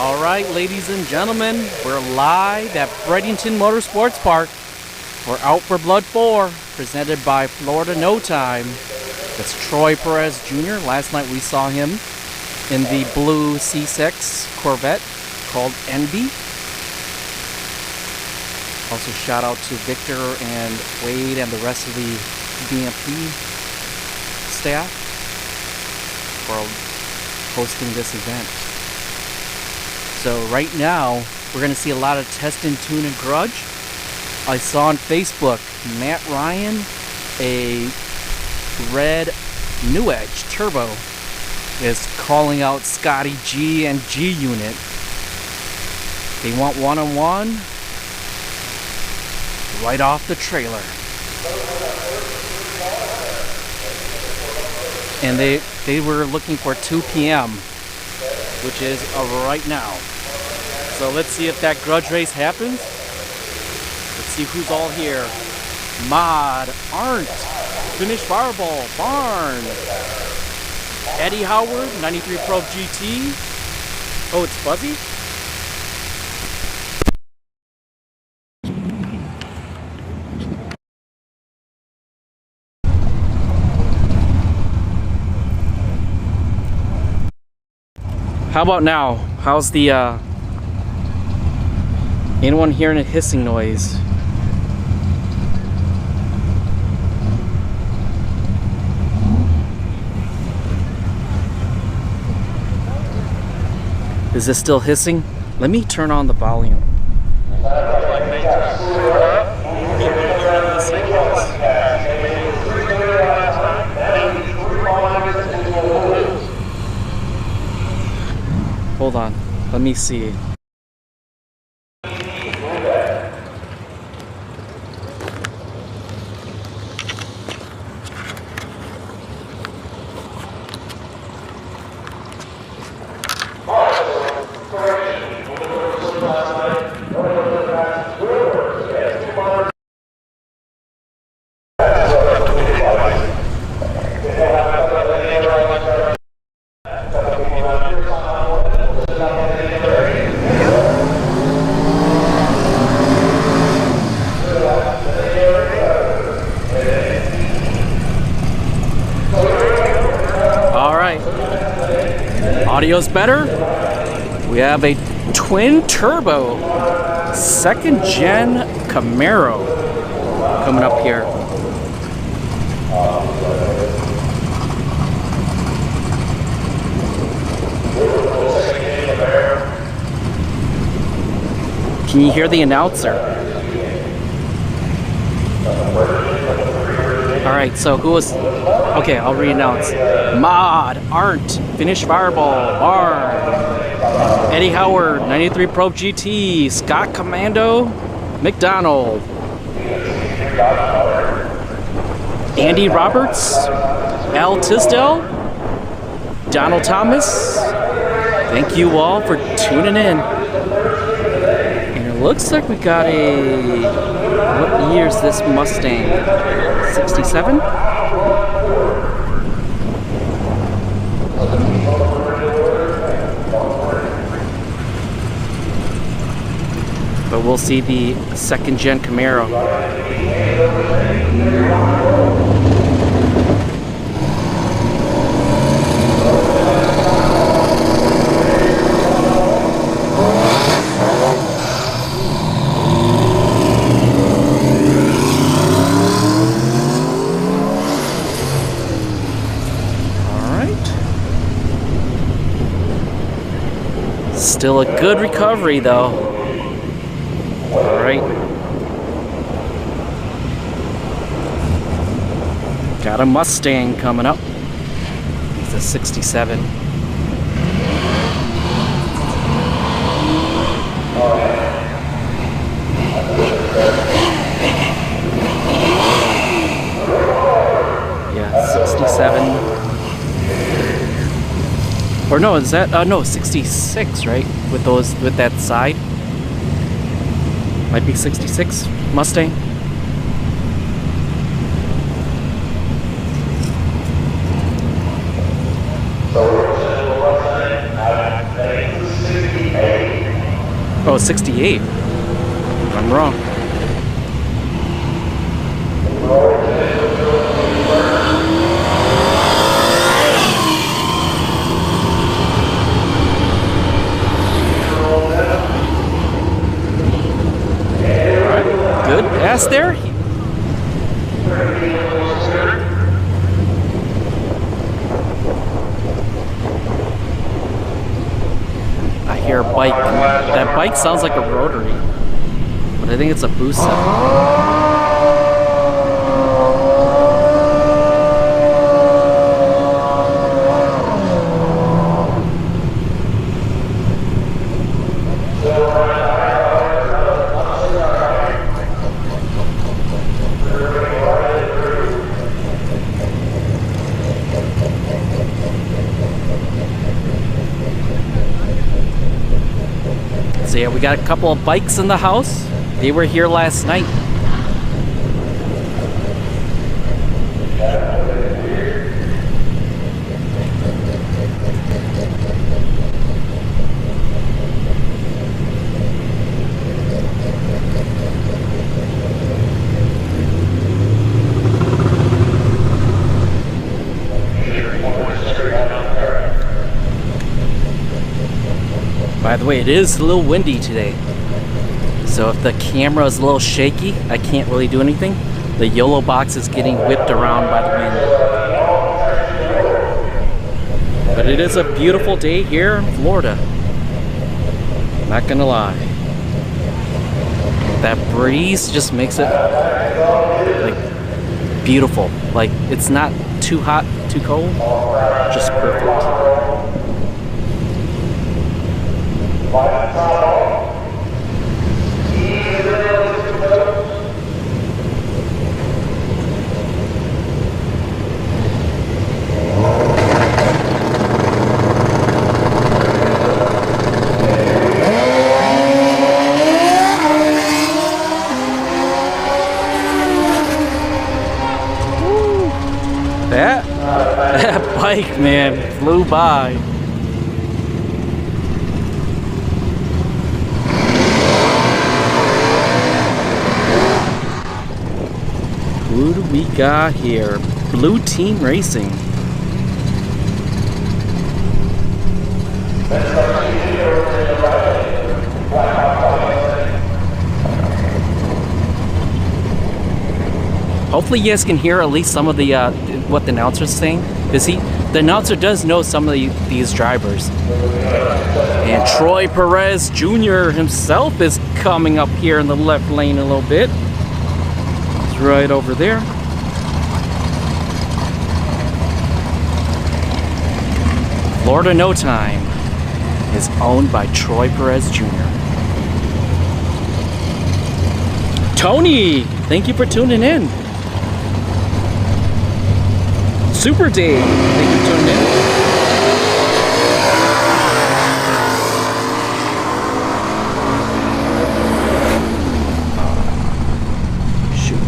All right, ladies and gentlemen, we're live at Bradenton Motorsports Park. We're out for Blood 4, presented by Florida No Time. That's Troy Perez Jr. Last night we saw him in the blue C6 Corvette called Envy. Also shout out to Victor and Wade and the rest of the BMP staff for hosting this event. So right now, we're going to see a lot of test and tune and Grudge. I saw on Facebook, Matt Ryan, a red Newedge Turbo, is calling out Scotty G and G Unit. They want one-on-one right off the trailer. And they were looking for 2 p.m., which is right now. So let's see if that Grudge race happens. Let's see who's all here. Mod, Arndt, Finish Fireball, Barn, Eddie Howard, 93 Pro GT. Oh, it's fuzzy? How about now? How's the, anyone hearing a hissing noise? Is this still hissing? Let me turn on the volume. Hold on, let me see. Audio's better. We have a twin turbo 2nd gen Camaro coming up here. Can you hear the announcer? Alright, so who was... Okay, I'll re-announce. Mod, Arndt, Finish Fireball, Barn, Eddie Howard, 93 Pro GT, Scott Commando, McDonald, Andy Roberts, Al Tisdale, Donald Thomas. Thank you all for tuning in. And it looks like we got a... What year is this Mustang? 67? But we'll see the 2nd gen Camaro. Still a good recovery though. Alright. Got a Mustang coming up. It's a 67. Yeah, 67. Or no, is that no 66, right? With those, with that side. Might be 66 Mustang. So Oh, 68. I'm wrong. Alright, good pass there. I hear a bike. That bike sounds like a rotary, but I think it's a boost set. So yeah, we got a couple of bikes in the house. They were here last night. By the way, it is a little windy today. So if the camera is a little shaky, I can't really do anything. The YOLO box is getting whipped around by the wind. But it is a beautiful day here in Florida. Not gonna lie. That breeze just makes it like beautiful. Like it's not too hot, too cold, just perfect. That bike, man, flew by. Who do we got here? Blue Team Racing. Hopefully you guys can hear at least some of the what the announcer's saying. The announcer does know some of these drivers. And Troy Perez Jr. himself is coming up here in the left lane a little bit. It's right over there. Florida No Time is owned by Troy Perez Jr. Tony, thank you for tuning in. Super Dave, thank you for tuning in. Shoot,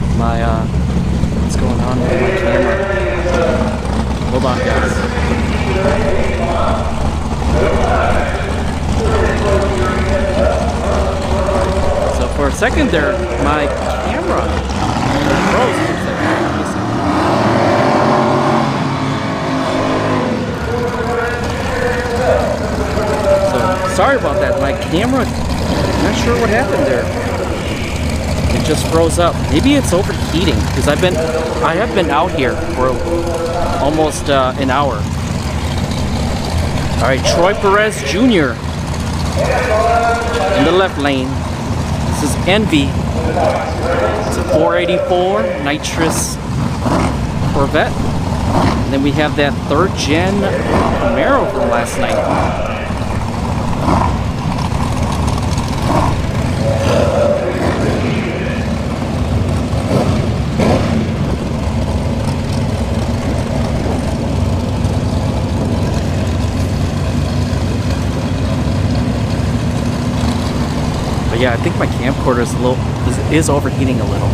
what's going on with my camera? Hold on, guys. So for a second there, my camera froze. Sorry about that. My camera, I'm not sure what happened there. It just froze up. Maybe it's overheating because I have been out here for almost an hour. All right, Troy Perez Jr. in the left lane. This is Envy. It's a 484 nitrous Corvette. And then we have that third gen Camaro from last night. Yeah, I think my camcorder is overheating a little.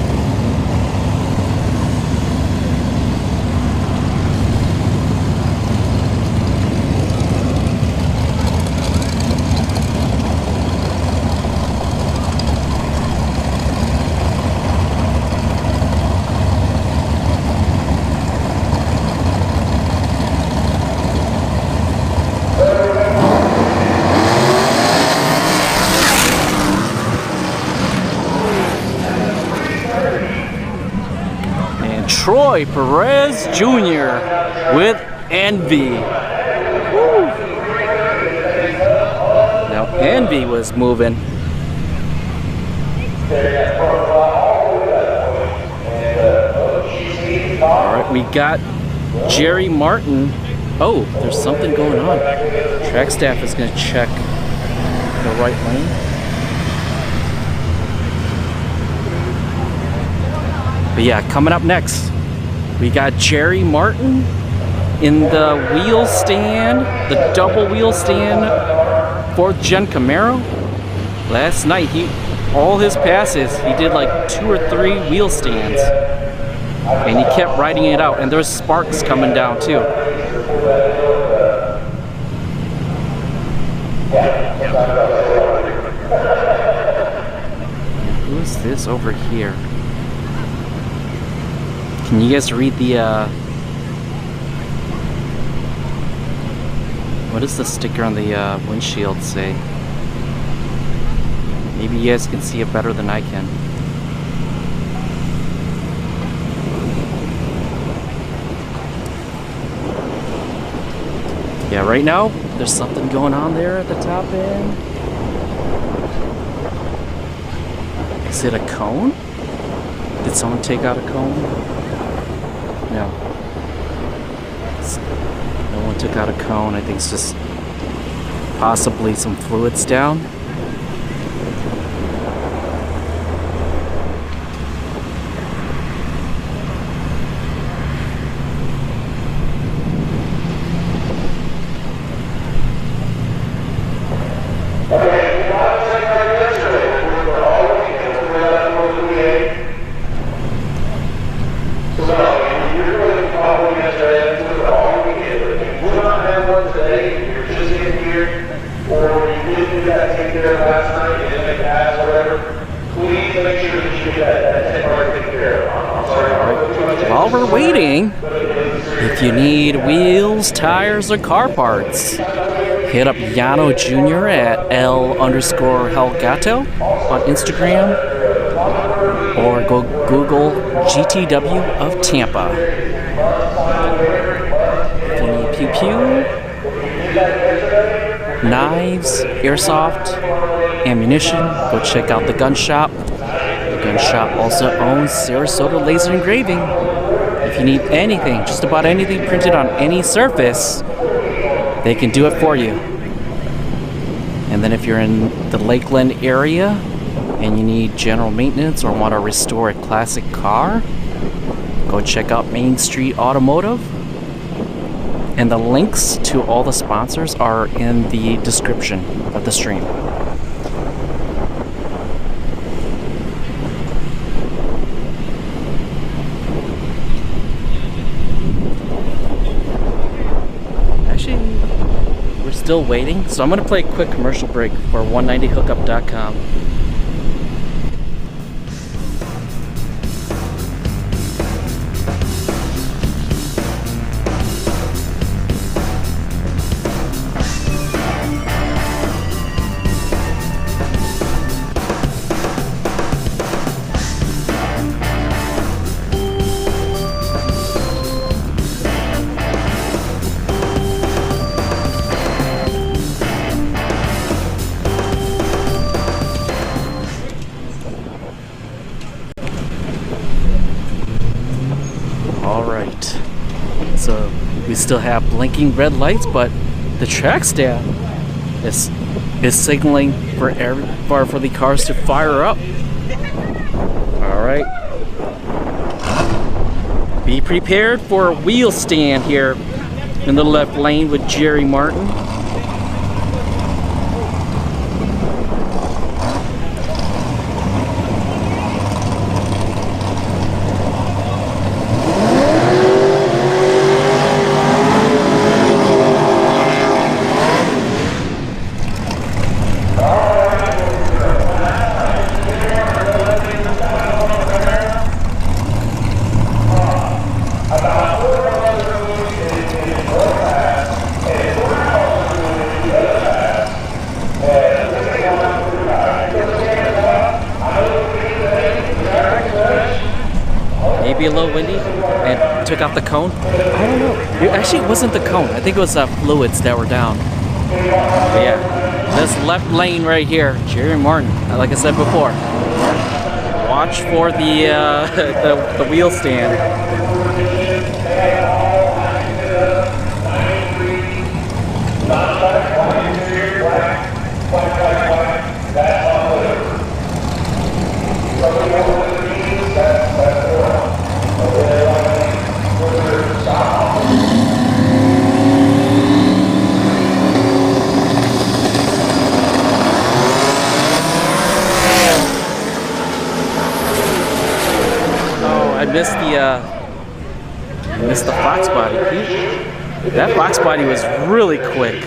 Troy Perez Jr. with Envy. Woo. Now Envy was moving. Alright, we got Jerry Martin. Oh, there's something going on. Track staff is going to check the right lane. But yeah, coming up next, we got Jerry Martin in the wheel stand, the double wheel stand, 4th gen Camaro. Last night, all his passes, he did like 2 or 3 wheel stands. And he kept riding it out, and there's sparks coming down too. Who's this over here? Can you guys read the what does the sticker on the windshield say? Maybe you guys can see it better than I can. Yeah, right now there's something going on there at the top end. Is it a cone? Did someone take out a cone? No. No one took out a cone. I think it's just possibly some fluids down. While we're waiting, if you need wheels, tires, or car parts, hit up Yano Jr. at L_Helgato on Instagram, or go Google GTW of Tampa. If you need pew-pew, knives, airsoft, ammunition, go check out the gun shop. The gun shop also owns Sarasota Laser Engraving. If you need anything, just about anything printed on any surface, they can do it for you. And then if you're in the Lakeland area and you need general maintenance or want to restore a classic car, go check out Main Street Automotive. And the links to all the sponsors are in the description of the stream. Still waiting, so I'm going to play a quick commercial break for 190hookup.com. Alright, so we still have blinking red lights, but the track staff is signaling for the cars to fire up. Alright, be prepared for a wheel stand here in the left lane with Jerry Martin. off the cone? I don't know. Actually, it wasn't the cone. I think it was fluids that were down. But yeah, this left lane right here, Jerry Martin. Like I said before, watch for the wheel stand. I missed the Fox body. That Fox body was really quick.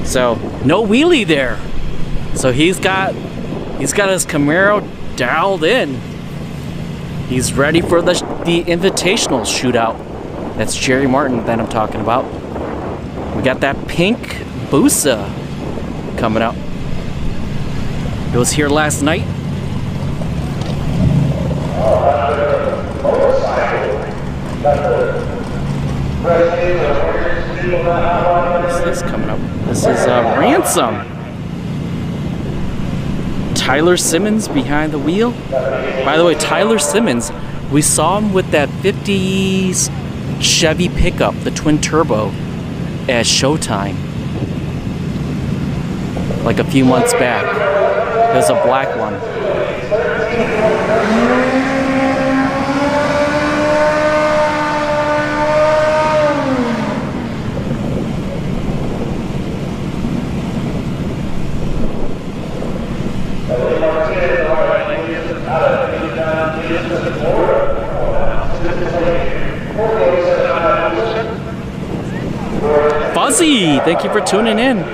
So no wheelie there. So he's got his Camaro dialed in. He's ready for the invitational shootout. That's Jerry Martin that I'm talking about. We got that pink Busa coming up. It was here last night. This is coming up. This is Ransom. Tyler Simmons behind the wheel. By the way, Tyler Simmons, we saw him with that 50s Chevy pickup, the twin turbo, at Showtime. Like a few months back. It was a black one. Fuzzy, thank you for tuning in.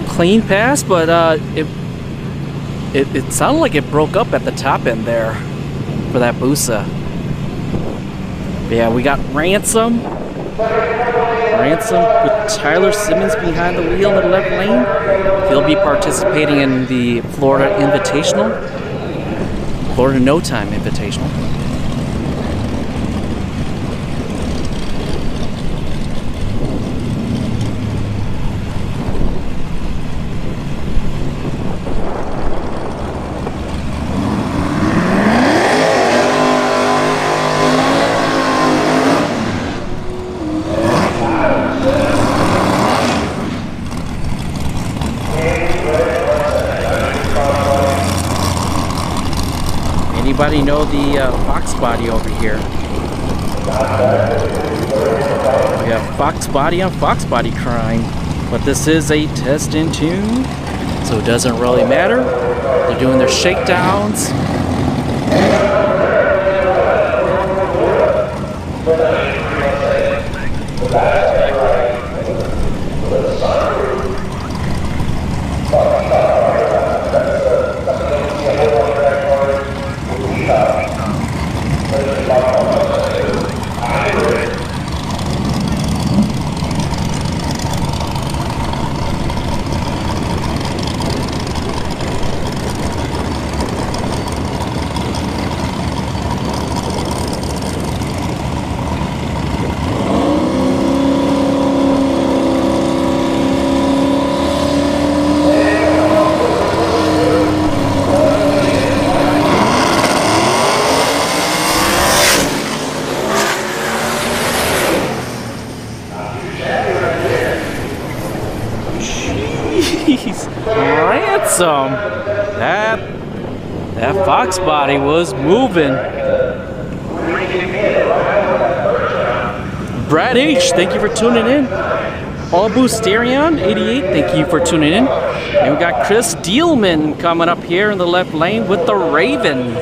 Clean pass, but it sounded like it broke up at the top end there for that Busa. But yeah, we got Ransom with Tyler Simmons behind the wheel in the left lane. He'll be participating in the Florida Invitational, Florida No Time Invitational. Anybody know the Fox body over here? We have Fox body on Fox body crime, but this is a test in tune, so it doesn't really matter. They're doing their shakedowns. Ransom. That Fox body was moving. Brad H, thank you for tuning in. All Boosterion 88, thank you for tuning in. And we got Chris Dealman coming up here in the left lane with the Raven.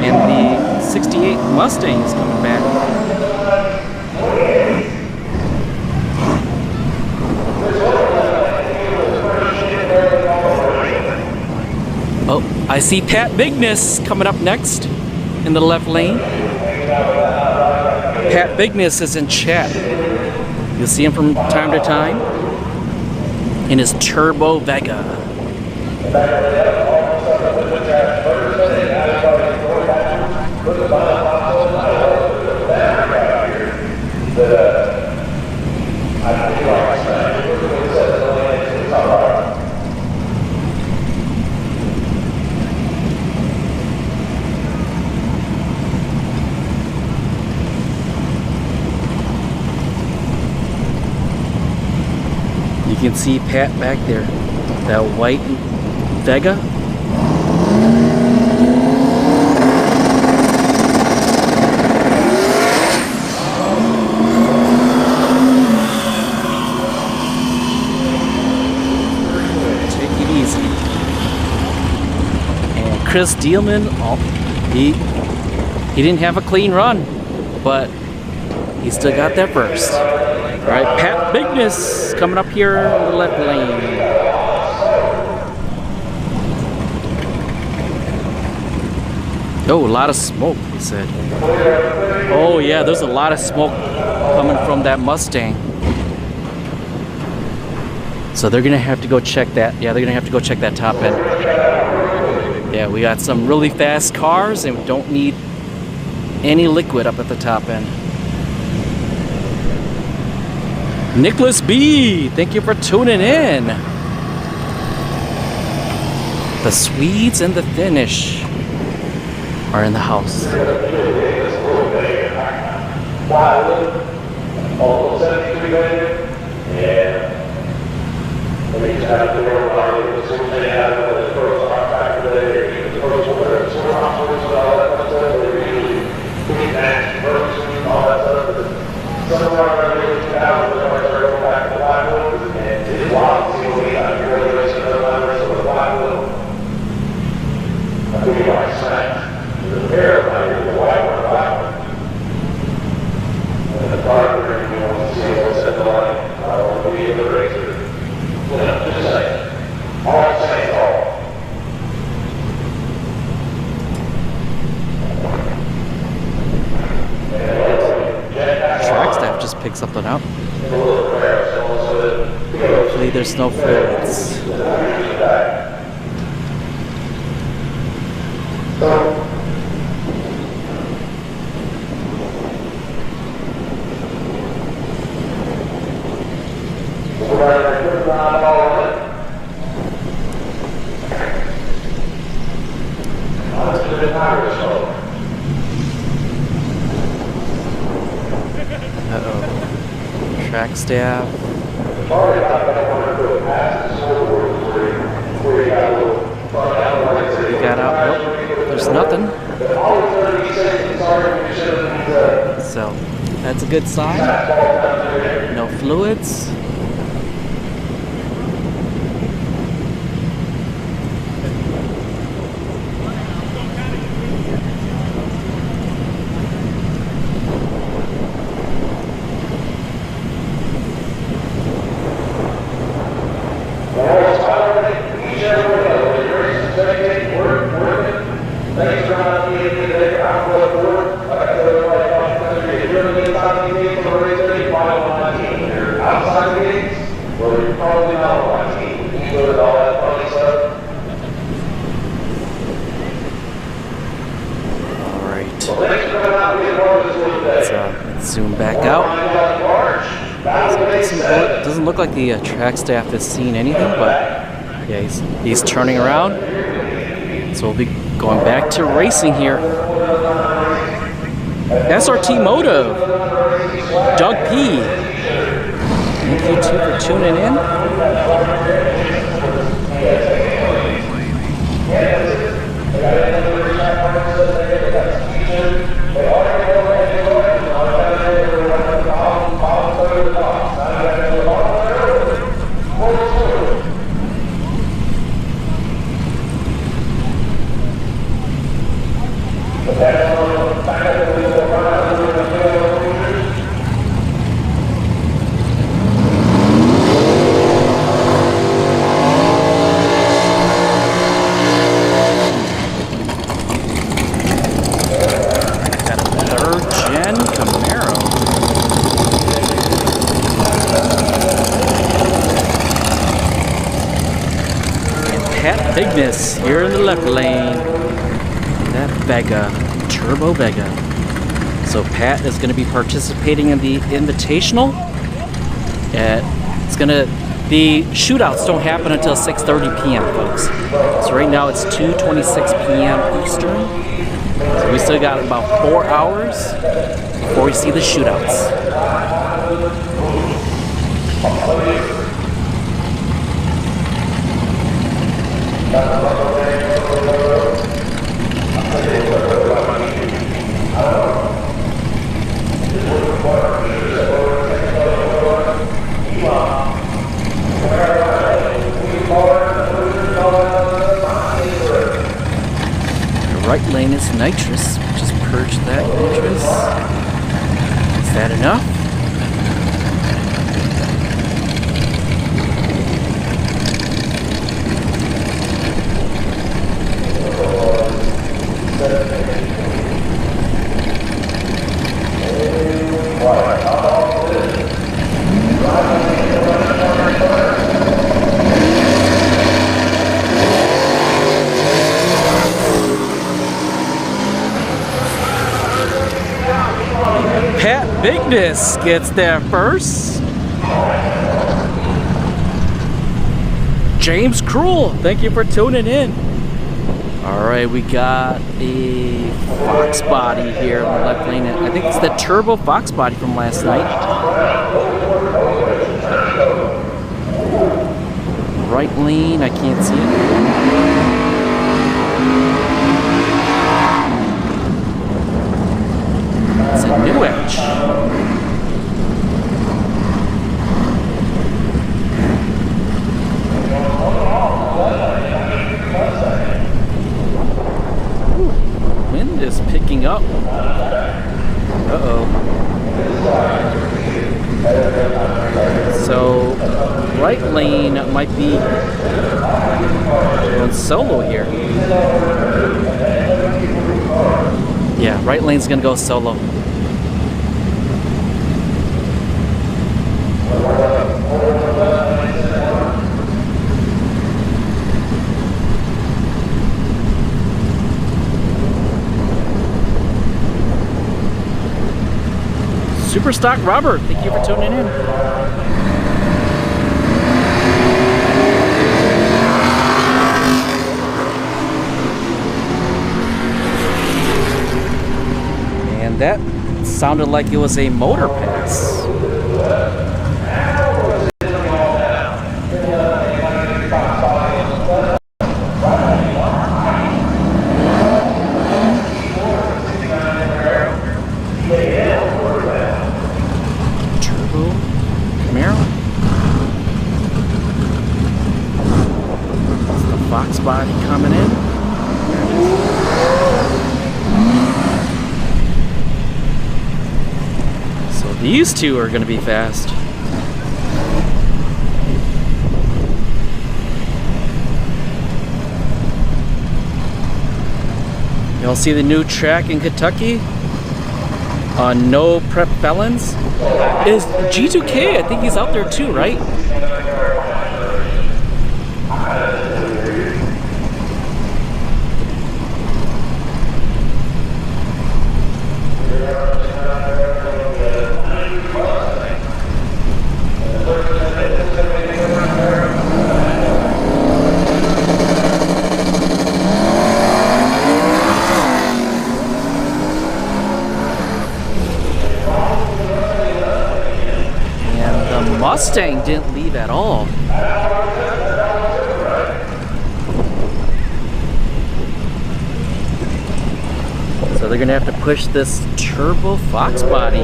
And the 68 Mustang is coming back. Oh, I see Pat Bigness coming up next in the left lane. Pat Bigness is in chat. You'll see him from time to time in his Turbo Vega. You can see Pat back there, that white Vega. Take it easy. And Chris Dealman, oh, he didn't have a clean run, but he still got that first. All right, Pat Bigness coming up here in the left lane. Oh, a lot of smoke, he said. Oh yeah, there's a lot of smoke coming from that Mustang. So they're gonna have to go check that. Yeah, they're gonna have to go check that top end. Yeah, we got some really fast cars and we don't need any liquid up at the top end. Nicholas B, thank you for tuning in. The Swedes and the Finnish are in the house. Track staff just picked something up. Hopefully there's no fluids. Uh-oh. Track staff. We got out. Nope, there's nothing. So that's a good sign. No fluids. Let's zoom back out. Doesn't look like the track staff has seen anything, but yeah, he's turning around. So we'll be going back to racing here. SRT Motive, Doug P. Thank you too for tuning in. Ignis, you're in the left lane. That Vega, Turbo Vega. So Pat is going to be participating in the Invitational. The shootouts don't happen until 6:30 p.m., folks. So right now it's 2:26 p.m. Eastern. So we still got about 4 hours before we see the shootouts. The right lane is nitrous. Just purge that nitrous. Is that enough? Pat Bigness gets there first. James Cruel, thank you for tuning in. Alright, we got a Fox body here in the left lane. I think it's the Turbo Fox body from last night. Right lane, I can't see it. It's a new edge. Ooh, wind is picking up. Uh-oh. So, right lane might be going solo here. Yeah, right lane's gonna go solo. Superstock Robert, thank you for tuning in. And that sounded like it was a motor pass. Fox body coming in. So these two are going to be fast. Y'all see the new track in Kentucky? No prep felons? Is G2K, I think he's out there too, right? Mustang didn't leave at all. So they're gonna have to push this Turbo Fox body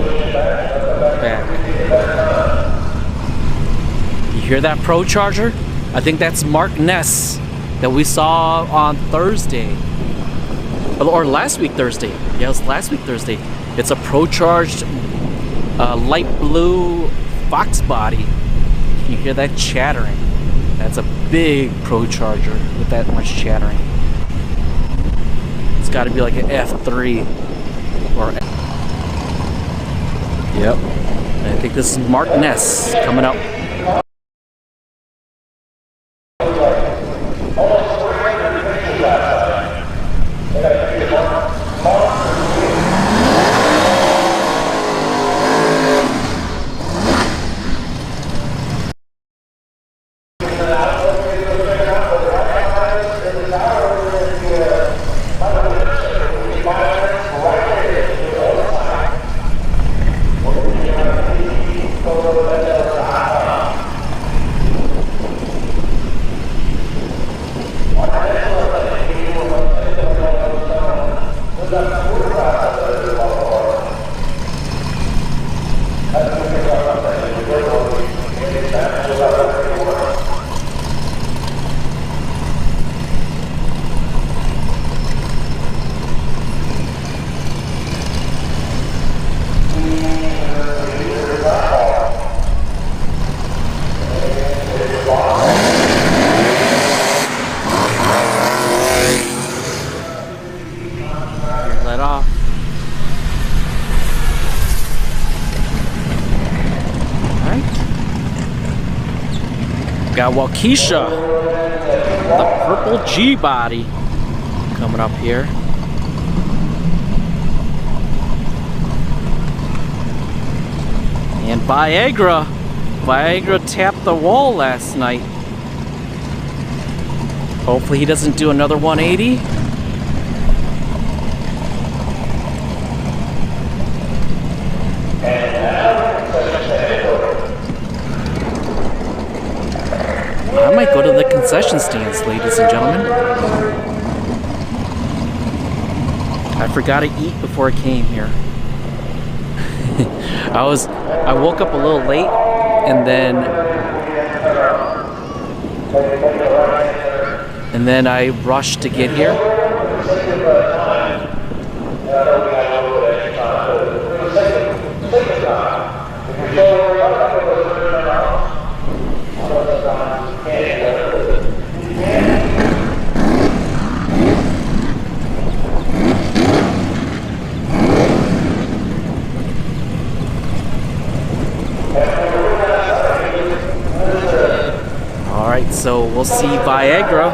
back. You hear that Pro Charger? I think that's Mark Ness that we saw on Thursday. Or last week Thursday. Yeah, it was last week Thursday. It's a Pro Charged light blue Fox body. You hear that chattering? That's a big Pro Charger with that much chattering. It's got to be like an F3 or. Yep. I think this is Mark Ness coming up. got Waukesha, the purple G body, coming up here. And Viagra tapped the wall last night. Hopefully he doesn't do another 180. I might go to the concession stands, ladies and gentlemen. I forgot to eat before I came here. I woke up a little late, and then I rushed to get here. Alright, so we'll see Viagra.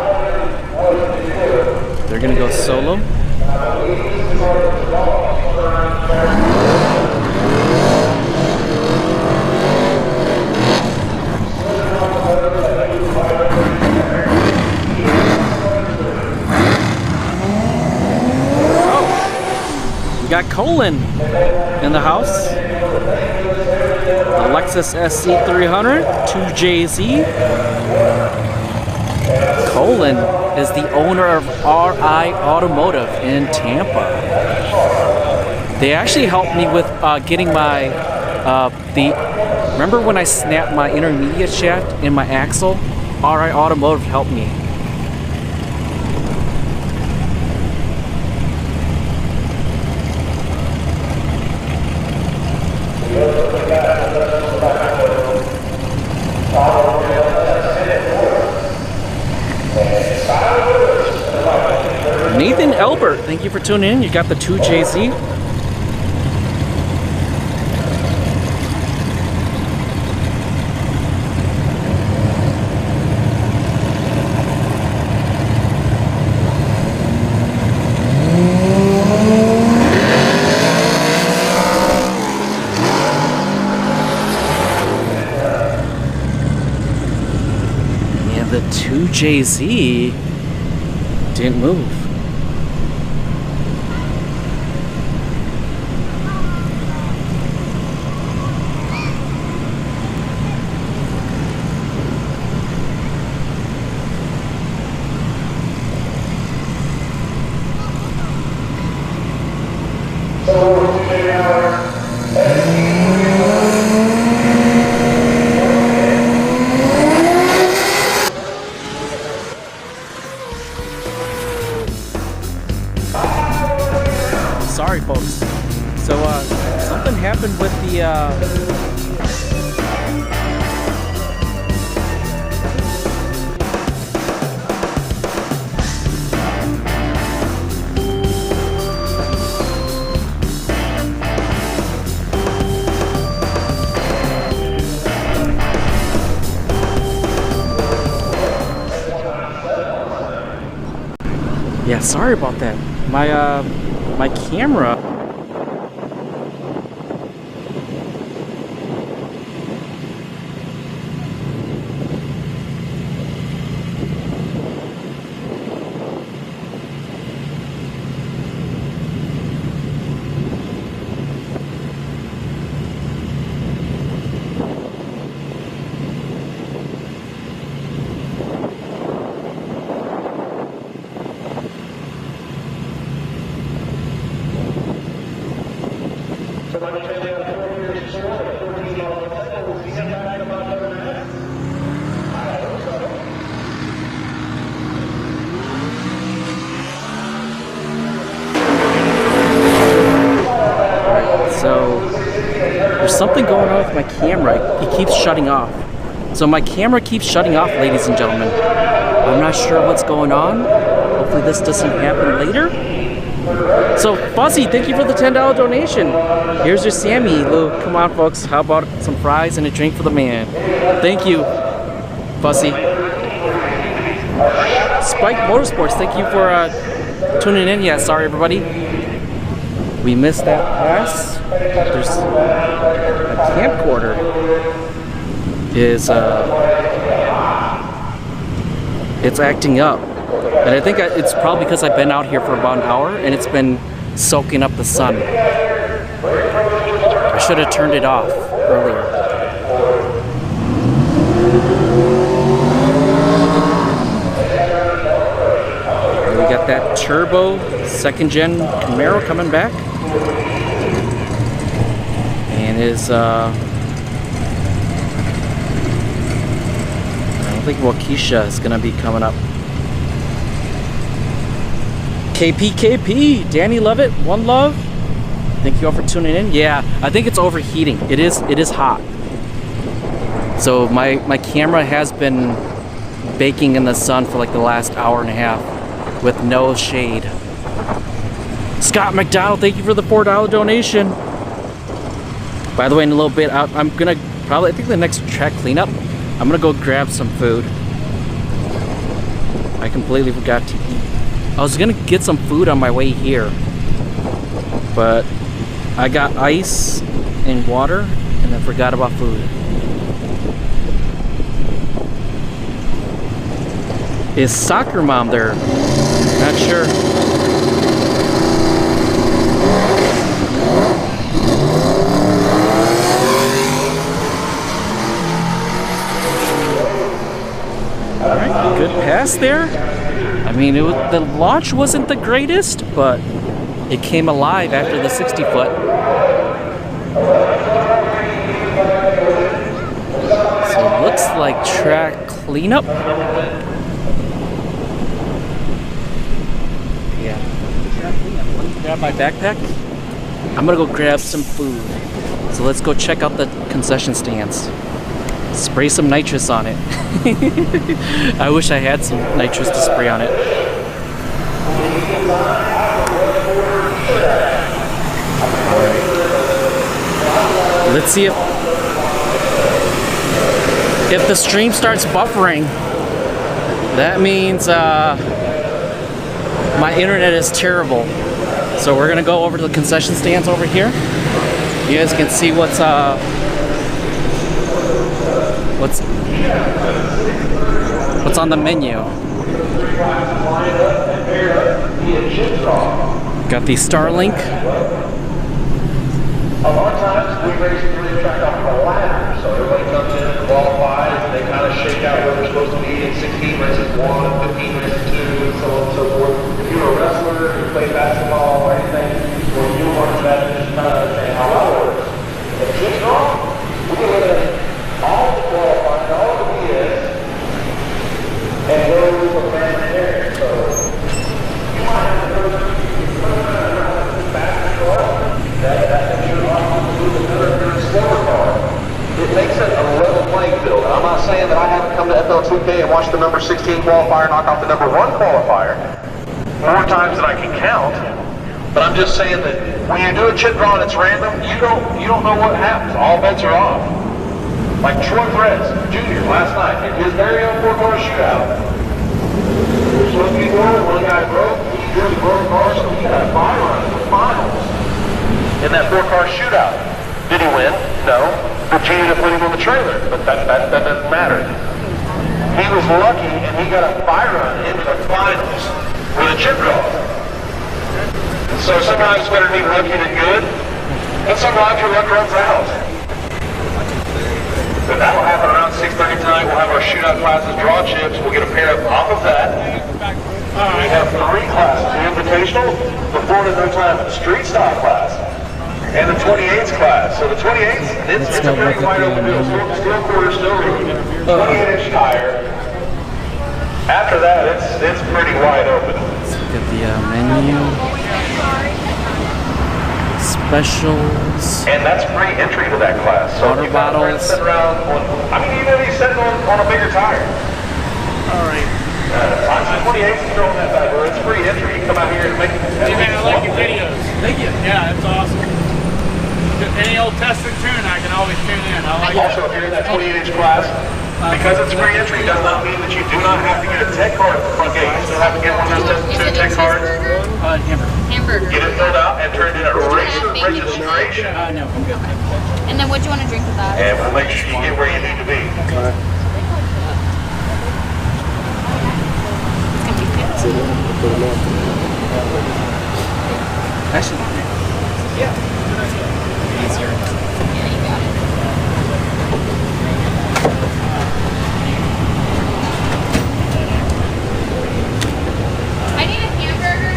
They're gonna go solo. Oh, we got Colin in the house. The Lexus SC300 2JZ. Colin is the owner of RI Automotive in Tampa. They actually helped me with getting my remember when I snapped my intermediate shaft in my axle? RI Automotive helped me. Nathan Albert, thank you for tuning in. You got the 2JZ. And the 2JZ didn't move. Sorry folks, so something happened with the yeah, sorry about that. My camera. So there's something going on with my camera. It keeps shutting off. So my camera keeps shutting off, ladies and gentlemen. I'm not sure what's going on. Hopefully this doesn't happen later. So Fuzzy, thank you for the $10 donation. Here's your Sammy. Lou, come on folks, how about some fries and a drink for the man? Thank you. Fussy. Spike Motorsports, thank you for tuning in. Yeah, sorry everybody. We missed that pass. There's a camcorder is it's acting up. And I think it's probably because I've been out here for about an hour and it's been soaking up the sun. I should have turned it off earlier. And we got that turbo second gen Camaro coming back. And is I don't think Waukesha is gonna be coming up. KP, Danny Lovett, One Love. Thank you all for tuning in. Yeah, I think it's overheating. It is hot. So my camera has been baking in the sun for like the last hour and a half with no shade. Scott McDonald, thank you for the $4 donation. By the way, in a little bit, I'm gonna probably, I think the next track cleanup, I'm gonna go grab some food. I completely forgot to eat. I was gonna get some food on my way here, but I got ice and water and I forgot about food. Is Soccer Mom there? Not sure. Alright, good pass there. I mean, the launch wasn't the greatest, but it came alive after the 60-foot. So it looks like track cleanup. Yeah. Let me grab my backpack. I'm gonna go grab some food. So let's go check out the concession stands. Spray some nitrous on it. I wish I had some nitrous to spray on it. Let's see if the stream starts buffering. That means my internet is terrible. So we're gonna go over to the concession stands over here. You guys can see what's on the menu. Got the Starlink. A lot of times we race through the track off of a ladder, so everybody comes in and qualifies, and they kind of shake out where they're supposed to be in 16 races 1, 15 races 2, and so on and so forth. If you're a wrestler, or you play basketball or anything, or you want that, just kind of understand how that works. If it's wrong, we can look at all the qualifying, all the BS, and go from there to there. So you might have to go to the basketball. It makes it a level playing field. I'm not saying that I haven't come to FL2K and watched the number 16 qualifier knock off the number 1 qualifier more times than I can count. But I'm just saying that when you do a chip draw and it's random, you don't know what happens. All bets are off. Like Troy Perez Jr. last night in his very own 4-car shootout. So if you one guy broke, he drew the broken car, so he got a bye run in the finals. In that 4-car shootout. Did he win? No. But G ended up winning on the trailer. But that doesn't matter. He was lucky and he got a bye run into the finals with a chip draw. So sometimes it's better to be lucky than good. And sometimes your luck runs out. But that'll happen around 6:30 tonight. We'll have our shootout classes, draw chips. We'll get a pair of off of that. We have 3 classes, the Invitational, the Florida No Time Street Style class, and the 28s class. So the 28s, it's a pretty wide open deal. Still quarter, still room. 28-inch tire. After that, it's pretty wide open. Let's look at the menu. Specials. And that's free entry to that class. So water bottles. Around I mean, even if he's sitting on a bigger tire. All right. 28 is throwing that bad, bro. It's free entry. You come out here and make it. Hey man, I like your videos. Thank you. Yeah, that's awesome. Any old test or tune, I can always tune in. I like also, if you're in that 28-inch class, Because it's free entry does not mean that you do not have to get a tech card at the front gate. You still have to get one of those two tech cards. Hamburger. Get it filled out and turned in at racer registration. No, I'm good. And then what do you want to drink with that? And we'll make sure you get where you need to be. Actually, yeah. Easier. Yeah, you got it. I need a hamburger.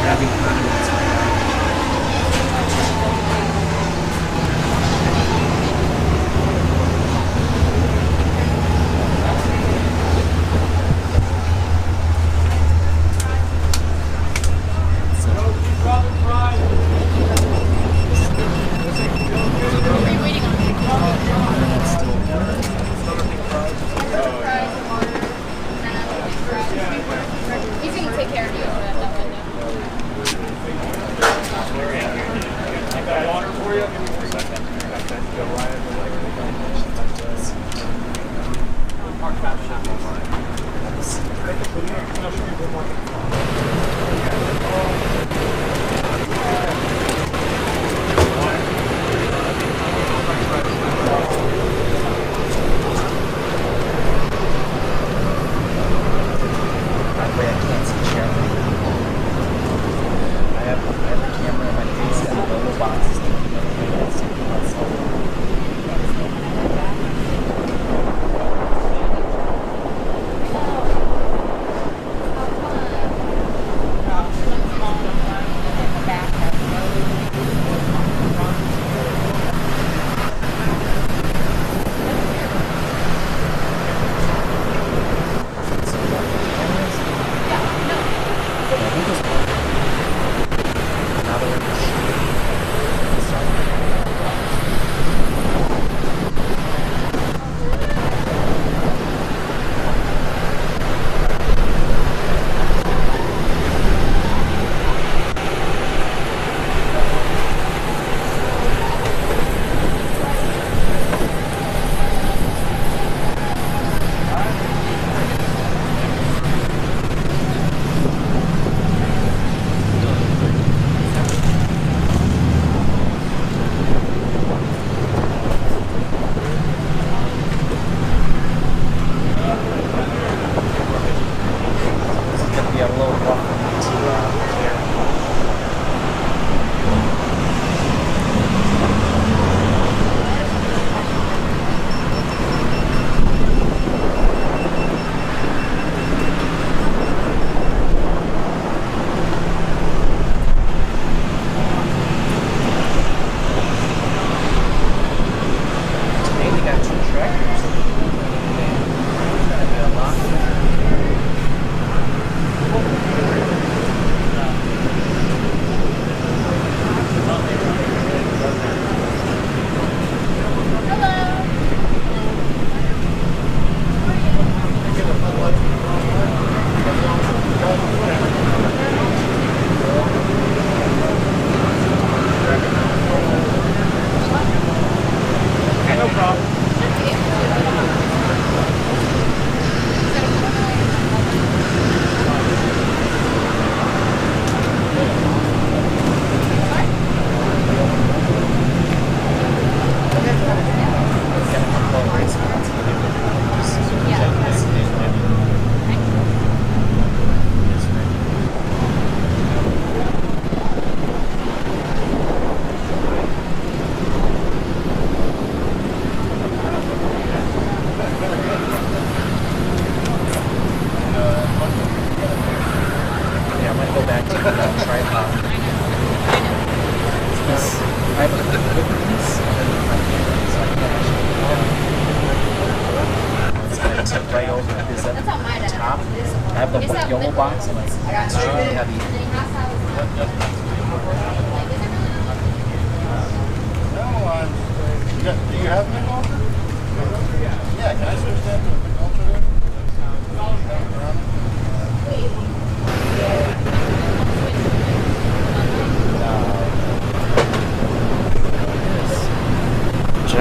Having condiments. What are you waiting on? He's going to take care of you at that window. By the way, I can't see Sharon. I have a camera in my face and the little boxes taking up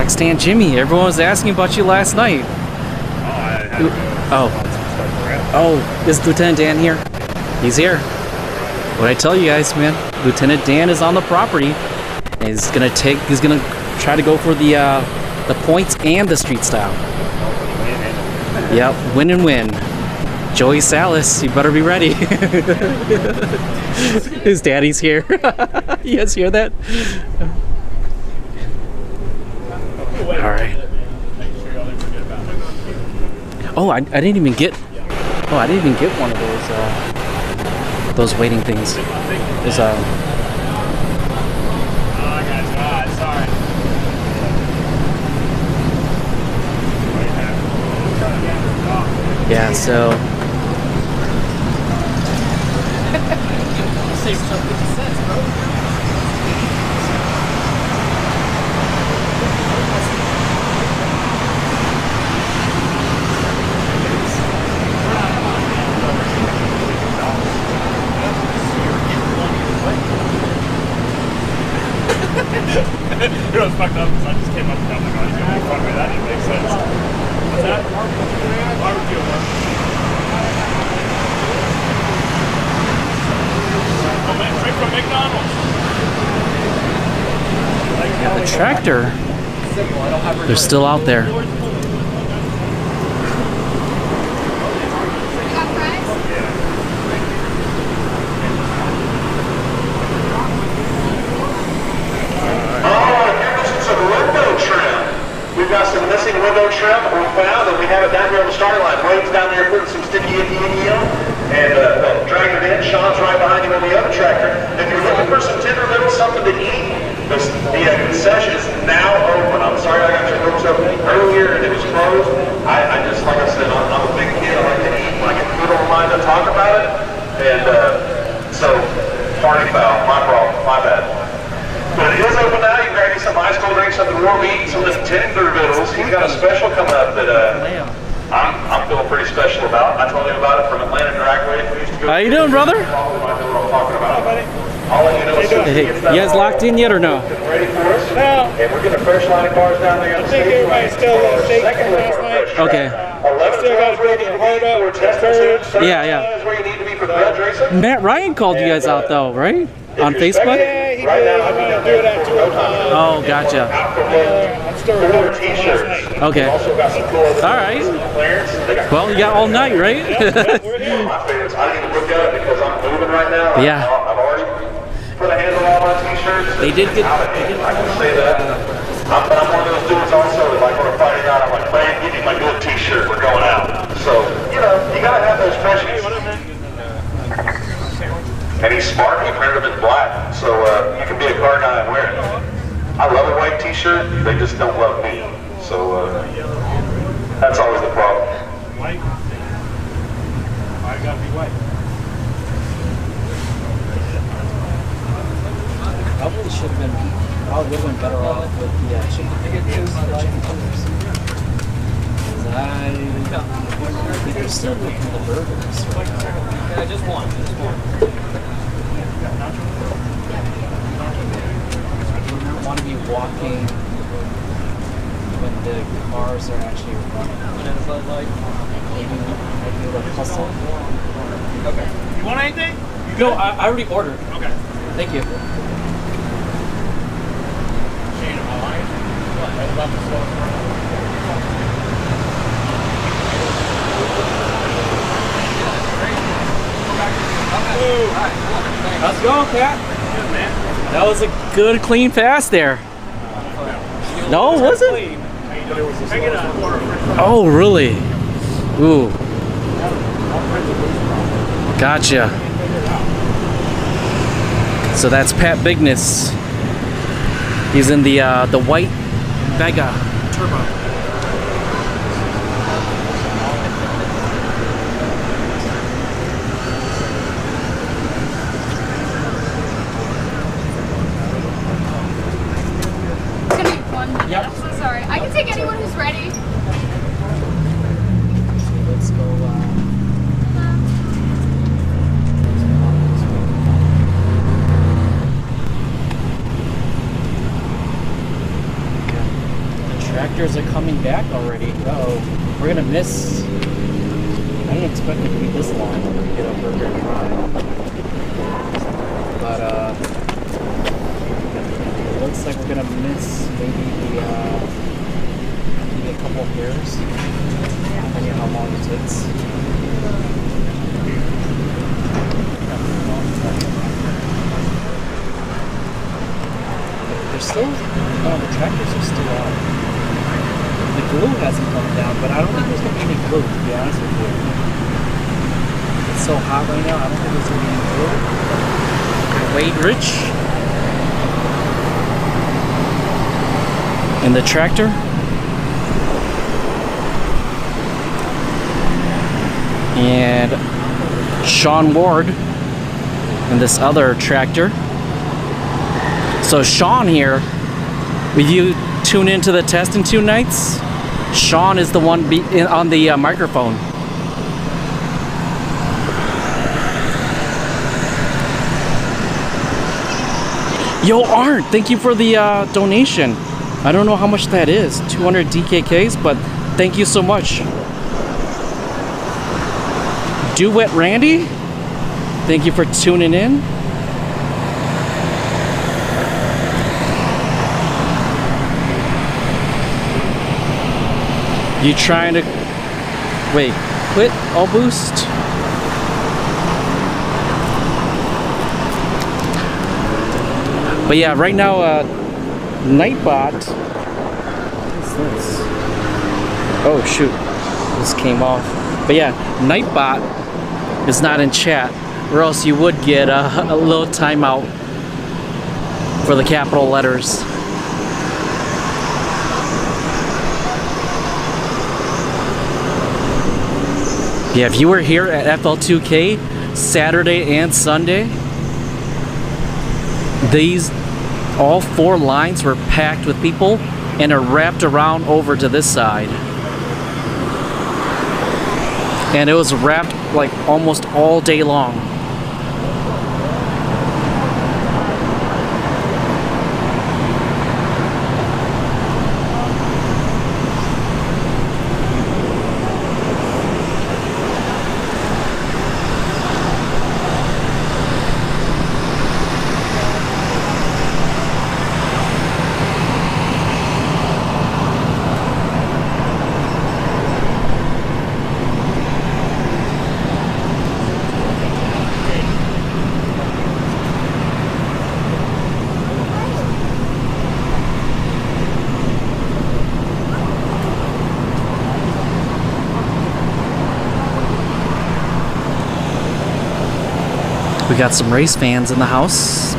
Track stand Jimmy. Everyone was asking about you last night. Oh, is Lieutenant Dan here? He's here. What I tell you guys, man, Lieutenant Dan is on the property. And he's gonna try to go for the points and the street style. Yep, win and win. Joey Salas, you better be ready. His daddy's here. You guys hear that? All right. Oh, I didn't even get. Oh, I didn't even get one of those waiting things. There's yeah, so Save some 50 cents, bro. You know, it's fucked up because I just came up and I'm like, oh, he's gonna make fun of me. That didn't make sense. What's that? Barbecue. Oh man, straight from McDonald's. yeah, the tractor. They're still out there. You got fries? We've got some missing window trim we found, and we have it down here on the start line. Wade's down there putting some sticky icky on, and dragging it in. Sean's right behind you on the other tractor. If you're looking for some tender middle, something to eat, the concession is now open. I'm sorry I got your ropes open earlier and it was closed. I just, like I said, I'm a big kid. I like to eat. When I get food on my mind to talk about it, and so party foul, my problem, my bad. But it is open now. You can grab you some ice cold drinks, something warm to eat, some of the tender vittles. He's got a special coming up that I'm feeling pretty special about. I told him about it from Atlanta Dragway. We used to go. How you doing, brother? Probably might know what I'm talking about. I'll let you know as soon as Hey, he gets that you guys locked in yet or no? ready for us. No. And we're getting a fresh line of cars down there on the think stage. everybody's still shaking Second from lift last for night. Okay. 11 Still got to go get hard up, courage. Yeah. is where you need to be for Grudge racing. Matt Ryan called you guys out though, right? On Facebook? Yeah, he did. I'm going to do it at 2 o'clock. Oh, gotcha. I'm still Four recording t-shirts. Okay. Also got some cool All right. clearance. They got Well, you got all night, right? my favorites. I didn't even look at it because I'm moving right now. Yeah. I've already put a handle on my t-shirts. They did get- I can say that. But I'm one of those dudes also that, like, on a Friday night, I'm like, man, give me my good t-shirt. We're going out. So, you know, you gotta have those freshies. And he's smart. He printed them in black, so you can be a car guy and wear it. I love a white t-shirt. They just don't love me. So that's always the problem. White? I got to be white. Probably should have been. Probably would have been better off with the chicken fingers and the chicken tenders. I think they're still looking the burgers. Yeah, just one. I want to be walking when the cars are actually running. Maybe a hustle. Okay. You want anything? No, I already ordered. Okay. Thank you. Shane, am I lying? What? I love the slow. How's it going, Pat? Good, man. That was a good, clean pass there. No, was it? Can I get a order for Oh, really? Ooh. Gotcha. So that's Pat Bigness. He's in the white Vega Turbo. It's gonna be fun. Yep. I'm so sorry. I can take anyone who's ready. Let's go. Tractors are coming back already. Uh-oh. We're gonna miss. I didn't expect it to be this long to get a burger and fry. But it looks like we're gonna miss maybe a couple of pairs, depending on how long it takes. They're still, the tractors are still on. The glue hasn't come down, but I don't think there's gonna be any glue, to be honest with you. It's so hot right now, I don't think there's gonna be any glue. Wade Rich. And the tractor. And Sean Ward and this other tractor. So Sean here, if you tune into the testing two nights, Sean is the one on the microphone. Yo, Arndt, thank you for the donation. I don't know how much that is, 200 DKKs, but thank you so much. Duet Randy, thank you for tuning in. You trying to wait? Quit all boost. But yeah, right now, Nightbot. What's this? Oh shoot, this came off. But yeah, Nightbot is not in chat, or else you would get a little timeout for the capital letters. Yeah, if you were here at FL2K Saturday and Sunday, all four lines were packed with people and are wrapped around over to this side. And it was wrapped like almost all day long. We got some race fans in the house.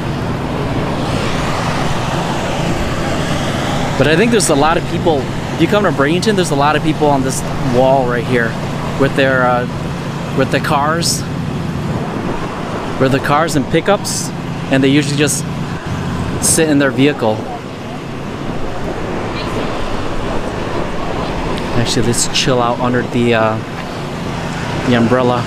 But I think there's a lot of people, if you come to Bradenton, there's a lot of people on this wall right here with their with the cars and pickups, and they usually just sit in their vehicle. Actually, let's chill out under the umbrella.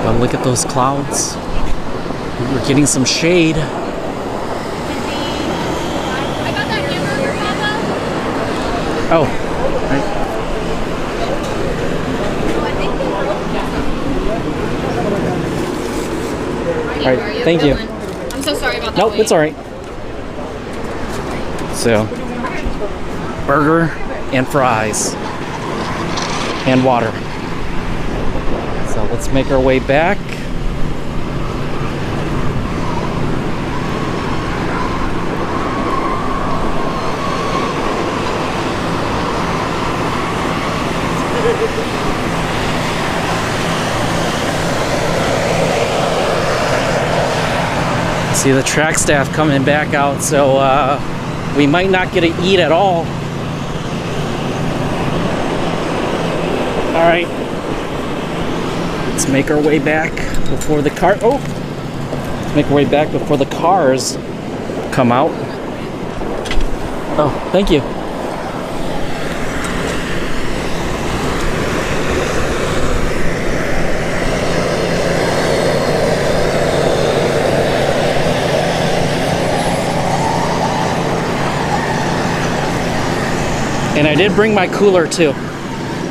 But look at those clouds. We're getting some shade. I got that hamburger, Papa. Oh. All right, thank you. I'm so sorry about that. Nope, it's all right. So, burger and fries and water. So let's make our way back. See the track staff coming back out, so we might not get to eat at all. All right, let's make our way back before the car. Oh, let's make our way back before the cars come out. Oh, thank you. And I did bring my cooler too.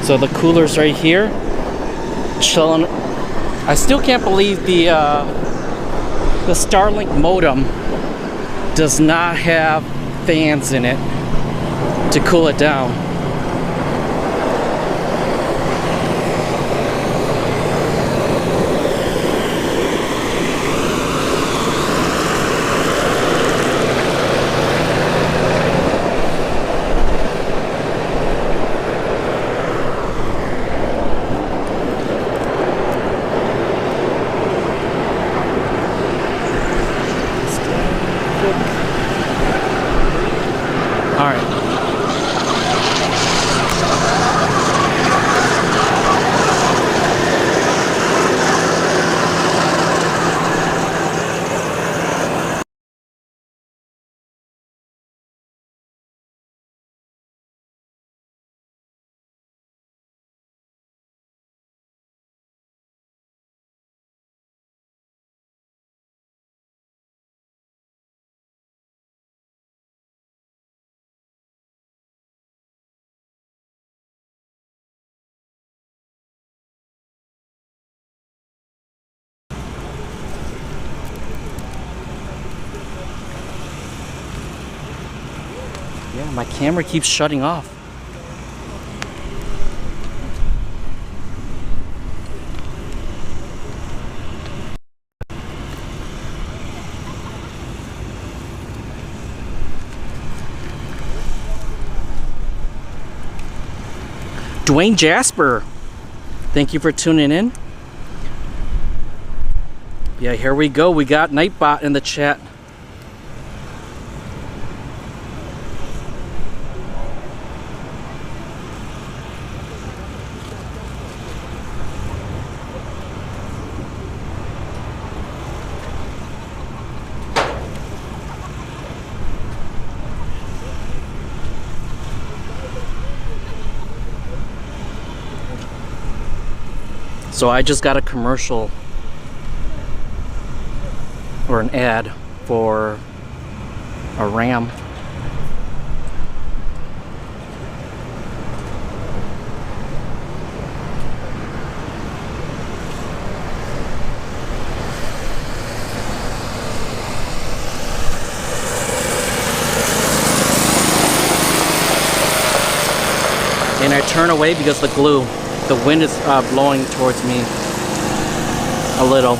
So the cooler's right here, chilling. I still can't believe the Starlink modem does not have fans in it to cool it down. All right. Yeah, my camera keeps shutting off. Dwayne Jasper, thank you for tuning in. Yeah, here we go. We got Nightbot in the chat. So I just got a commercial or an ad for a Ram. And I turn away because the wind is blowing towards me a little.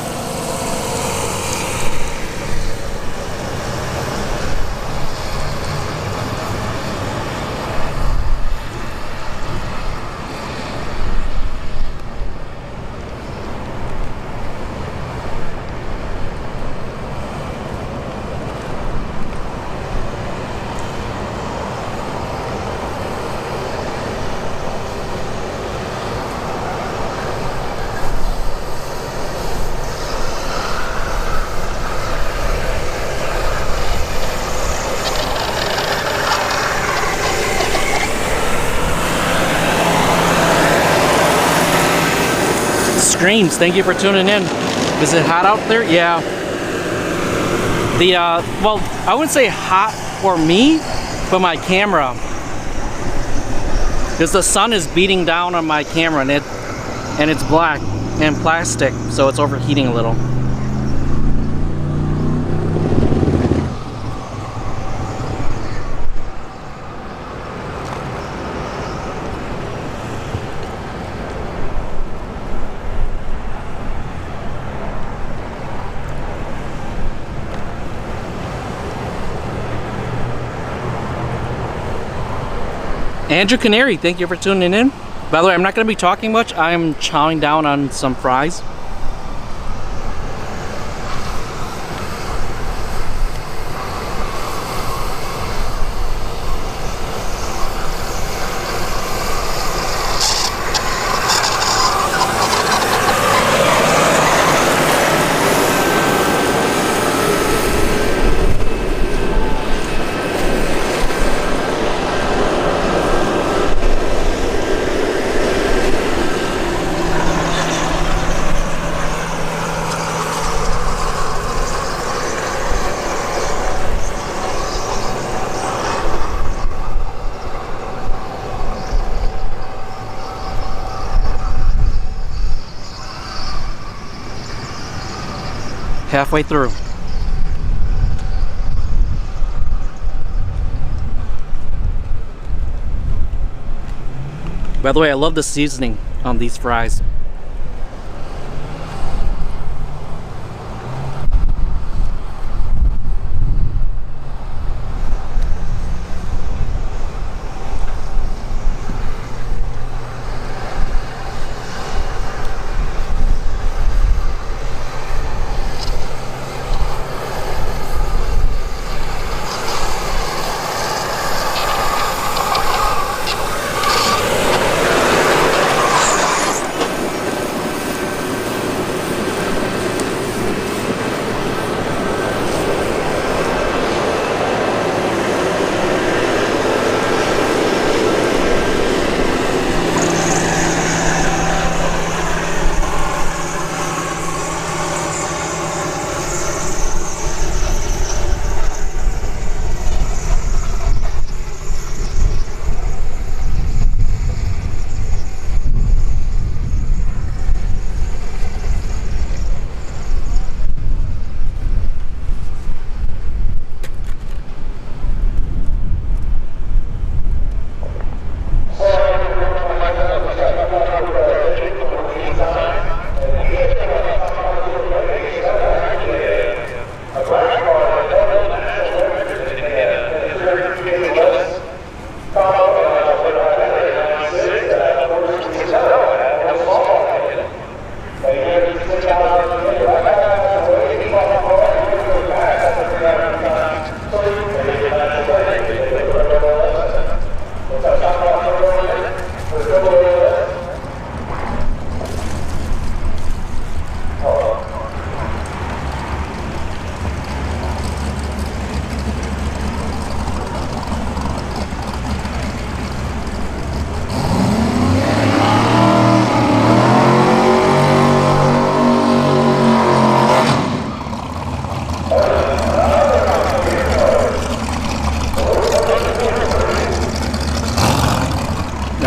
Streams, thank you for tuning in. Is it hot out there? Yeah. Well, I wouldn't say hot for me, but my camera because the sun is beating down on my camera and it's black and plastic, so it's overheating a little. Andrew Canary, thank you for tuning in. By the way, I'm not going to be talking much. I'm chowing down on some fries. Halfway through. By the way, I love the seasoning on these fries.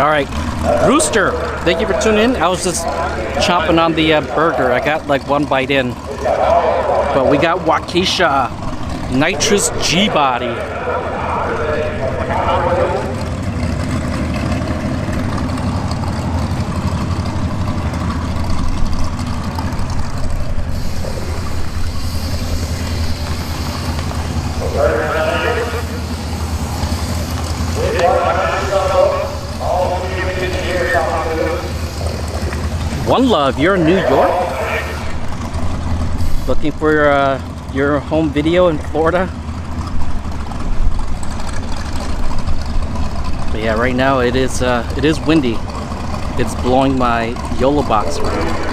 Alright, Rooster, thank you for tuning in. I was just chomping on the burger. I got like one bite in. But we got Waukesha Nitrous G-Body. One Love, you're in New York? Looking for your home video in Florida? But yeah, right now it is windy. It's blowing my YOLO box around.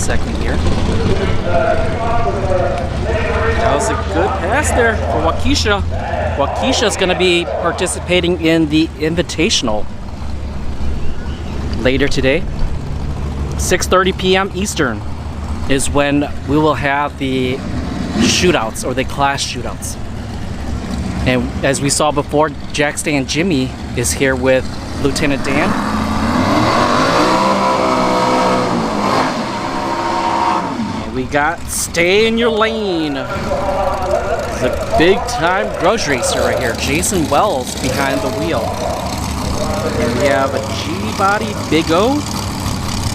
second here. That was a good pass there for Waukesha. Waukesha is going to be participating in the Invitational later today. 6:30 p.m. Eastern is when we will have the shootouts, or the class shootouts. And as we saw before, Jackson Jimmy is here with Lieutenant Dan. And we got Stay in Your Lane. It's a big time grudge racer right here. Jason Wells behind the wheel. And we have a G-Body Big O.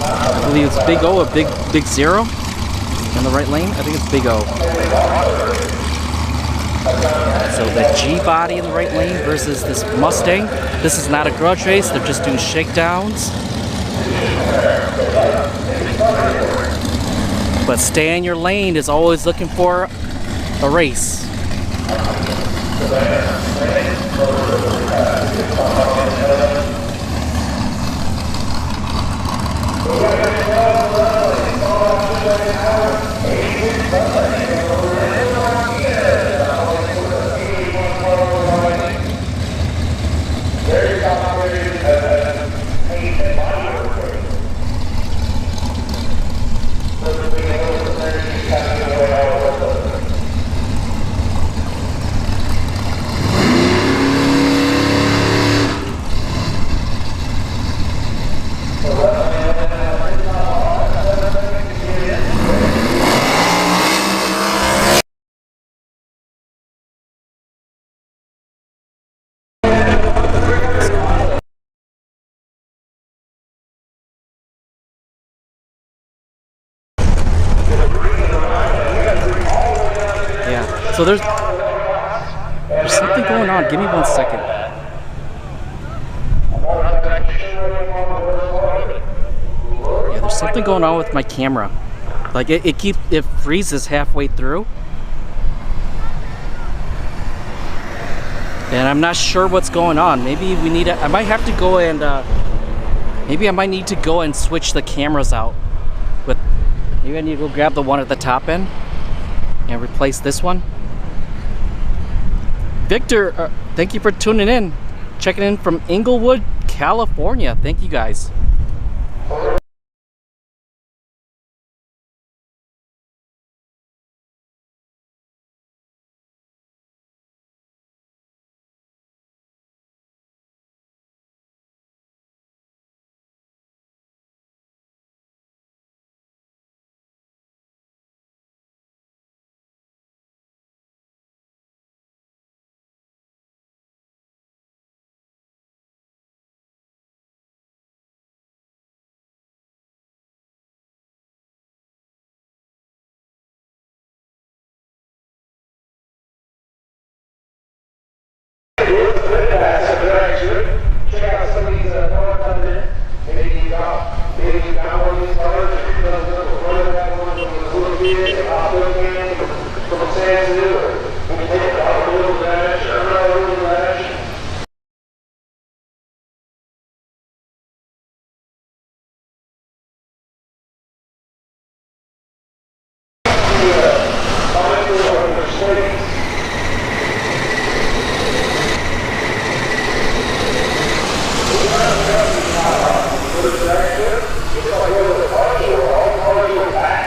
I believe it's Big O or Big Zero in the right lane. I think it's Big O. So the G-Body in the right lane versus this Mustang. This is not a grudge race, they're just doing shakedowns. But Stay in Your Lane is always looking for a race. So there's something going on. Give me 1 second. Yeah, there's something going on with my camera. Like it freezes halfway through. And I'm not sure what's going on. Maybe we need I might have to go and maybe I might need to go and switch the cameras out. Maybe I need to go grab the one at the top end and replace this one. Victor, thank you for tuning in. Checking in from Inglewood, California. Thank you guys.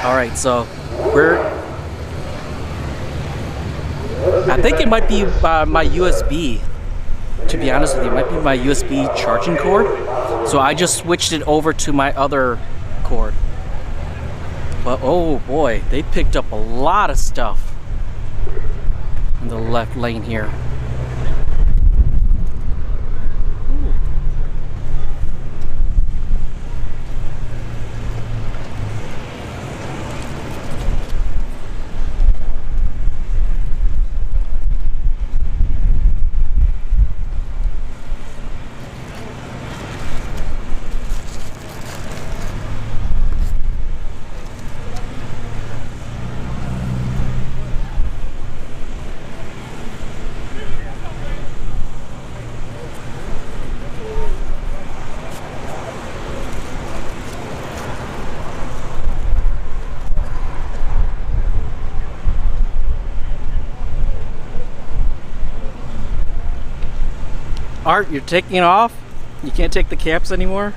Alright, so I think it might be my USB. To be honest with you, it might be my USB charging cord. So I just switched it over to my other cord. But oh boy, they picked up a lot of stuff in the left lane here. Art, you're taking it off? You can't take the caps anymore?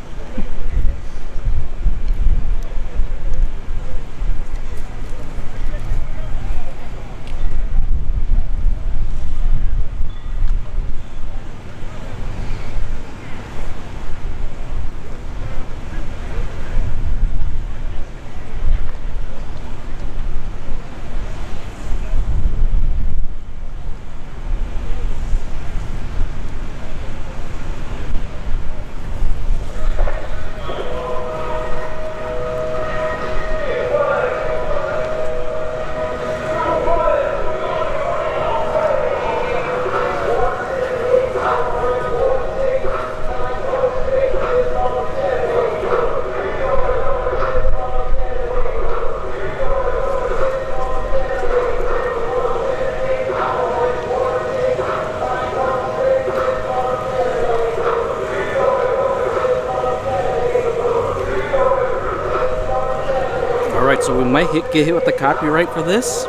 So we might get hit with the copyright for this.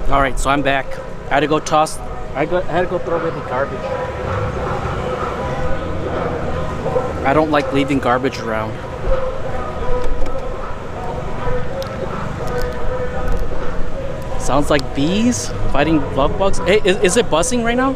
Alright, so I'm back. I had to go toss, I had to go throw away the garbage. I don't like leaving garbage around. Sounds like bees fighting love bugs. Hey, is it buzzing right now?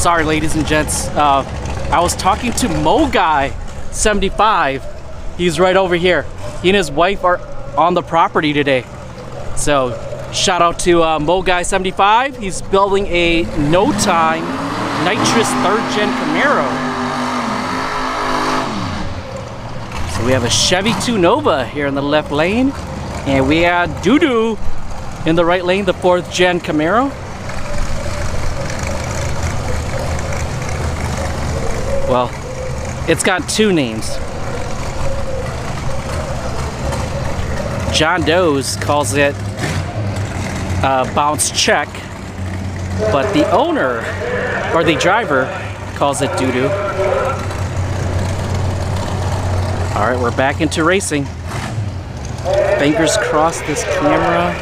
Sorry, ladies and gents. I was talking to Mo Guy 75. He's right over here. He and his wife are on the property today. So shout out to Mo Guy 75. He's building a no time nitrous 3rd gen Camaro. So we have a Chevy 2 Nova here in the left lane, and we had Doo-Doo in the right lane, the 4th gen Camaro. Well, it's got 2 names. John Doe's calls it bounce check, but the owner or the driver calls it Doo-Doo. All right, we're back into racing. Fingers crossed this camera.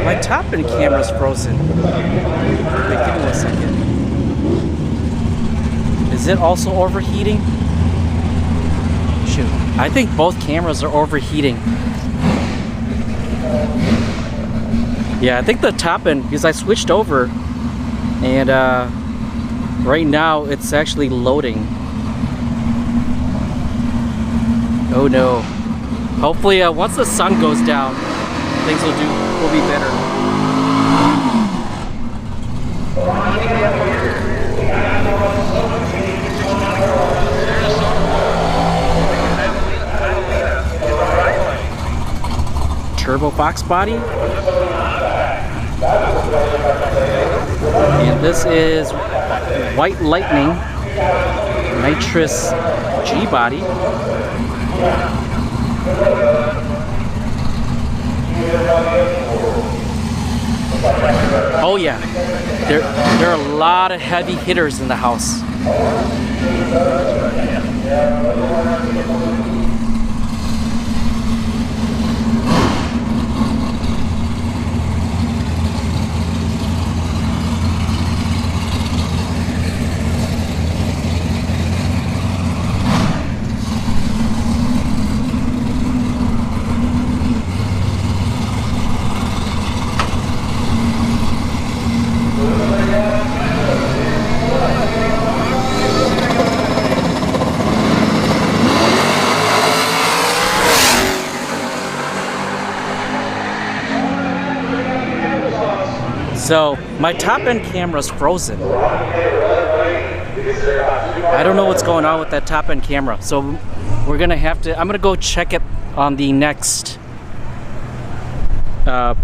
My top-end camera's frozen. Wait, give me 1 second. Is it also overheating? Shoot, I think both cameras are overheating. Yeah, I think the top-end, because I switched over, and right now it's actually loading. Oh no. Hopefully once the sun goes down, things will be better. Turbo box body. And this is White Lightning nitrous G body. Oh yeah, there are a lot of heavy hitters in the house. So my top end camera's frozen. I don't know what's going on with that top end camera. So we're gonna have to, I'm gonna go check it on the next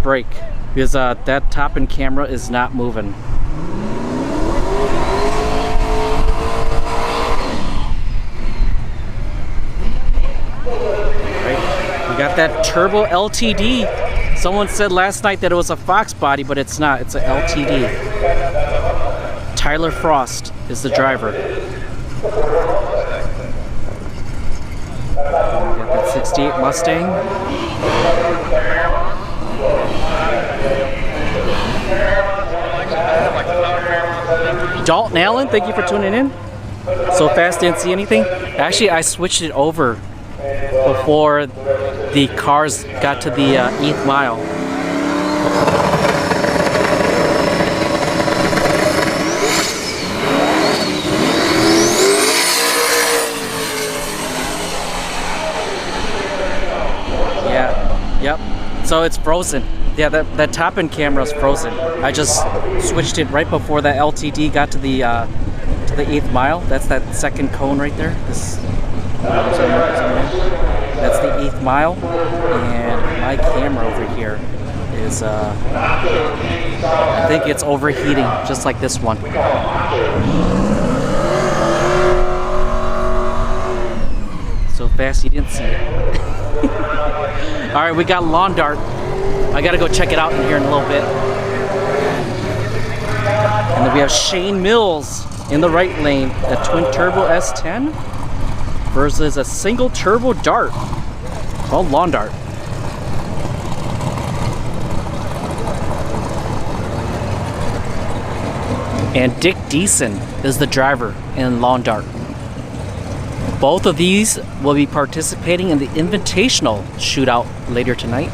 break, because that top end camera is not moving. Right. We got that turbo LTD. Someone said last night that it was a Fox body, but it's not. It's a LTD. Tyler Frost is the driver. Got that 68 Mustang. Dalton Allen, thank you for tuning in. So fast, didn't see anything. Actually, I switched it over before the cars got to the 8th mile. Yeah, yep. So it's frozen. Yeah, that top end camera is frozen. I just switched it right before that LTD got to the 8th mile. That's that second cone right there. This, that's the 8th mile, and my camera over here is I think it's overheating, just like this one. So fast you didn't see it. All right, we got Lawn Dart. I gotta go check it out in here in a little bit. And then we have Shane Mills in the right lane, a twin turbo S10 versus a single turbo Dart called Lawn Dart. And Dick Deason is the driver in Lawn Dart. Both of these will be participating in the Invitational shootout later tonight.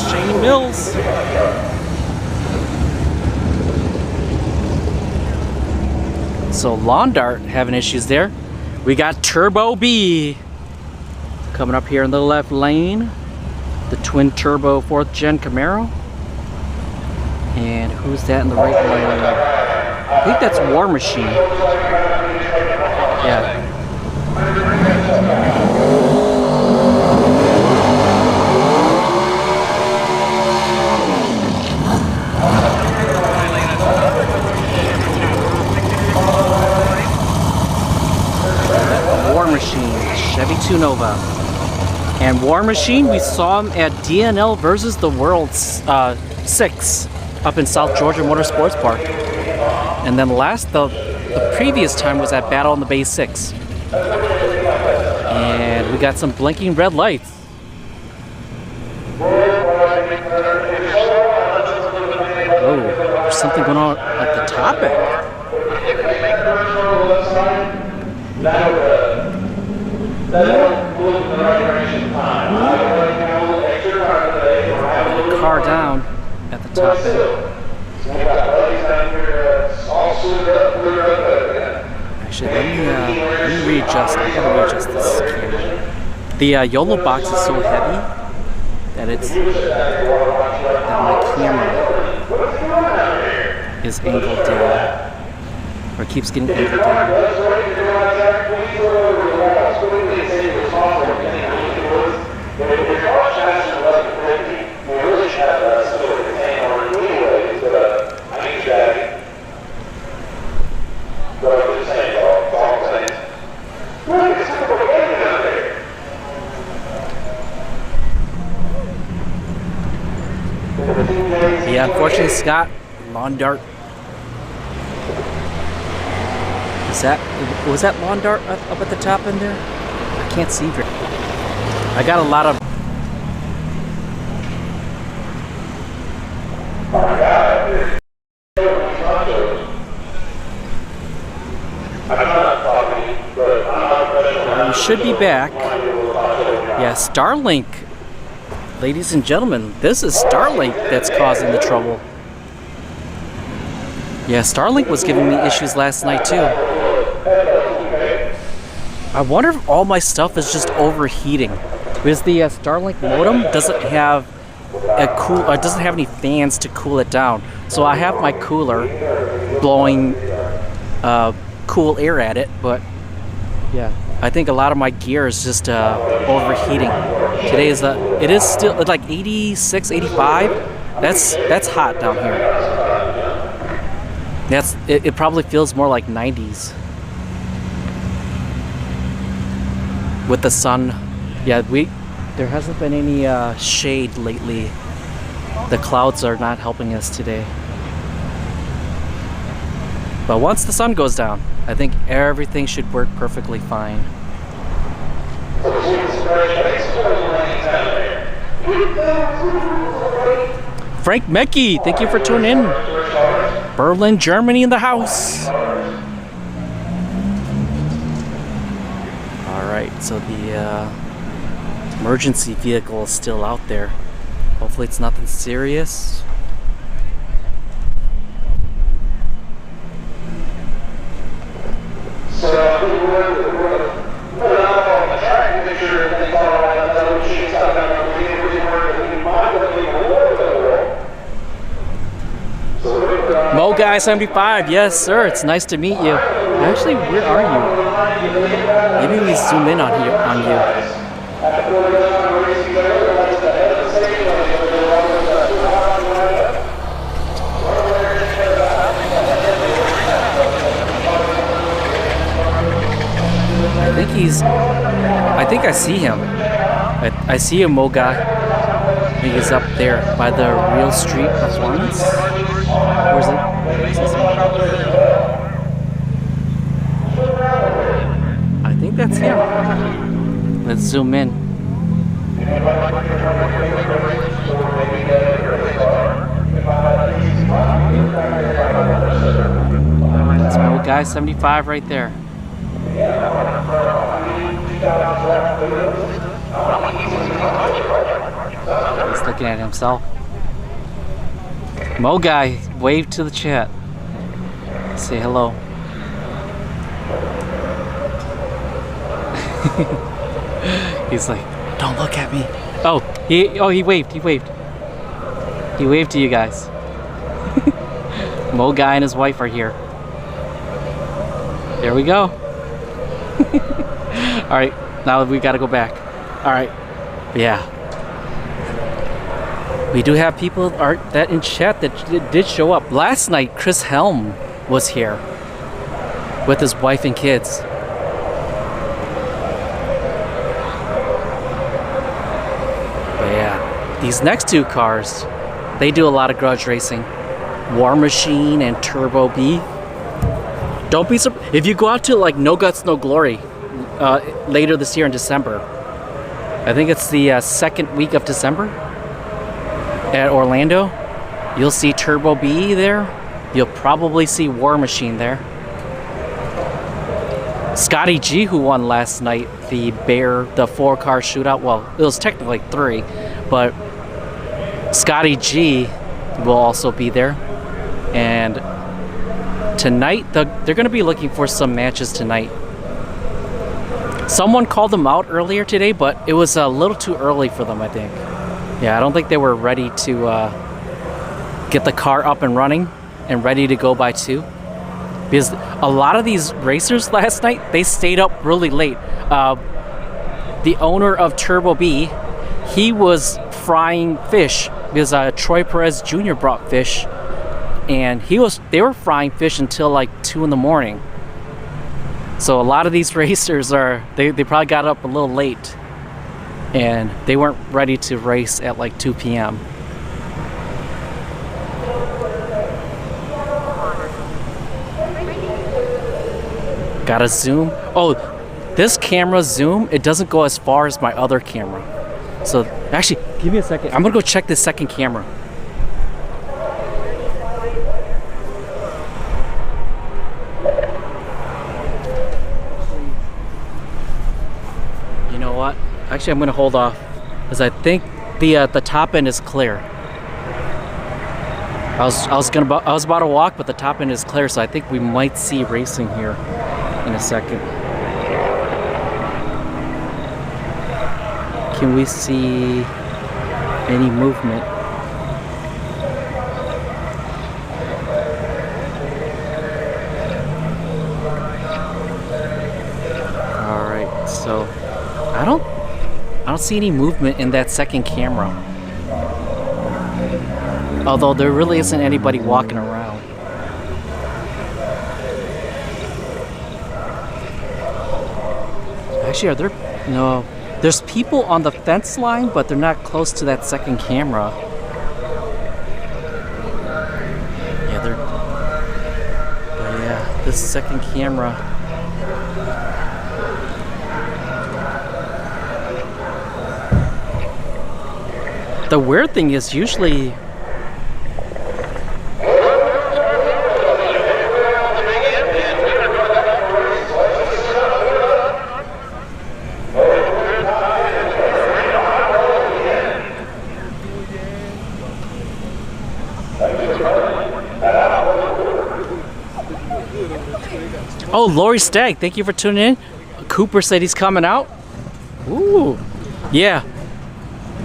Shane Mills. So Lawn Dart having issues there. We got Turbo B coming up here in the left lane. The twin turbo 4th gen Camaro. And who's that in the right lane? I think that's War Machine. Yeah. Chevy 2 Nova. And War Machine, we saw him at DNL versus the World 6 up in South Georgia Motorsports Park. And then the previous time was at Battle in the Bay 6. And we got some blinking red lights. Oh, there's something going on at the top end. A car down at the top end. Actually, let me readjust. I gotta readjust this camera. The YOLO box is so heavy that my camera is angled down, or keeps getting angled down. Yeah, unfortunately, Scott, Lawn Dart. Was that Lawn Dart up at the top end there? I can't see very. I got a lot of. We should be back. Yeah, Starlink. Ladies and gentlemen, this is Starlink that's causing the trouble. Yeah, Starlink was giving me issues last night too. I wonder if all my stuff is just overheating. Because the Starlink modem doesn't have doesn't have any fans to cool it down. So I have my cooler blowing cool air at it, but yeah, I think a lot of my gear is just overheating. Today it is still like 86, 85. That's hot down here. It probably feels more like 90s. With the sun. Yeah, there hasn't been any shade lately. The clouds are not helping us today. But once the sun goes down, I think everything should work perfectly fine. Frank Mecki, thank you for tuning in. Berlin, Germany in the house. Alright, so the emergency vehicle is still out there. Hopefully it's nothing serious. Mo Guy 75, yes sir, it's nice to meet you. Actually, where are you? Maybe we zoom in on you. I think I see him. I see a Mo Guy. I think he's up there by the Real Street Performance. Where is it? I think that's him. Let's zoom in. That's Mo Guy 75 right there. He's looking at himself. Mo Guy, wave to the chat. Say hello. He's like, don't look at me. Oh, he waved. He waved to you guys. Mo Guy and his wife are here. There we go. All right, now we got to go back. All right, yeah. We do have people that in chat that did show up. Last night, Chris Helm was here with his wife and kids. But yeah, these next two cars, they do a lot of Grudge racing. War Machine and Turbo B. Don't be surprised if you go out to like No Guts, No Glory later this year in December. I think it's the second week of December at Orlando. You'll see Turbo B there. You'll probably see War Machine there. Scotty G, who won last night, the 4-car shootout. Well, it was technically 3, but Scotty G will also be there. And tonight, they're going to be looking for some matches tonight. Someone called them out earlier today, but it was a little too early for them, I think. Yeah, I don't think they were ready to get the car up and running and ready to go by 2. Because a lot of these racers last night, they stayed up really late. The owner of Turbo B, he was frying fish because Troy Perez Jr. brought fish, and they were frying fish until like 2 in the morning. So a lot of these racers they probably got up a little late, and they weren't ready to race at like 2 p.m. Gotta zoom. Oh, this camera zoom, it doesn't go as far as my other camera. So actually, give me a second. I'm gonna go check this second camera. You know what? Actually, I'm gonna hold off because I think the top end is clear. I was about to walk, but the top end is clear, so I think we might see racing here in a second. Can we see any movement? All right, so I don't see any movement in that second camera. Although there really isn't anybody walking around. Actually, are there? No. There's people on the fence line, but they're not close to that second camera. Yeah, but yeah, this second camera. The weird thing is usually Oh, Lori Stagg, thank you for tuning in. Cooper said he's coming out. Ooh, yeah.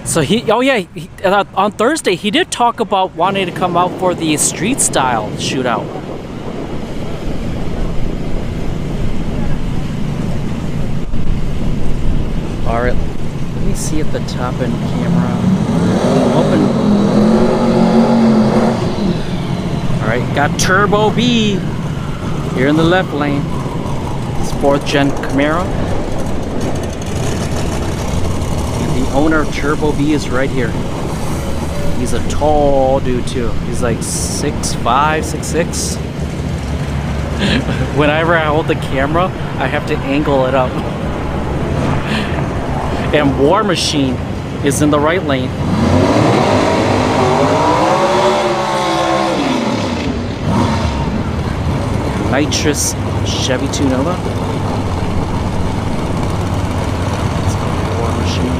So on Thursday he did talk about wanting to come out for the street style shootout. All right, let me see at the top end camera. Open. All right, got Turbo B here in the left lane. It's 4th gen Camaro. And the owner of Turbo B is right here. He's a tall dude too. He's like 6'5", 6'6". Whenever I hold the camera, I have to angle it up. And War Machine is in the right lane. Nitrous Chevy 2 Nova. Let's go War Machine.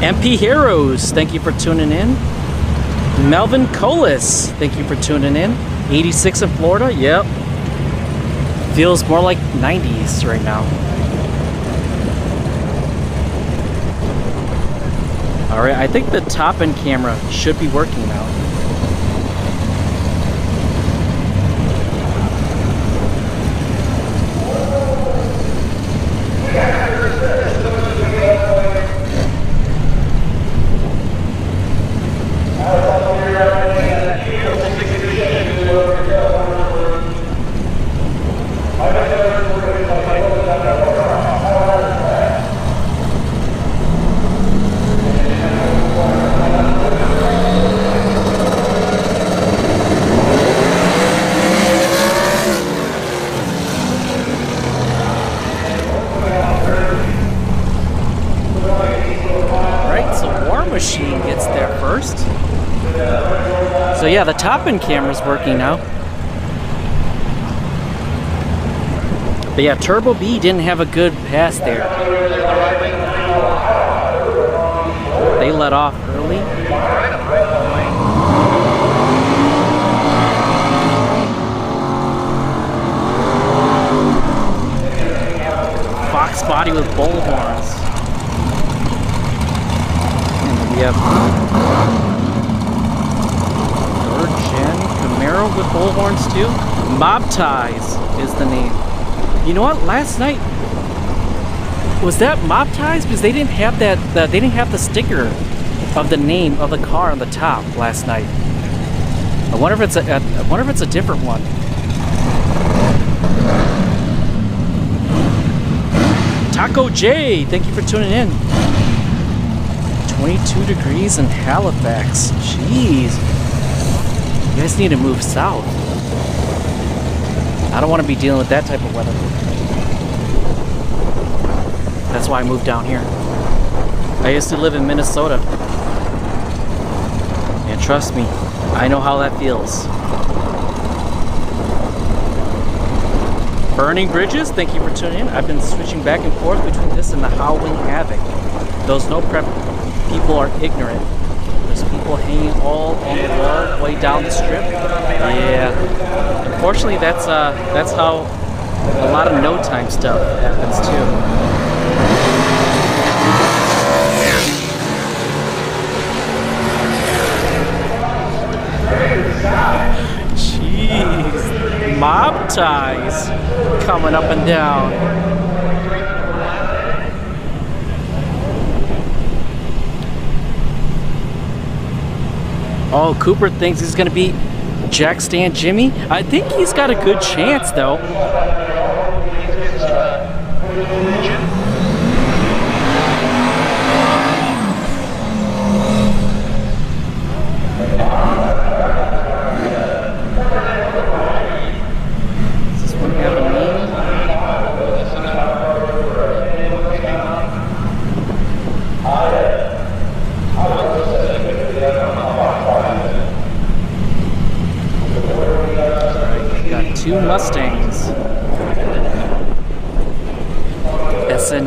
MP Heroes, thank you for tuning in. Melvin Colas, thank you for tuning in. 86 in Florida, yep. Feels more like 90s right now. Alright, I think the top end camera should be working now. Machine gets there first. So yeah, the top end camera's working now. But yeah, Turbo B didn't have a good pass there. They let off early. Fox body with bull horns. We have 3rd gen Camaro with bullhorns too. Mob Ties is the name. You know what? Last night was that Mob Ties because they didn't have that. They didn't have the sticker of the name of the car on the top last night. I wonder if it's a. I wonder if it's a different one. Taco J, thank you for tuning in. 22 degrees in Halifax. Jeez. You guys need to move south. I don't want to be dealing with that type of weather. That's why I moved down here. I used to live in Minnesota. And trust me, I know how that feels. Burning Bridges, thank you for tuning in. I've been switching back and forth between this and the Howling Havoc. Those no prep people are ignorant. There's people hanging all on the wall way down the strip. Yeah. Unfortunately, that's how a lot of no time stuff happens too. Jeez. Mob Ties coming up and down. Oh, Cooper thinks he's going to beat Jack Stan Jimmy. I think he's got a good chance, though. Does this one have a name? Two Mustangs.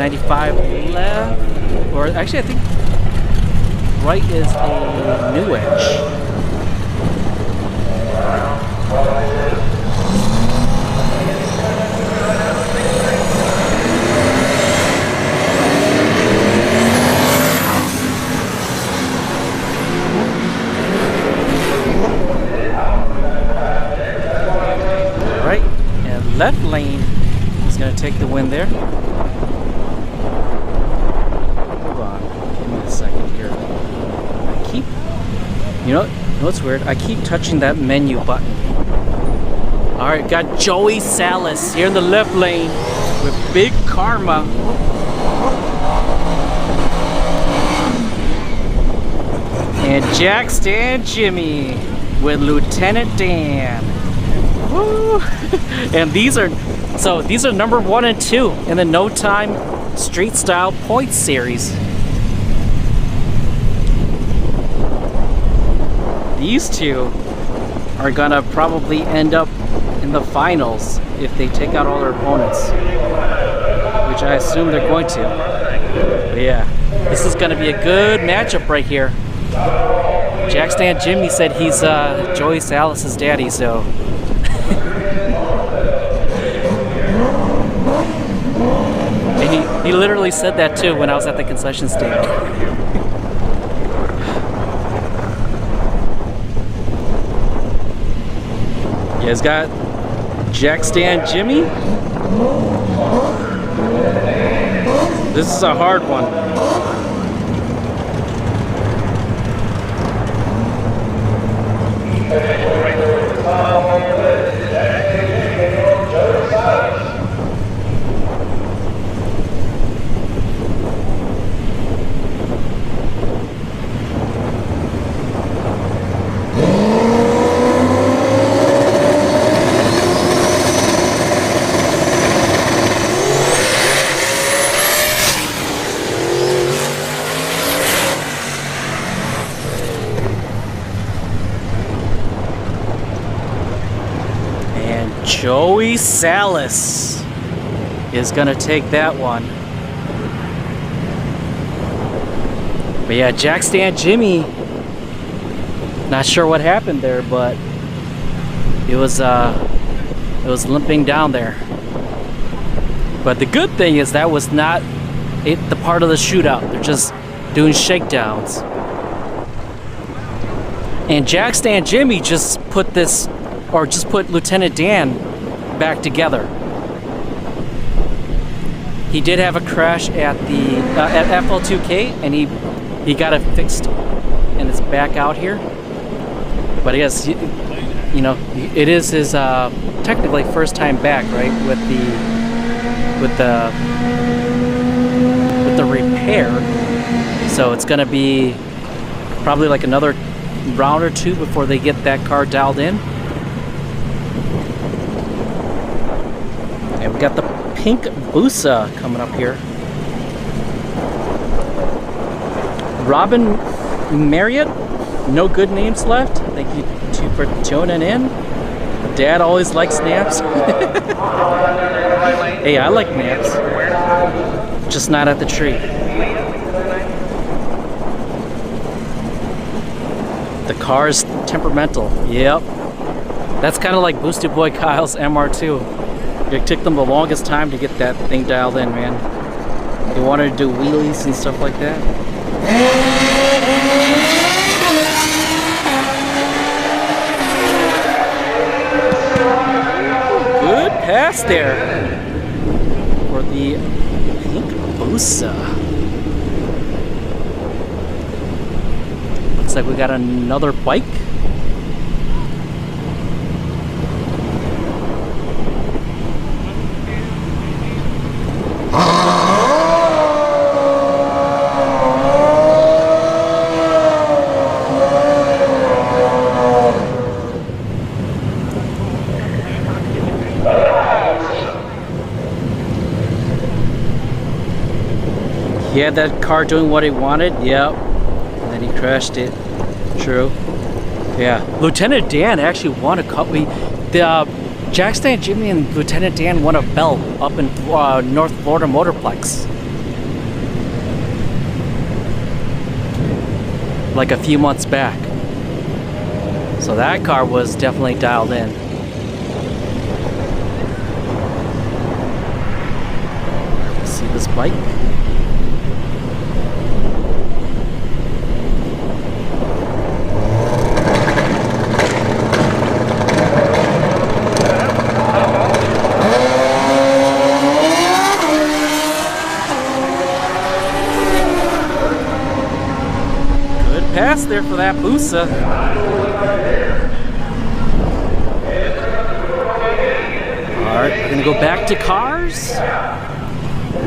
95 left, or actually I think right is a new edge. Right, and left lane is going to take the win there. Hold on, give me a second here. I keep, you know what's weird? I keep touching that menu button. All right, got Joey Salas here in the left lane with Big Karma. And Jack Stan Jimmy with Lieutenant Dan. Woo! And these are number 1 and 2 in the No Time Street Style Points Series. These two are gonna probably end up in the finals if they take out all their opponents, which I assume they're going to. But yeah, this is gonna be a good matchup right here. Jack Stan Jimmy said he's Joey Salas' daddy, so. And he literally said that too when I was at the concession stand. You guys got Jack Stan Jimmy. This is a hard one. Joey Salas is gonna take that one. But yeah, Jack Stan Jimmy, not sure what happened there, but it was limping down there. But the good thing is that was not the part of the shootout. They're just doing shakedowns. And Jack Stan Jimmy just put Lieutenant Dan back together. He did have a crash at the at FL2K, and he got it fixed, and it's back out here. But I guess you know it is his technically first time back, right? With the repair, so it's gonna be probably like another round or two before they get that car dialed in. And we got the pink Busa coming up here. Robin Marriott, no good names left. Thank you for tuning in. Dad always likes naps. Hey, I like naps. Just not at the tree. The car is temperamental. Yep. That's kind of like Boosted Boy Kyle's MR2. It took them the longest time to get that thing dialed in, man. They wanted to do wheelies and stuff like that. Good pass there for the pink Busa. Looks like we got another bike. He had that car doing what he wanted, yep. And then he crashed it. True. Yeah. Lieutenant Dan actually won a cup. Jack Stan Jimmy and Lieutenant Dan won a belt up in North Florida Motorplex. like a few months back. So that car was definitely dialed in. See this bike? Pass there for that Busa. Alright, we're gonna go back to cars.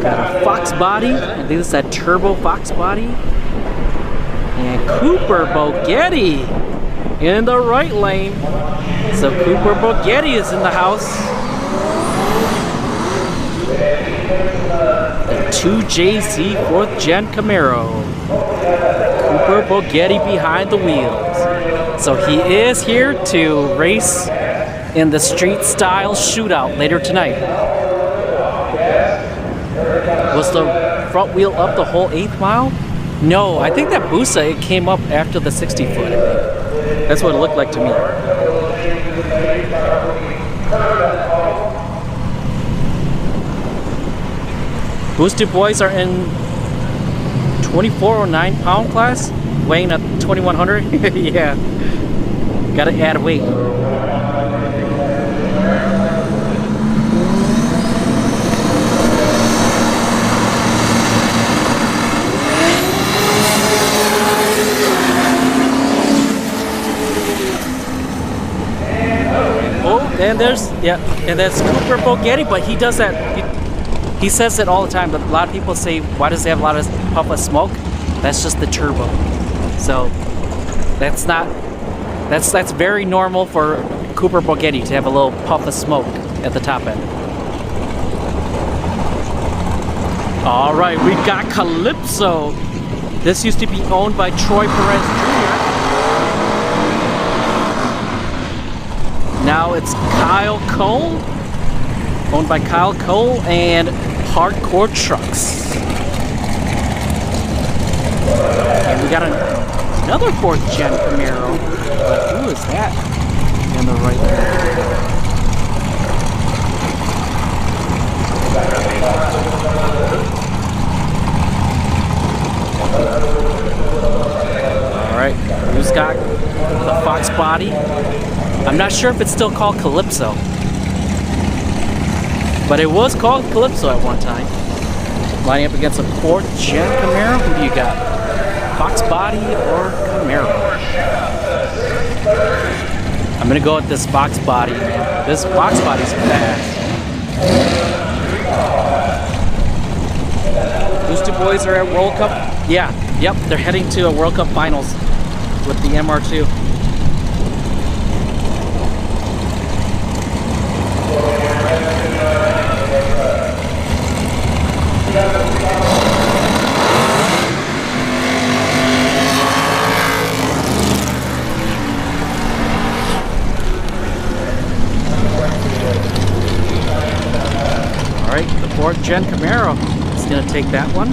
Got a Fox body. I think this is that turbo Fox body. And Cooper Boghetti in the right lane. So Cooper Boghetti is in the house. The 2JZ 4th Gen Camaro. Cooper Boghetti behind the wheels. So he is here to race in the street style shootout later tonight. Was the front wheel up the whole 8th mile? No, I think that Busa, it came up after the 60 foot. That's what it looked like to me. Boosted boys are in 2409 pound class, weighing at 2100. Yeah, gotta add weight. Oh, and there's, yeah, and that's Cooper Boghetti, but he does that. He says it all the time, but a lot of people say, why does he have a lot of puff of smoke? That's just the turbo. So that's not, that's very normal for Cooper Boghetti to have a little puff of smoke at the top end. All right, we got Calypso. This used to be owned by Troy Perez Jr. Now it's Kyle Cole, owned by Kyle Cole and Hardcore Trucks. And we got another 4th Gen Camaro. But who is that in the right there? Alright, who's got the Fox body? I'm not sure if it's still called Calypso. But it was called Calypso at one time. Lining up against a 4th Gen Camaro. Who do you got? Fox body or Camaro? I'm gonna go with this Fox body, man. This Fox body's fast. Boosted boys are at World Cup. Yeah, yep, they're heading to a World Cup finals with the MR2. Alright, the 4th Gen Camaro is going to take that one.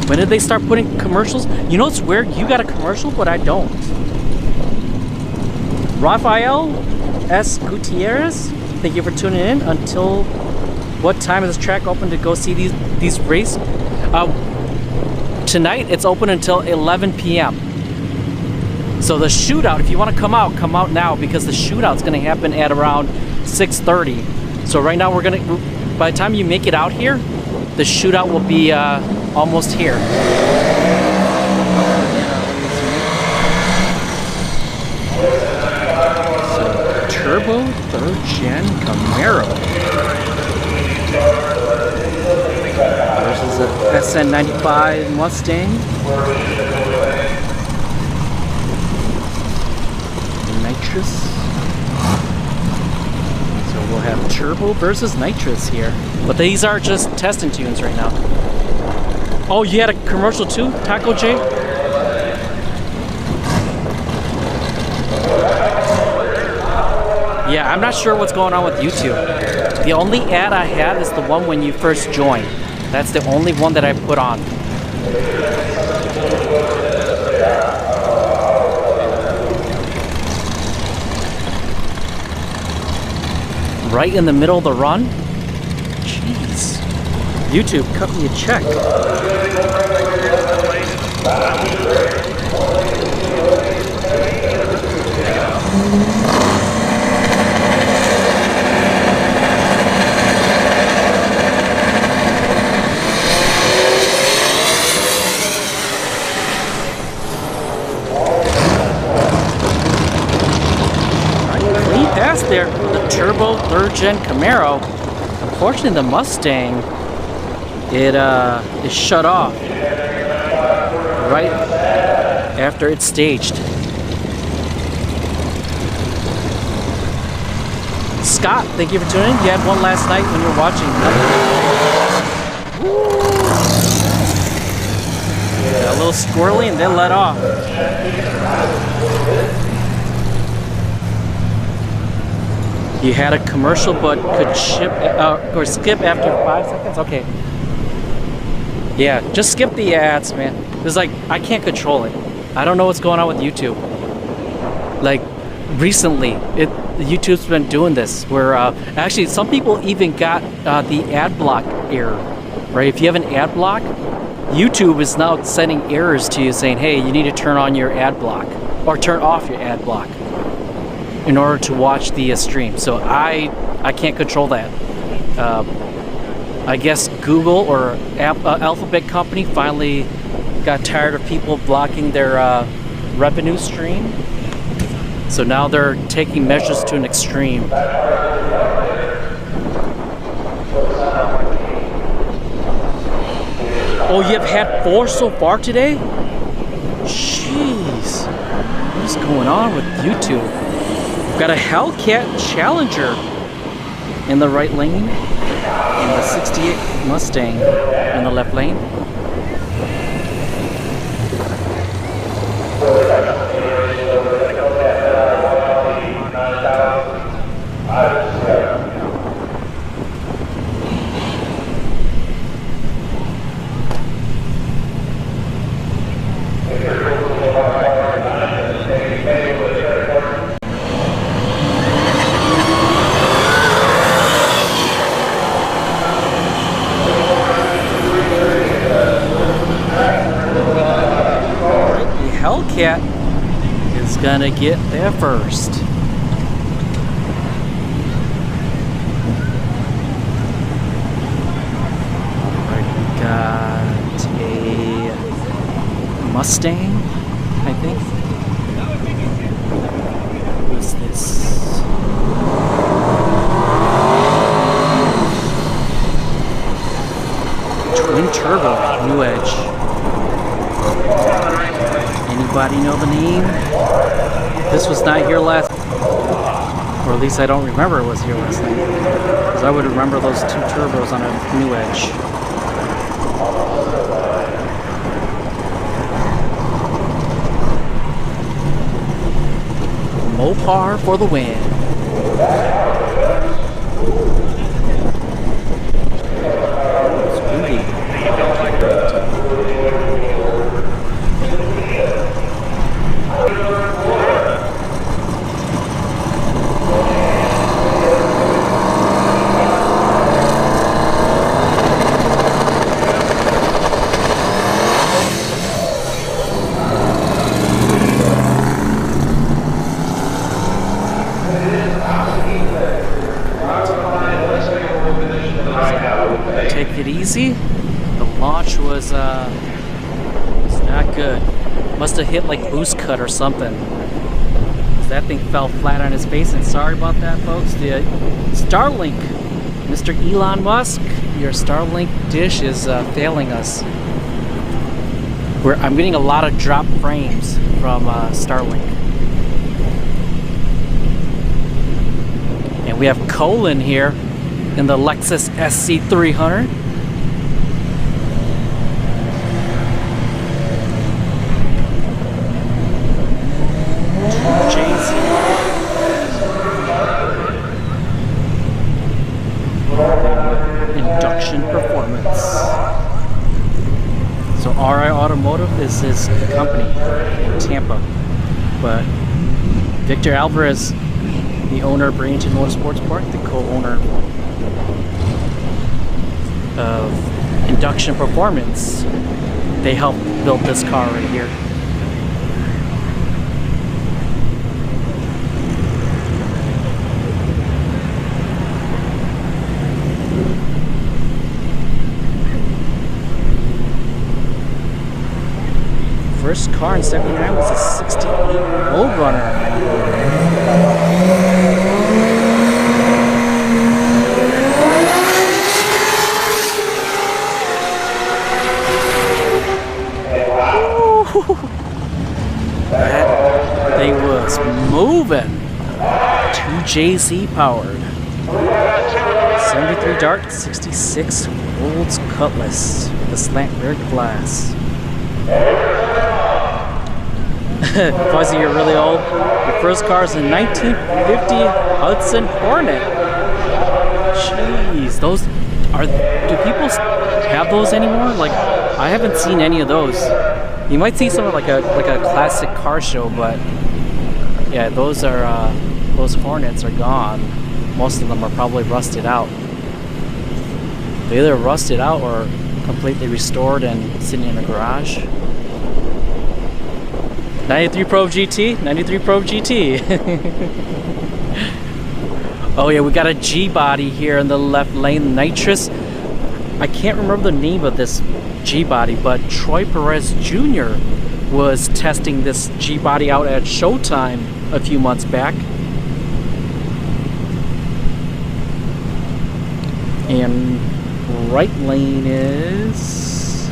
When did they start putting commercials? You know, it's weird. You got a commercial, but I don't. Rafael S. Gutierrez, thank you for tuning in. Until what time is this track open to go see these races? Tonight, it's open until 11 p.m. So the shootout, if you want to come out now, because the shootout's going to happen at around 6:30. So right now we're going to, by the time you make it out here, the shootout will be almost here. So turbo 3rd Gen Camaro versus a SN95 Mustang. Nitrous. So we'll have turbo versus nitrous here. But these are just testing tunes right now. Oh, you had a commercial too, Taco J? Yeah, I'm not sure what's going on with YouTube. The only ad I have is the one when you first join. That's the only one that I put on. right in the middle of the run. Jeez. YouTube, cut me a check. Clean pass there. The turbo 3rd gen Camaro. Unfortunately, the Mustang, it shut off right after it's staged. Scott, thank you for tuning in. You had one last night when you were watching. Got a little squirrely and then let off. You had a commercial but could ship or skip after 5 seconds? Okay. Yeah, just skip the ads, man. It's like, I can't control it. I don't know what's going on with YouTube. Like, recently, YouTube's been doing this where actually some people even got the ad block error, right? If you have an ad block, YouTube is now sending errors to you saying, hey, you need to turn on your ad block or turn off your ad block in order to watch the stream. So I can't control that. I guess Google or Alphabet Company finally got tired of people blocking their revenue stream. So now they're taking measures to an extreme. Oh, you've had 4 so far today? Jeez. What is going on with YouTube? We've got a Hellcat Challenger in the right lane and the 68 Mustang in the left lane. Hellcat is gonna get there first. Alright, we got a Mustang, I think. What's this? Twin turbo, New Edge. Anybody know the name? This was not here last, or at least I don't remember it was here last night, because I would remember those 2 turbos on a New Edge. Mopar for the win. Spooky. Take it easy. The launch was not good. Must have hit like boost cut or something. That thing fell flat on his face, and sorry about that, folks. The Starlink, Mr. Elon Musk, your Starlink dish is failing us. I'm getting a lot of drop frames from Starlink. And we have Colin here in the Lexus SC300. Induction performance. So RI Automotive is his company in Tampa, but Victor Alvarez the owner of Bradenton Motorsports Park, the co-owner of Induction Performance. They helped build this car right here. First car in 79 was a 68 Road Runner. That thing was moving. 2JZ powered. 73 Dart, 66 Olds Cutlass with a slant rear glass. Fuzzy, you're really old. Your first car is a 1950 Hudson Hornet. Jeez, those are. Do people have those anymore? Like, I haven't seen any of those. You might see some like a classic car show, but yeah, those are those Hornets are gone. Most of them are probably rusted out. They're either rusted out or completely restored and sitting in a garage. 93 Probe GT, 93 Probe GT. Oh yeah, we got a G body here in the left lane, nitrous. I can't remember the name of this G body, but Troy Perez Jr. was testing this G body out at Showtime a few months back. And right lane is,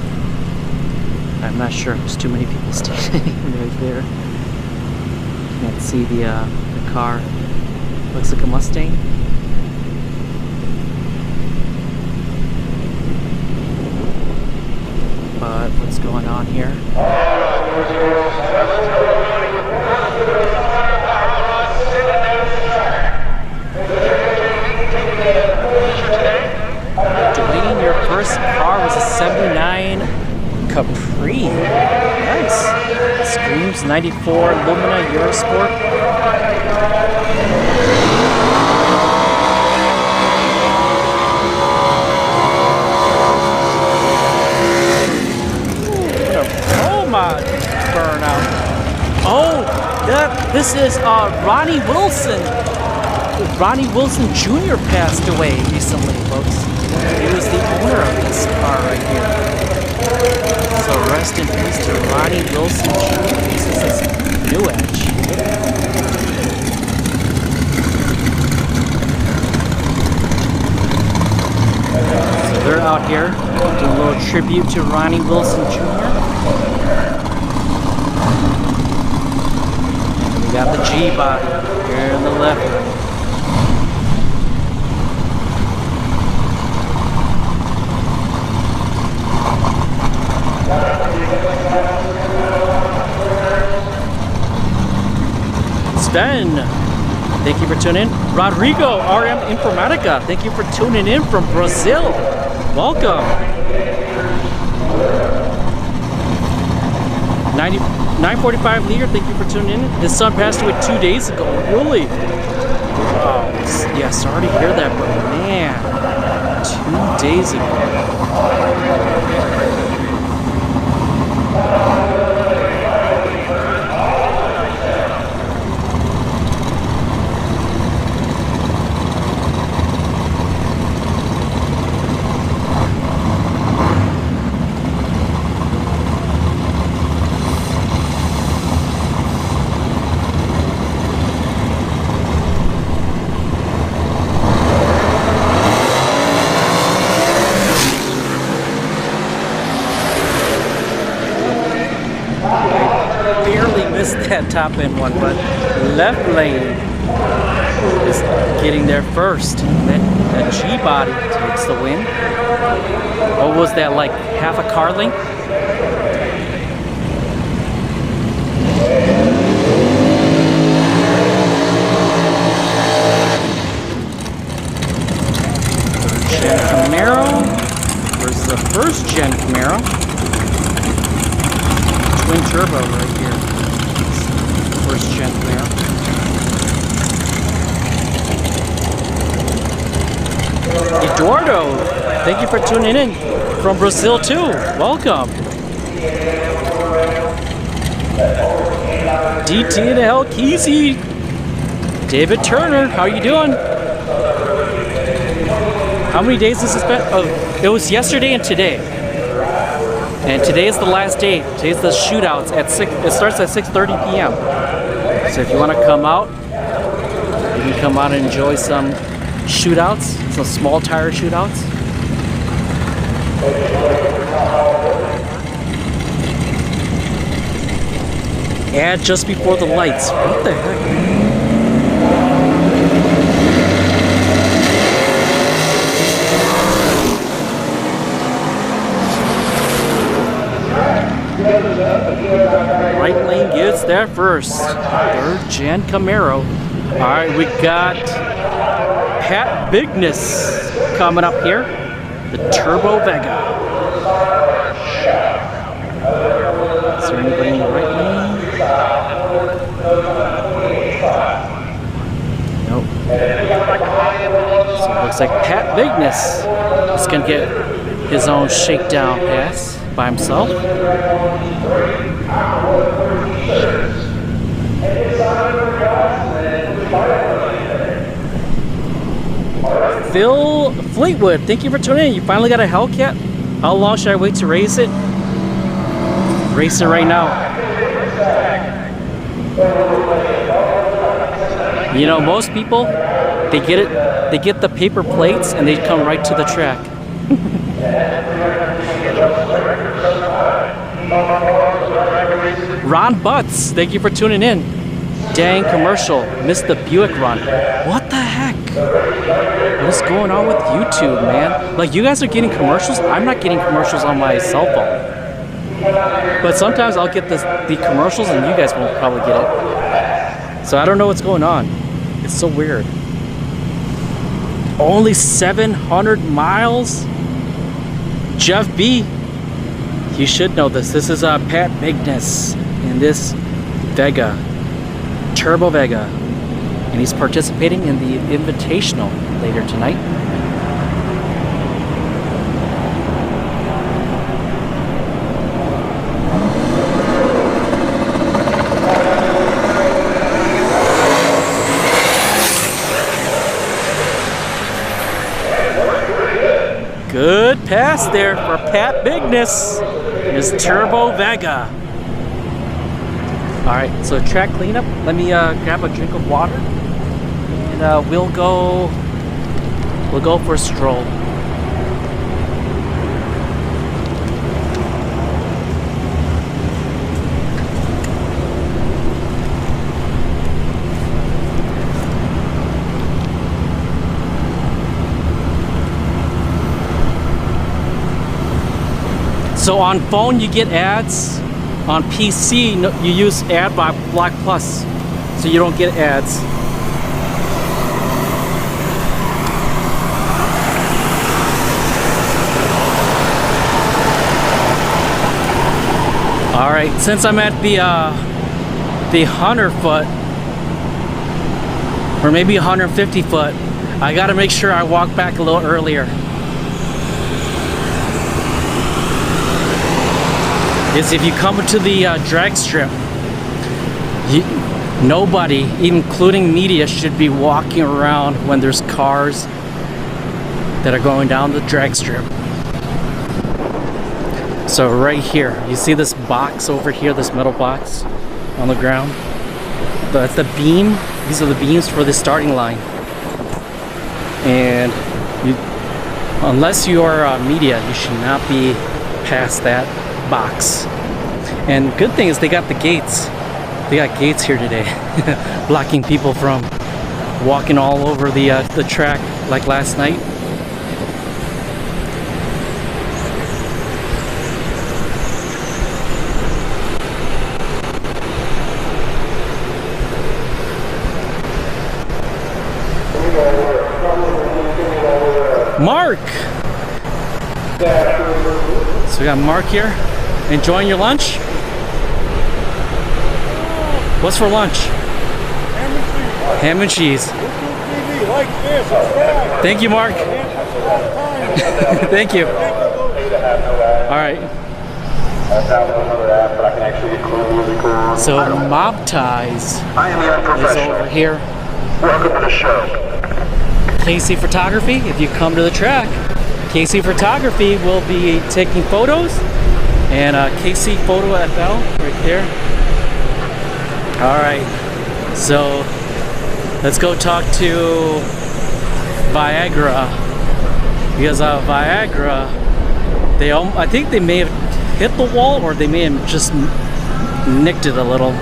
I'm not sure, there's too many people standing right there. Can't see the car. Looks like a Mustang. But what's going on here? Dwayne, your first car was a 79 Capri. Nice. Screams 94 Lumina Eurosport. What a chroma burnout. Oh, this is Ronnie Wilson. Ronnie Wilson Jr. passed away recently, folks. He was the owner of this car right here. So rest in peace to Ronnie Wilson Jr. This is his new edge. So they're out here doing a little tribute to Ronnie Wilson Jr. And we got the G body here in the left lane. Sven, thank you for tuning in. Rodrigo, RM Informatica, thank you for tuning in from Brazil. Welcome. 945 Lear, thank you for tuning in. His son passed away 2 days ago. Really? Oh, yeah, sorry to hear that, but man, 2 days ago. That top end one, but left lane is getting there first. That G body takes the win. What was that, like half a car length? Gen Camaro versus the first gen Camaro. Twin turbo right here. First gen Camaro. Eduardo, thank you for tuning in from Brazil too. Welcome. DT to hell, Kesey. David Turner, how you doing? How many days has this been? Oh, it was yesterday and today. And today is the last day. Today's the shootouts at 6. It starts at 6:30 p.m. So if you want to come out, you can come out and enjoy some shootouts, some small tire shootouts. Ad just before the lights. What the heck? Right lane gets there first. Third gen Camaro. Alright, we got Pat Bigness coming up here. The Turbo Vega. Is there anybody in the right lane? Nope. So it looks like Pat Bigness is going to get his own shakedown pass by himself. Phil Fleetwood, thank you for tuning in. You finally got a Hellcat? How long should I wait to race it? Race it right now. You know, most people, they get the paper plates and they come right to the track. Ron Butts, thank you for tuning in. Dang commercial, missed the Buick run. What the heck? What is going on with YouTube, man? Like, you guys are getting commercials? I'm not getting commercials on my cell phone. But sometimes I'll get the commercials and you guys won't probably get it. So I don't know what's going on. It's so weird. Only 700 miles? Jeff B, you should know this. This is Pat Bigness in this Vega, Turbo Vega. And he's participating in the Invitational later tonight. Good pass there for Pat Bigness. His Turbo Vega. Alright, so track cleanup. Let me grab a drink of water. And we'll go for a stroll. So on phone you get ads, on PC you use ad block plus, so you don't get ads. All right, since I'm at the 100 foot, or maybe 150 foot, I gotta make sure I walk back a little earlier. Is if you come to the drag strip, nobody, including media, should be walking around when there's cars that are going down the drag strip. So right here, you see this box over here, this metal box on the ground? That's the beam. These are the beams for the starting line. And unless you are media, you should not be past that box. And good thing is they got the gates. They got gates here today, blocking people from walking all over the track like last night. Mark! So we got Mark here. Enjoying your lunch? What's for lunch? Ham and cheese. Thank you, Mark. Thank you. All right. So Mob Ties I am your is professional. over here. Welcome to the show. KC Photography, if you come to the track, KC Photography will be taking photos, and KC Photo FL right there. All right, so let's go talk to Viagra, because Viagra, I think they may have hit the wall, or they may have just nicked it a little.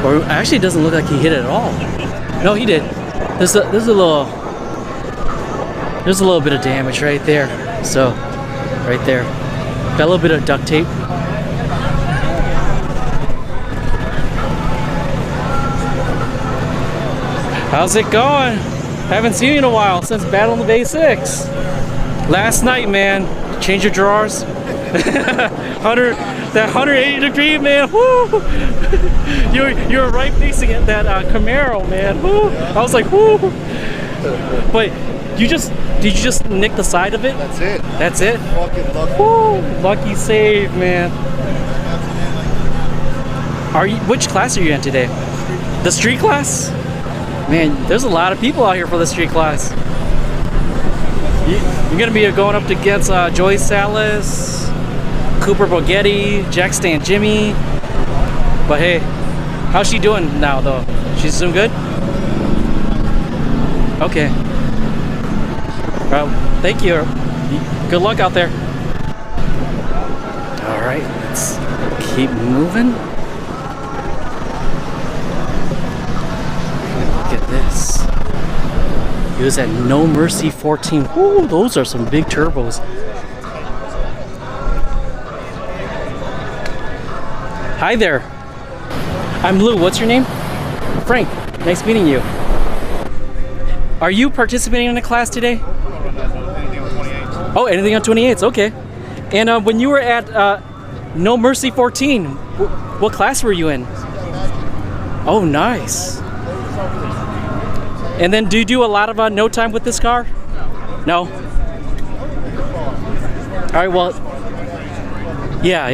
Or actually, it doesn't look like he hit it at all. No, he did. There's a little bit of damage right there. So, right there, got a little bit of duct tape. How's it going? Haven't seen you in a while since Battle in the Bay 6. Last night, man. Change your drawers. 180 degree, man. Woo! You were right facing it, that Camaro, man. Woo! I was like, woo! But did you just nick the side of it? That's it. That's it? Fucking lucky. Woo! Lucky save, man. Which class are you in today? The street class? Man, there's a lot of people out here for the street class. You're gonna be going up against Joey Salas, Cooper Bogetti, Jack Stan Jimmy. But hey, how's she doing now though? She's doing good? Okay. Well, thank you. Good luck out there. Alright, let's keep moving. Look at this. He was at No Mercy 14. Ooh, those are some big turbos. Hi there. I'm Lou. What's your name? Frank. Nice meeting you. Are you participating in a class today? Oh, anything on 28s. Okay. And when you were at No Mercy 14, what class were you in? Oh, nice. And then do you do a lot of no time with this car? No? All right, well, yeah.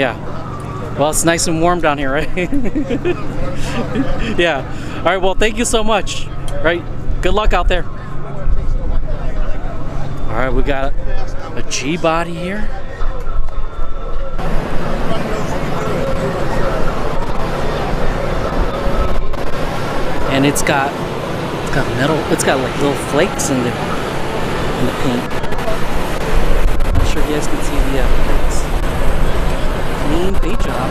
Well, it's nice and warm down here, right? Yeah. All right, well, thank you so much. Right, good luck out there. All right, we got a G-body here. And it's got metal, it's got like little flakes in the paint. Not sure if you guys can see the flakes. Clean paint job.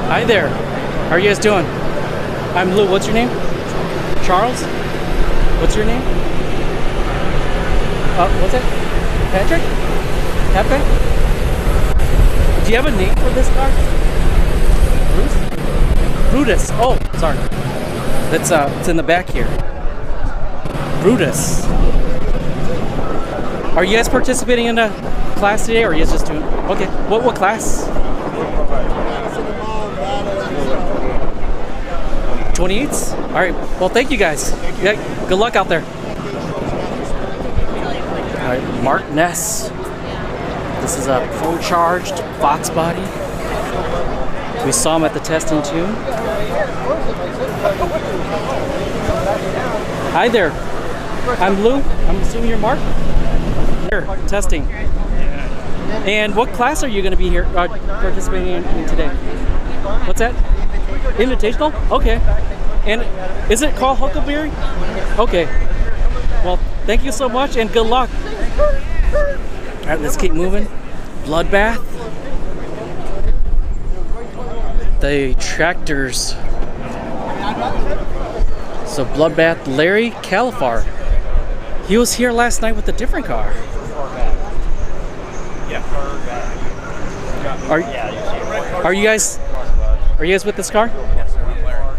Hi there. How are you guys doing? I'm Lou. What's your name? Charles? What's your name? What's it? Patrick? Pepe? Do you have a name for this car? Brutus. Oh, sorry. That's it's in the back here. Brutus. Are you guys participating in a class today, or are you guys just doing? Okay. What class? 28s? All right. Well, thank you guys. Yeah, good luck out there. All right, Mark Ness. This is a pro-charged Fox body. We saw him at the testing too. Hi there. I'm Lou. I'm assuming you're Mark. Here, testing. And what class are you going to be here participating in today? What's that? Invitational? Okay. And is it called Hookup? Okay. Well, thank you so much and good luck. All right, let's keep moving. Bloodbath. The tractors. So Bloodbath Larry Califar. He was here last night with a different car. Are you guys with this car?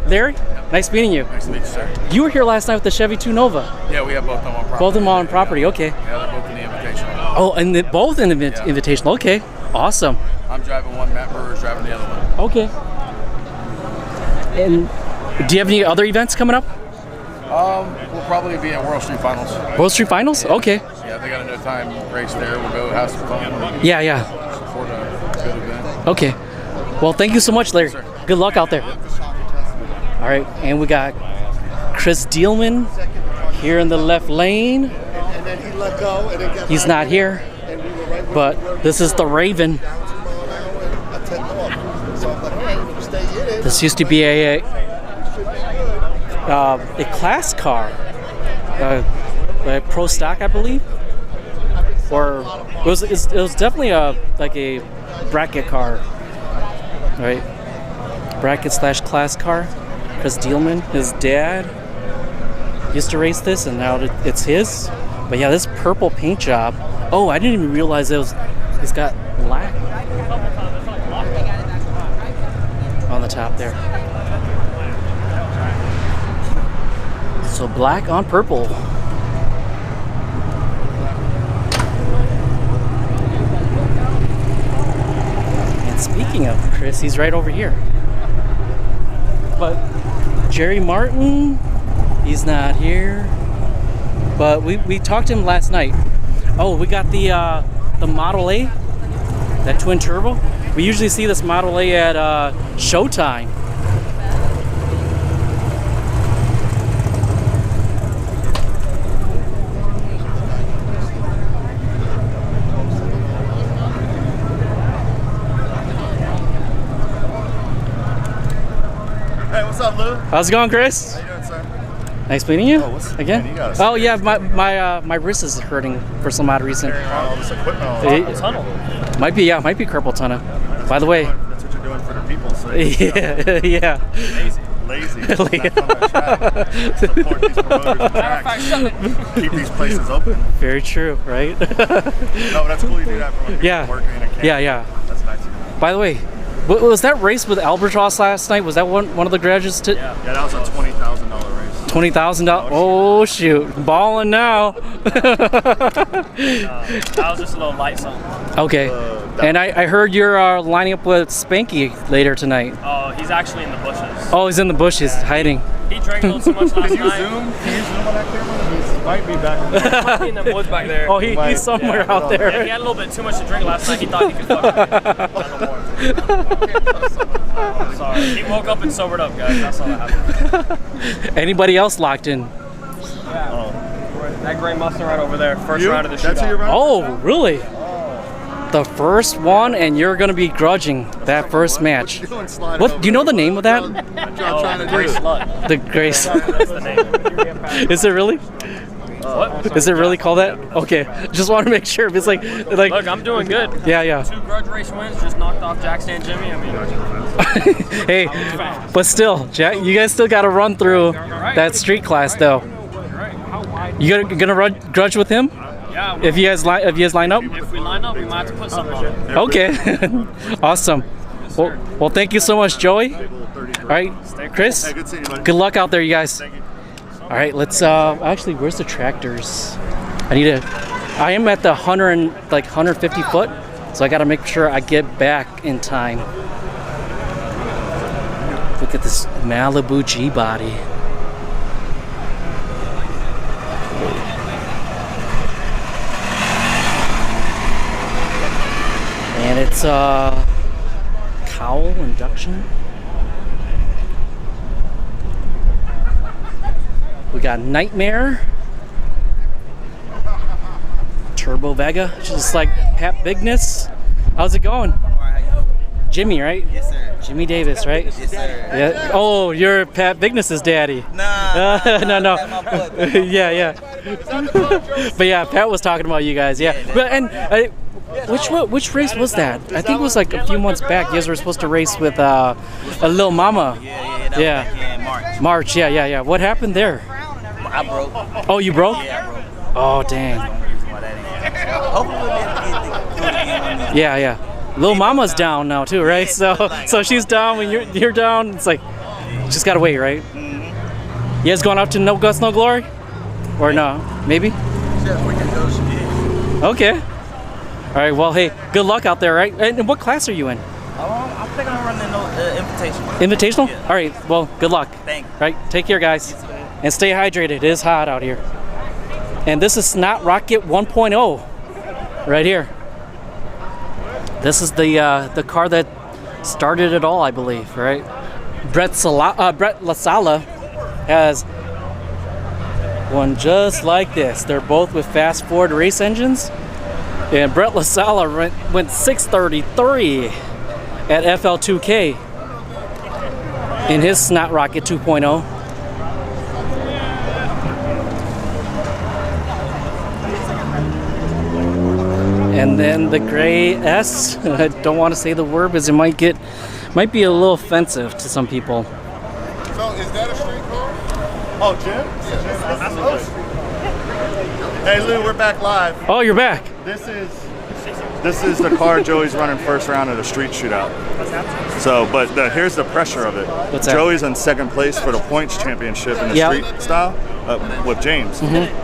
Larry? Nice meeting you. Nice to meet you, sir. You were here last night with the Chevy 2 Nova. Yeah, we have both of them on property. Both of them on property, okay. Yeah, they're both in the invitation. Oh, and both in the invitational. Okay, awesome. I'm driving one, Matt Brewer's driving the other one. Okay. And do you have any other events coming up? We'll probably be at World Street Finals. World Street Finals? Okay. Yeah, they got a no time race there. We'll go have some fun. Yeah, yeah. Support a good event. Okay. Well, thank you so much, Larry. Yes, sir. Good luck out there. All right, and we got Chris Dealman here in the left lane. And then he let go, and it got He's not here, and we were right where but we were. this is the Raven. Down 2 mile an hour, and I took off. So I'm like, all right, if you stay in it, This used to be a class car, a pro stock, I believe, or it was definitely a bracket car, right? Bracket / class car. Chris Dealman, his dad, used to race this, and now it's his. But yeah, this purple paint job. Oh, I didn't even realize it's got black on the top there. So black on purple. And speaking of Chris, he's right over here. But Jerry Martin, he's not here. But we talked to him last night. Oh, we got the Model A, that twin turbo. We usually see this Model A at Showtime. hey, what's up, Lou? How's it going, Chris? How you doing, sir? Nice meeting you. Oh, what's- again. man, you got us. Oh yeah, my wrist is hurting for some odd reason. Carrying around all this equipment. It- might be carpal tunnel. By the way, That's what you're doing for the people. So yeah, yeah. lazy. It's not fun on track. Support these promoters and tracks. Keep these places open. Very true, right? No, that's cool you do that for when Yeah. you're working in a camp. Yeah. That's nice. By the way, was that race with Albatross last night? Was that one of the grudges? Yeah, that was a $20,000 race. $20,000. Oh shoot, balling now. That was just a little light something. Okay. And I heard you're lining up with Spanky later tonight. Oh, he's actually in the bushes. Oh, he's in the bushes hiding. He drank a little too much last Can you night. zoom? Can you zoom on that camera? He might be back. Might be in the woods back there. Oh, he's somewhere out Yeah, he there. had a little bit too much to drink last night. He thought he could fuck me. Sorry. He woke up and sobered up, guys. That's all that happened. Anybody else locked in? That gray Mustang right over there. First round of the That's who you're shootout. Oh, really? The first one, and you're gonna be grudging that first match. What? Do you know the name of that? I'm trying to do. Gray slut. The Grace. That's the name. Is it really? What? Is it really called that? Okay. Just want to make sure. If it's like. Look, I'm doing good. Yeah. 2 grudge race wins, just knocked off Jack Stan Jimmy. I mean, Hey, but still, Jack, you guys still got to run through that street class, though. You gonna run grudge with him? yeah. If you guys line up? If we line up, we might have to put something on it. Okay. Awesome. Well, thank you so much, Joey. All right, Chris. Hey, good seeing you, buddy. Good luck out there, you guys. All right, let's actually, where's the tractors? I am at the 150 foot, so I got to make sure I get back in time. Look at this Malibu G body. And it's cowl induction. We got Nightmare, Turbo Vega, just like Pat Bigness. How's it going? Jimmy, right? Yes, sir. Jimmy Davis, right? Yes, sir. Yeah. Oh, you're Pat Bigness's daddy. Nah. No. That's my boy, bro. Yeah. But yeah, Pat was talking about you guys. Yeah. But which race was that? I think it was like a few months back. You guys were supposed to race with a Lil Mama. Yeah. That Yeah. was back in March. March. Yeah. What happened there? I broke. Oh, you broke? Yeah, I broke. Oh, dang. Why that ain't- Hopefully we'll be able to get the again. Yeah. Lil Mama's down now too, right? So she's down when you're down. It's like just gotta wait, right? Mm-hmm. You guys going out to No Guts No Glory, or no? Maybe. Yeah, we can go. Okay. All right. Well, hey, good luck out there, right? And what class are you in? I think I'm running the invitational. Invitational? Yeah. All right. Well, good luck. Thanks. All right. Take care, guys, and stay hydrated. It is hot out here. And this is Snot Rocket 1.0, right here. This is the car that started it all, I believe, right? Brett LaSala has one just like this. They're both with fast forward race engines. And Brett LaSala went 633 at FL2K in his Snot Rocket 2.0. And then the gray S, I don't want to say the word because it might be a little offensive to some people. So is that a street car? Oh, Jim? Hey Lou, we're back live. Oh, you're back. This is the car Joey's running first round at a street shootout. So, but here's the pressure of it. What's that? Joey's in second place for the points championship in the street style with James.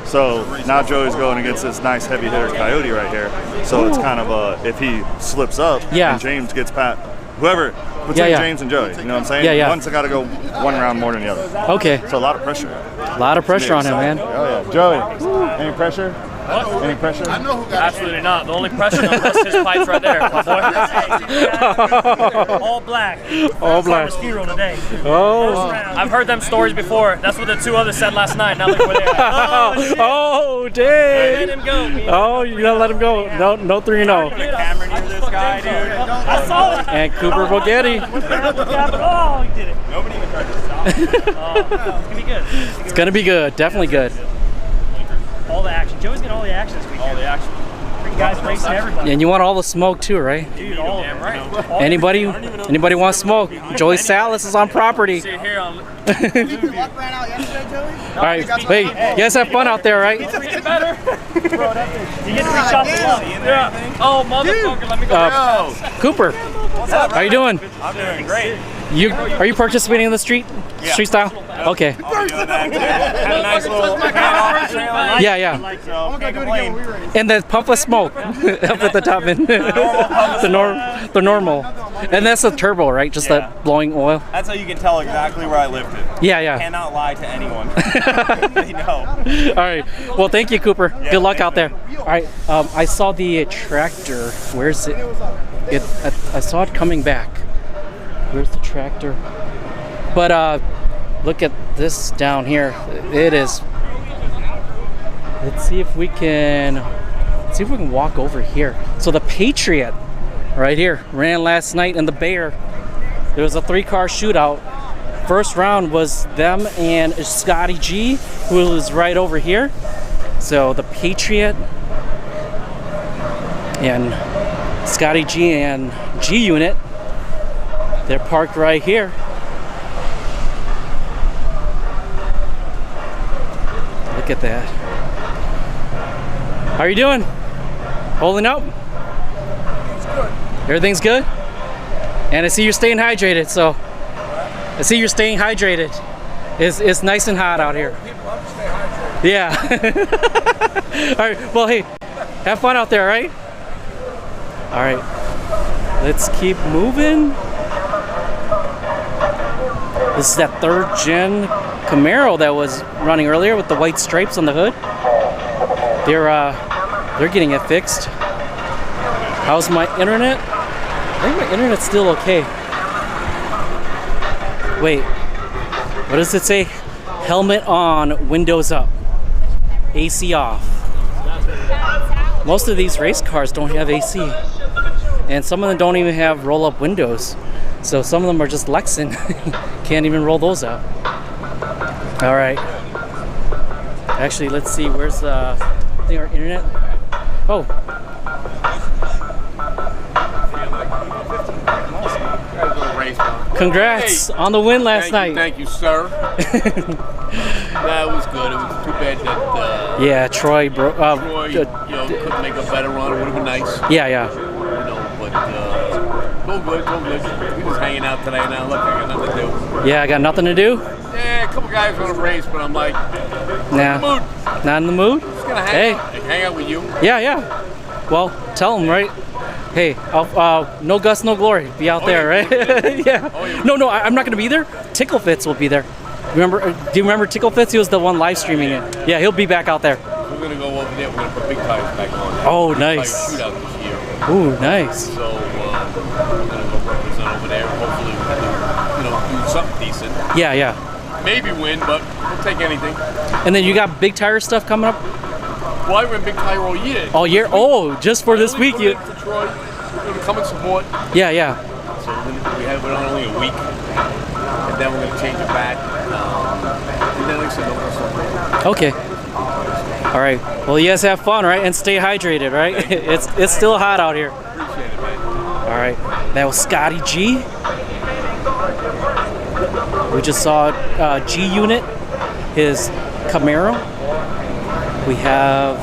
So now Joey's going against this nice heavy hitter Coyote right here. So it's kind of if he slips up and James gets pat, whoever between James and Joey, you know what I'm saying? One's got to go one round more than the other. Okay. So a lot of pressure. A lot of pressure on him, man. Oh yeah, Joey. Any pressure? What? Any pressure? I know who got absolutely not. The only pressure on is his pipes right there, my boy. All black. All black. Hero today. Oh. I've heard them stories before. That's what the two others said last night. Now look where they're at. Oh, dang. Let him go. Oh, you gotta let him go. No 3-0. Camera near this guy, dude. I saw it. And Cooper Boghetti. Oh, he did it. Nobody even tried to stop. It's gonna be good. It's gonna be good. Definitely good. All the action. Joey's getting all the action this weekend. All the action. Freaking guys racing everybody. And you want all the smoke too, right? Dude, all Damn right. Anybody want smoke? Joey Salas is on property. See here on. All right, hey, you guys have fun out there, right? It's getting better. You get 3 shots at once. Yeah. Oh, motherfucker, let me go. Cooper, how you doing? I'm doing great. Are you participating in the street style? Okay. Had a nice little Yeah. so can't complain. And the puff of smoke up at the top end. the normal. And that's the turbo, right? Just that blowing oil. That's how you can tell exactly where I lifted. Yeah. Cannot lie to anyone. They know. All right. Well, thank you, Cooper. Good luck out there. All right. I saw the tractor. Where's it? I saw it coming back. Where's the tractor? But look at this down here. It is. Let's see if we can walk over here. So the Patriot, right here, ran last night in the Bear. There was a 3-car shootout. First round was them and Scotty G, who was right over here. So the Patriot and Scotty G and G Unit, they're parked right here. Look at that. How are you doing? Holding up? Everything's good? And I see you're staying hydrated, so I see you're staying hydrated. It's nice and hot out here. Yeah. All right, well, hey, have fun out there, right? All right, let's keep moving. This is that 3rd gen Camaro that was running earlier with the white stripes on the hood. They're getting it fixed. How's my internet? I think my internet's still okay. Wait, what does it say? Helmet on, windows up, AC off. Most of these race cars don't have AC, and some of them don't even have roll-up windows. So some of them are just Lexan. Can't even roll those out. All right. Actually, let's see. Where's I think our internet? Oh. Congrats on the win last night. Thank you, sir. That was good. It was too bad that yeah, Troy couldn't make a better run. It would have been nice. Yeah. But go good. We just hanging out today now. Look, I got nothing to do. Yeah, I got nothing to do. Yeah, a couple guys want to race, but I'm like, nah, not in the mood. Just gonna hang out with you. Yeah. Well, tell them, right? Hey, no Gus, no glory. Be out there, right? Yeah. No, I'm not gonna be there. Tickle Fits will be there. Remember? Do you remember Tickle Fits? He was the one live streaming it. Yeah, he'll be back out there. We're gonna go over there. We're gonna put big tires back on. Oh, Big nice. tire shootout this year. Ooh, nice. So we're gonna go represent over there. Hopefully, we can, do something decent. Yeah. Maybe win, but we'll take anything. And then you got big tire stuff coming up? Well, I ran big tire all year. All year? Oh, just for this week? You for Troy. We're gonna come and support. Yeah. So we're on only a week, and then we're gonna change it back. And then like I said, no more support. Okay. All right. Well, you guys have fun, right? And stay hydrated, right? It's still hot out here. Appreciate it, man. All right. That was Scotty G. We just saw G Unit, his Camaro. We have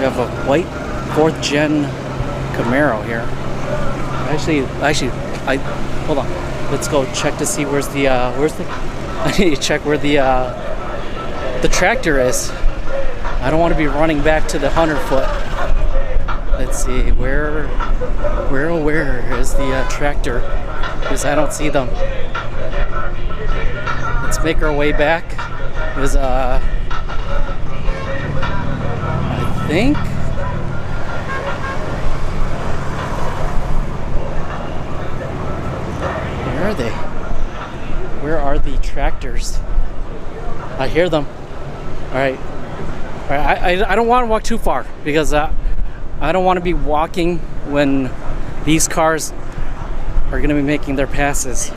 a white 4th gen Camaro here. Actually, hold on. Let's go check to see where's the I need to check where the tractor is. I don't want to be running back to the 100-foot. Let's see, where is the tractor? Because I don't see them. Let's make our way back. There's I think. Where are they? Where are the tractors? I hear them. All right. I don't want to walk too far because I don't want to be walking when these cars are going to be making their passes.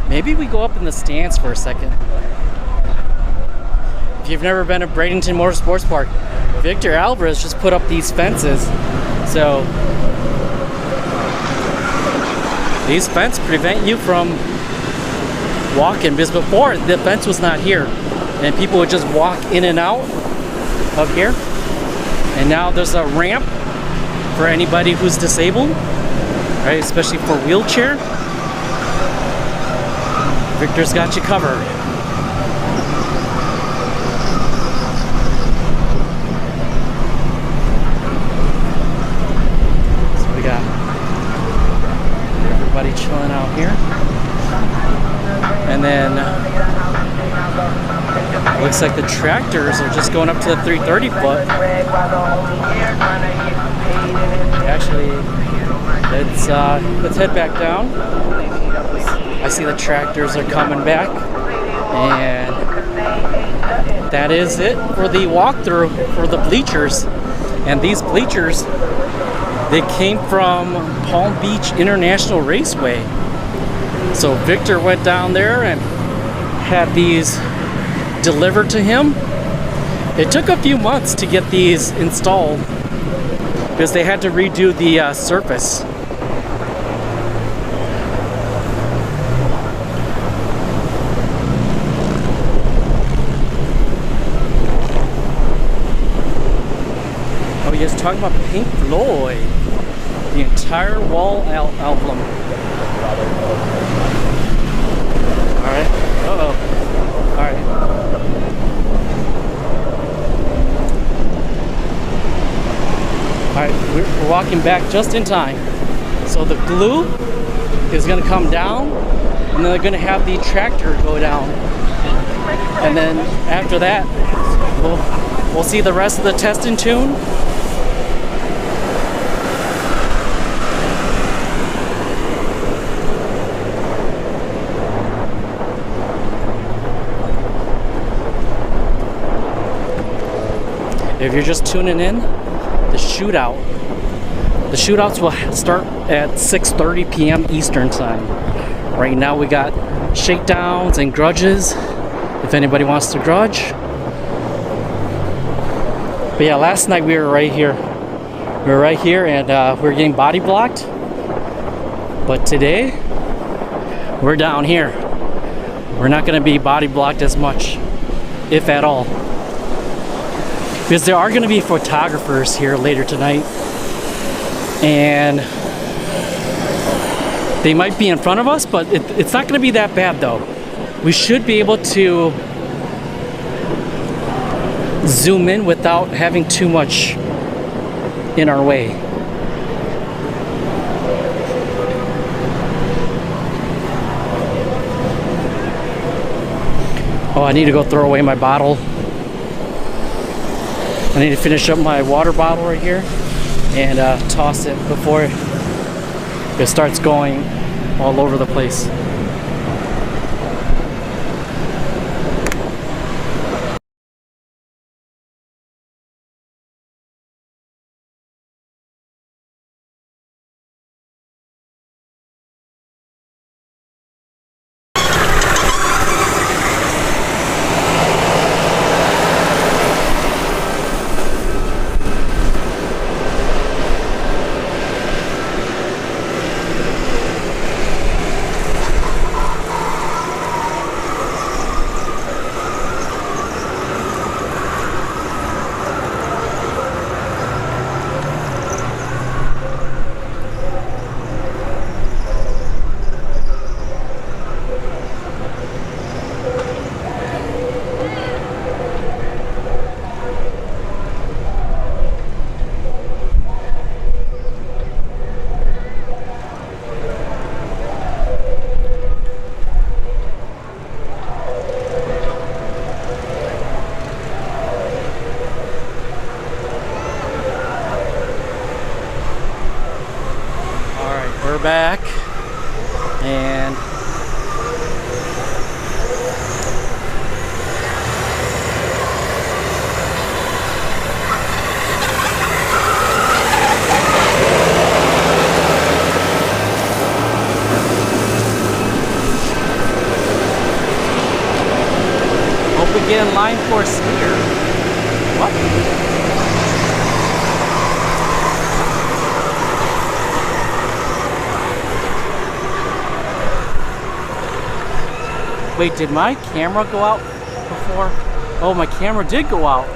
Maybe we go up in the stands for a second. If you've never been to Bradenton Motorsports Park, Victor Alvarez just put up these fences. So these fences prevent you from walking, because before the fence was not here and people would just walk in and out of here. And now there's a ramp for anybody who's disabled, right? Especially for wheelchair. Victor's got you covered. So we got everybody chilling out here. And then looks like the tractors are just going up to the 330 foot. Actually, let's head back down. I see the tractors are coming back, and that is it for the walkthrough for the bleachers. And these bleachers, they came from Palm Beach International Raceway. So Victor went down there and had these delivered to him. It took a few months to get these installed because they had to redo the surface. He's talking about Pink Floyd, the entire Wall album. All right. Uh-oh. All right. All right. We're walking back just in time. So the glue is going to come down, and then they're going to have the tractor go down, and then after that, we'll see the rest of the test and tune. If you're just tuning in, the shootouts will start at 6:30 p.m. Eastern time. Right now we got shakedowns and grudges, if anybody wants to grudge. But yeah, last night we were right here. We were right here and we were getting body blocked. But today, we're down here. We're not gonna be body blocked as much, if at all. because there are going to be photographers here later tonight, and they might be in front of us, but it's not going to be that bad though. We should be able to zoom in without having too much in our way. Oh, I need to go throw away my bottle. I need to finish up my water bottle right here and toss it before it starts going all over the place. Back and hope we get in line for a smear. What? Wait, did my camera go out before? Oh, my camera did go out.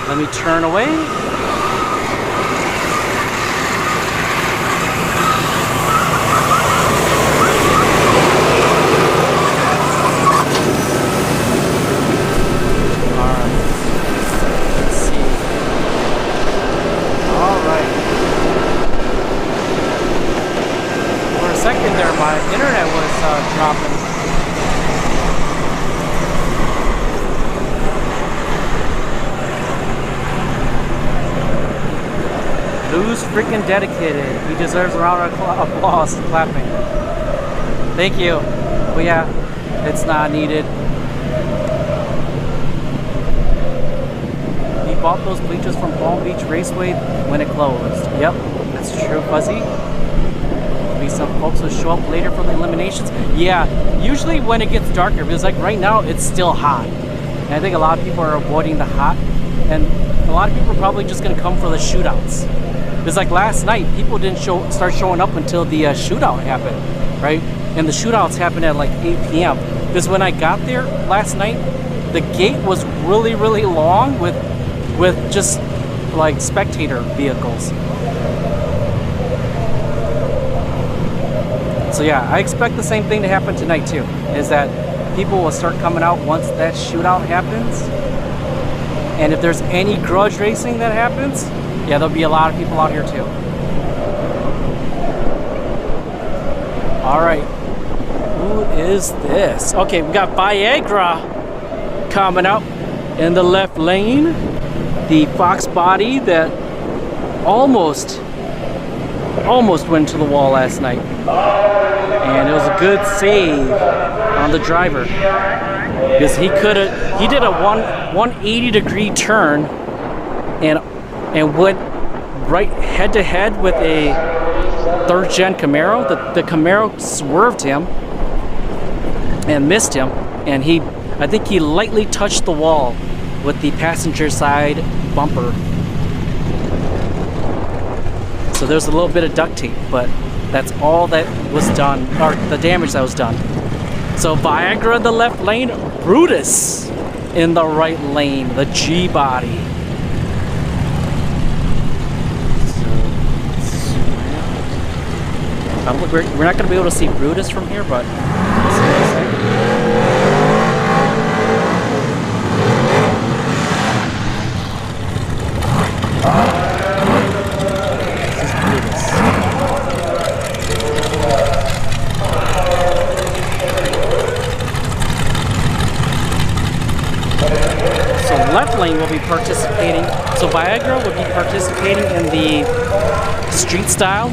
Let me turn away. Alright. Let's see. Alright. For a second there, my internet was dropping. Who's freaking dedicated? He deserves a round of applause and clapping. Thank you. But yeah, it's not needed. He bought those bleachers from Palm Beach Raceway when it closed. Yep, that's true, Fuzzy. There'll be some folks who show up later for the eliminations. Yeah, usually when it gets darker, because like right now it's still hot. And I think a lot of people are avoiding the hot. And a lot of people are probably just gonna come for the shootouts. Because like last night, people didn't start showing up until the shootout happened, right? And the shootouts happened at like 8 p.m. Because when I got there last night, the gate was really, really long with just like spectator vehicles. So yeah, I expect the same thing to happen tonight too, is that people will start coming out once that shootout happens. And if there's any grudge racing that happens, yeah, there'll be a lot of people out here too. All right, who is this? Okay, we got Viagra coming up in the left lane. The Fox body that almost went to the wall last night. And it was a good save on the driver. because he did a 180-degree turn and went right head to head with a 3rd-gen Camaro. The Camaro swerved him and missed him, and I think he lightly touched the wall with the passenger side bumper. So there's a little bit of duct tape, but that's all that was done, or the damage that was done. So Viagra in the left lane, Brutus in the right lane, the G-body. We're not going to be able to see Brutus from here, but left lane will be participating. So Viagra will be participating in the street style,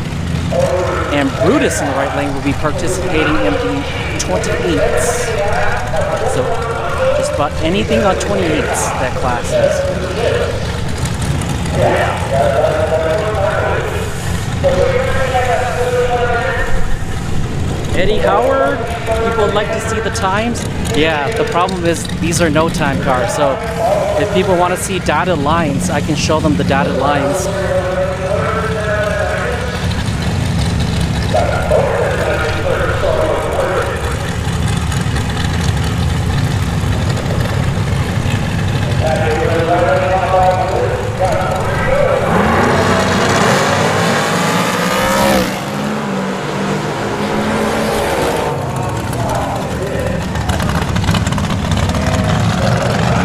and Brutus in the right lane will be participating in the 28s. So just about anything on 28s that class is. Eddie Howard, people would like to see the times. Yeah, the problem is these are no time cars, so if people want to see dotted lines, I can show them the dotted lines.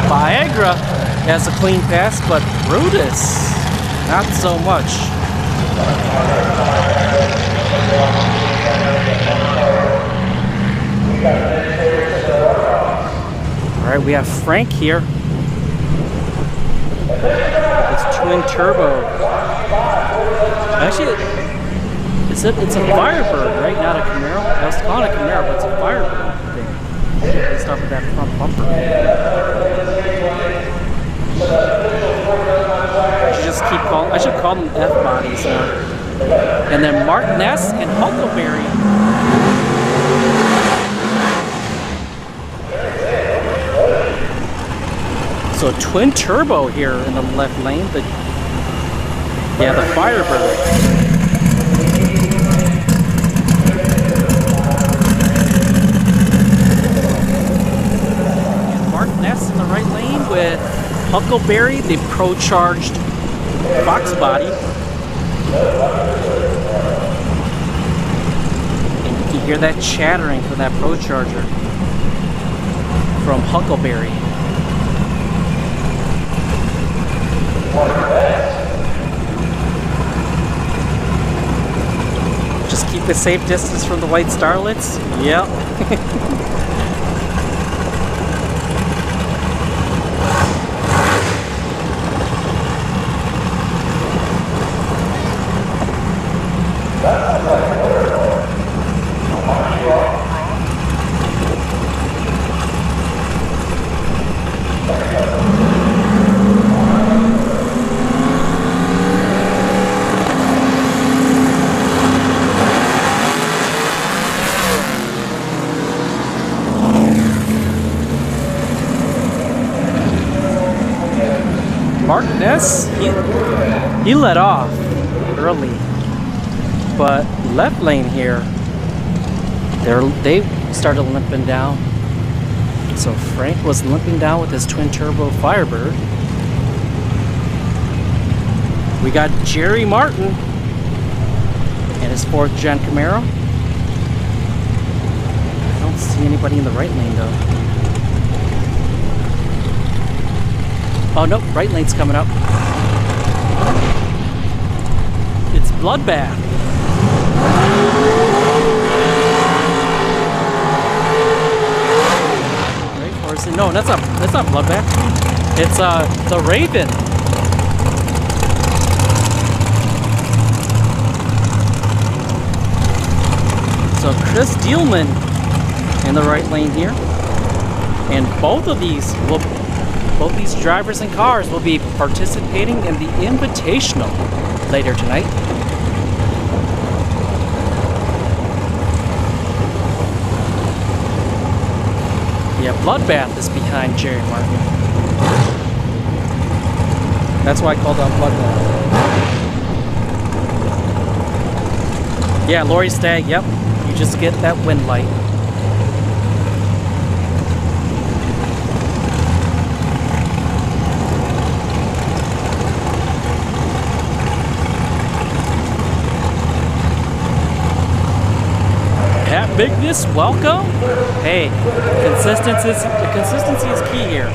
Viagra has a clean pass, but Brutus, not so much. All right, we have Frank here. It's twin turbo. Actually, it's a Firebird, right? Not a Camaro. I was calling it a Camaro, but it's a Firebird thing. They start with that front bumper. I should call them F bodies now. And then Mark Ness and Huckleberry. So twin turbo here in the left lane. The Firebird. And Mark Ness in the right lane with Huckleberry, the pro-charged Fox body. And you can hear that chattering from that Pro Charger from Huckleberry. Just keep a safe distance from the white starlets. Yep. Mark Ness, he let off early, but left lane here, they started limping down. So Frank was limping down with his twin turbo Firebird. We got Jerry Martin and his 4th gen Camaro. I don't see anybody in the right lane though. Oh nope, right lane's coming up. It's Bloodbath. Right, or is it, no, that's not Bloodbath. It's the Raven. So Chris Dielman in the right lane here. And both these drivers and cars will be participating in the Invitational later tonight. Yeah, Bloodbath is behind Jerry Martin. That's why I called out Bloodbath. Yeah, Lori Stagg, yep. You just get that wind light. Pat Bigness, welcome. Hey, consistency is key here.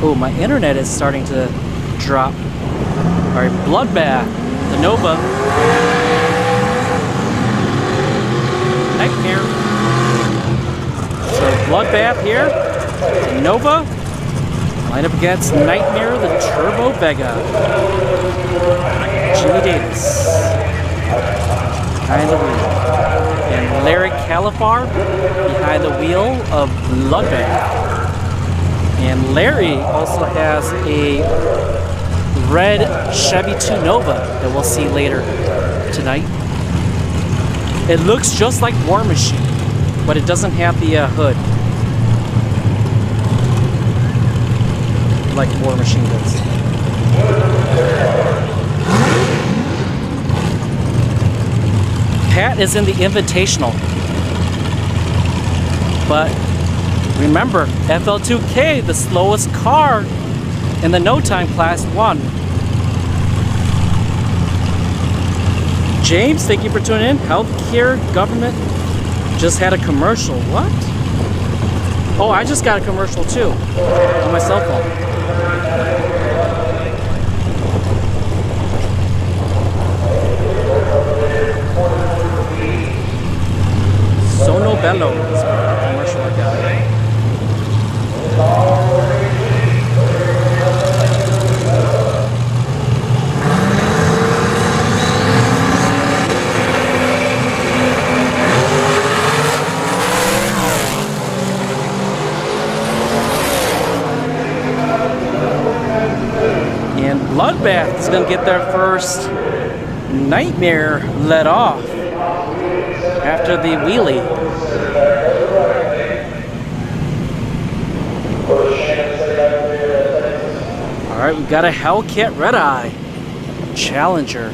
Oh, my internet is starting to drop. All right, Bloodbath, the Nova. Nightmare. So Bloodbath here, the Nova. Line up against Nightmare, the Turbo Vega. Jimmy Davis behind the wheel. And Larry Califar behind the wheel of Bloodbath. And Larry also has a red Chevy 2 Nova that we'll see later tonight. It looks just like War Machine, but it doesn't have the hood like War Machine does. Pat is in the Invitational, but remember, FL2K, the slowest car in the No Time Class 1. James, thank you for tuning in. Healthcare government just had a commercial. What? Oh, I just got a commercial too on my cell phone. Sono Bello is the commercial I got. And Bloodbath is going to get their first Nightmare let off after the wheelie. Alright, we got a Hellcat Red Eye Challenger.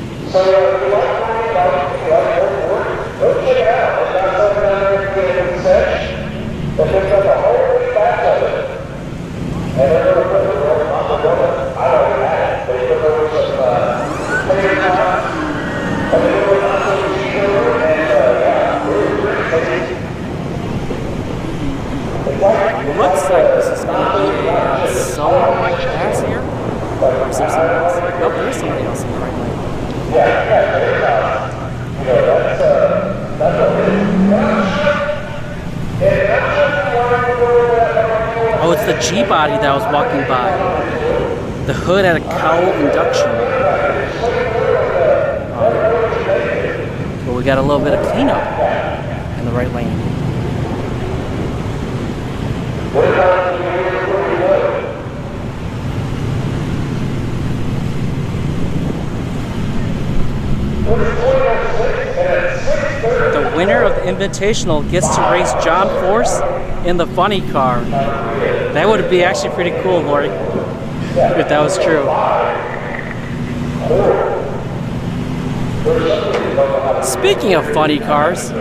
Looks like this is going to be a solo pass here. Or is there somebody else? Nope, there's somebody else in the right lane. Oh, it's the G-body that I was walking by. The hood had a cowl induction. But we got a little bit of cleanup in the right lane. The winner of the Invitational gets to race John Force in the funny car. That would be actually pretty cool, Lori, if that was true. Speaking of funny cars,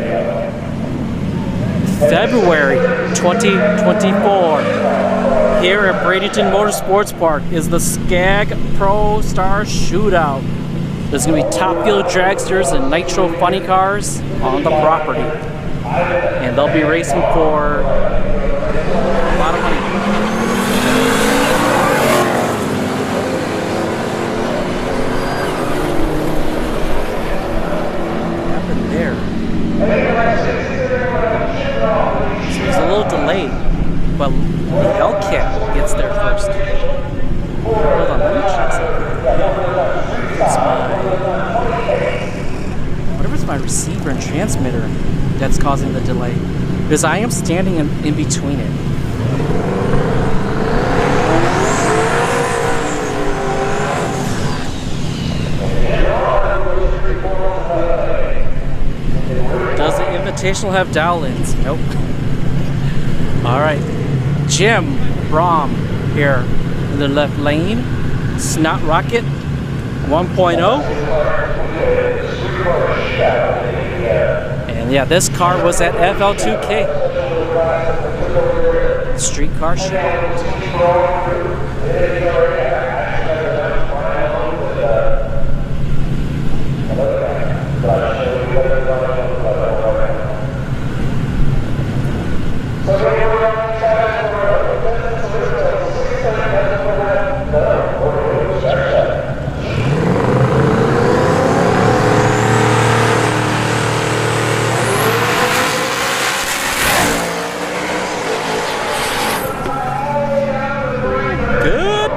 February 2024, here at Bradenton Motorsports Park is the Skag Pro Star Shootout. There's going to be Top Fuel dragsters and Nitro funny cars on the property. And they'll be racing for a lot of money. causing the delay. Because I am standing in between it. Does the Invitational have dial-ins? Nope. Alright. Jim Brom here in the left lane. Snot Rocket 1.0. And yeah, this car was at FL2K. Streetcar Shootout.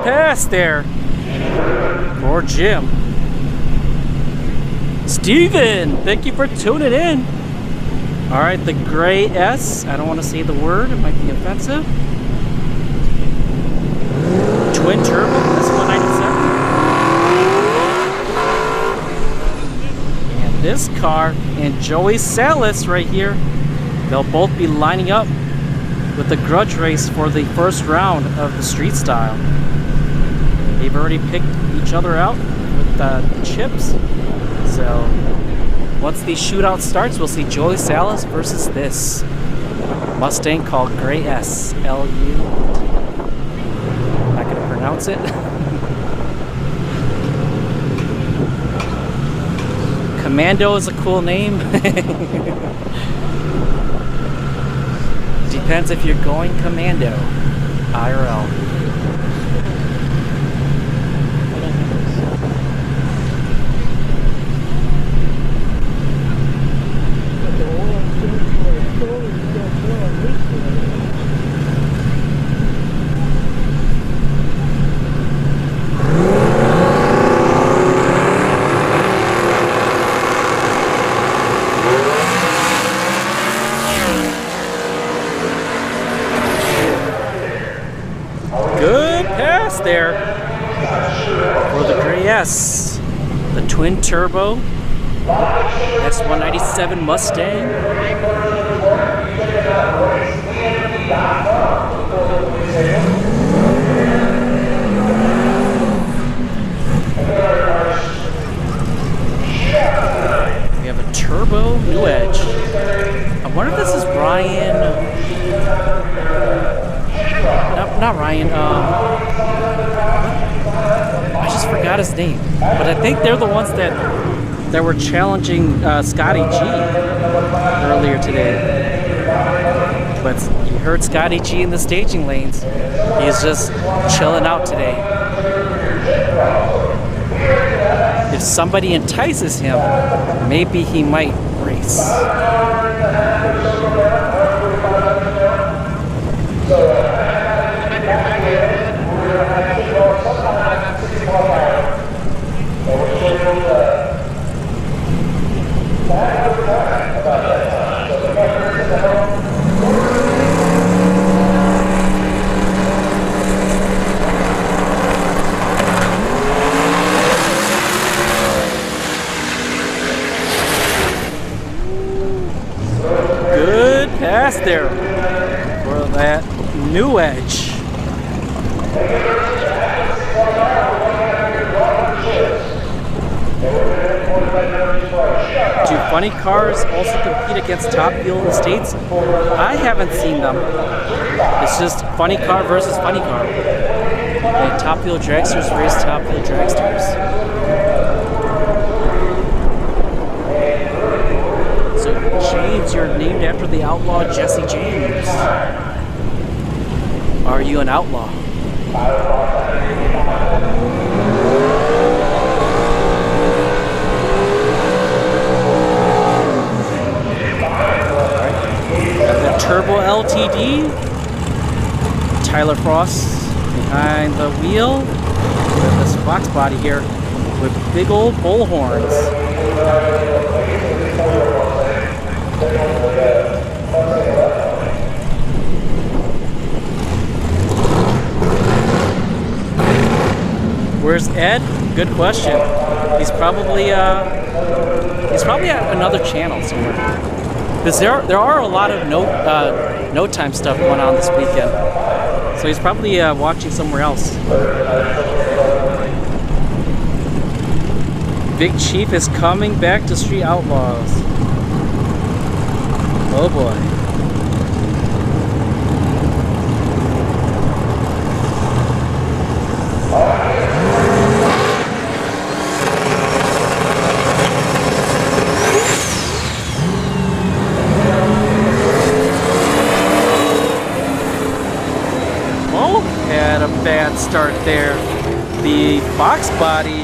Pass there for Jim. Steven, thank you for tuning in. All right, the gray S. I don't want to say the word, it might be offensive. Twin turbo S197. And this car and Joey Salas right here, they'll both be lining up with the Grudge race for the first round of the street style. They've already picked each other out with the chips. So once the shootout starts, we'll see Joey Salas versus this Mustang called Gray S. LU. Not gonna pronounce it. Commando is a cool name. Depends if you're going commando. IRL. There for the Gray S, the twin turbo S197 Mustang. We have a turbo new edge. I wonder if this is Ryan. Not Ryan. I just forgot his name, but I think they're the ones that were challenging Scotty G earlier today. But you heard Scotty G in the staging lanes. He's just chilling out today. If somebody entices him, maybe he might race. Good pass there for that new edge. Do funny cars also compete against Top Fuel in the States? I haven't seen them. It's just funny car versus funny car. And Top Fuel dragsters race Top Fuel dragsters. So James, you're named after the outlaw Jesse James. Are you an outlaw? The Turbo LTD, Tyler Frost behind the wheel with this box body here with big old bull horns. Where's Ed? Good question. He's probably at another channel somewhere. Because there are a lot of no time stuff going on this weekend. So he's probably watching somewhere else. Big Chief is coming back to Street Outlaws. Oh boy. Had a bad start there. The box body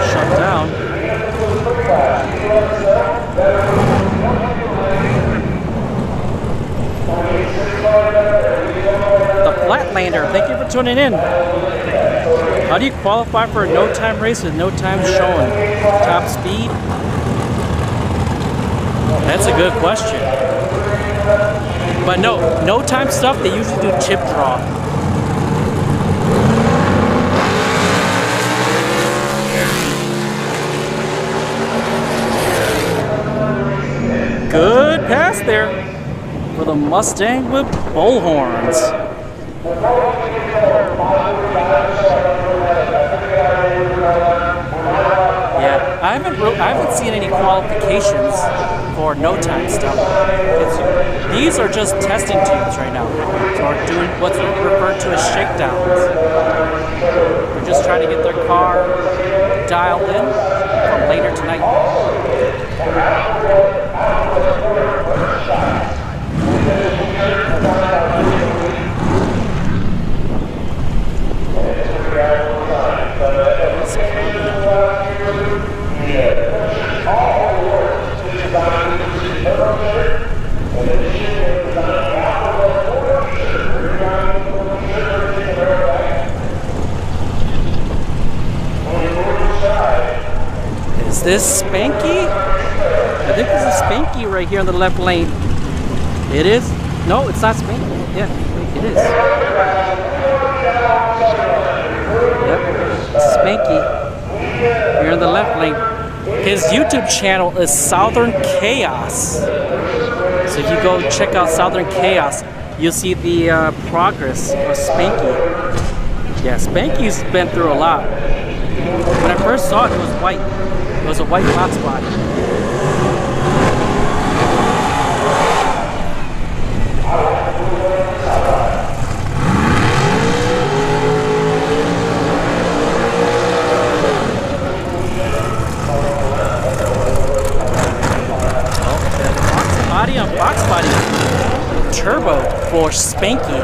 shut down. The Flatlander, thank you for tuning in. How do you qualify for a no-time race with no time shown? Top speed? That's a good question. But no time stuff, they usually do chip draw. Good pass there for the Mustang with bullhorns. Yeah, I haven't seen any qualifications for no time stuff. These are just testing tubes right now. So we're doing what's referred to as shakedowns. We're just trying to get their car dialed in for later tonight. Is this Spanky? I think this is Spanky right here in the left lane. It is? No, it's not Spanky. Yeah, it is. Yep, Spanky. Here in the left lane. His YouTube channel is Southern Chaos. So if you go check out Southern Chaos, you'll see the progress of Spanky. Yeah, Spanky's been through a lot. When I first saw it, it was white. It was a white box body. Body on box body. Turbo for Spanky.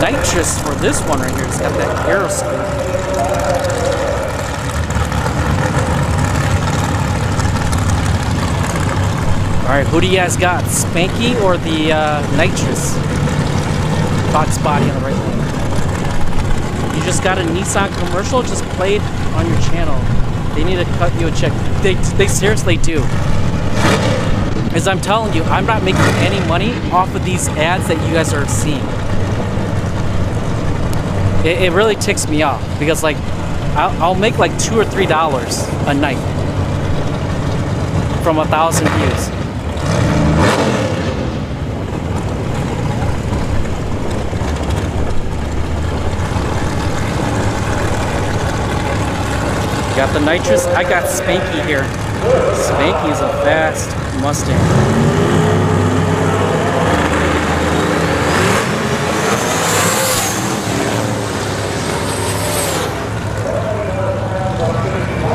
Nitrous for this one right here. It's got that aeroscope. Alright, who do you guys got? Spanky or the nitrous box body on the right lane? You just got a Nissan commercial? Just played on your channel. They need to cut you a check. They seriously do. As I'm telling you, I'm not making any money off of these ads that you guys are seeing. It really ticks me off because like I'll make like $2 or $3 a night from 1,000 views. Got the nitrous. I got Spanky here. Spanky is a fast Mustang.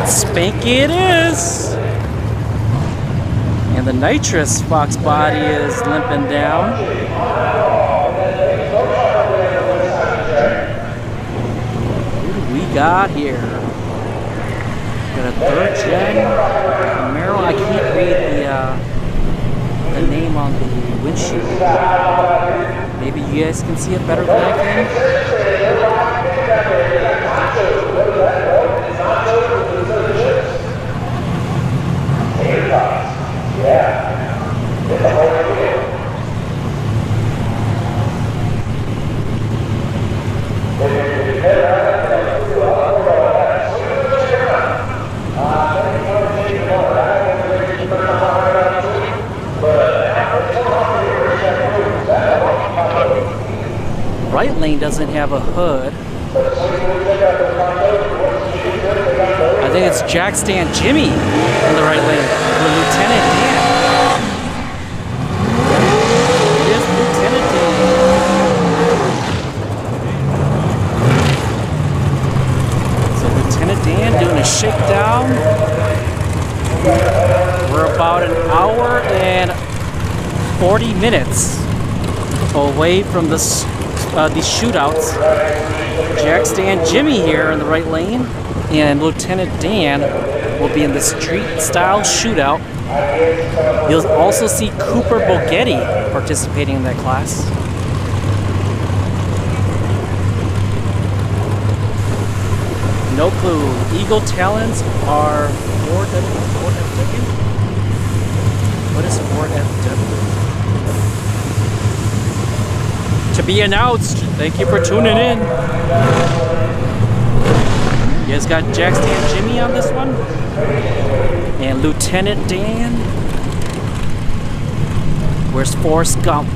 Spanky it is. And the nitrous box body is limping down. Who do we got here? Got a 3rd gen Camaro. I can't read the name on the windshield. Maybe you guys can see it better than I can. a hood. I think it's Jack Stan Jimmy in the right lane for Lieutenant Dan. It is Lieutenant Dan. So Lieutenant Dan doing a shakedown. We're about an hour and 40 minutes away from this, these shootouts. Jack Stan Jimmy here in the right lane, and Lieutenant Dan will be in the street style shootout. You'll also see Cooper Bogetti participating in that class. No clue. Eagle Talons are 4FW? What is 4FW? To be announced. Thank you for tuning in. You guys got Jack Stan Jimmy on this one? And Lieutenant Dan? Where's Forrest Gump?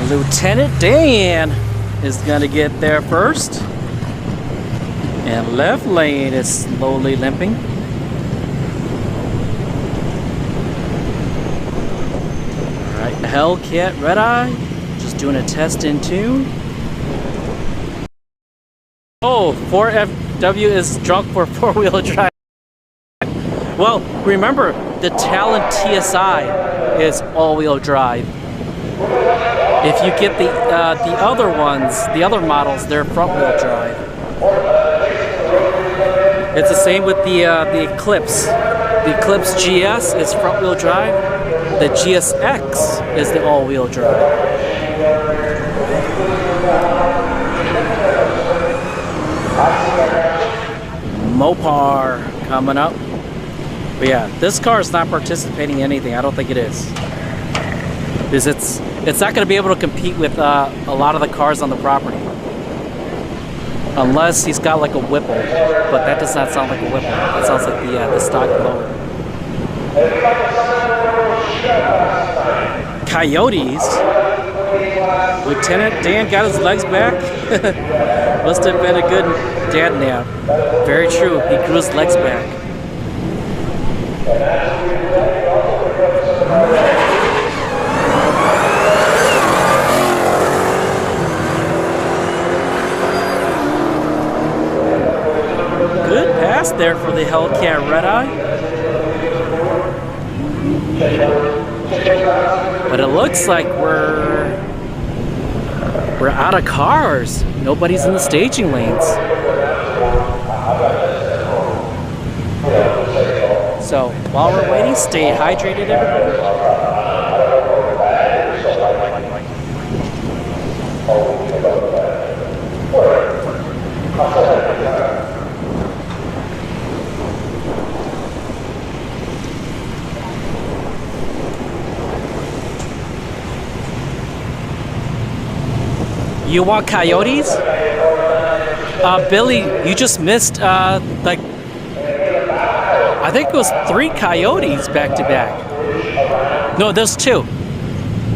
Lieutenant Dan is gonna get there first, and left lane is slowly limping. All right, Hellcat Red Eye just doing a test in tune. Oh, 4FW is drunk for four-wheel drive. Well, remember the Talon TSI is all-wheel drive. If you get the other ones, the other models, they're front-wheel drive. It's the same with the Eclipse. The Eclipse GS is front-wheel drive. The GSX is the all-wheel drive. Mopar coming up. But yeah, this car is not participating in anything. I don't think it is. Because it's not going to be able to compete with a lot of the cars on the property. Unless he's got like a Whipple. But that does not sound like a Whipple. That sounds like the stock blower. Coyotes. Lieutenant Dan got his legs back. Must have been a good dad nap. Very true. He grew his legs back. Good pass there for the Hellcat Red Eye. But it looks like we're out of cars. Nobody's in the staging lanes. So while we're waiting, stay hydrated, everybody. You want coyotes? Billy, you just missed like I think it was 3 coyotes back to back. No, there's 2.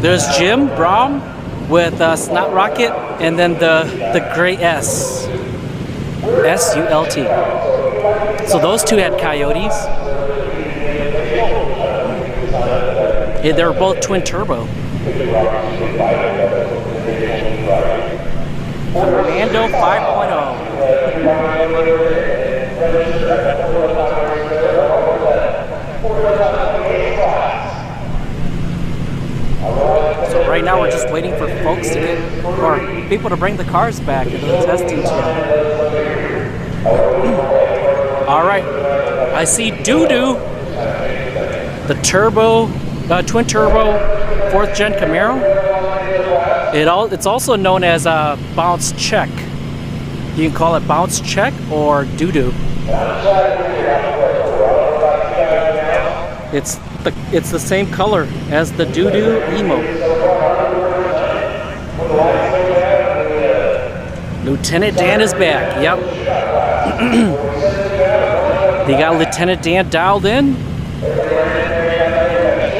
There's Jim Brom with Snot Rocket, and then the Gray S-U-L-T. So those 2 had coyotes. Yeah, they were both twin turbo. Fernando 5.0. So right now we're just waiting for folks to get, or people to bring the cars back into the testing tour. All right, I see Doo-Doo, the turbo, twin turbo, 4th gen Camaro. It's also known as a bounce check. You can call it bounce check or Doo-Doo. It's the same color as the Doo-Doo Emo. Lieutenant Dan is back. Yep. They got Lieutenant Dan dialed in.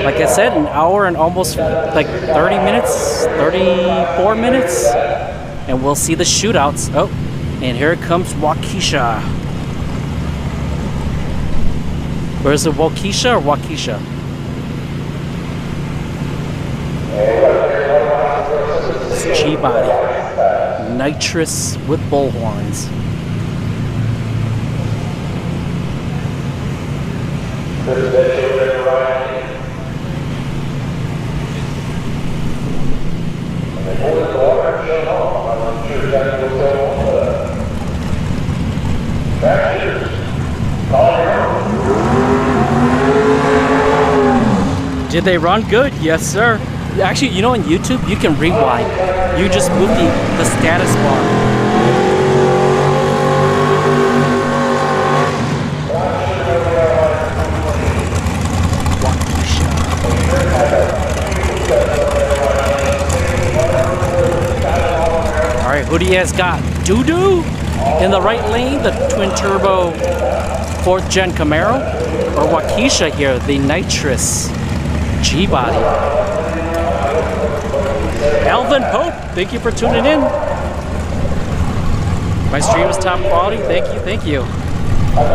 Like I said, an hour and almost like 30 minutes, 34 minutes, and we'll see the shootouts. Oh, and here comes Waukesha. Or is it Waukesha or Waukesha? It's G-Body. Nitrous with bullhorns. Did they run good? Yes, sir. Actually, you know, on YouTube, you can rewind. You just move the status bar. All right, who do you guys got? Doo-Doo in the right lane, the twin-turbo 4th gen Camaro, or Waukesha here, the nitrous G-Body. Alvin Pope, thank you for tuning in. My stream is top quality. Thank you, thank you.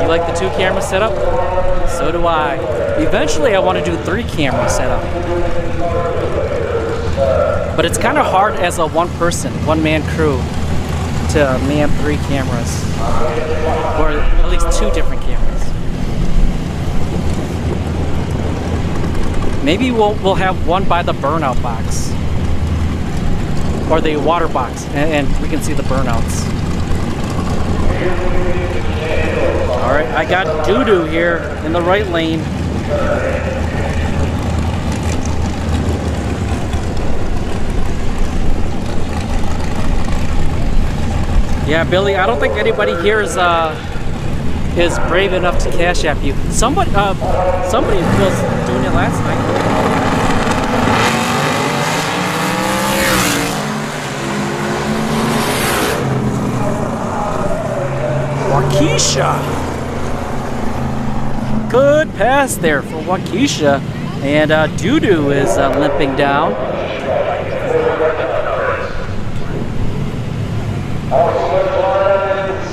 You like the 2-camera setup? So do I. Eventually, I want to do 3-camera setup. But it's kind of hard as a one-man crew to man 3 cameras, or at least 2 different cameras. Maybe we'll have one by the burnout box, or the water box, and we can see the burnouts. All right, I got Doo-Doo here in the right lane. Yeah, Billy, I don't think anybody here is brave enough to Cash App you. Somebody was doing it last night. Waukesha. Good pass there for Waukesha, and Doo-Doo is limping down.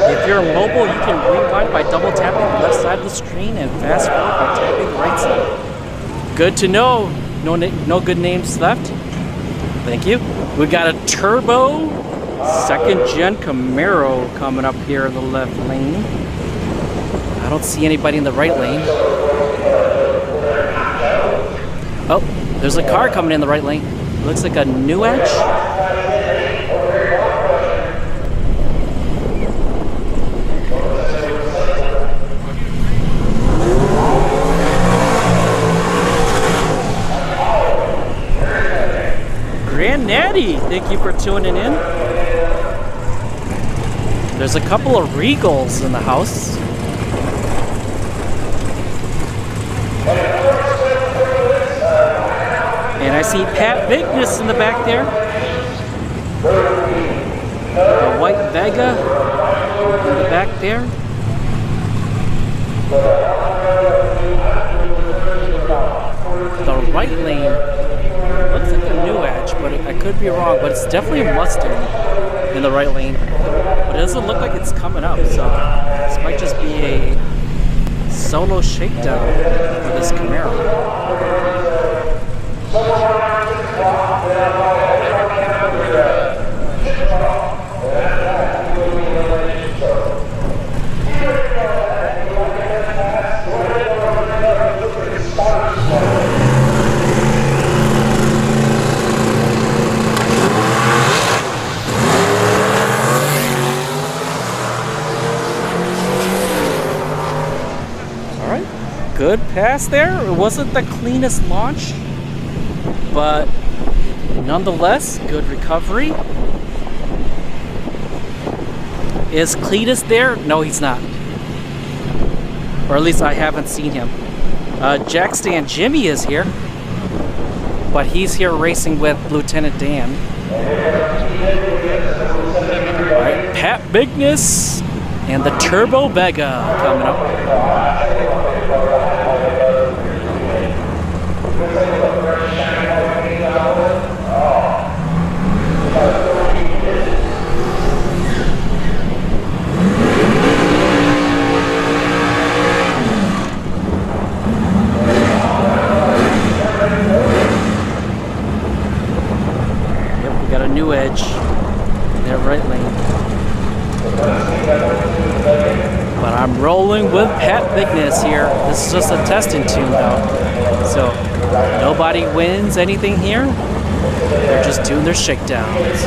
If you're mobile, you can rewind by double tapping the left side of the screen and fast forward by tapping the right side. Good to know. No good names left. Thank you. We got a turbo 2nd gen Camaro coming up here in the left lane. I don't see anybody in the right lane. Oh, there's a car coming in the right lane. Looks like a New Edge. Grand Natty, thank you for tuning in. There's a couple of Regals in the house. And I see Pat Bigness in the back there. The white Vega in the back there. The right lane looks like a New Edge, but I could be wrong, but it's definitely a Mustang in the right lane. But it doesn't look like it's coming up, so this might just be a solo shakedown for this Camaro. Good pass there. It wasn't the cleanest launch, but nonetheless, good recovery. Is Cletus there? No, he's not. Or at least I haven't seen him. Jack Stan Jimmy is here, but he's here racing with Lieutenant Dan. All right, Pat Bigness and the Turbo Vega coming up. Yep, we got a new edge in their right lane. But I'm rolling with Pat Bigness here. This is just a testing tune though. So nobody wins anything here. They're just doing their shakedowns.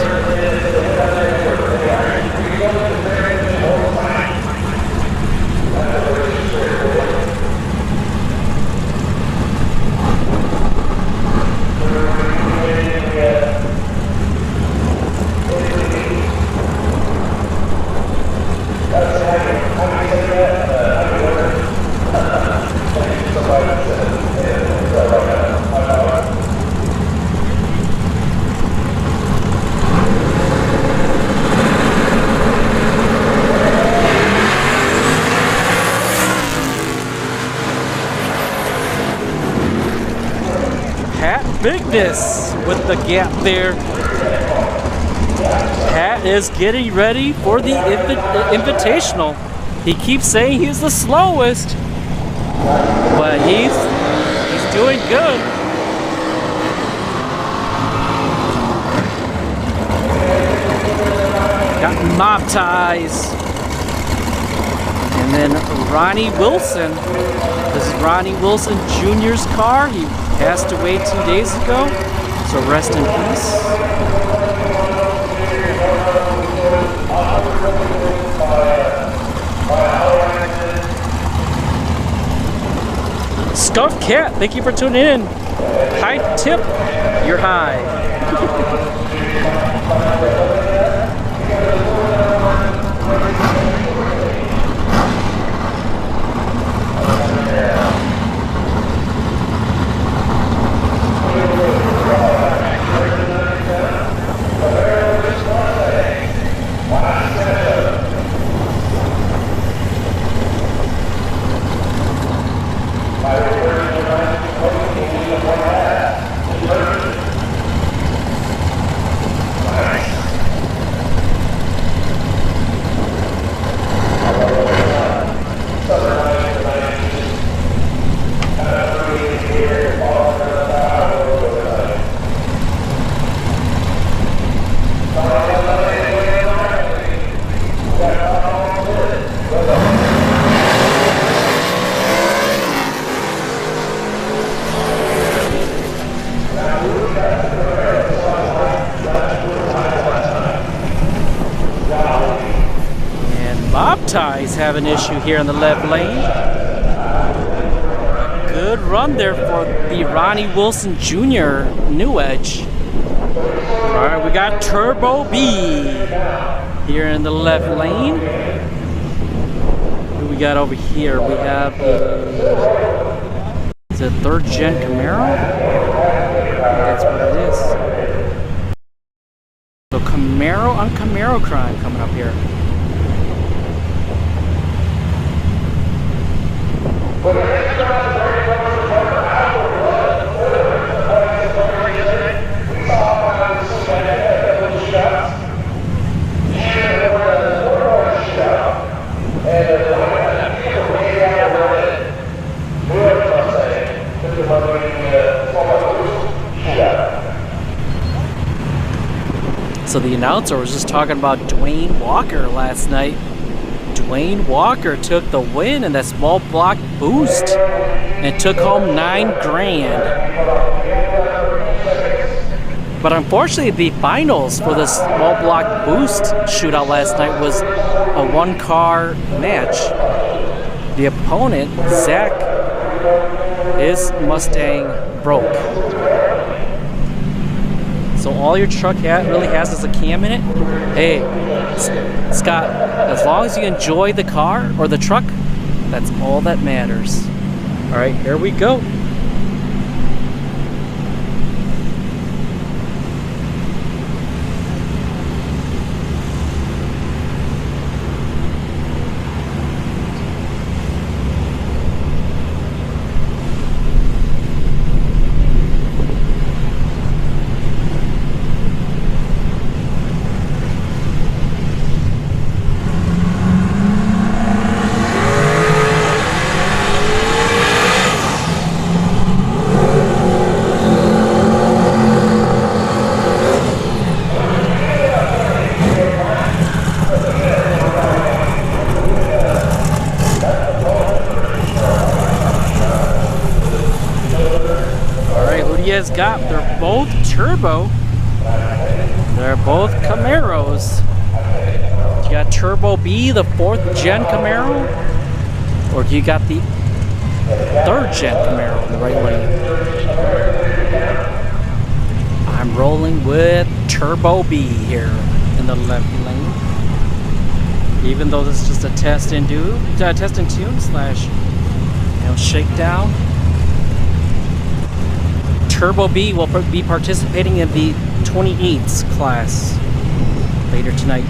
Bigness with the gap there. Pat is getting ready for the Invitational. He keeps saying he's the slowest, but he's doing good. Got Mob Ties. And then Ronnie Wilson. This is Ronnie Wilson Jr.'s car. He passed away 2 days ago, so rest in peace. Scuff Cat, thank you for tuning in. High tip, you're high. Ties have an issue here in the left lane. A good run there for the Ronnie Wilson Jr. new edge. All right, we got Turbo B here in the left lane. Who we got over here? We have is it third gen Camaro? That's what it is. So Camaro on Camaro crime coming up here. So the announcer was just talking about Dwayne Walker last night. Dwayne Walker took the win in that small block boost and took home $9 grand. But unfortunately, the finals for the small block boost shootout last night was a one-car match. The opponent, Zach, his Mustang broke. So all your truck really has is a cam in it. Hey, Scott, as long as you enjoy the car or the truck, that's all that matters. All right, here we go. guys got? They're both turbo. They're both Camaros. You got Turbo B, the 4th gen Camaro, or do you got the 3rd gen Camaro in the right lane? I'm rolling with Turbo B here in the left lane. Even though this is just a test and tune slash, shakedown. Turbo B will be participating in the 28s class later tonight.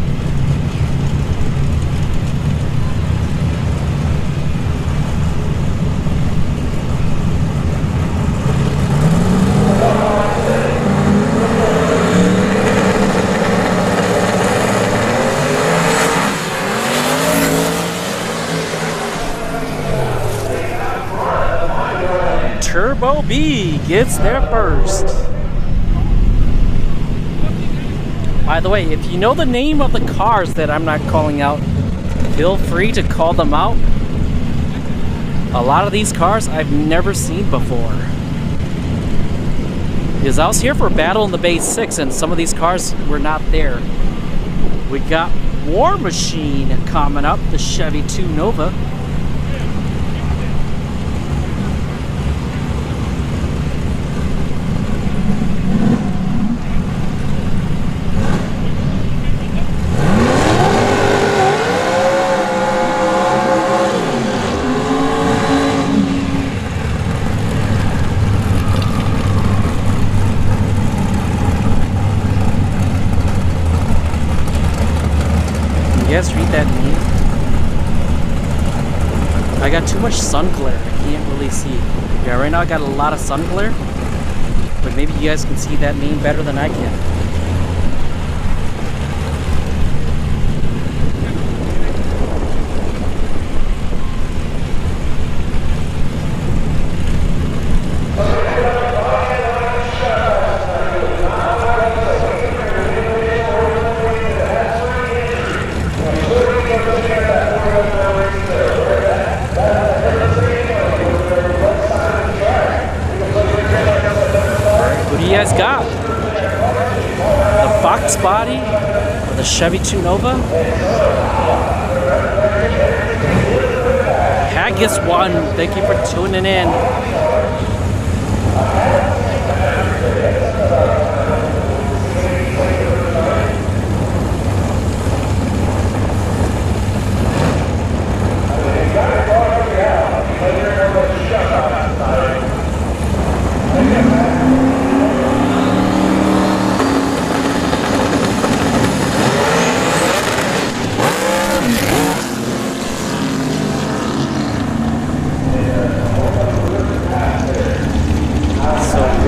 Turbo B gets there first. By the way, if you know the name of the cars that I'm not calling out, feel free to call them out. A lot of these cars I've never seen before. Because I was here for Battle in the Bay 6 and some of these cars were not there. We got War Machine coming up, the Chevy 2 Nova. Yes, read that name. I got too much sun glare. I can't really see. Yeah, right now I got a lot of sun glare. But maybe you guys can see that name better than I can. Got the Fox body or the Chevy 2 Nova. Haggis won. Thank you for tuning in.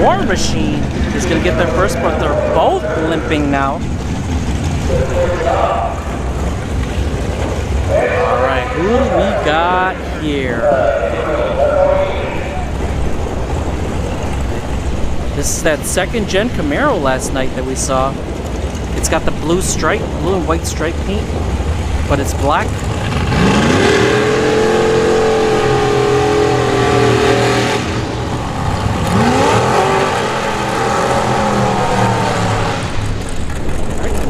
War Machine is going to get their first, but they're both limping now. Alright, who do we got here? This is that 2nd gen Camaro last night that we saw. It's got the blue stripe, blue and white stripe paint, but it's black.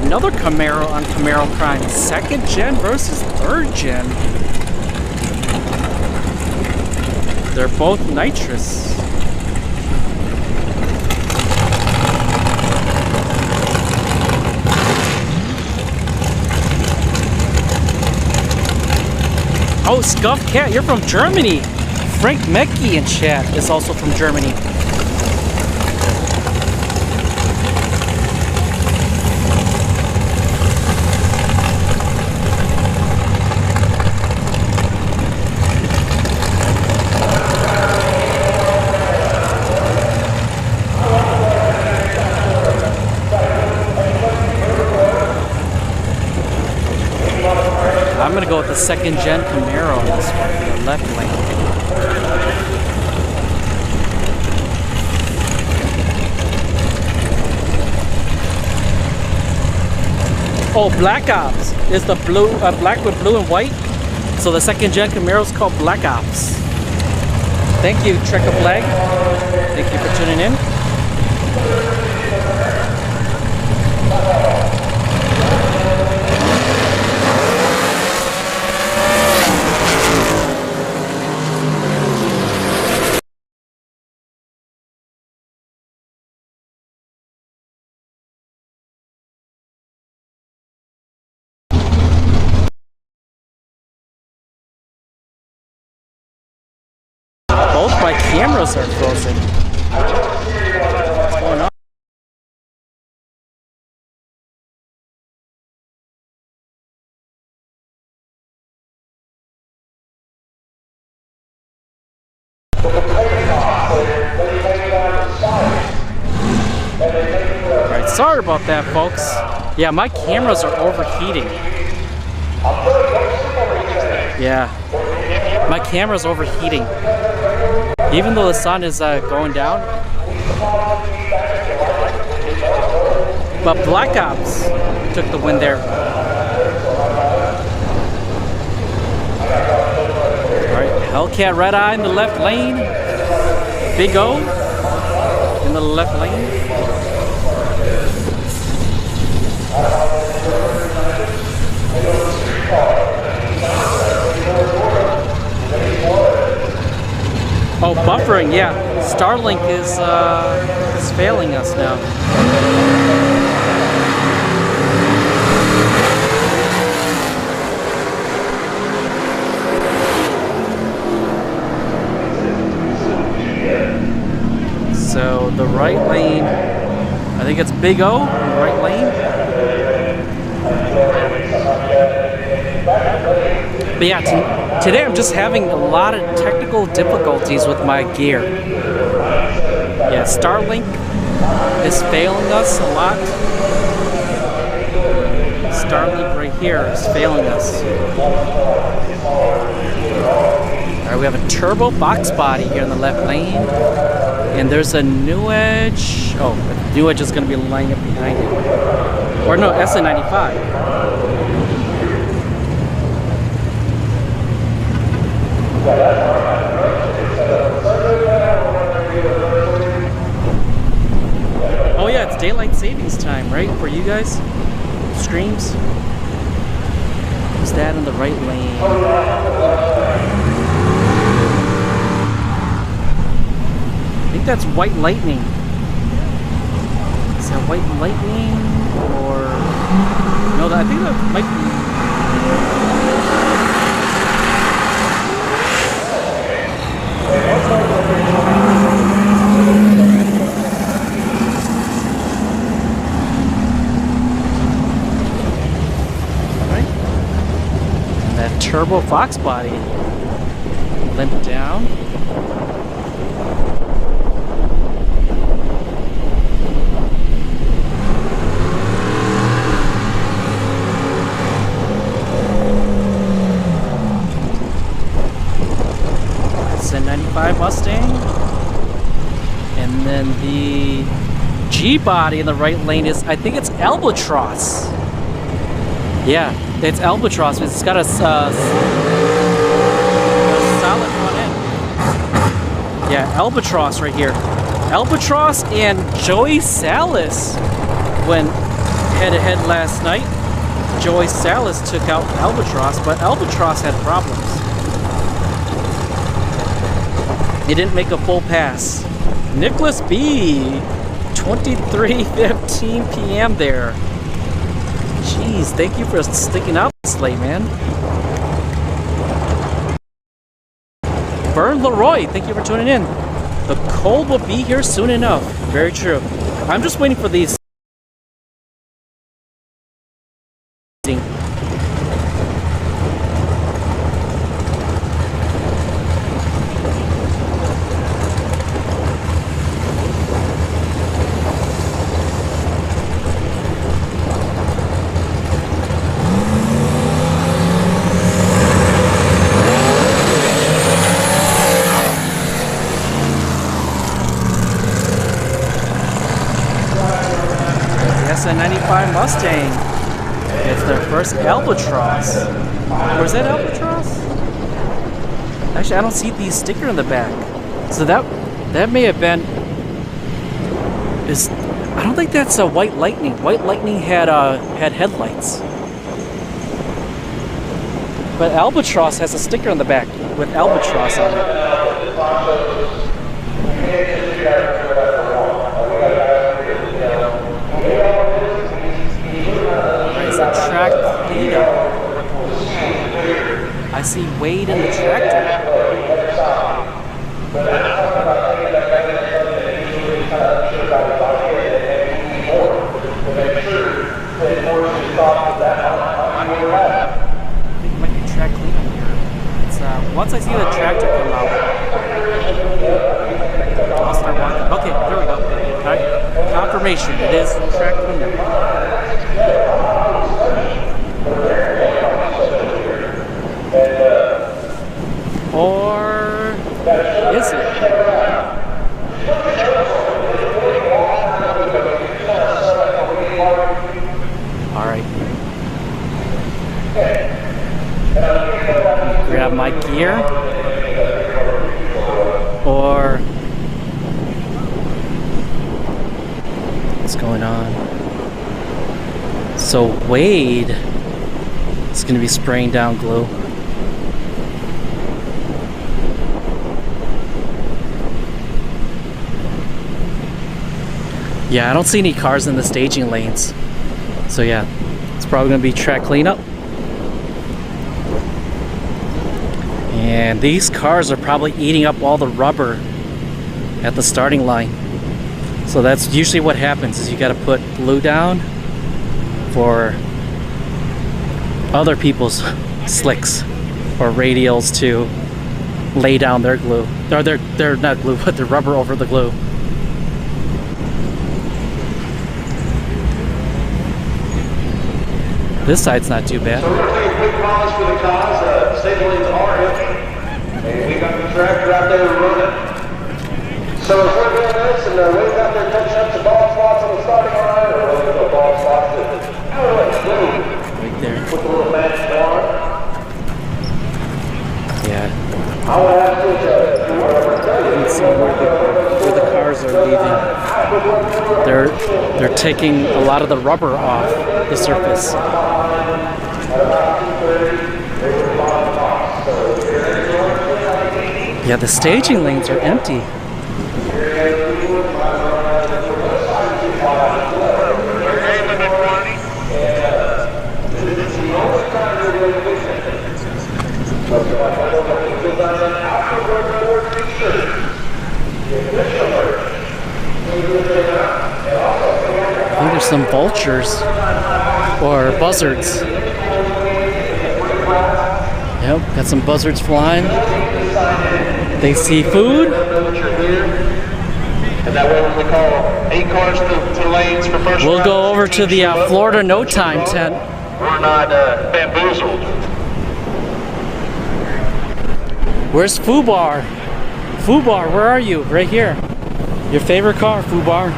Another Camaro on Camaro Crime. 2nd gen versus 3rd gen. They're both nitrous. Oh, Scuff Cat, you're from Germany. Frank Mecki in chat is also from Germany. I'm gonna go with the 2nd gen Camaro on this one, the left lane. Oh, Black Ops is the blue, black with blue and white. So the 2nd gen Camaro is called Black Ops. Thank you, Trek of Flag. Thank you for tuning in. cameras are frozen. What's going on? Alright, sorry about that, folks. Yeah, my cameras are overheating. Yeah, my camera's overheating. Even though the sun is going down. But Black Ops took the win there. Alright, Hellcat Red Eye in the left lane. Big O in the left lane. Oh, buffering, yeah. Starlink is failing us now. So the right lane, I think it's Big O in the right lane. But yeah, today I'm just having a lot of technical difficulties with my gear. Yeah, Starlink is failing us a lot. Starlink right here is failing us. Alright, we have a turbo box body here in the left lane. And there's a New Edge. Oh, New Edge is going to be lining up behind it. Or no, SN95. Oh yeah, it's daylight savings time, right? For you guys? Streams? Who's that in the right lane? I think that's White Lightning. Is that White Lightning? Or... No, I think that might be... Alright. That turbo Fox body. Limp down. Mustang, and then the G body in the right lane is, I think it's Albatross. Yeah, it's Albatross. It's got a solid front end. Yeah, Albatross right here. Albatross and Joey Salas went head-to-head last night. Joey Salas took out Albatross, but Albatross had problems. He didn't make a full pass. Nicholas B, 23:15 p.m. there. Jeez, thank you for sticking out this late, man. Vern Leroy, thank you for tuning in. The cold will be here soon enough. Very true. I'm just waiting for these. SN95 Mustang. It's their first Albatross. Or is that Albatross? Actually, I don't see the sticker in the back. So that may have been. I don't think that's a White Lightning. White Lightning had headlights. But Albatross has a sticker on the back with Albatross on it. Track cleanup. I see Wade in the tractor. information. It is track cleanup. Or is it? All right. Grab my gear. Or what's going on? So Wade is going to be spraying down glue. Yeah, I don't see any cars in the staging lanes. So yeah, it's probably going to be track cleanup. And these cars are probably eating up all the rubber at the starting line. So that's usually what happens, is you got to put glue down for other people's slicks or radials to lay down their glue. Or they're not glue, but their rubber over the glue. This side's not too bad. So we're going to take a quick pause for the cause. Stable lanes are empty. And we got the tractor out there running. So if we're doing this and Wade's out there touching up some ball spots on the starting line, or looking at the ball spots that kind of like glue. Right there. With a little match on. Yeah. I will have to You can see where the cars are leaving. They're taking a lot of the rubber off the surface. Yeah, the staging lanes are empty. I think there's some vultures or buzzards. Yep, got some buzzards flying. They see food. And that way we call 8 cars to lanes for first. We'll go over to the Florida No Time tent. We're not bamboozled. Where's Fubar? Fubar, where are you? Right here. Your favorite car, Fubar.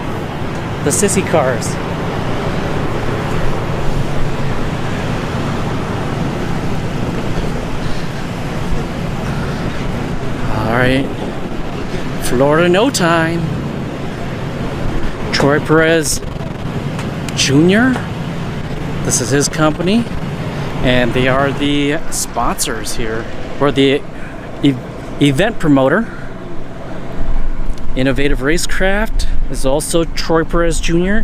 The sissy cars. Alright. Florida No Time. Troy Perez Jr. This is his company. And they are the sponsors here. Or the event promoter. Innovative Racecraft is also Troy Perez Jr.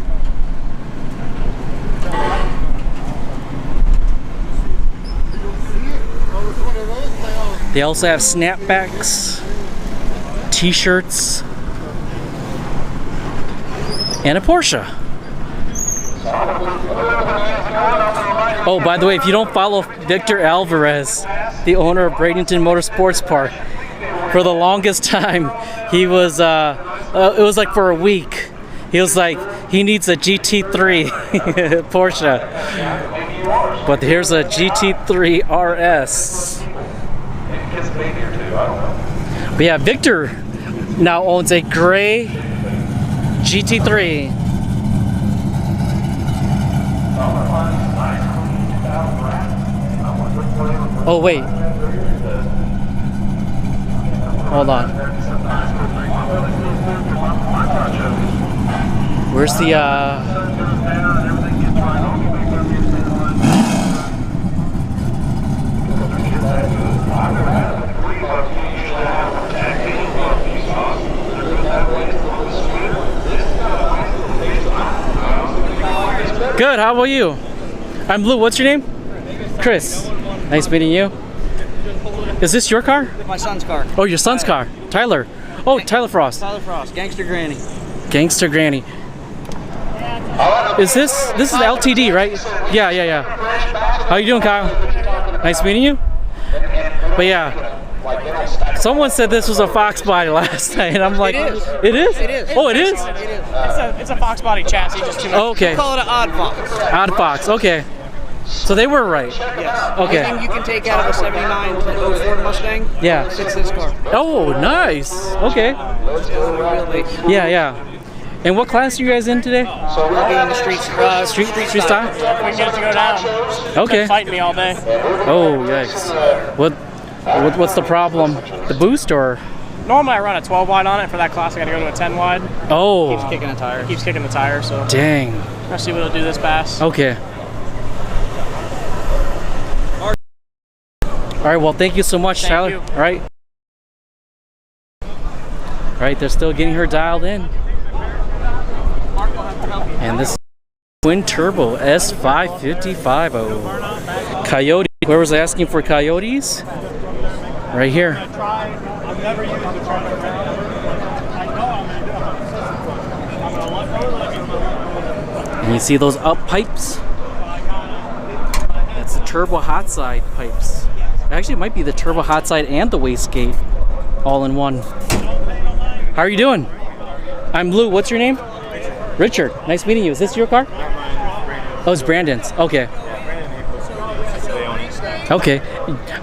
They also have snapbacks, t-shirts, and a Porsche. Oh, by the way, if you don't follow Victor Alvarez, the owner of Bradenton Motorsports Park, for the longest time, he was, it was like for a week, he was like, he needs a GT3 Porsche. But here's a GT3 RS. But yeah, Victor now owns a gray GT3. Oh wait. Hold on. Where's the Good, how about you? I'm Blue, what's your name? Chris. Nice meeting you. Is this your car? My son's car. Oh, your son's car. Tyler. Oh, Tyler Frost. Tyler Frost, Gangster Granny. Gangster Granny. Is this is LTD, right? Yeah. How you doing, Kyle? Nice meeting you. But yeah, Someone said this was a Fox body last night, and I'm like, It is. It is? It is. Oh, it is? It is. It's a Fox body chassis, just too much. Oh, okay. We call it an odd Fox. Odd Fox, okay. So they were right. Yes. Okay. Anything you can take out of a 79 Ford Mustang. Yeah. Fits this car. Oh, nice. Okay. Yeah, yeah. And what class are you guys in today? So we're doing the street style. Street style? We can get it to go down. Okay. Been fighting me all day. Oh, yikes. What's the problem? The boost or? Normally I run a 12 wide on it. For that class I got to go to a 10 wide. Oh. Keeps kicking a tire. Keeps kicking the tire, so. Dang. Let's see what it'll do this pass. Okay. All right, well, thank you so much, Tyler. You. All right. All right, they're still getting her dialed in. And this twin turbo S550. Coyote. Whoever's asking for coyotes, right here. And you see those up pipes? That's the turbo hot side pipes. Actually, it might be the turbo hot side and the wastegate all in one. How are you doing? I'm Lou. What's your name? Richard. Nice meeting you. Is this your car? Oh, it's Brandon's. Okay. Okay.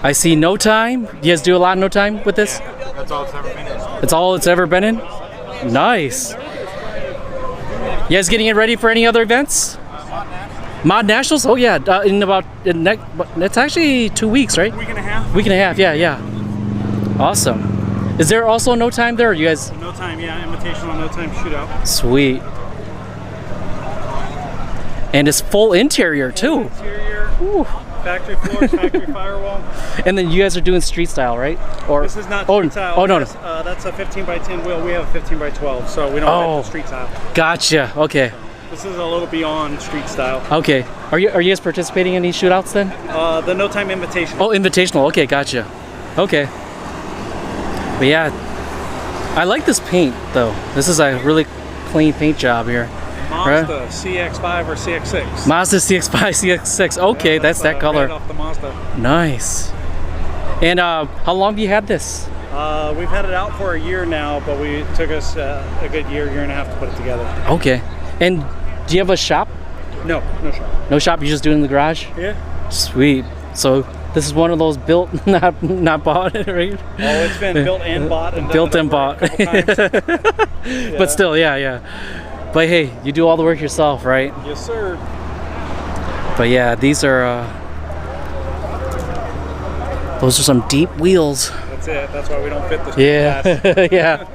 I see no time. You guys do a lot of no time with this? That's all it's ever been in. That's all it's ever been in? Nice. You guys getting it ready for any other events? Mod Nationals? Oh yeah, it's actually 2 weeks, right? Week and a half. Week and a half, yeah, yeah. Awesome. Is there also no time there? Or you guys? No time, yeah. Invitational, no time shootout. Sweet. And it's full interior too. Interior. Ooh. Factory floors, factory firewall. And then you guys are doing street style, right? Or this is not street style. Oh no, no. That's a 15 by 10 wheel. We have a 15 by 12, so we don't have the street style. Gotcha. Okay. This is a little beyond street style. Okay. Are you guys participating in these shootouts then? The no time invitation. Oh, invitational. Okay, gotcha. Okay. But yeah, I like this paint though. This is a really clean paint job here. Mazda CX-5 or CX-6. Mazda CX-5, CX-6. Okay, Yeah, that's that color. Right off the Mazda. Nice. And how long have you had this? We've had it out for a year now, but we took us a good year and a half to put it together. Okay. And do you have a shop? No, no shop. No shop. You just do it in the garage? Yeah. Sweet. So this is one of those built, not bought, right? Oh, it's been built and bought. And built and bought. Yeah. But still, yeah, yeah. But hey, you do all the work yourself, right? Yes, sir. But yeah, these are those are some deep wheels. That's it. That's why we don't fit the Yeah. class. Yeah.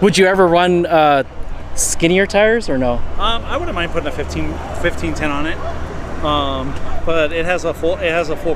Would you ever run skinnier tires or no? I wouldn't mind putting a 1510 on it. But it has a full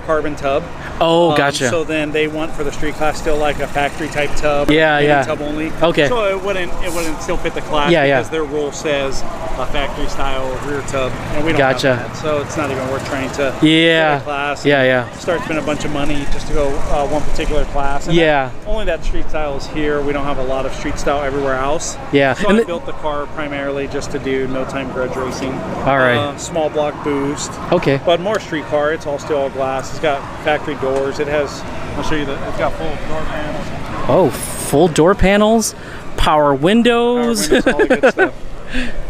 carbon tub. Oh, gotcha. So then they want for the street class still like a factory type tub. Yeah, yeah. Tub only. Okay. So it wouldn't still fit the class. Yeah, because yeah. their rule says a factory style rear tub, and we don't Gotcha. have that. So it's not even worth trying to Yeah. fit a class. Yeah, yeah. Start spending a bunch of money just to go one particular class. And Yeah. only that street style is here. We don't have a lot of street style everywhere else. Yeah. So And I built the car primarily just to do no time grudge racing. All right. Small block boost. Okay. But more street car. It's all still all glass. It's got factory doors. It has. I'll show you that. It's got full door panels. Oh, full door panels, power windows. All the good stuff.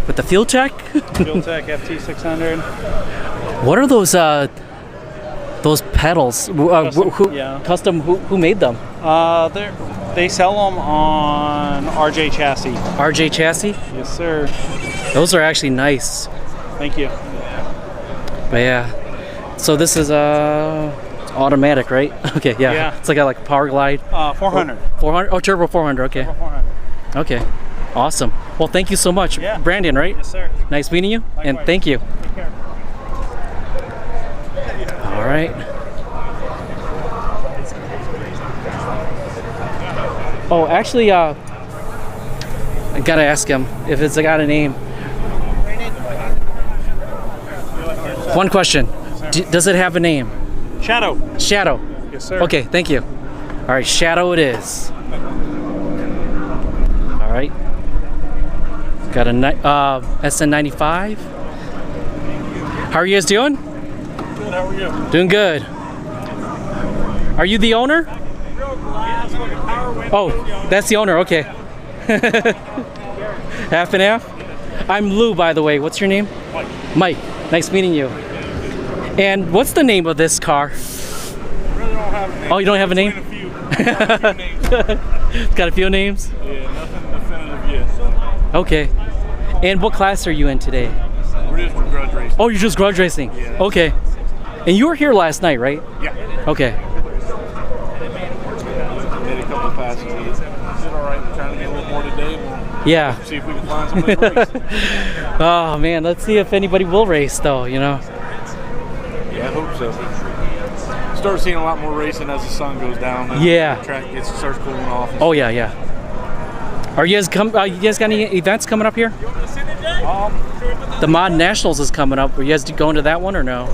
With the Fuel Tech. Fuel Tech FT600. What are those pedals? Custom, Who made them? They sell them on RJ Chassis. RJ Chassis? Yes, sir. Those are actually nice. Thank you. But yeah. So this is automatic, right? Okay, yeah. Yeah. It's like a Power Glide. 400. 400. Oh, turbo 400. Okay. Turbo 400. Okay. Awesome. Well, thank you so much, Yeah. Brandon. Right? Yes, sir. Nice meeting you, and Likewise. thank you. Take care. All right. Oh, actually, I gotta ask him if it's got a name. One question. Does it have a name? Shadow. Shadow. Yes, sir. Okay, thank you. All right, Shadow it is. All right. Got a SN95. How are you guys doing? Good. How are you? Doing good. Are you the owner? Oh, that's the owner. Okay. Half and half. I'm Lou, by the way. What's your name? Mike. Mike. Nice meeting you. And what's the name of this car? Really don't have a name. Oh, you don't have a name? Got a few names? Yeah, nothing definitive yet. Okay. And what class are you in today? We're just grudge racing. Oh, you're just grudge racing? Yeah. Okay. And you were here last night, right? Yeah. Okay. Made a couple of passes with it. Did all right. We're trying to get a little more today. Yeah. See if we can find somebody to race. Oh, man. Let's see if anybody will race, though, you know? Yeah, I hope so. Start seeing a lot more racing as the sun goes down. And Yeah. the track starts cooling off. Oh, yeah, yeah. Are you guys you guys got any events coming up here? The Mod Nationals is coming up. Are you guys going to that one or no?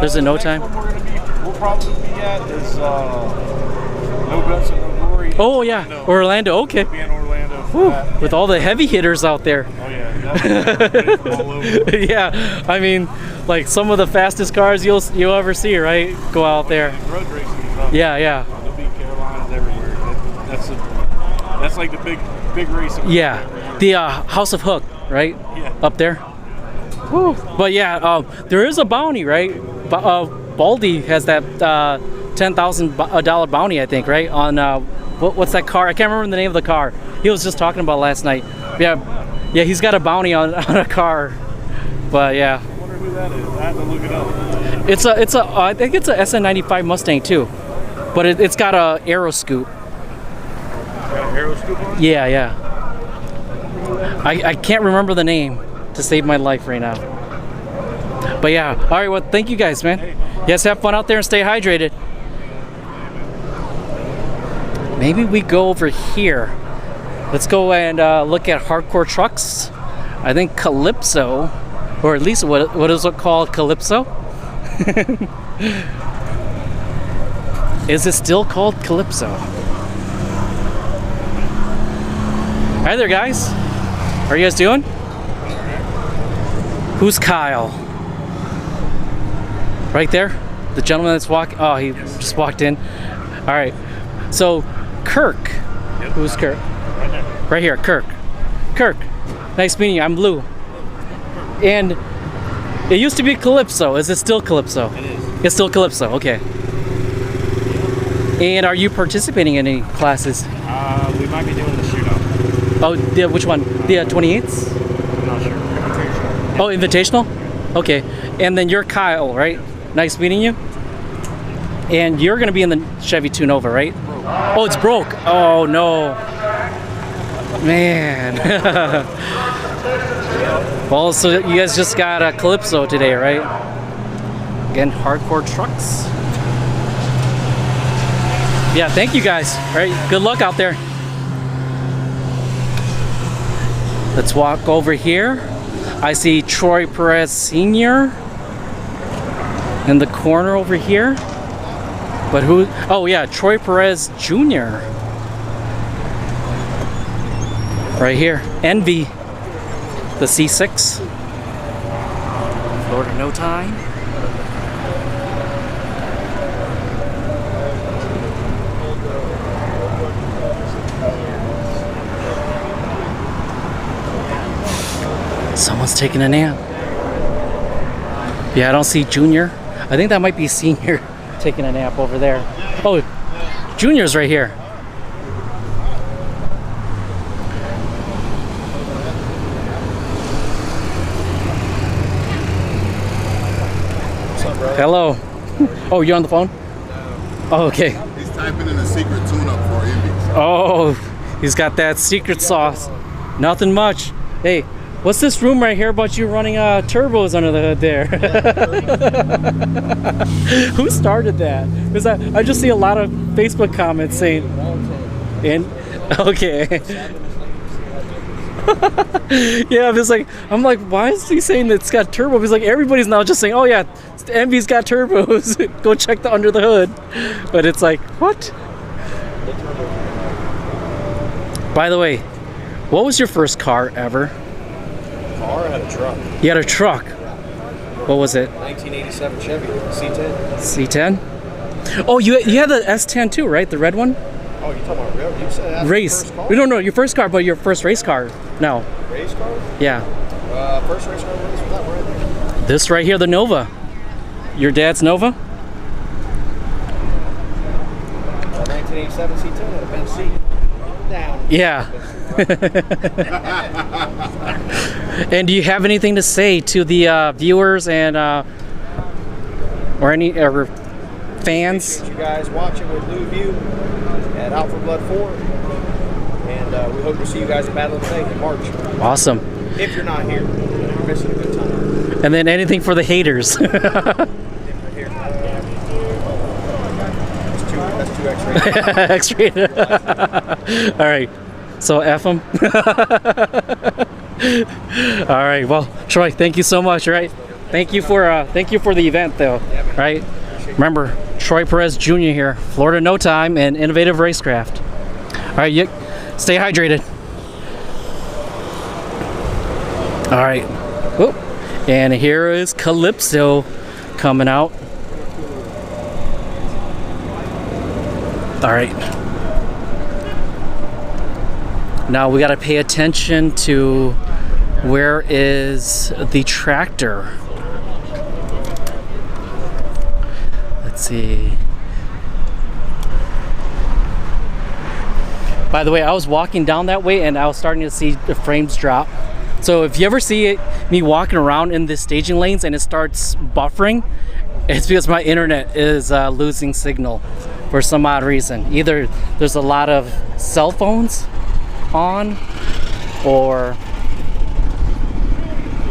There's a no time? We'll probably be at is No Guts and No Glory. Oh, yeah. Orlando. Okay. We'll be in Orlando for Whew. that. With all the heavy hitters out there. Oh, yeah. Definitely from all over. Yeah. I mean, like some of the fastest cars you'll ever see, right? Go out there. Road racing is up. Yeah, yeah. There'll be Carolinas everywhere. That's like the big racing. Yeah. The House of Hook, right? Yeah. Up there. Woo. But yeah, there is a bounty, right? Baldy has that $10,000 bounty, I think, right? On what's that car? I can't remember the name of the car. He was just talking about last night. Yeah, he's got a bounty on a car. But yeah. I wonder who that is. I have to look it up. I think it's a SN95 Mustang too, but it's got a Aero Scoop. Got an Aero Scoop on? Yeah, yeah. I can't remember the name to save my life right now. But yeah, all right. Well, thank you guys, man. Yes, have fun out there and stay hydrated. Maybe we go over here. Let's go and look at hardcore trucks. I think Calypso, or at least what is it called, Calypso? Is it still called Calypso? Hi there, guys. How are you guys doing? Who's Kyle? Right there? The gentleman that's walking. Oh, he just walked in. All right. So, Kirk. Yep. Who's Kirk? Right there. Right here, Kirk. Kirk, nice meeting you. I'm Lou. And it used to be Calypso. Is it still Calypso? It is. It's still Calypso. Okay. And are you participating in any classes? We might be doing the shootout. Oh, which one? The 28s? I'm not sure. Invitational. Oh, invitational? Okay. And then you're Kyle, right? Nice meeting you. And you're going to be in the Chevy 2 Nova, right? Oh, it's broke. Oh, no. Man. Well, so you guys just got a Calypso today, right? Again, hardcore trucks. Yeah, thank you guys. All right, good luck out there. Let's walk over here. I see Troy Perez Sr. in the corner over here. But who? Oh yeah, Troy Perez Jr. Right here. Envy. The C6. Florida No Time. Someone's taking a nap. Yeah, I don't see Junior. I think that might be Senior taking a nap over there. Oh, Junior's right here. What's up, bro? Hello. Oh, you're on the phone? Oh, okay. He's typing in a secret tune-up for Envy. Oh, he's got that secret sauce. Nothing much. Hey, what's this room right here about you running turbos under the hood there? Who started that? Because I just see a lot of Facebook comments saying, okay. Yeah, I'm like, why is he saying that it's got turbo? He's like, everybody's now just saying, oh yeah, Envy's got turbos. Go check the under the hood. But it's like, what? By the way, what was your first car ever? Car, I had a truck. You had a truck. What was it? 1987 Chevy C10. C10? Oh, you had the S10 too, right? The red one? Oh, you talking about real? You said that's Race. Your first car? We don't know your first car, but your first race car. No. Race car? Yeah. First race car was that right there. This right here, the Nova. Your dad's Nova? 1987 C10 with a bench seat. Down. Yeah. And do you have anything to say to the viewers and or any fans? Appreciate you guys watching with Lou View at Out for Blood 4, and we hope to see you guys at Battle of the Day in March. Awesome. If you're not here, you're missing a good time. And then anything for the haters. That's too X-rated. X-rated. All right. So F them. All right. Well, Troy, thank you so much. All right. Thank you for the event, though. Right. Remember, Troy Perez Jr. here, Florida No Time and Innovative Racecraft. All right. You stay hydrated. All right. Whoop. And here is Calypso coming out. All right. Now we got to pay attention to where is the tractor. Let's see. By the way, I was walking down that way and I was starting to see the frames drop. So if you ever see me walking around in the staging lanes and it starts buffering, it's because my internet is losing signal for some odd reason. Either there's a lot of cell phones on, or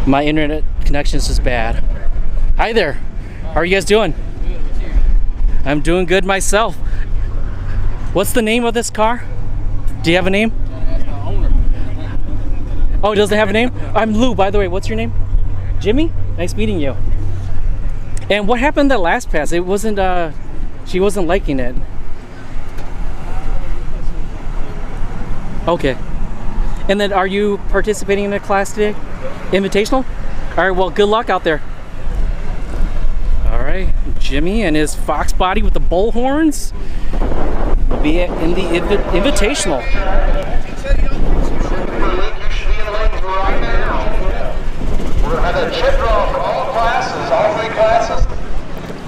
my internet connection is just bad. Hi there. How are you guys doing? I'm doing good myself. What's the name of this car? Do you have a name? Oh, does it have a name? I'm Lou, by the way. What's your name? Jimmy? Nice meeting you. And what happened that last pass? It wasn't, she wasn't liking it. Okay. And then are you participating in a class today? Invitational? All right, well, good luck out there. All right, Jimmy and his fox body with the bull horns will be in the invitational. We'll have a chip draw for all classes, all three classes,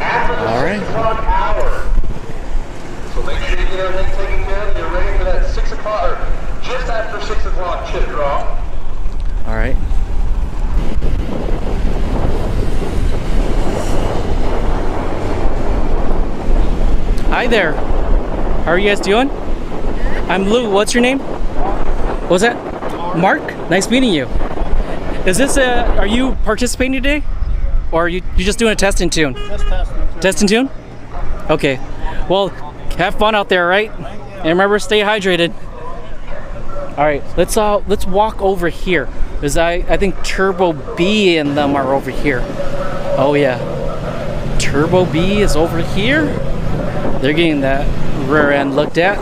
after the all right. 6 o'clock hour. So make sure you get everything taken care of. You're ready for that 6 o'clock, or just after 6 o'clock chip draw. All right. Hi there. How are you guys doing? I'm Lou. What's your name? What was that? Mark. Nice meeting you. Is this are you participating today? Or are you just doing a test and tune? Just testing. Test and tune? Okay. Well, have fun out there, right? And remember, stay hydrated. All right, let's walk over here. Because I think Turbo B and them are over here. Oh yeah. Turbo B is over here. They're getting that rear end looked at.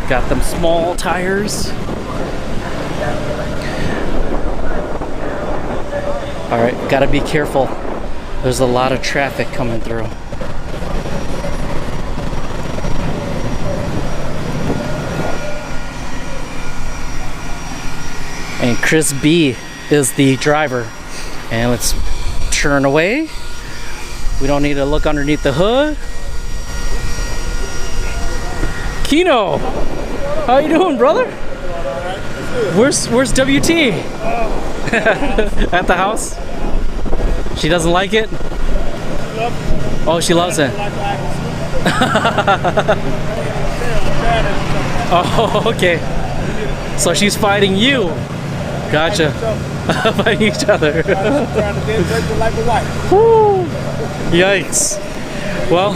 Got them small tires. All right, gotta be careful. There's a lot of traffic coming through. And Chris B is the driver. And let's turn away. We don't need to look underneath the hood. Kino, how you doing, brother? Where's WT? At the house? She doesn't like it? Oh, she loves it. Oh, okay. So she's fighting you. Gotcha. Fighting each other. Woo. Yikes. Well,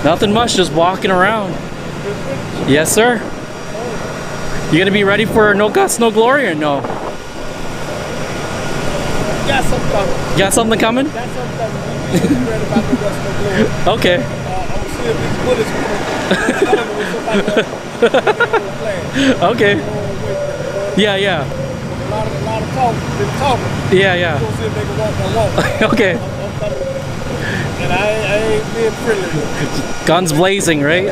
nothing much, just walking around. Yes, sir. You gonna be ready for No Guts, No Glory or no? Got something coming. Got something coming? Got something coming. You read about No Guts, No Glory. Okay. I'm see if these bullets work. Okay. Yeah, yeah. lot of talk. Been talking. Yeah, yeah. We'll see if they can walk that walk. Okay. And I ain't being friendly. Guns blazing, right?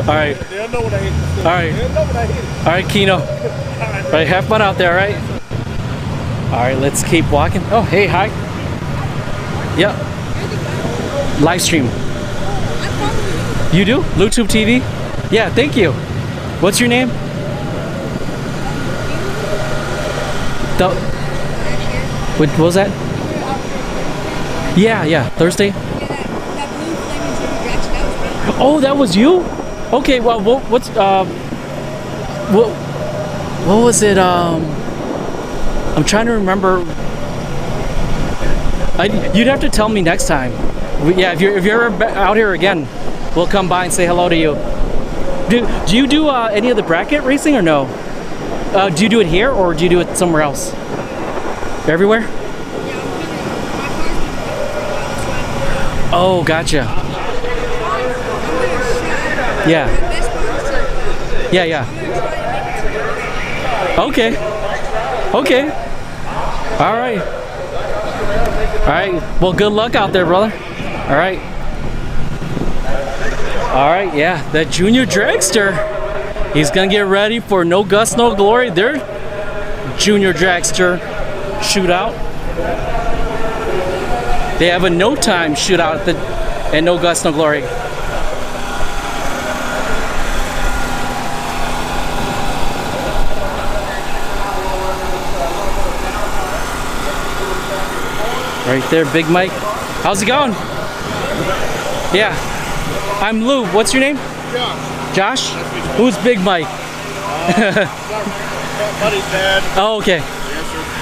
All right. They'll know when I hit it. All right. They'll know when I hit it. All right, Kino. All right, have fun out there, all right? All right, let's keep walking. Oh, hey, hi. Yeah. Live stream. You do? YouTube TV? Yeah, thank you. What's your name? What was that? Yeah, Thursday. Oh, that was you? Okay, well, what was it? I'm trying to remember. You'd have to tell me next time. Yeah, if you're ever out here again, we'll come by and say hello to you. Do you do any of the bracket racing or no? Do you do it here or do you do it somewhere else? Everywhere? Oh, gotcha. Yeah. Yeah. Okay. All right. Well, good luck out there, brother. All right. Yeah. That junior dragster. He's gonna get ready for No Guts, No Glory. Their junior dragster shootout. They have a no time shootout at No Guts, No Glory. Right there, Big Mike. How's it going? Yeah. I'm Lou. What's your name? Josh. Who's Big Mike? Buddy's dad. Oh, okay. Yes,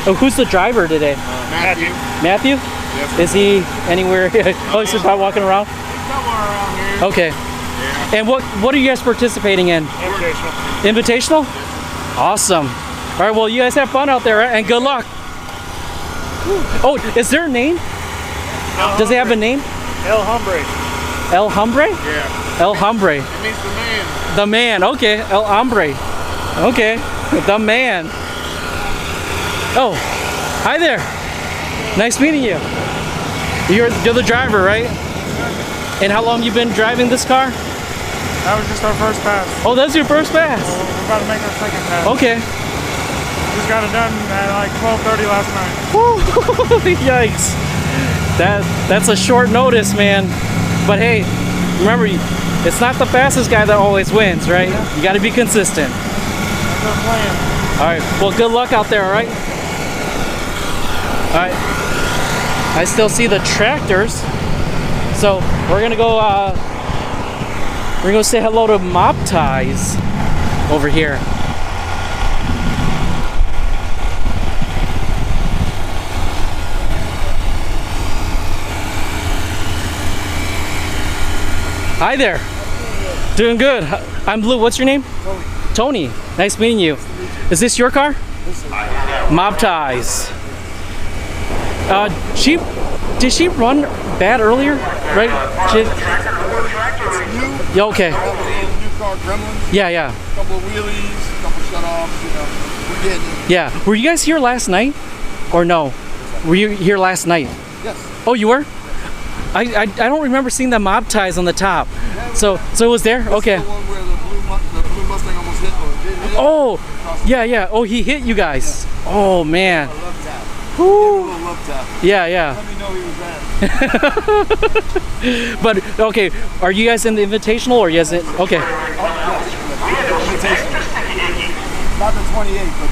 sir. Oh, who's the driver today? Matthew. Matthew? Yes, sir. Is he anywhere? Oh, he's just about walking around? Somewhere around here. Okay. Yeah. And what are you guys participating in? Invitational. Invitational? Awesome. All right, well, you guys have fun out there, right? And good luck. Oh, is there a name? Does it have a name? El Hombre. El Hombre? Yeah. El Hombre. It means the man. The man, okay. El Hombre. Okay. The man. Oh, hi there. Nice meeting you. You're the driver, right? And how long you been driving this car? That was just our first pass. Oh, that's your first pass? We're about to make our second pass. Okay. Just got it done at like 12:30 last night. Yikes. That's a short notice, man. But hey, remember, it's not the fastest guy that always wins, right? You got to be consistent. That's our plan. All right. Well, good luck out there, all right? All right. I still see the tractors. So we're gonna go say hello to Mob Ties over here. Hi there. Doing good. I'm Blue. What's your name? Tony. Nice meeting you. Is this your car? Mob Ties. Did she run bad earlier? Right? Yeah, okay. Yeah. A couple of wheelies, a couple of shut-offs, we're getting it. Yeah. Were you guys here last night? Or no? Were you here last night? Yes. Oh, you were? I don't remember seeing the Mob Ties on the top. So it was there? Okay. The one where the blue Mustang almost hit or did hit. Oh, yeah. Oh, he hit you guys. Oh, man. Yeah. Let me know he was there. But okay, are you guys in the invitational or yes? Okay. Not the 28, but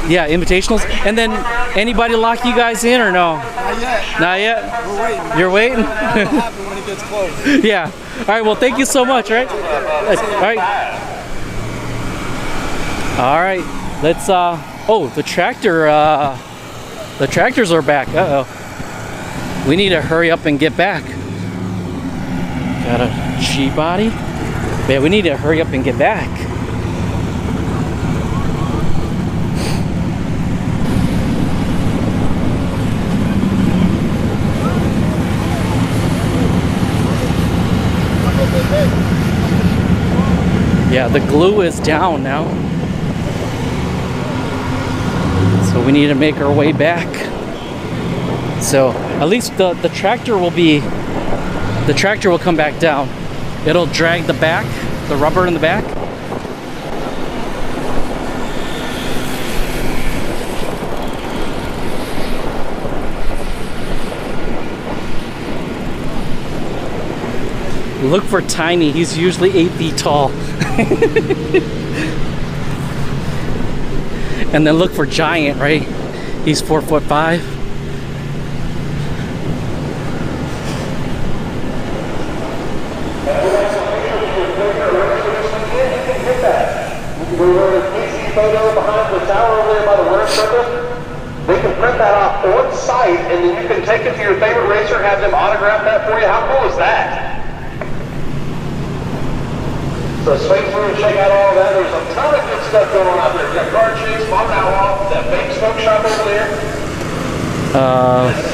Yeah, invitationals. And then anybody lock you guys in or no? Not yet. Not yet. We're waiting. You're waiting. It'll happen when it gets close. Yeah. All right. Well, thank you so much. Right. All right. All right. Let's. Oh, the tractor. The tractors are back. Uh-oh. We need to hurry up and get back. Got a G body. Yeah, we need to hurry up and get back. Yeah, the glue is down now. we need to make our way back. So at least the tractor will come back down. It'll drag the back, the rubber in the back. Look for Tiny, he's usually 8 feet tall. And then look for Giant, right? He's 4'5". Photo behind the tower over there by the word circle. They can print that off on site, and then you can take it to your favorite racer, have them autograph that for you. How cool is that? So swing through and check out all of that. There's a ton of good stuff going on out there. We've got car chase, Modern Outlaw, that big smoke shop over there.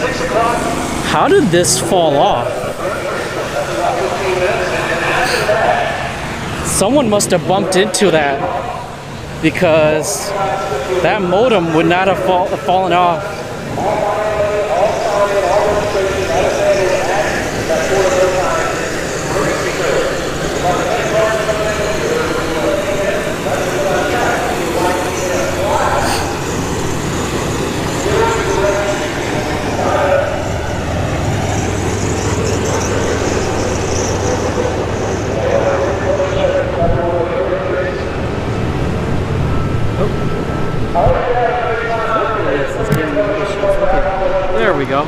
6 o'clock. How did this fall off? Someone must have bumped into that, because that modem would not have fallen off. There we go.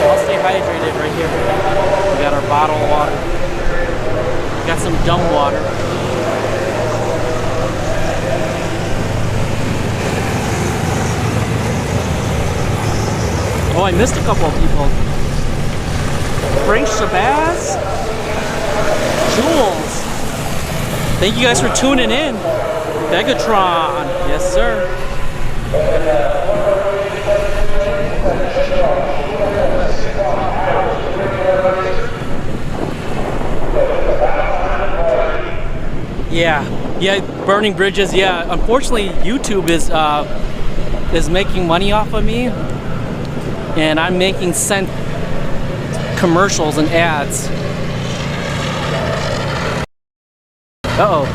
I'll stay hydrated right here. We got our bottle of water. We got some dumb water. Oh, I missed a couple of people. Frank Shabazz, Jules. Thank you guys for tuning in. Begatron, yes sir. Yeah, burning bridges. Yeah, unfortunately, YouTube is making money off of me, and I'm making cent commercials and ads. Uh-oh.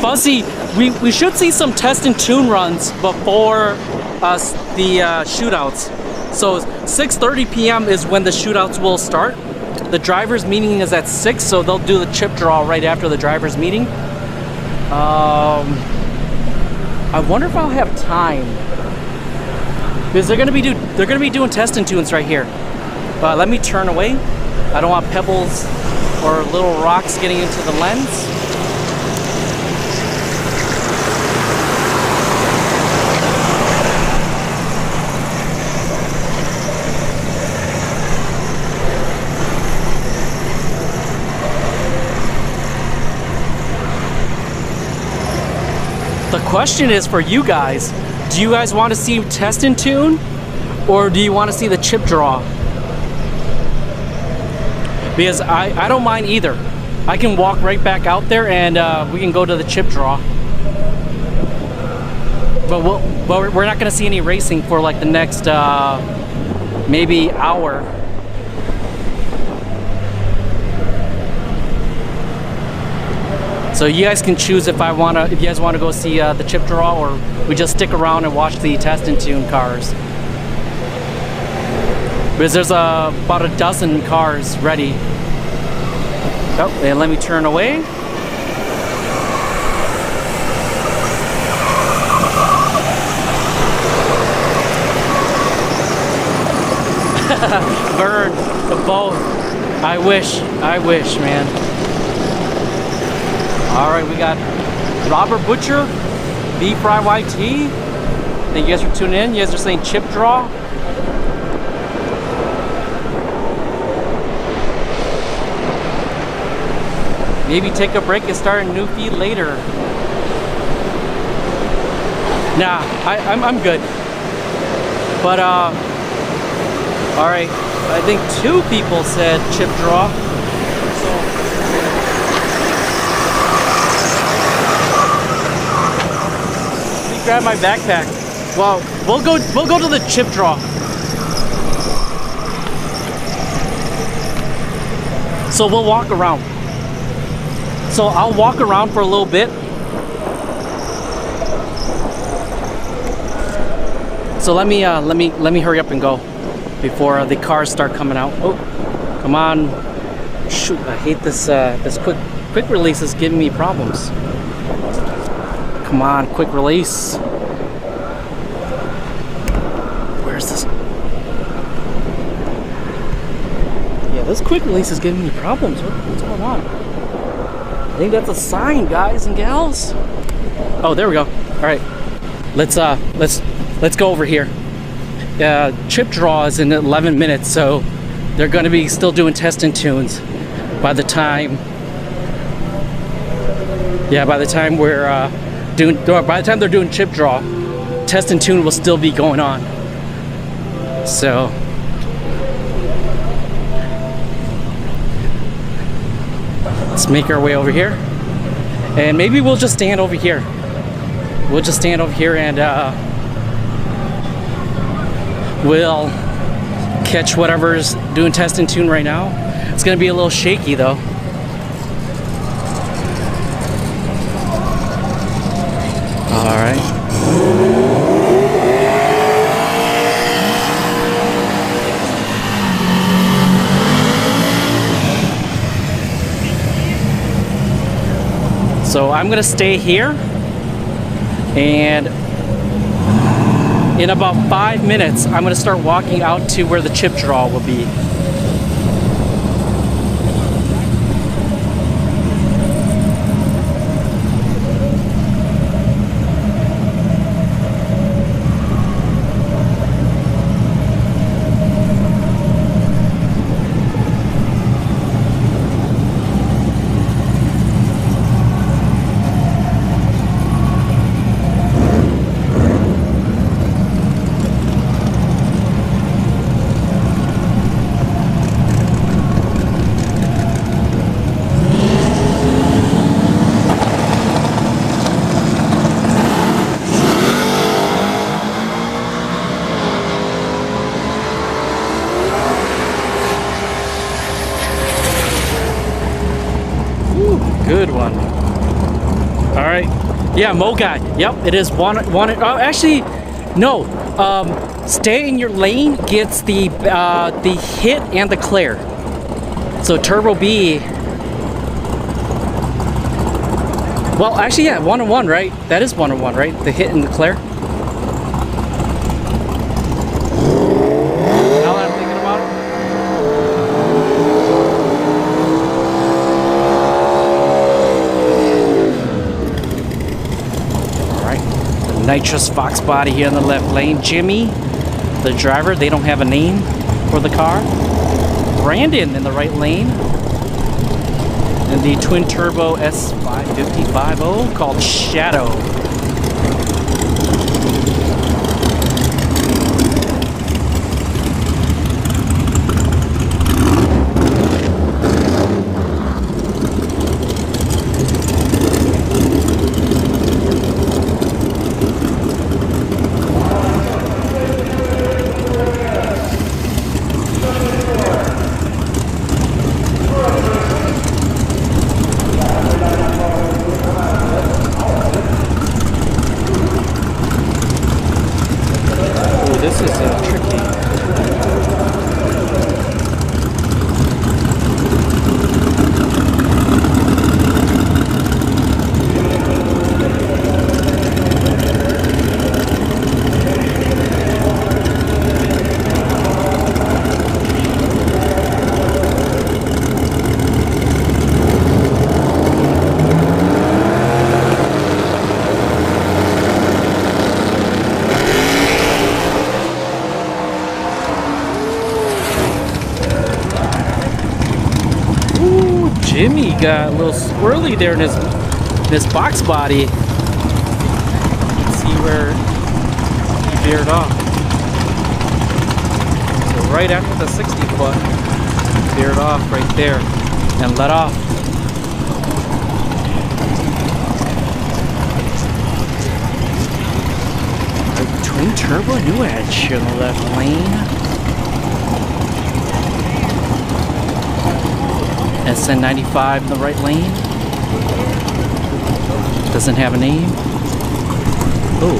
Fuzzy, we should see some test and tune runs before the shootouts. So 6:30 p.m. is when the shootouts will start. The driver's meeting is at 6, so they'll do the chip draw right after the driver's meeting. I wonder if I'll have time, because they're gonna be doing test and tunes right here. Let me turn away. I don't want pebbles or little rocks getting into the lens. The question is for you guys, do you guys want to see test and tune, or do you want to see the chip draw? Because I don't mind either. I can walk right back out there and we can go to the chip draw. But we're not going to see any racing for like the next maybe hour. So you guys can choose if you guys want to go see the chip draw, or we just stick around and watch the test and tune cars. Because there's about a dozen cars ready. Oh, and let me turn away. Burn the both. I wish, man. All right, we got Robert Butcher, B-Fry YT. Thank you guys for tuning in. You guys are saying chip draw. maybe take a break and start a new feed later. Nah, I'm good. But all right, I think 2 people said chip draw. So let me grab my backpack. Well, we'll go to the chip draw. So we'll walk around. So I'll walk around for a little bit. So let me hurry up and go before the cars start coming out. Oh, come on! Shoot, I hate this. This quick release is giving me problems. Come on, quick release. Where's this? Yeah, this quick release is giving me problems. What's going on? I think that's a sign, guys and gals. Oh, there we go. All right, let's go over here. Chip draw is in 11 minutes, so they're going to be still doing test and tunes by the time. Yeah, by the time we're by the time they're doing chip draw, test and tune will still be going on. So. Let's make our way over here, and maybe we'll just stand over here. We'll just stand over here and we'll catch whatever's doing test and tune right now. It's gonna be a little shaky though. All right. So I'm gonna stay here, and in about 5 minutes, I'm gonna start walking out to where the chip draw will be. Good one. All right. Yeah, Mo guy. Yep, it is one. Oh, actually, no. Stay in your lane gets the hit and the clear. So Turbo B. Well, actually, yeah, 1-on-1, right? That is 1-on-1, right? The hit and the clear. Now that I'm thinking about it. Nitrous Fox body here in the left lane. Jimmy, the driver, they don't have a name for the car. Brandon in the right lane. And the twin turbo S550 called Shadow. Jimmy got a little swirly there in his box body. You can see where he veered off. So right after the 60 foot, he veered off right there and let off. Twin turbo new edge in the left lane. SN95 in the right lane. Doesn't have a name. Oh,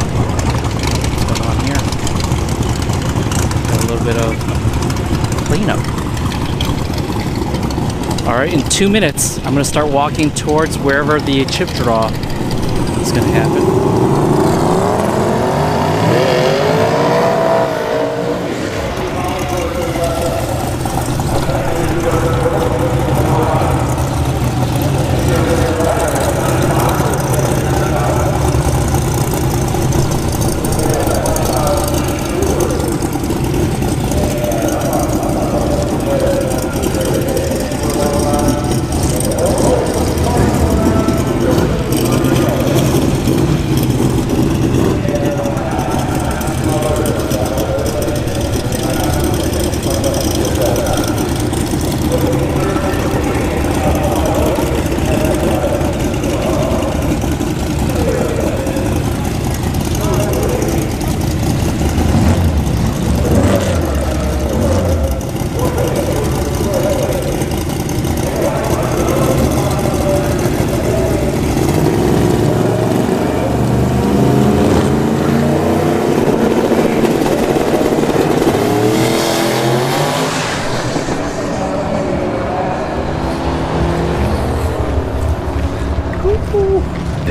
what's going on here? Got a little bit of cleanup. Alright, in 2 minutes, I'm going to start walking towards wherever the chip draw is going to happen.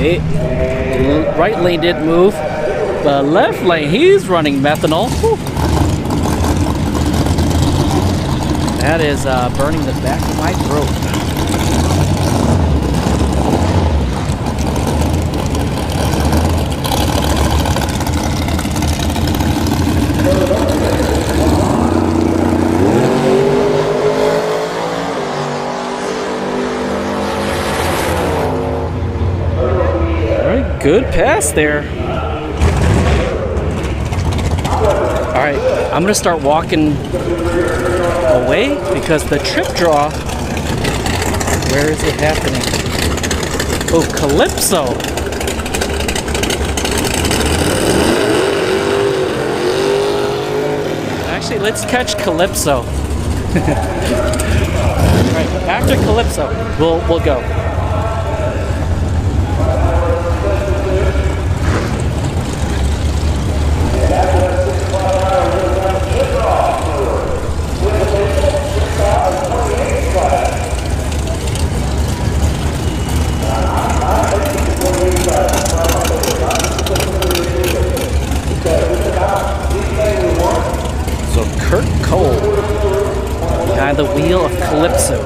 The right lane didn't move. The left lane, he's running methanol. Whew. That is burning the back of my throat. Good pass there. All right, I'm gonna start walking away because the trip draw, where is it happening? Oh, Calypso. Actually, let's catch Calypso. All right, after Calypso, we'll go. So Kurt Cole behind the wheel of Calypso.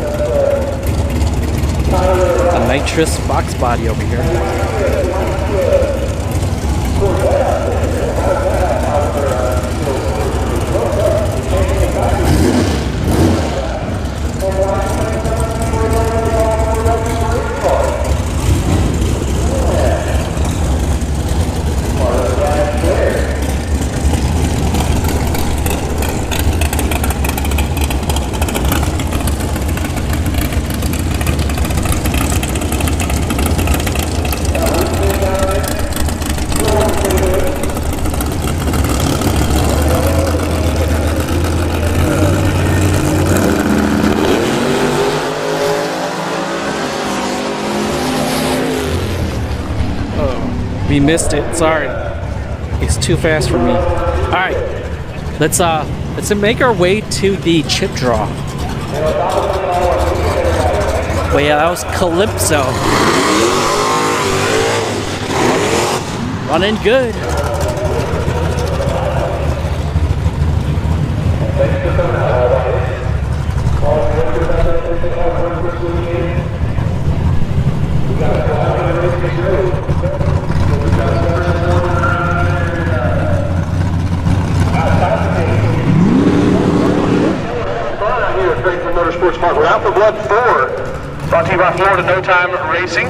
A nitrous box body over here. We missed it. Sorry, it's too fast for me. All right, let's make our way to the chip draw. Well, yeah, that was Calypso. Running good. Motorsports Park. We're out for blood 4. Brought to you by Florida No Time Racing.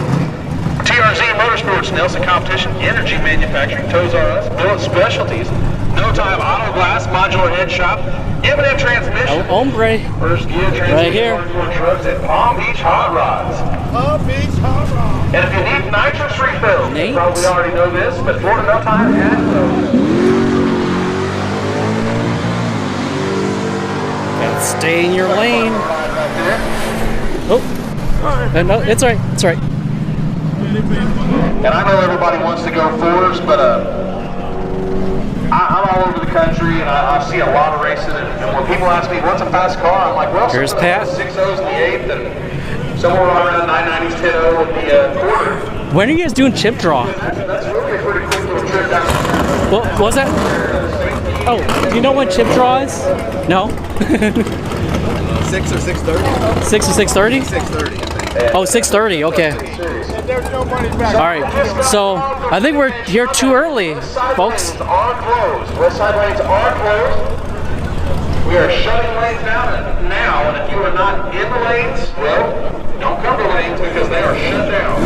TRZ Motorsports, Nelson Competition, Energy Manufacturing, Toes R Us, Billet Specialties, No Time Auto Glass, Modular Head Shop, M&M Transmission, Hombre. First Gear Transmission, Right here. Hardcore Trucks, and Palm Beach Hot Rods. Palm Beach Hot Rods. And if you need nitrous refills, you probably already know this, but Florida No Time has those. Gotta stay in your lane. Oh, no, it's all right. It's all right. And I know everybody wants to go fours, but I'm all over the country, and I see a lot of racing. And when people ask me, what's a fast car? I'm like, well, here's Pat. 6.0s in the 8th, and somewhere around 990s, 10.0 in the quarter. When are you guys doing chip draw? That's really a pretty quick little trip down. What was that? Oh, do you know when chip draw is? No? 6 or 6:30? 6 or 6:30? 6:30, I think. Oh, 6:30, okay. There's no money back. All right, so I think we're here too early, folks. Lanes are closed. West side lanes are closed. We are shutting lanes down now, and if you are not in the lanes, well, don't come to the lanes because they are shut down.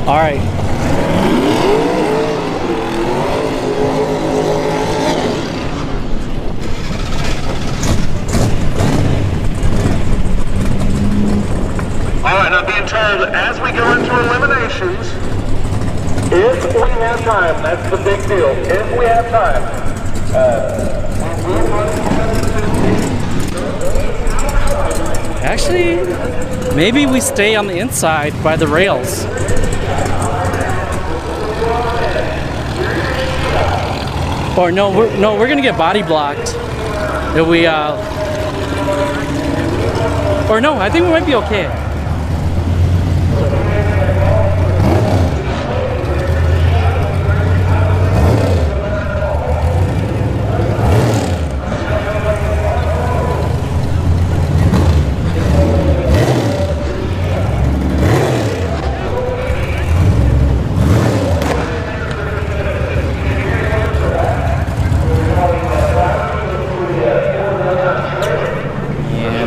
All right. All right, now being told, as we go into eliminations, if we have time, that's the big deal. If we have time, Actually, maybe we stay on the inside by the rails. Or no, we're gonna get body blocked. If we or no, I think we might be okay.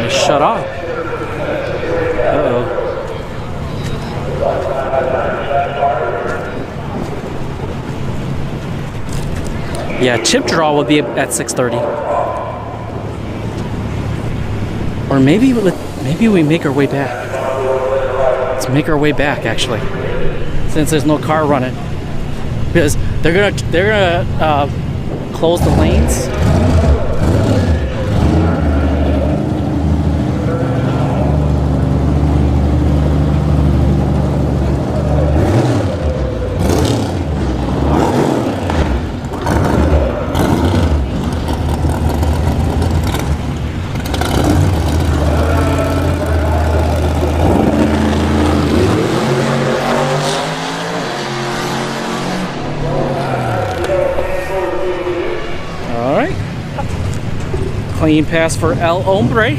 Shut off. Uh-oh. Yeah, chip draw will be at 6:30. Or maybe we make our way back. Let's make our way back actually, since there's no car running. Because they're gonna close the lanes. Clean pass for El Hombre.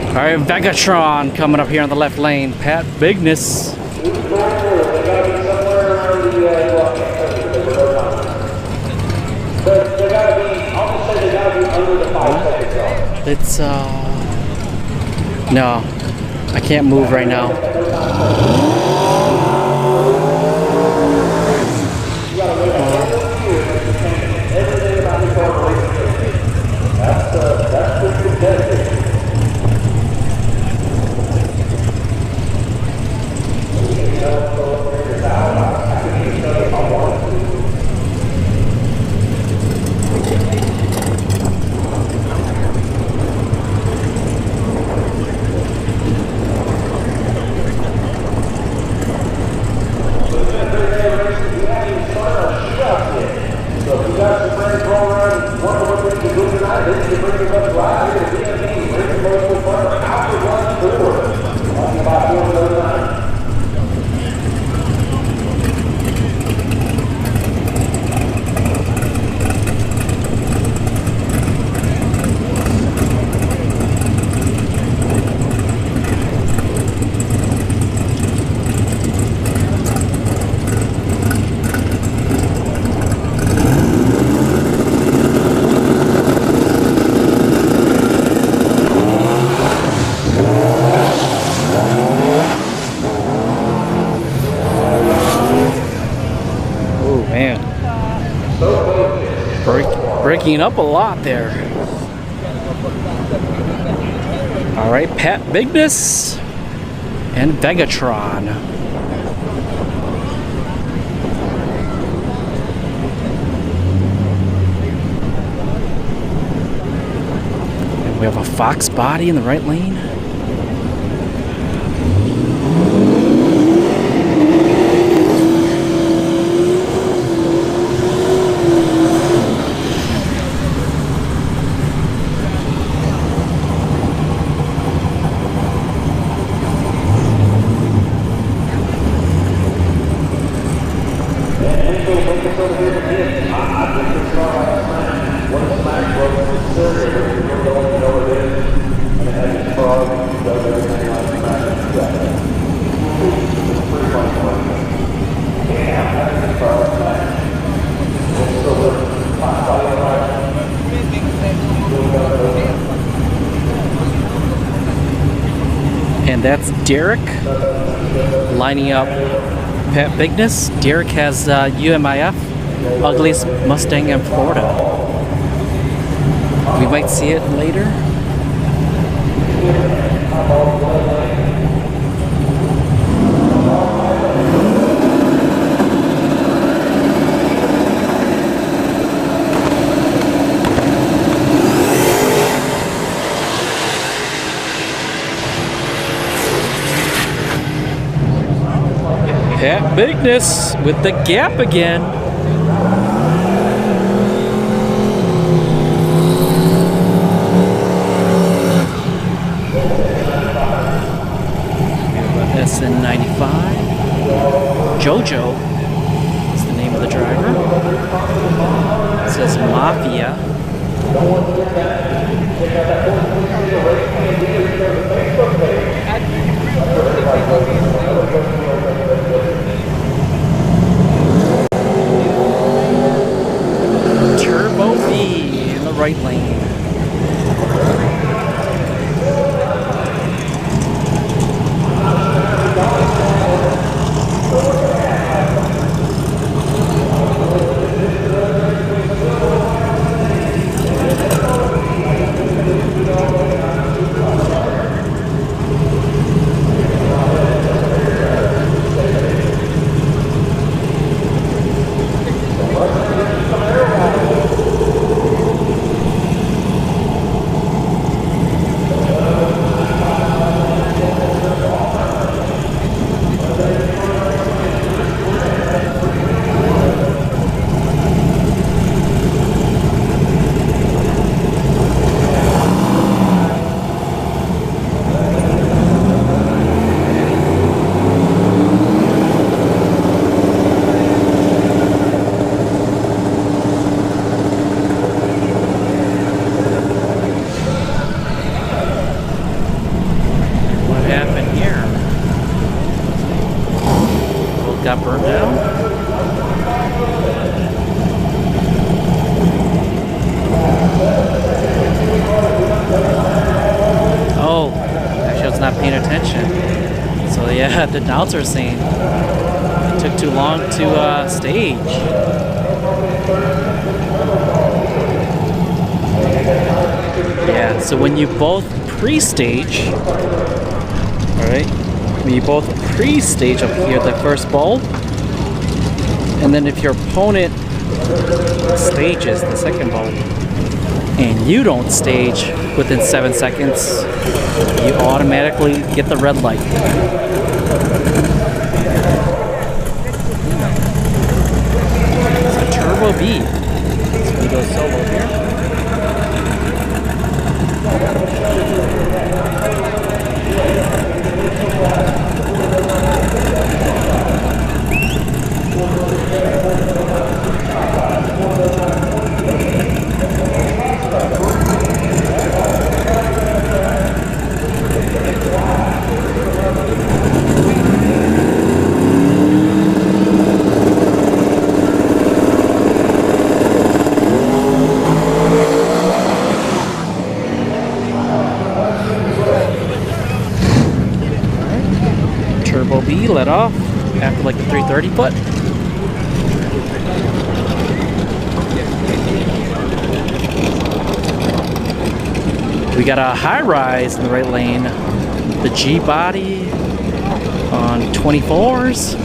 All right, Vegatron coming up here on the left lane. Pat Bigness. It's no, I can't move right now. Breaking up a lot there. All right, Pat Bigness and Vegatron. And we have a Fox body in the right lane. And that's Derek lining up Pat Bigness. Derek has UMIF, ugliest Mustang in Florida. We might see it later. Pat Bigness with the gap again. SN95. Jojo is the name of the driver. It says Mafia. Turbo B in the right lane. Got burned down. Oh, actually I was not paying attention. So yeah, the announcer's saying it took too long to stage. Yeah, so when you both pre-stage, all right, when you both pre-stage up here, the first bulb, and then if your opponent stages the second bulb, and you don't stage within 7 seconds, you automatically get the red light. So Turbo B. So we go solo here. Turbo B let off after like the 330 foot. We got a high rise in the right lane. The G body on 24s.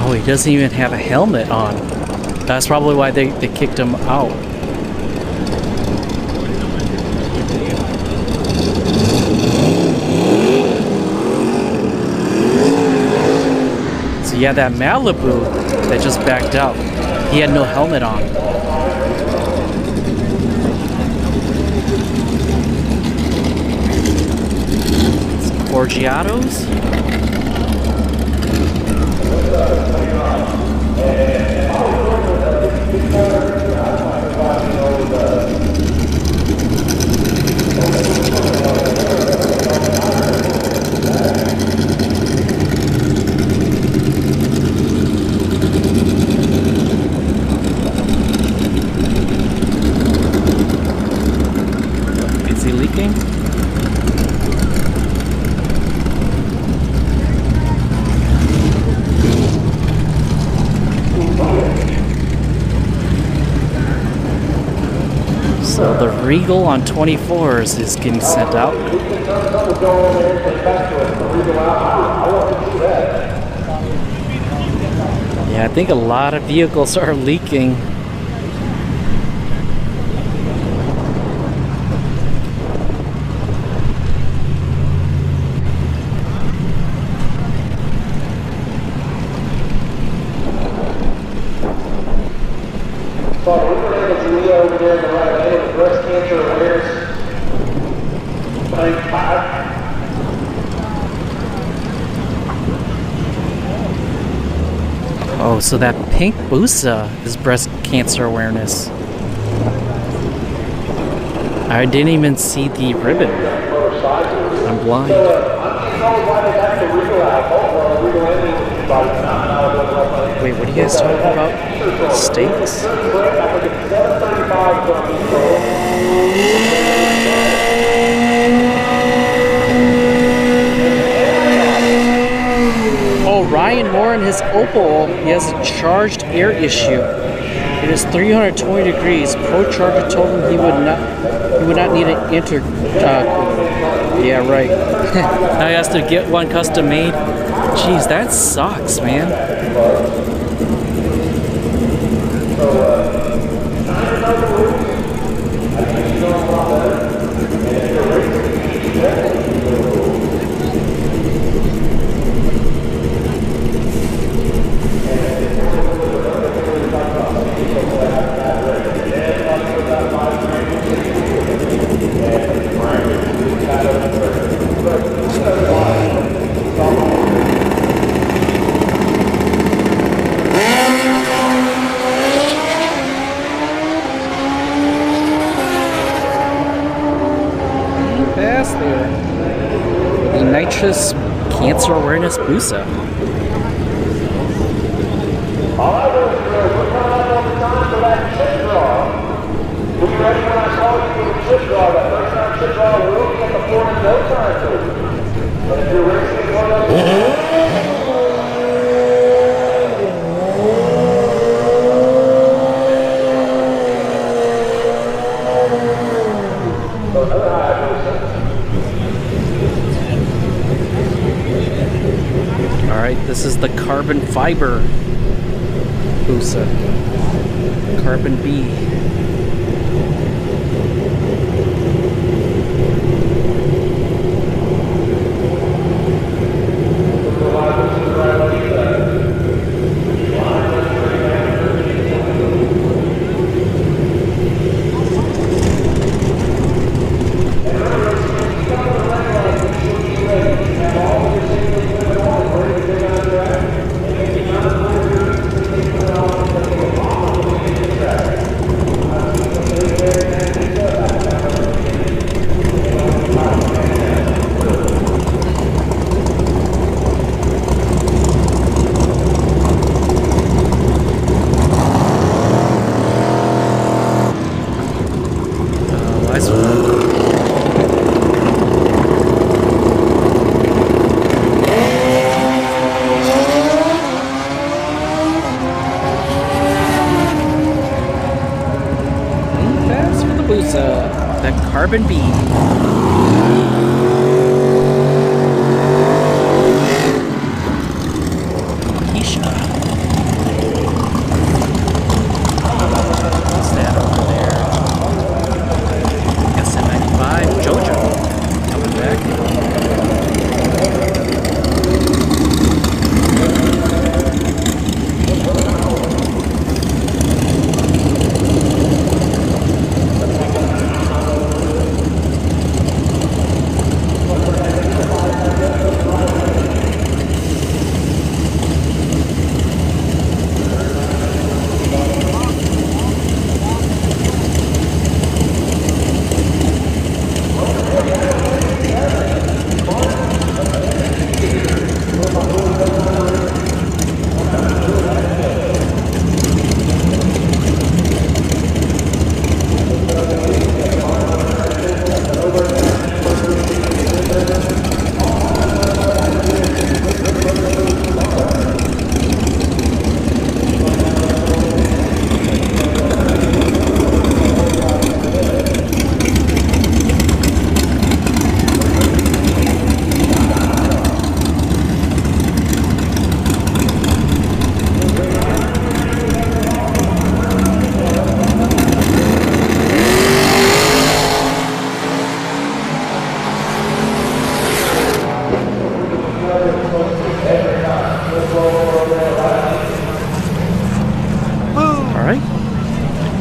Oh, he doesn't even have a helmet on. That's probably why they kicked him out. So yeah, that Malibu that just backed up, he had no helmet on. Some Forgiatos. Is he leaking? So the Regal on 24s is getting sent out. Yeah, I think a lot of vehicles are leaking. Over there in the right lane with breast cancer awareness. Lane 5. Oh, so that pink Busa is breast cancer awareness. I didn't even see the ribbon. I'm blind. Wait, what are you guys talking about? Steaks? Oh, Ryan Moore in his Opal, he has a charged air issue. It is 320 degrees. Pro Charger told him he would not need an yeah, right. Now he has to get one custom made. Jeez, that sucks, man. The nitrous cancer awareness Busa. All right, we're coming up on the time for that chip draw. Were you ready when I call you for the chip draw? That first time chip draw will be at the 4 and no time too. But if you're racing one of Alright, this is the carbon fiber Busa. Carbon B. Carbon B. Keisha. What's that over there? SM95 JoJo coming back.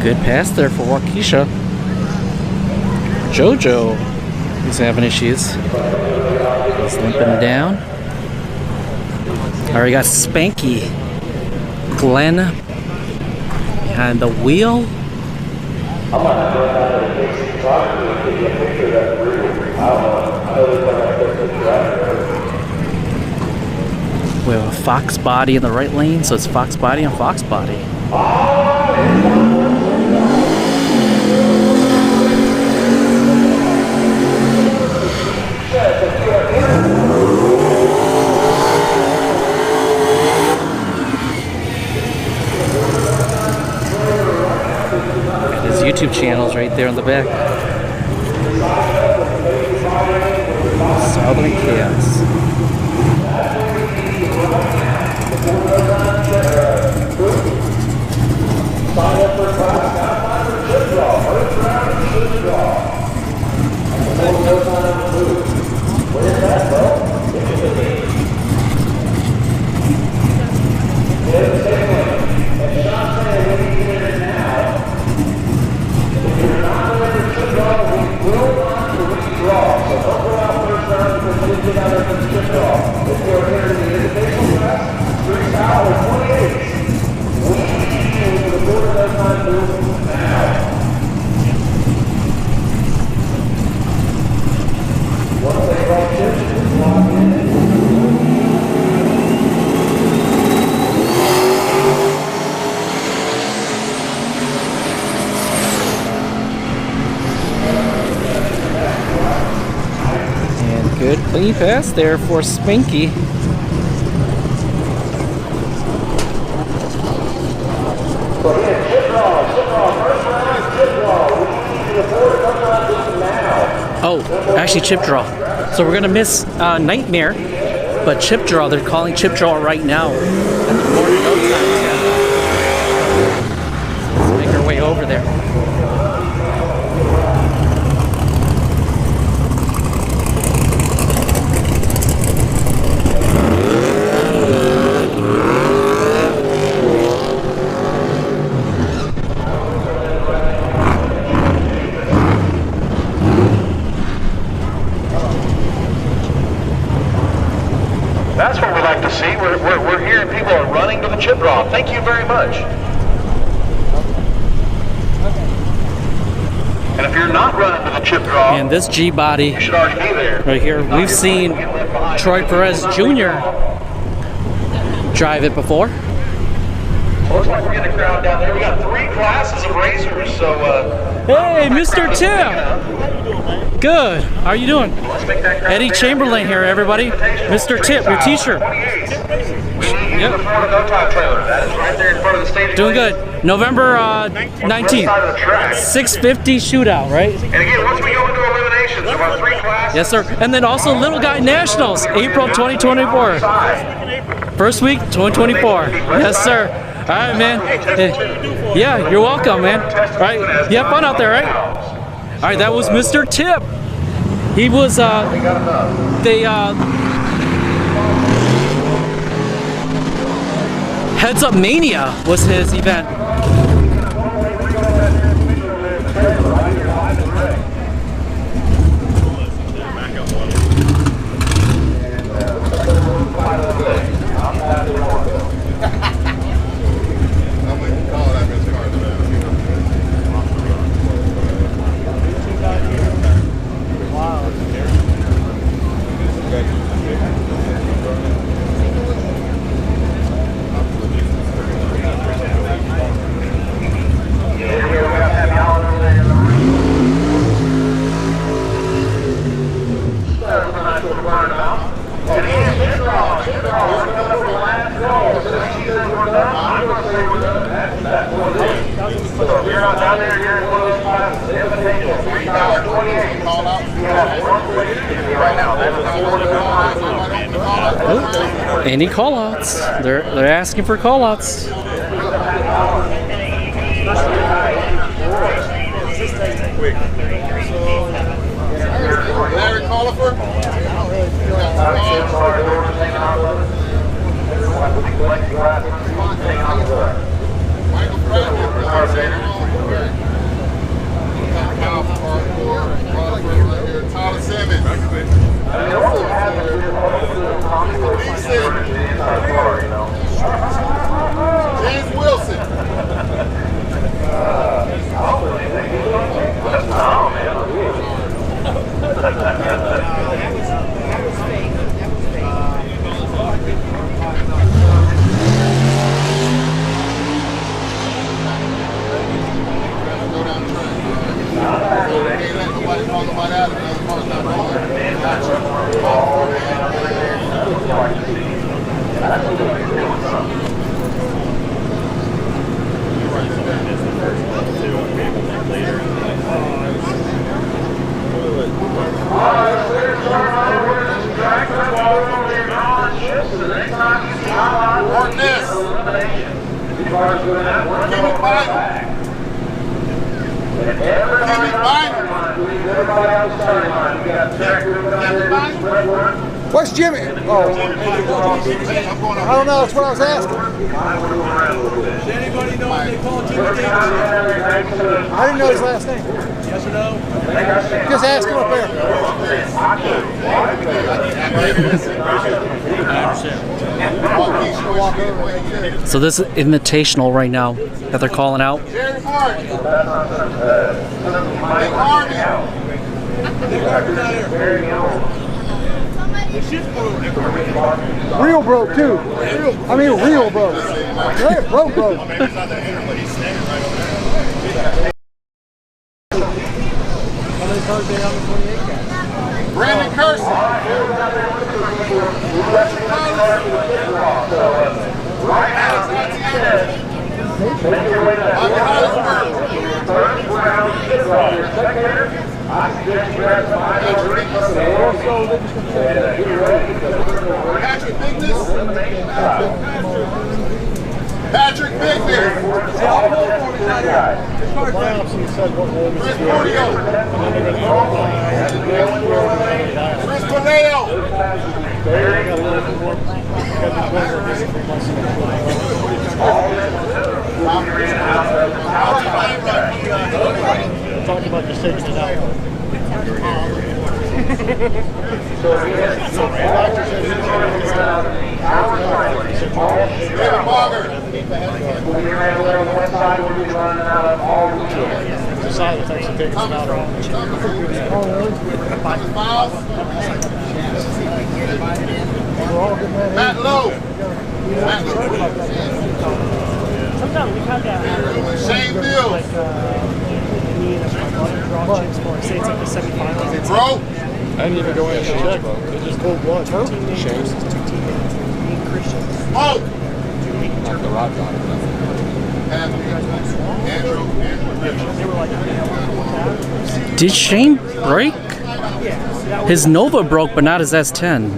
Good pass there for Waukesha. JoJo is having issues. He's limping down. Alright, got Spanky. Glenn behind the wheel. We have a Fox body in the right lane, so it's Fox body and Fox body. His YouTube channel's right there on the back. Southern Chaos. Good clean pass there for Spanky. Oh, actually chip draw. So we're gonna miss Nightmare, but chip draw, they're calling chip draw right now. And the board no times, yeah. Let's make our way over there. That's what we like to see. We're hearing people are running to the chip draw. Thank you very much. And if you're not running to the chip draw, and this G body you should already be there. Right here, we've seen Troy Perez Jr. drive it before. Looks like we're getting a crowd down there. We got 3 classes of racers, so hey, Mr. Tim! Good. How are you doing? Eddie Chamberlain here, everybody. Mr. Tip, your t-shirt. using the Florida No Time trailer. That is right there in front of the stage. Doing good. November 19th. 650 shootout, right? And again, once we go into eliminations, there are 3 classes. Yes, sir. And then also Little Guy Nationals, April 2024. First week, 2024. Yes, sir. All right, man. Yeah, you're welcome, man. All right, you have fun out there, right? All right, that was Mr. Tip. He was, Heads Up Mania was his event. Any call-outs? They're asking for call-outs. Larry Collifer. Michael Tyler Simmons. James Wilson. Where's Jimmy? Oh, I don't know. That's what I was asking. Does anybody know what they call Jimmy Davis? I didn't know his last name. Yes or no? Just ask him up there. So this is invitational right now that they're calling out. Real broke too. I mean real broke. They're broke. Brandon Curson. Patrick Bigman. Chris Portillo. Chris Boneo. Talking about just taking it out. Matt Lowe. Sometimes we've had that. Shane Mills. Say it's like the semifinals. Bro. I didn't even go in and check. It just cold blood. Two teammates. Smoke. knock the rods on it. Did Shane break? His Nova broke, but not his S10.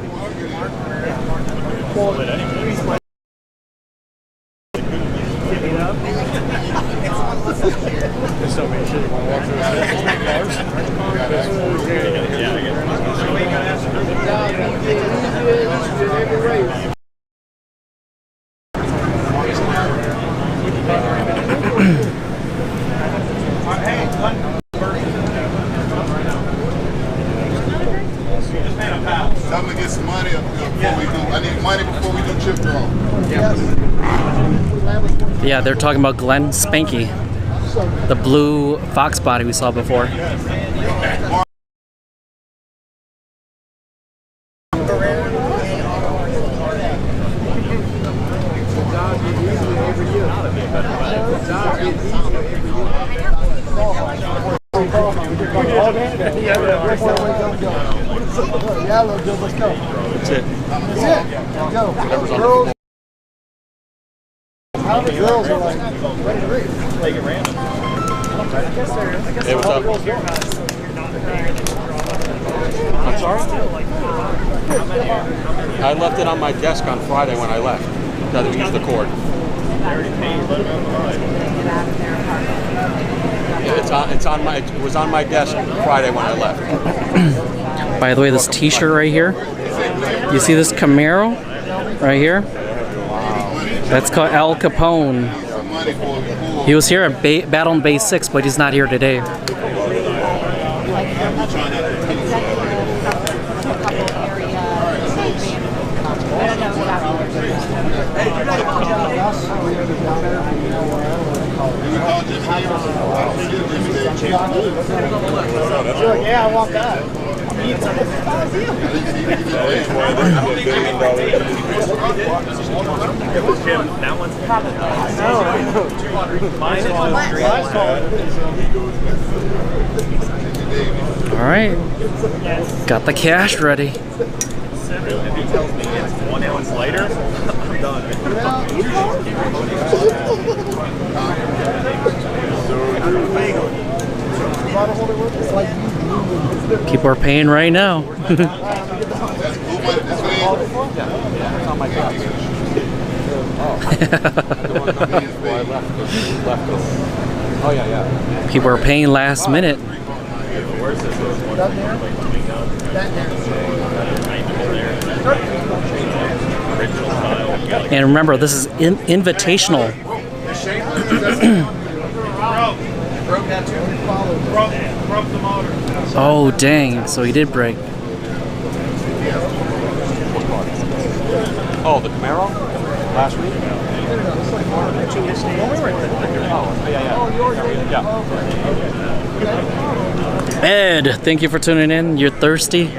I'm gonna get some money up here before we do. I need money before we do chip draw. Yeah, they're talking about Glenn Spanky, the blue Fox body we saw before. Yeah, let's go. Let's go. That's it. That's it. Go. Girls. How many girls are like ready to race? Like it random. Hey, what's up? I'm sorry? I left it on my desk on Friday when I left. Rather use the cord. It was on my desk Friday when I left. By the way, this t-shirt right here, you see this Camaro right here? That's called Al Capone. He was here at Battle in Bay 6, but he's not here today. Yeah, I want that. All right, got the cash ready. If he tells me it's 1 ounce lighter, I'm done. People are paying right now. Oh yeah. People are paying last minute. And remember, this is invitational. Oh dang! So he did break. Oh, the Camaro last week. Ed, thank you for tuning in. You're thirsty.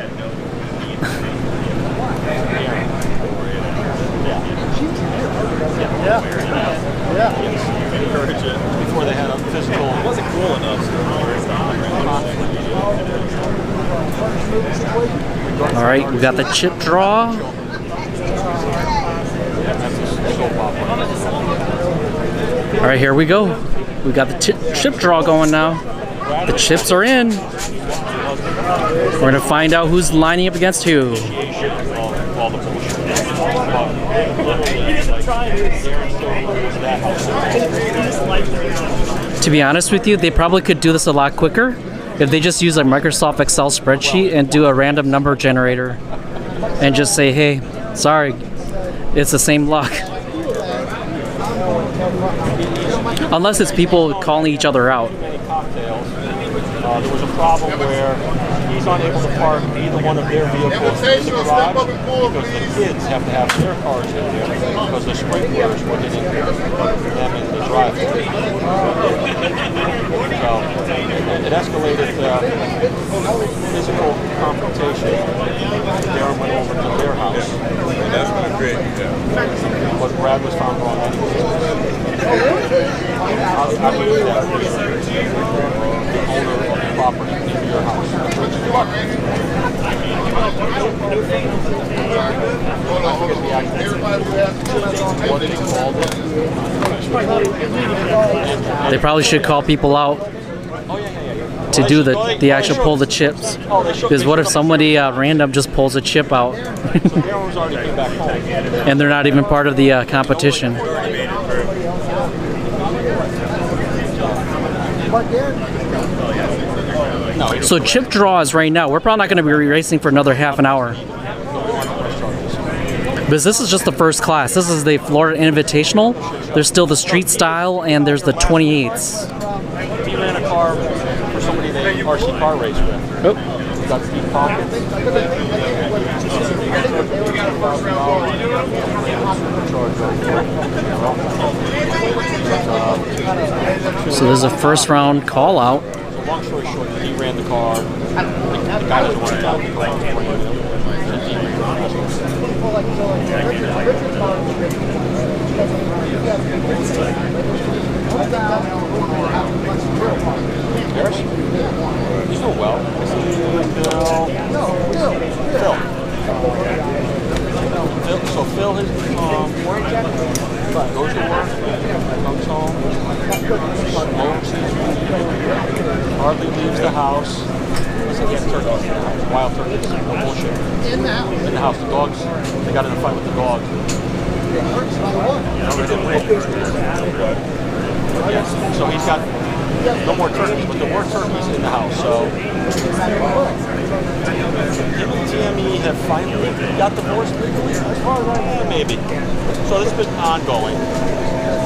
Before they had a physical. It wasn't cool enough. All right, we got the chip draw. All right, here we go. We got the chip draw going now. The chips are in. We're gonna find out who's lining up against who. To be honest with you, they probably could do this a lot quicker if they just use a Microsoft Excel spreadsheet and do a random number generator and just say, hey, sorry, it's the same luck. Unless it's people calling each other out. There was a problem where he's unable to park either one of their vehicles in the garage because the kids have to have their cars in there because the sprinklers were hitting them in the driveway. So it escalated physical confrontation. Darren went over to their house. That's been great. But Brad was found wrong anyway. I believe that the owner of the property in your house. what they called it. They probably should call people out to do the actual pull the chips. Because what if somebody random just pulls a chip out and they're not even part of the competition? So chip draws right now. We're probably not going to be racing for another half an hour. Because this is just the first class. This is the Florida Invitational. There's still the street style and there's the 28s. He ran a car for somebody they RC car race with. Oh. Got Steve Pockets. So there's a first round call out. So long story short, he ran the car. The guy doesn't want to drive the car. Harris? He's doing well. Phil. So Phil has goes to work, comes home, smokes, hardly leaves the house. Listen, he had turkeys in the house, wild turkeys, no bullshit. In the house, the dogs, they got in a fight with the dog. Yes, so he's got no more turkeys, but there were turkeys in the house. So him and TME have finally got divorced legally, as far as I know, maybe. So this has been ongoing.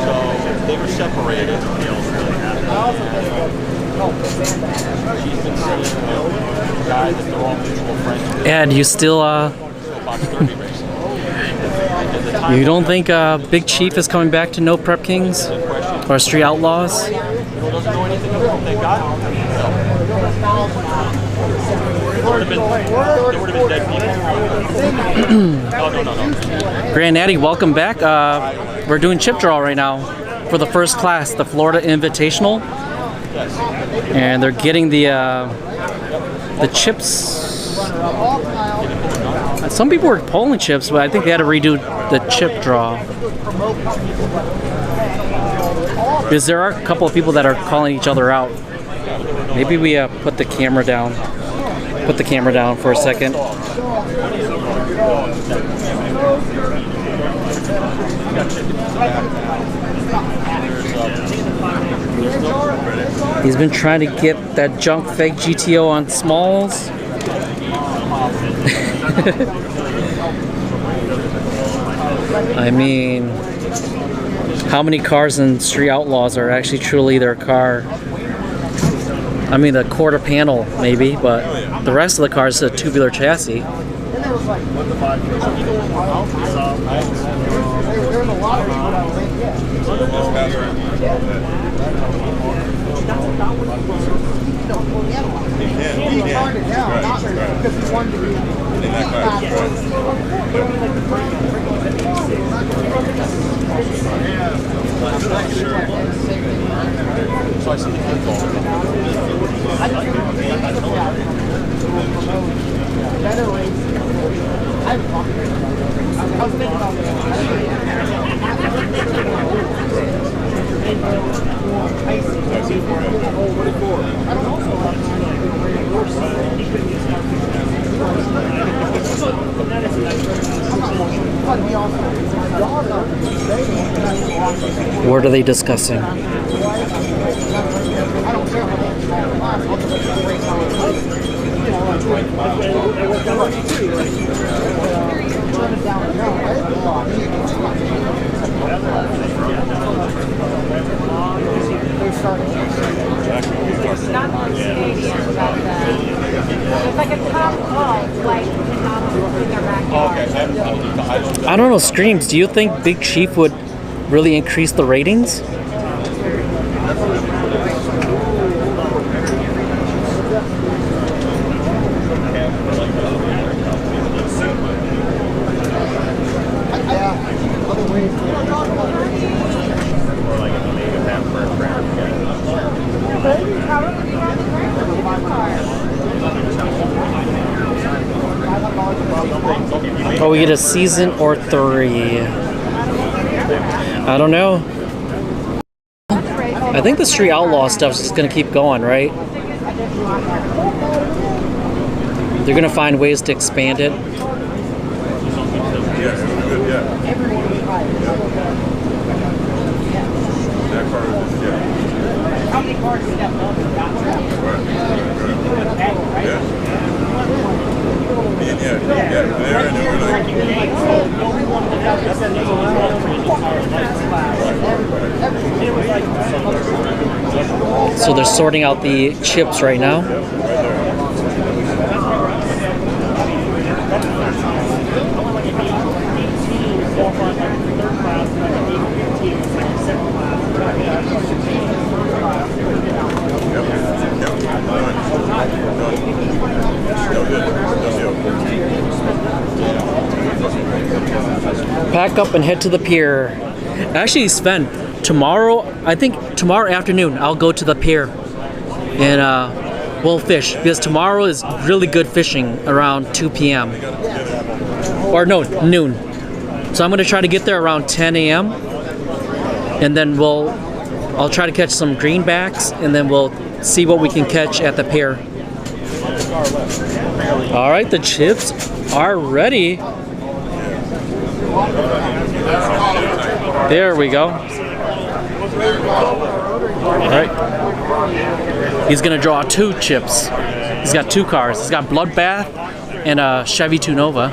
So they were separated. She's been seeing a guy that they're all mutual friends with. And you still you don't think Big Chief is coming back to No Prep Kings or Street Outlaws? Granddaddy, welcome back. We're doing chip draw right now for the first class, the Florida Invitational, and they're getting the chips. Some people were pulling chips, but I think they had to redo the chip draw. Because there are a couple of people that are calling each other out. Maybe we put the camera down. Put the camera down for a second. He's been trying to get that junk fake GTO on Smalls. I mean, how many cars in Street Outlaws are actually truly their car? I mean, the quarter panel maybe, but the rest of the car is a tubular chassis. He turned it down, not because he wanted to be. So I see the kid ball. I was thinking about What are they discussing? Not on stadium, but it's like a top club, like in their backyard. I don't know, Screams, do you think Big Chief would really increase the ratings? Oh, we get a season or 3. I don't know. I think the Street Outlaw stuff's just gonna keep going, right? They're gonna find ways to expand it. How many cars stepped up and got So they're sorting out the chips right now. Pack up and head to the pier. Actually, Sven, I think tomorrow afternoon, I'll go to the pier and we'll fish, because tomorrow is really good fishing around 2 p.m. Or no, noon. So I'm gonna try to get there around 10 a.m. and then I'll try to catch some greenbacks, and then we'll see what we can catch at the pier. All right, the chips are ready. There we go. All right. He's gonna draw 2 chips. He's got 2 cars. He's got Bloodbath and a Chevy 2 Nova.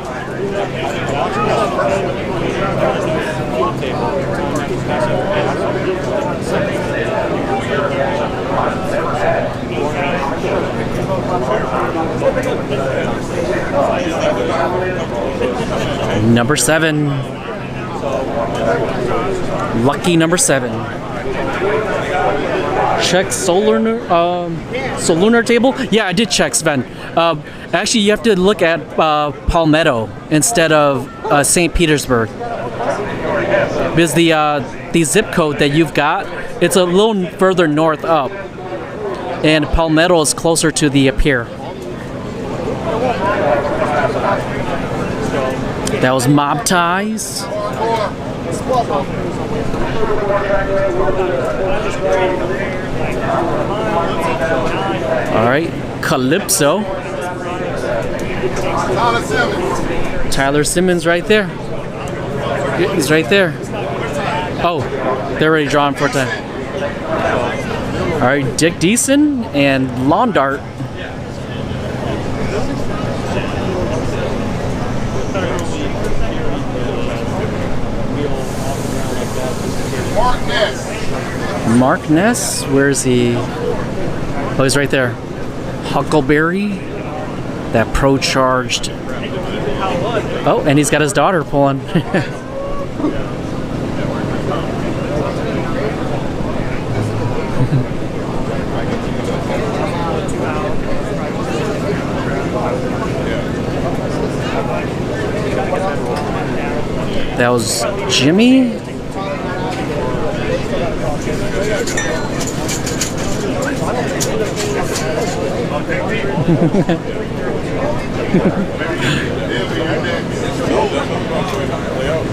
Number 7. Lucky number 7. Check Solar table? Yeah, I did check, Sven. Actually, you have to look at Palmetto instead of St. Petersburg. Because the zip code that you've got, it's a little further north up. And Palmetto is closer to the pier. That was Mob Ties. All right, Calypso. Tyler Simmons right there. He's right there. Oh, they're already drawn for time. All right, Dick Deason and Lawn Dart. Mark Ness, where's he? Oh, he's right there. Huckleberry, that pro-charged. Oh, and he's got his daughter pulling. That was Jimmy.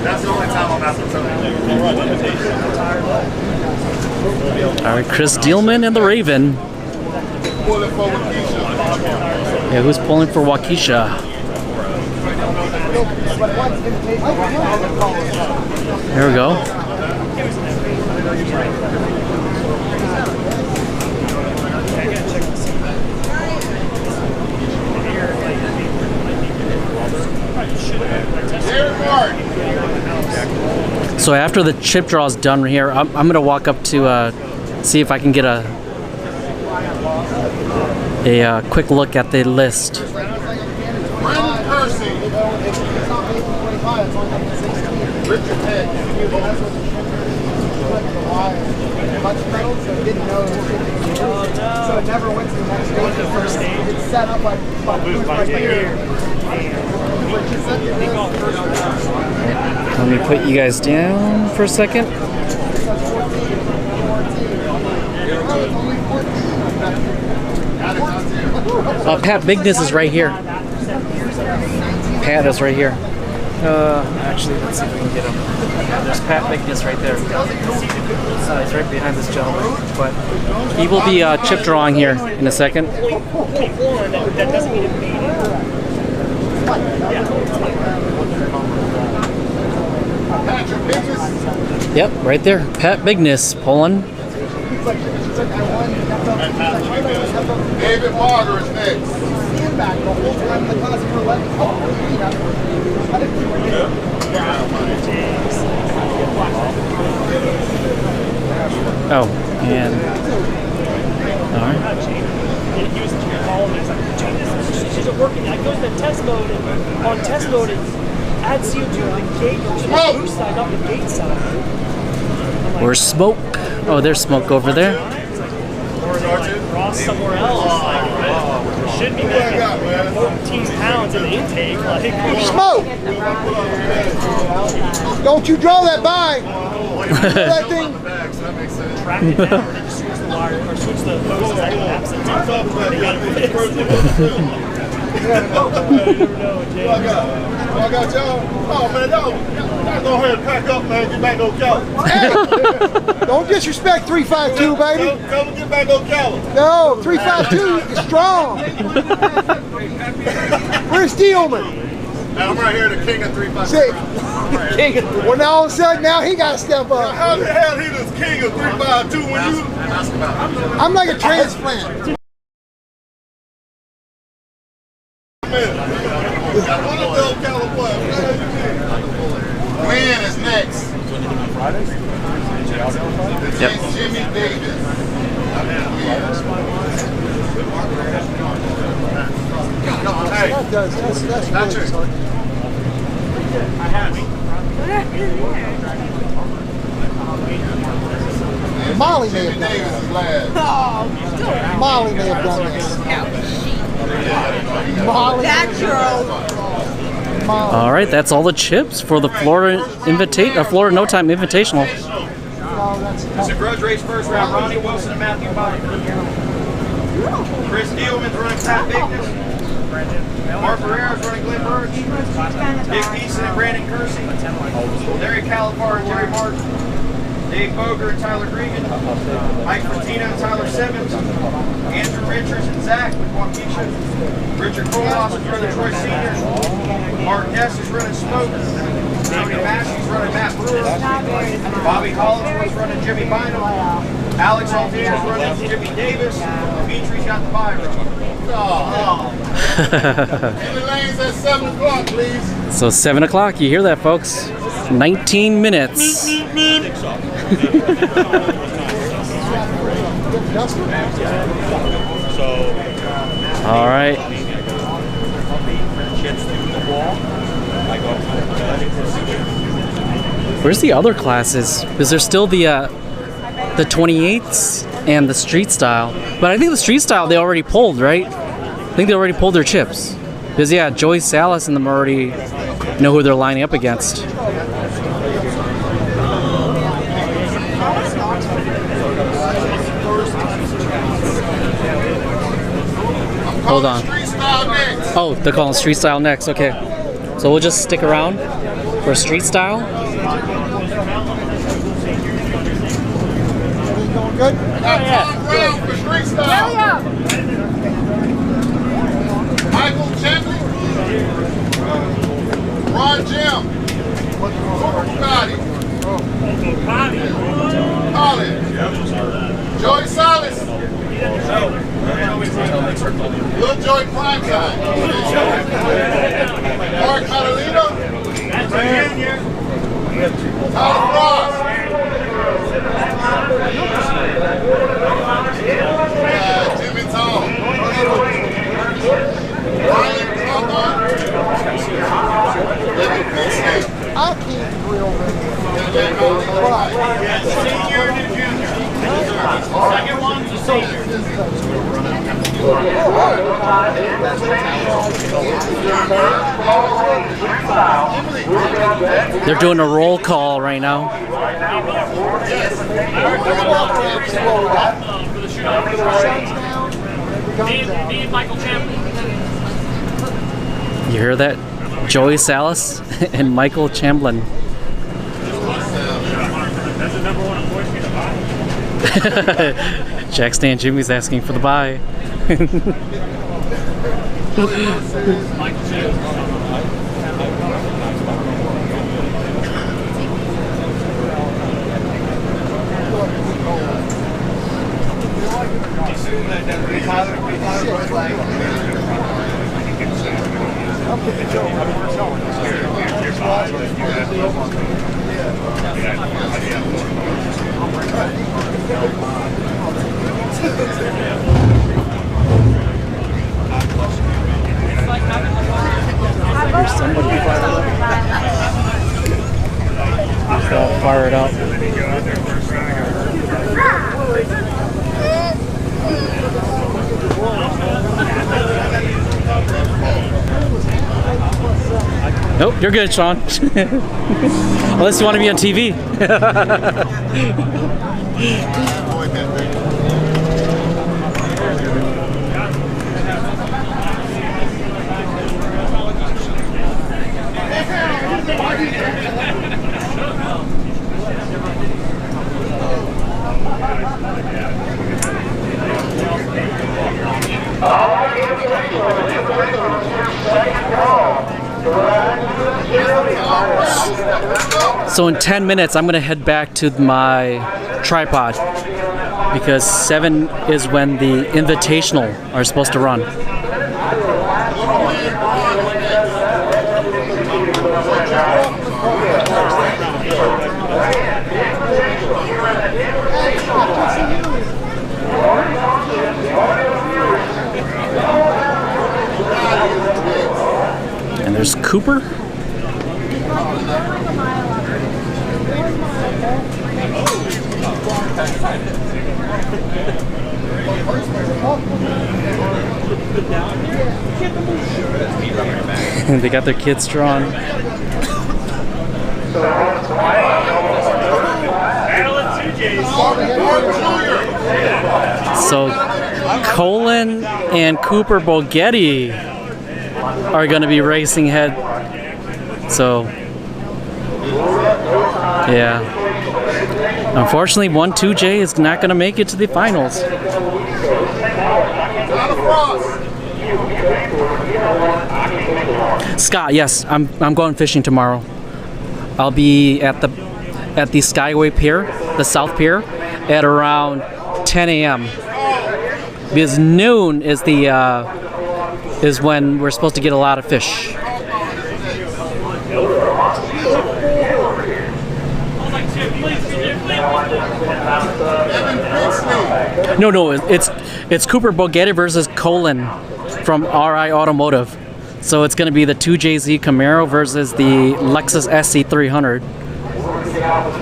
That's the only time I'm after All right, Chris Dealman and the Raven. Yeah, who's pulling for Waukesha? There we go. So after the chip draw is done here, I'm gonna walk up to see if I can get a quick look at the list. So it never went to the next stage. The first stage. It's set up like here. Let me put you guys down for a second. Pat Bigness is right here. Pat is right here. Actually, let's see if we can get him. There's Pat Bigness right there. He's right behind this gentleman. But he will be chip drawing here in a second. That doesn't mean it made it. Yep, right there. Pat Bigness pulling. David Barger is next. Oh, and all right. He was calling me. He's like, dude, this isn't working. I go to the test mode, and on test mode, it adds CO2 to the gate, to the boost side, not the gate side. Where's smoke? Oh, there's smoke over there. Ross somewhere else. Like, should be making 14 pounds in the intake. Like, Smoke! Don't you draw that by! That thing. track it down and just switch the wire or switch the hoses out of the apps and they got it fixed. You never know, James. I got y'all. Oh man, y'all go ahead and pack up, man. Get back on Cali. Hey! Don't disrespect 352, baby. Come get back on Cali. No, 352 is strong. Where's Steelman? I'm right here, the king of 352. Well, now all of a sudden, now he got to step up. How the hell he was king of 352 when you? I'm like a transplant. Glenn is next. Yep. Jimmy Davis. That's really Molly may have done that. Molly may have done this. Molly. All right, that's all the chips for the Florida Florida No Time Invitational. It's a Grudge race first round. Ronnie Wilson and Matthew Biden. Chris Steelman's running Pat Bigness. Mark Barrera's running Glenn Burge. Dick Eason and Brandon Kersey. Larry Calipar and Terry Martin. Dave Boger and Tyler Gregan. Mike Fratina and Tyler Simmons. Andrew Richards and Zach with Waukesha. Richard Kolos is running Troy Sr. Mark Ness is running Smoke. Tony Massey's running Matt Brewer. Bobby Hollingsworth's running Jimmy Bynum. Alex Altier's running Jimmy Davis. Dimitri's got the bye row. Any lanes at 7 o'clock, please. So 7 o'clock, you hear that, folks? 19 minutes. All right. Where's the other classes? Because there's still the 28s and the street style. But I think the street style they already pulled, right? I think they already pulled their chips. Because yeah, Joey Salas and them already know who they're lining up against. Hold on. Oh, they're calling street style next. Okay. So we'll just stick around for street style. Good? Round for street style. Michael Champlin. Ron Jim. Colin. Joey Salas. Little Joey Primetime. Mark Catalino. Tyler Frost. Jimmy Tom. Ryan Crawford. I can't grill them. Senior and junior. Second one's a senior. They're doing a roll call right now. Me and Michael Champion. You hear that? Joey Salas and Michael Chamblin. That's the number one voice to buy. Jack Stan Jimmy's asking for the buy. Here's somebody fired up. Just all fired up. Nope, you're good, Sean. Unless you want to be on TV. So in 10 minutes, I'm going to head back to my tripod because 7 is when the Invitational are supposed to run. And there's Cooper. They got their kids drawn. So Colin and Cooper Bogetti are going to be racing head. So yeah, unfortunately 1-2J is not going to make it to the finals. Scott, yes, I'm going fishing tomorrow. I'll be at the Skyway Pier, the South Pier, at around 10 a.m. because noon is is when we're supposed to get a lot of fish. No, it's Cooper Bogetti versus Colin from RI Automotive. So it's going to be the 2JZ Camaro versus the Lexus SC300.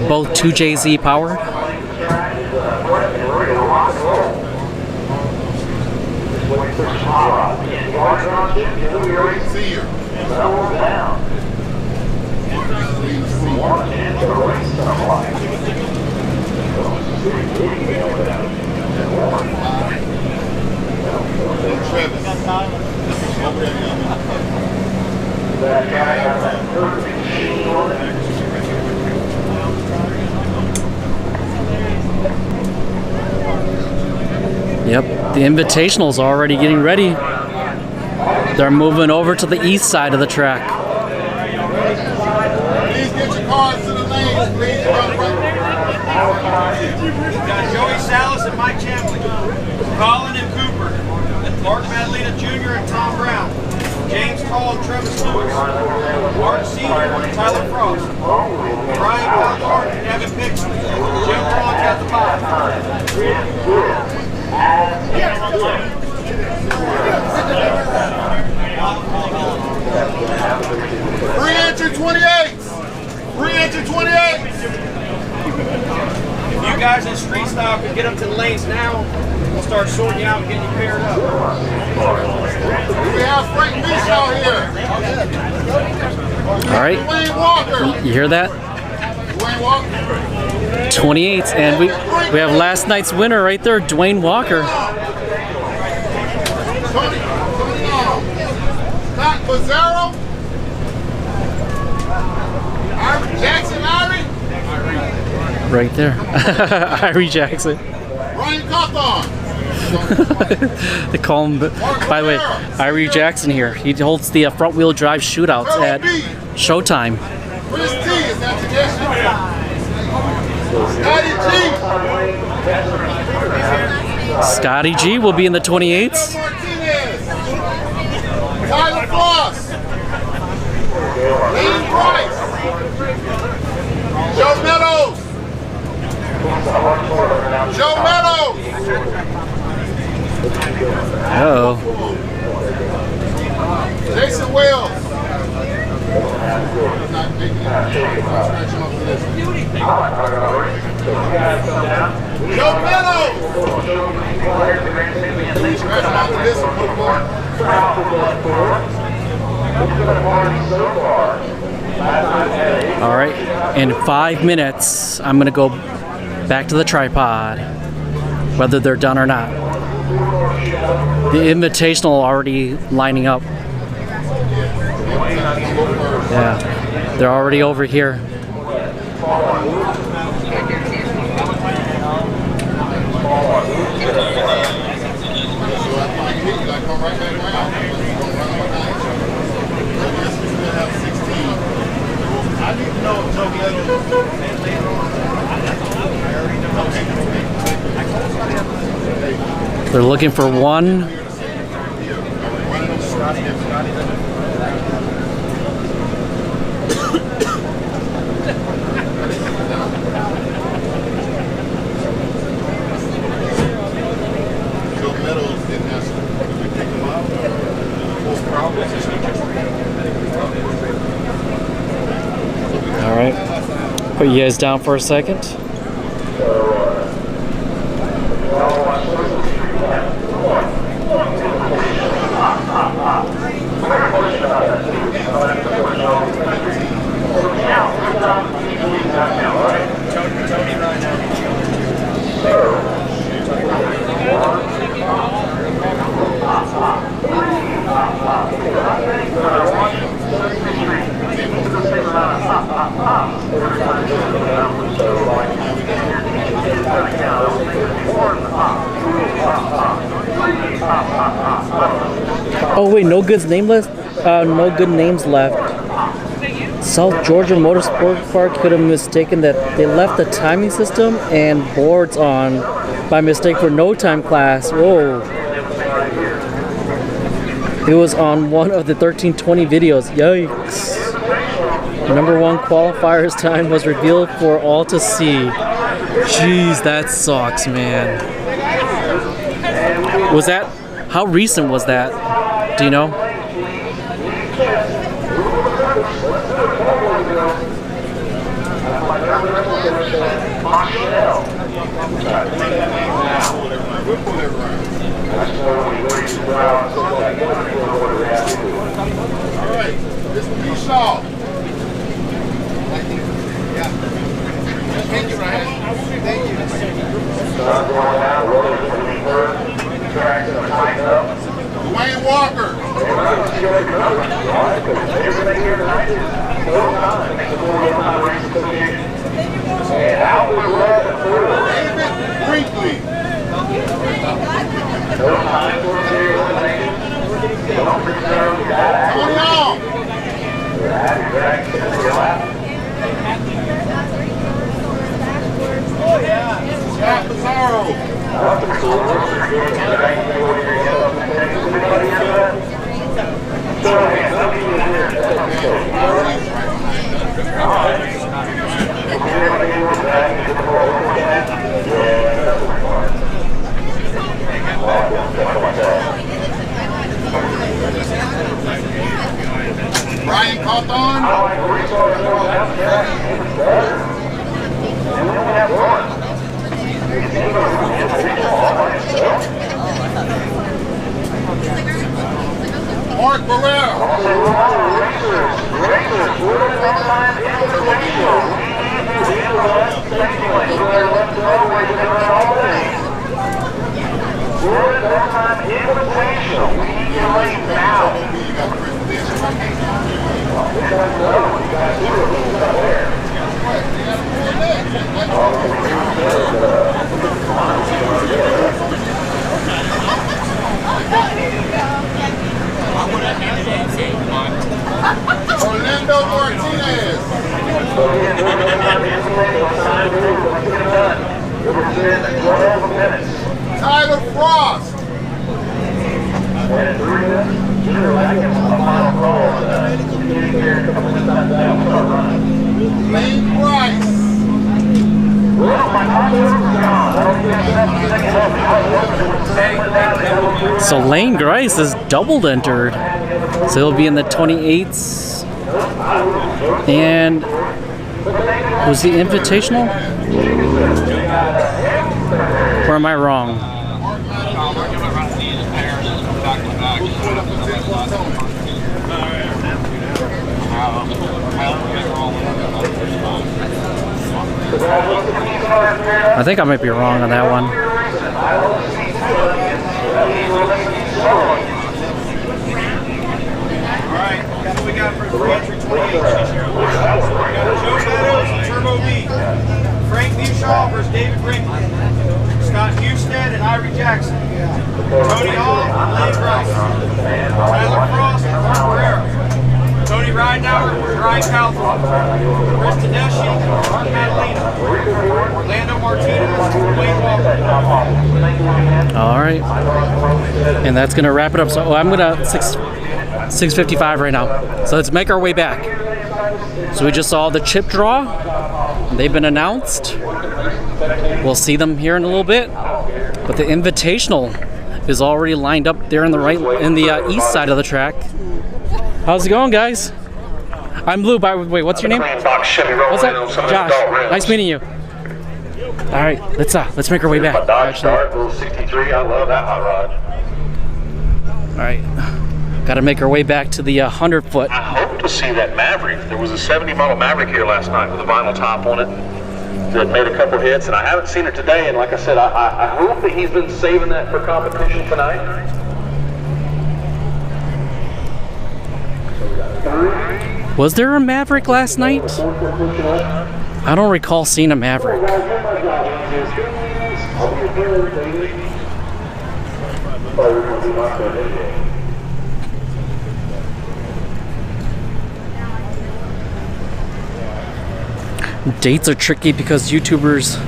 Both 2JZ powered. Yep, the Invitational's already getting ready. They're moving over to the east side of the track. Please get your cars to the lanes, please. We've got Joey Salas and Mike Chamblin, Colin and Cooper, Mark Madalena Jr. and Tom Brown, James Tall and Travis Lewis, Mark Senior and Tyler Frost, Brian Concord and Evan Pixley, Jim Collins at the bottom. 3-inch 28. 3-inch 28. If you guys in street style can get up to the lanes now, we'll start sorting you out and getting you paired up. We have Frank Beach out here. All right, Dwayne Walker. you hear that? Dwayne Walker. 28s, and we have last night's winner right there, Dwayne Walker. Tony Scott Pizzaro. Right there. Irie Jackson. Ryan Cawthon. They call him, by the way, Irie Jackson here. He holds the front wheel drive shootouts at Showtime. Chris T, is that Scotty G will be in the 28s. Tyler Floss. Lane Price. Joe Meadows. Joe Meadows. Uh-oh. Jason Wells. Joe Meadows. All right, in 5 minutes, I'm gonna go back to the tripod, whether they're done or not. The Invitational already lining up. Yeah, they're already over here. They're looking for one. All right, put you guys down for a second. Oh wait, no good names left. No good names left. South Georgia Motorsports Park could have mistaken that they left the timing system and boards on by mistake for no time class. Whoa! It was on one of the 1320 videos. Yikes! Number one qualifier's time was revealed for all to see. Jeez, that sucks, man. Was that? How recent was that? Do you know? All right, this will be Shaw. Thank you, Ryan. Thank you. Dwayne Walker. David Brinkley. Tony Long. Scott Pizarro. Brian Cawthon. Mark Barrera. Orlando Martinez. Tyler Frost. Lane Price. So Lane Grice is doubled entered. So he'll be in the 28s. And was the Invitational? Or am I wrong? I think I might be wrong on that one. Alright, that's what we got for free entry 28 this year. We got Joe Meadows and Turbo B. Frank Bushaw versus David Brinkley. Scott Husted and Ivory Jackson. Tony Hall and Lane Grice. Tyler Frost and Mark Barrera. Tony Ridenauer and Ryan Calthorpe. Chris Tedeschi and Mark Madalena. Orlando Martinez and Wayne Walker. All right. And that's going to wrap it up. So I'm going to 6:55 right now. So let's make our way back. So we just saw the chip draw. They've been announced. We'll see them here in a little bit. But the Invitational is already lined up there in the east side of the track. How's it going, guys? I'm Lou. Wait, what's your name? What's up? Josh. Nice meeting you. All right, let's make our way back. Dodge Dart, little 63. I love that hot rod. All right, got to make our way back to the 100-foot. I hope to see that Maverick. There was a 70 model Maverick here last night with a vinyl top on it that made a couple hits, and I haven't seen it today. And like I said, I hope that he's been saving that for competition tonight. Was there a Maverick last night? I don't recall seeing a Maverick. Dates are tricky because YouTubers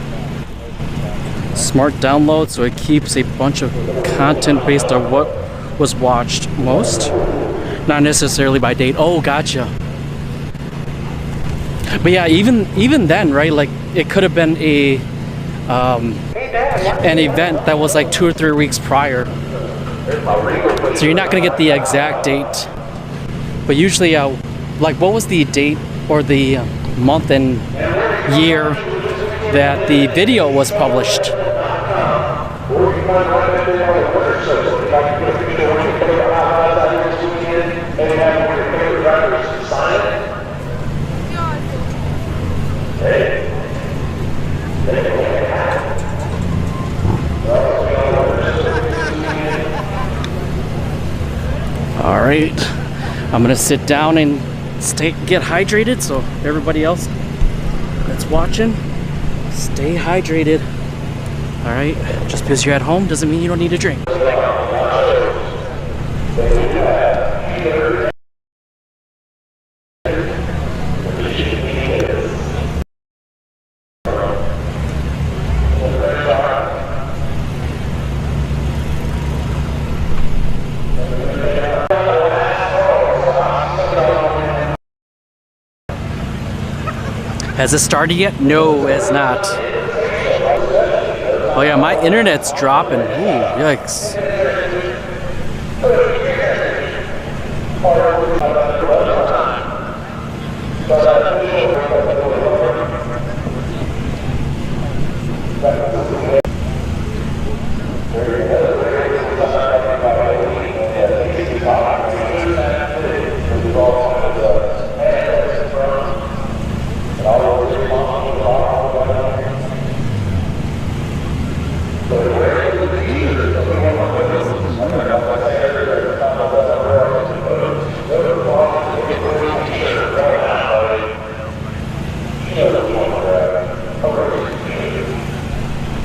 smart download, so it keeps a bunch of content based on what was watched most, not necessarily by date. Oh, gotcha. But yeah, even then, right? Like it could have been an event that was like 2 or 3 weeks prior, so you're not gonna get the exact date. But usually, like what was the date or the month and year that the video was published? All right, I'm gonna sit down and get hydrated, so everybody else that's watching, stay hydrated. All right, just because you're at home doesn't mean you don't need a drink. Has it started yet? No, it's not. Oh yeah, my internet's dropping. Ooh, yikes.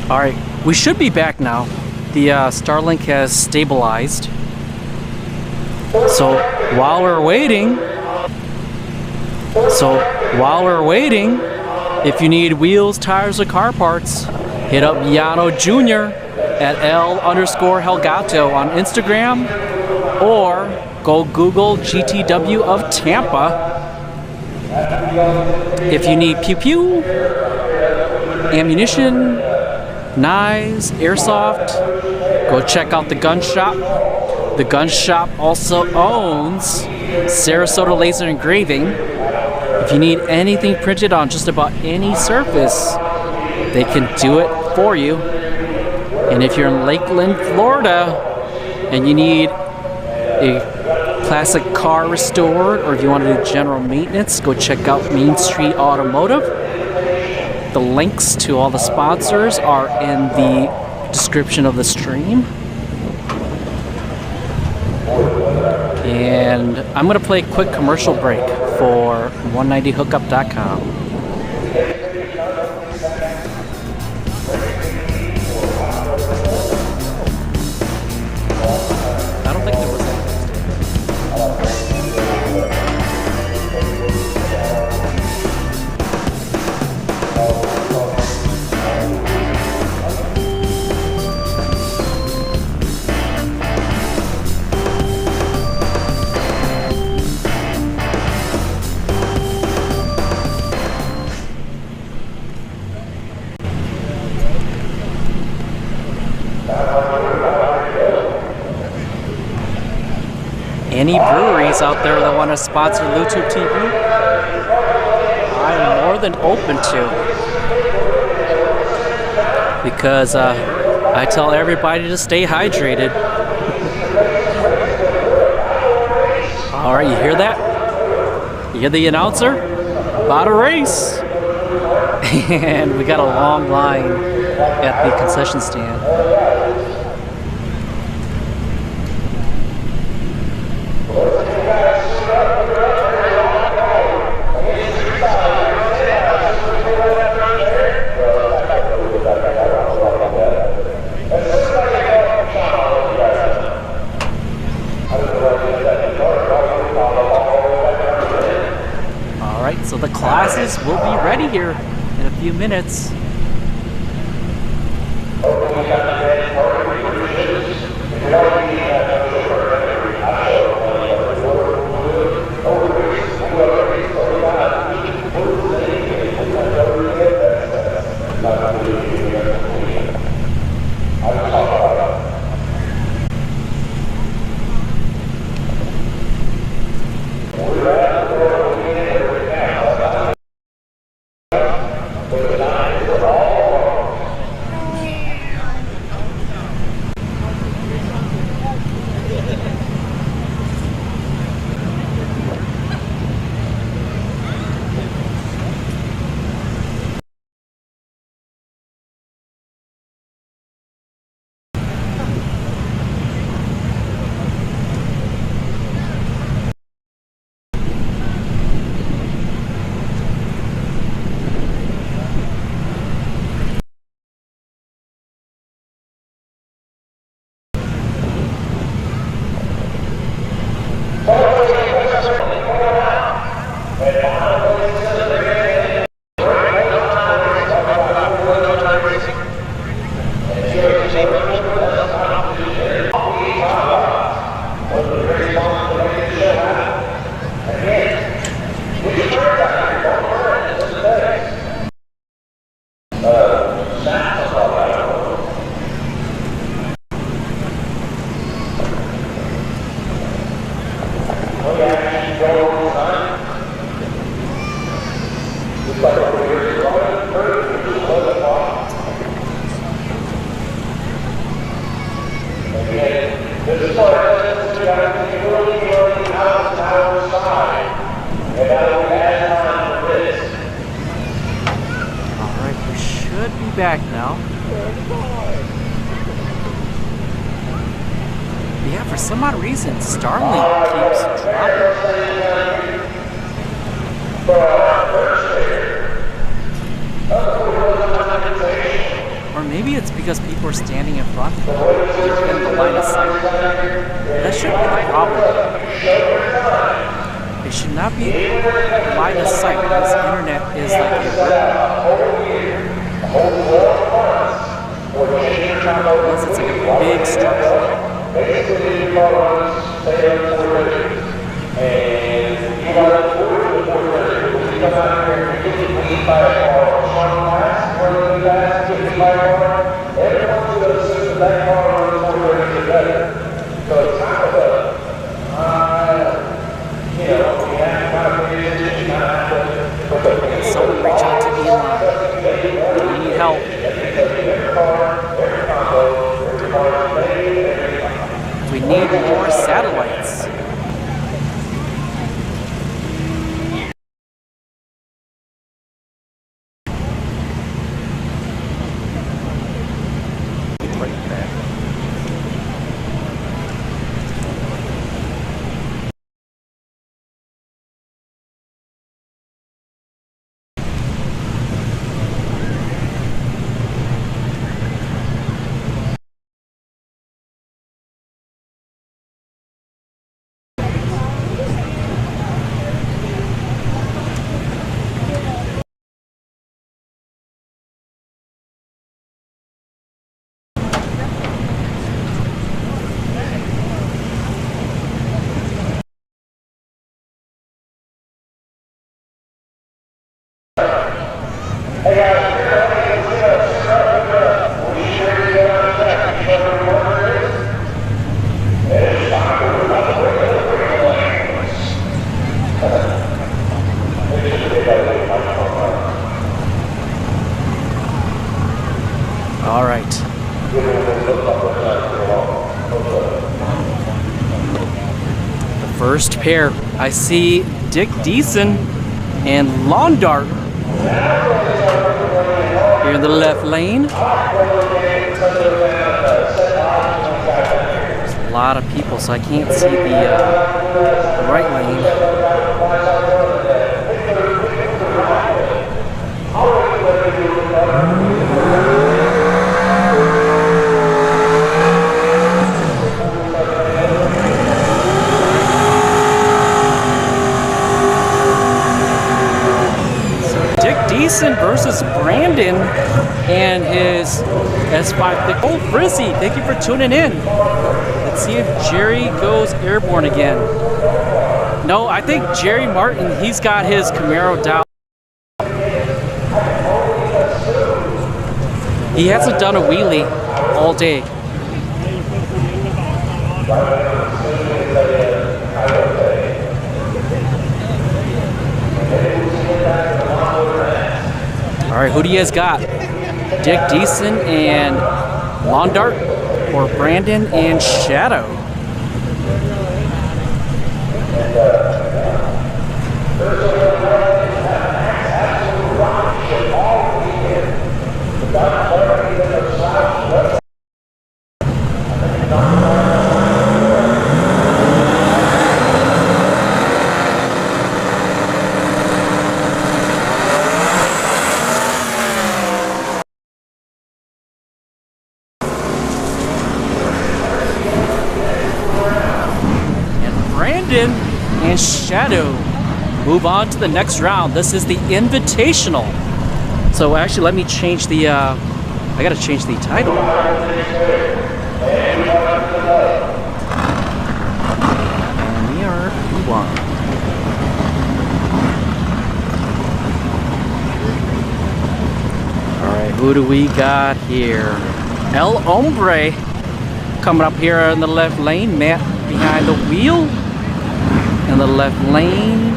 All right, we should be back now. The Starlink has stabilized. So while we're waiting, So while we're waiting, if you need wheels, tires, or car parts, hit up Yano Jr. at L_Helgato on Instagram, or go Google GTW of Tampa. If you need pew-pew, ammunition, knives, airsoft, go check out the gun shop. The gun shop also owns Sarasota Laser Engraving. If you need anything printed on just about any surface, they can do it for you. And if you're in Lakeland, Florida, and you need a classic car restored, or if you want to do general maintenance, go check out Main Street Automotive. The links to all the sponsors are in the description of the stream. And I'm going to play a quick commercial break for 190hookup.com. I don't think there was anything. Any breweries out there that want to sponsor LuTube TV, I'm more than open to. Because I tell everybody to stay hydrated. Alright, you hear that? You hear the announcer? About a race! And we got a long line at the concession stand. So the classes will be ready here in a few minutes. Back now. Yeah, for some odd reason, Starlink keeps dropping. Or maybe it's because people are standing in front in the line of sight. That shouldn't be a problem. It should not be line of sight. This internet is like unless it's like a big structure. Someone reach out to Elon. We need help. We need more satellites. All right. The first pair, I see Dick Deason and Lawn Dart here in the left lane. There's a lot of people, so I can't see the right lane. Deason versus Brandon and his S5 Thick. Oh, Frizzy, thank you for tuning in. Let's see if Jerry goes airborne again. No, I think Jerry Martin, he's got his Camaro down. He hasn't done a wheelie all day. All right, who do you guys got? Dick Deason and Lawn Dart, or Brandon and Shadow? And Shadow move on to the next round. This is the Invitational. So actually, let me change the, I gotta change the title. And we are one. All right, who do we got here? El Hombre coming up here in the left lane. Matt behind the wheel. In the left lane.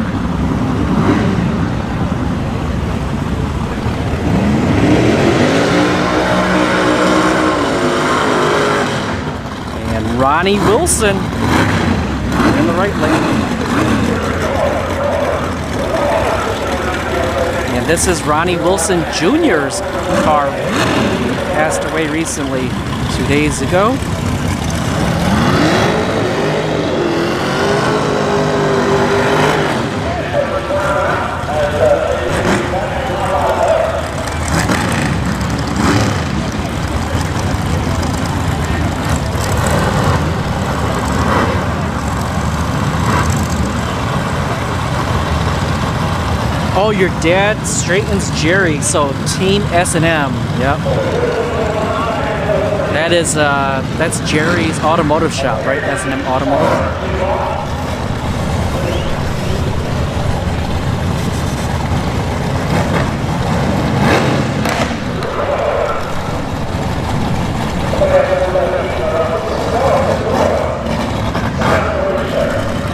And Ronnie Wilson in the right lane. And this is Ronnie Wilson Jr.'s car. He passed away recently, 2 days ago. Oh, your dad straightens Jerry, so Team S&M. Yep. That is, that's Jerry's automotive shop, right? S&M Automotive.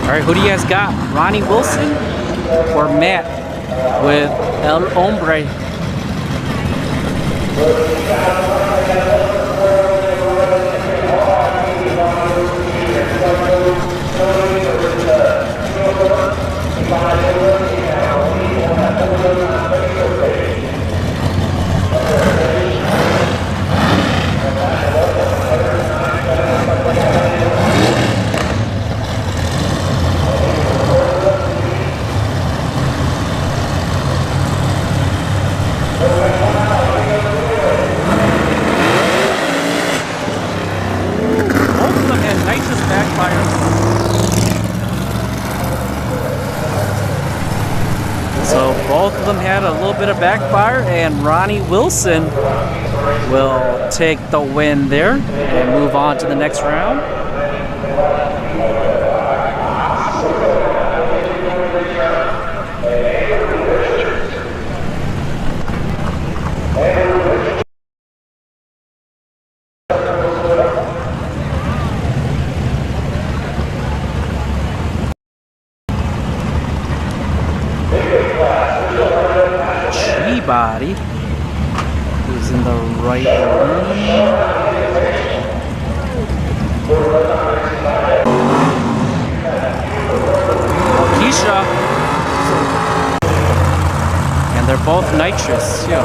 All right, who do you guys got? Ronnie Wilson or Matt with El Hombre? So both of them had a little bit of backfire, and Ronnie Wilson will take the win there and move on to the next round. Body, who's in the right lane. Keisha, and they're both nitrous. Yeah.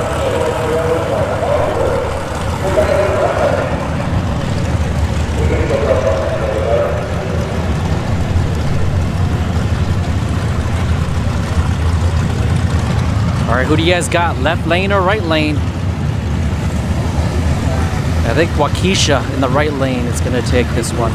All right, who do you guys got? Left lane or right lane? I think Waukesha in the right lane is going to take this one.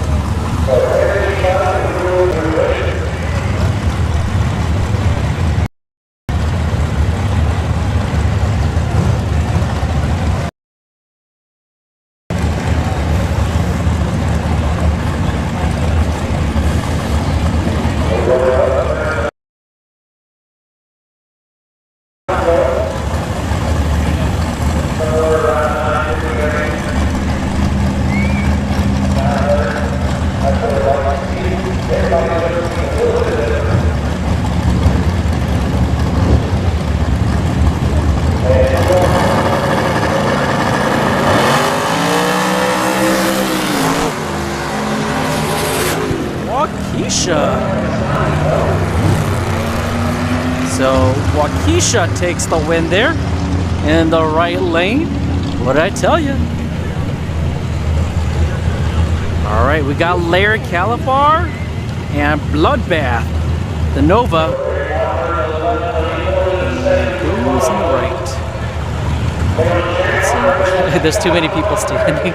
So Waukesha takes the win there in the right lane. What did I tell you? All right, we got Larry Califar and Bloodbath, the Nova. And who's on the right? Let's see. There's too many people standing.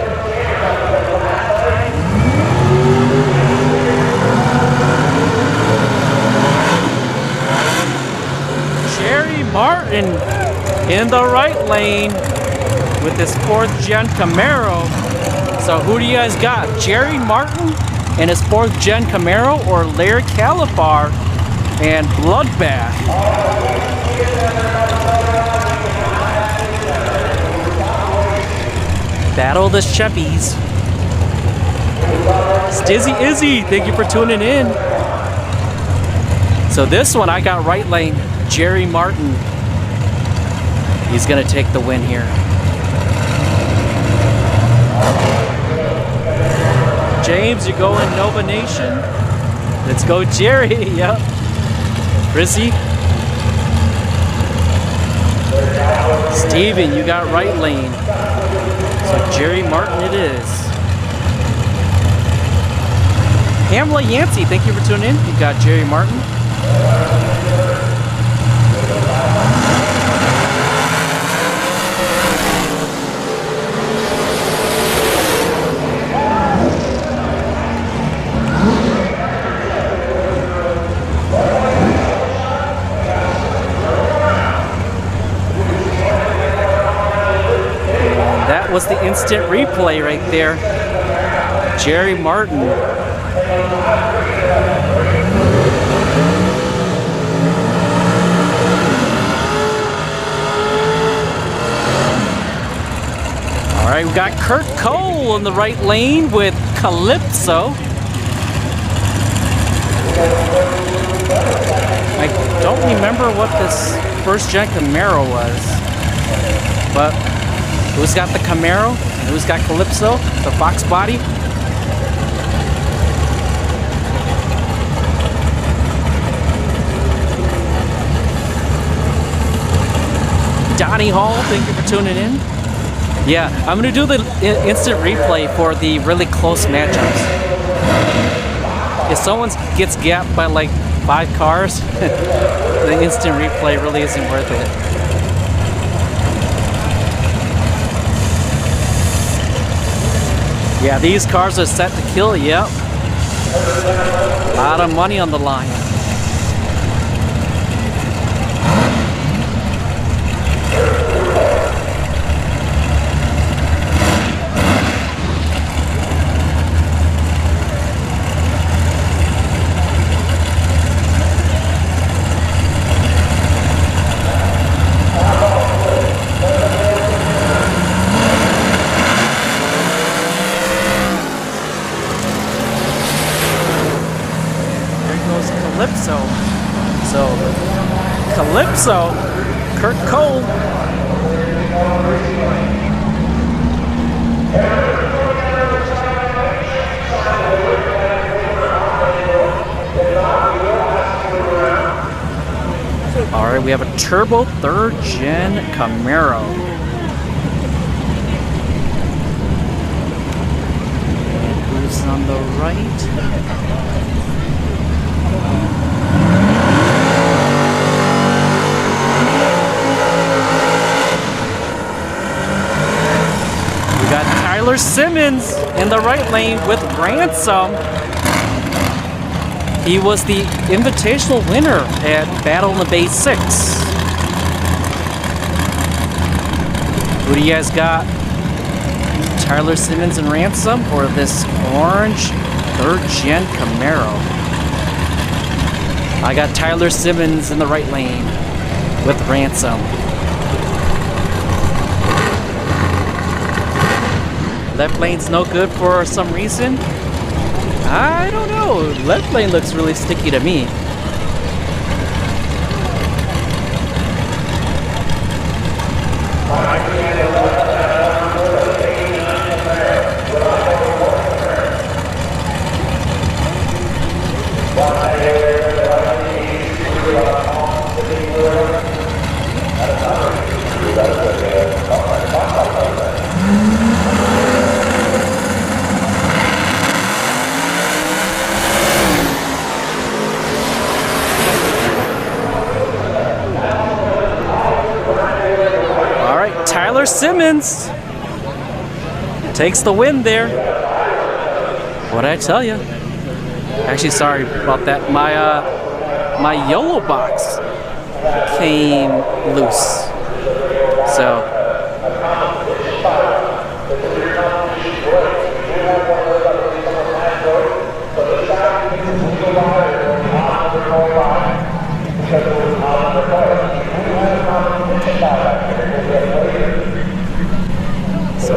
Martin in the right lane with his 4th gen Camaro. So who do you guys got? Jerry Martin and his 4th gen Camaro, or Larry Califar and Bloodbath? Battle of the Chevys. Stizzy Izzy, thank you for tuning in. So this one I got right lane. Jerry Martin, he's gonna take the win here. James, you're going Nova Nation. Let's go Jerry, yep. Chrissy. Steven, you got right lane. So Jerry Martin it is. Pamela Yancey, thank you for tuning in. You got Jerry Martin. was the instant replay right there. Jerry Martin. All right, we got Kurt Cole in the right lane with Calypso. I don't remember what this first gen Camaro was, but who's got the Camaro and who's got Calypso, the Fox body? Donnie Hall, thank you for tuning in. Yeah, I'm gonna do the instant replay for the really close matchups. If someone gets gapped by like 5 cars, the instant replay really isn't worth it. Yeah, these cars are set to kill, yep. A lot of money on the line. Calypso, Kurt Cole. All right, we have a turbo 3rd gen Camaro. And who's on the right? Tyler Simmons in the right lane with Ransom. He was the invitational winner at Battle in the Bay 6. Who do you guys got? Tyler Simmons and Ransom or this orange 3rd gen Camaro? I got Tyler Simmons in the right lane with Ransom. Left lane's no good for some reason. I don't know. Left lane looks really sticky to me. Simmons takes the win there. What'd I tell you? Actually, sorry about that. My YOLO box came loose. So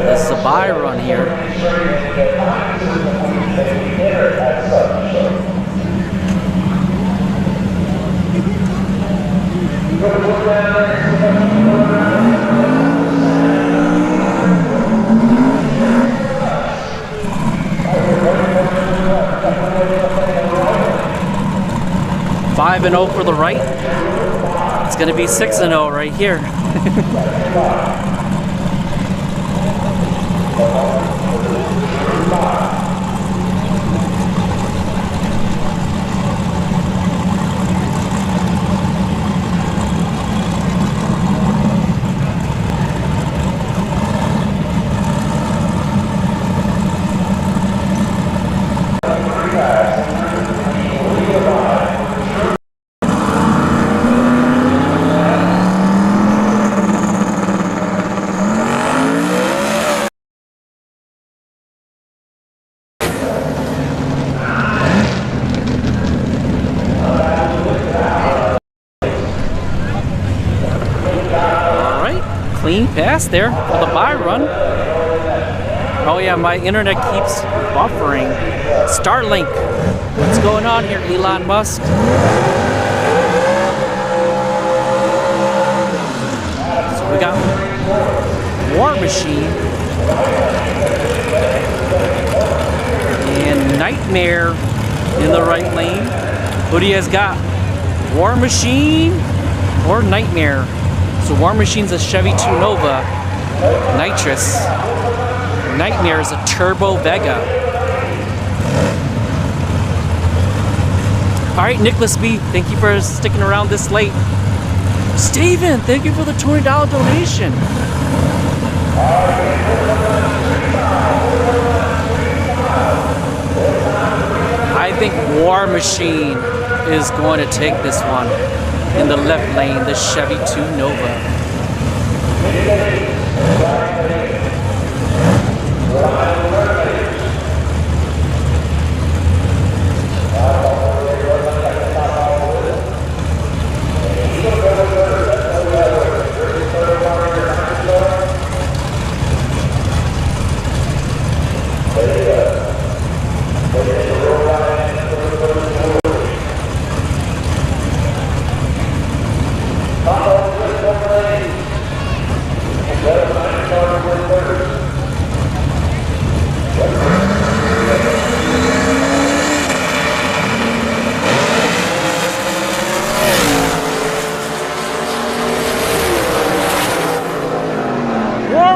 this is a buy run here. Five and 0 for the right. It's going to be 6 and 0 right here. clean pass there for the bye run. Oh yeah, my internet keeps buffering. Starlink, what's going on here, Elon Musk? So we got War Machine and Nightmare in the right lane. Who do you guys got? War Machine or Nightmare? So War Machine's a Chevy 2 Nova Nitrous. Nightmare is a Turbo Vega. All right, Nicholas B, thank you for sticking around this late. Steven, thank you for the $20 donation. I think War Machine is going to take this one in the left lane, the Chevy 2 Nova.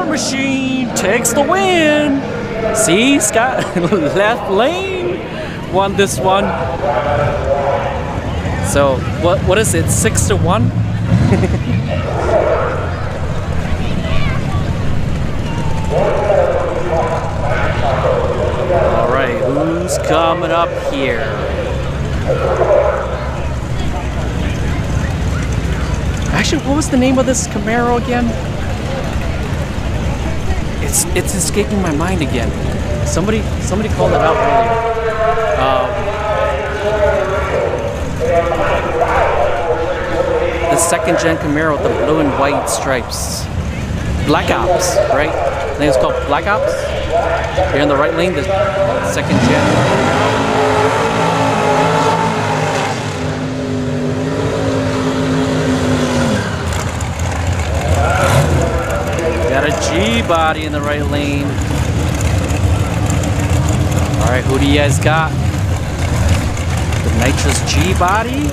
Machine takes the win. See, Scott, left lane won this one. So what is it? 6-1. All right, who's coming up here? Actually, what was the name of this Camaro again? It's escaping my mind again. Somebody called it out earlier. The second gen Camaro with the blue and white stripes. Black Ops, right? I think it's called Black Ops. You're in the right lane, the second gen. Got a G-body in the right lane. All right, who do you guys got? The nitrous G-body?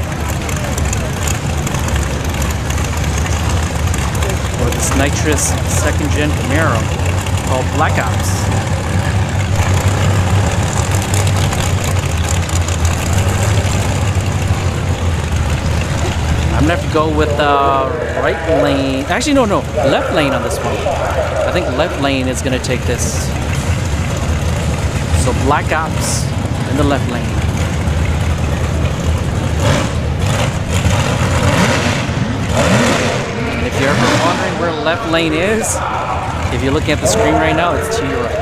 Or this nitrous second-gen Camaro called Black Ops? I'm gonna have to go with right lane. Actually, no, left lane on this one. I think left lane is gonna take this. So Black Ops in the left lane. And if you're ever wondering where left lane is, if you're looking at the screen right now, it's to your right.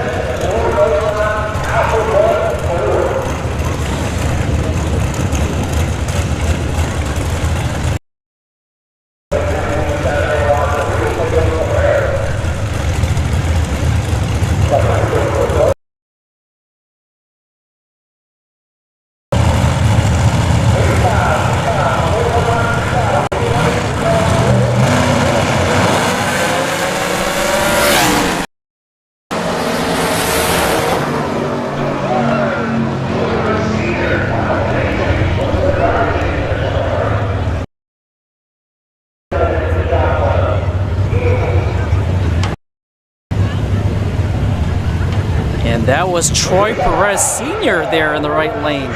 That was Troy Perez Sr. there in the right lane.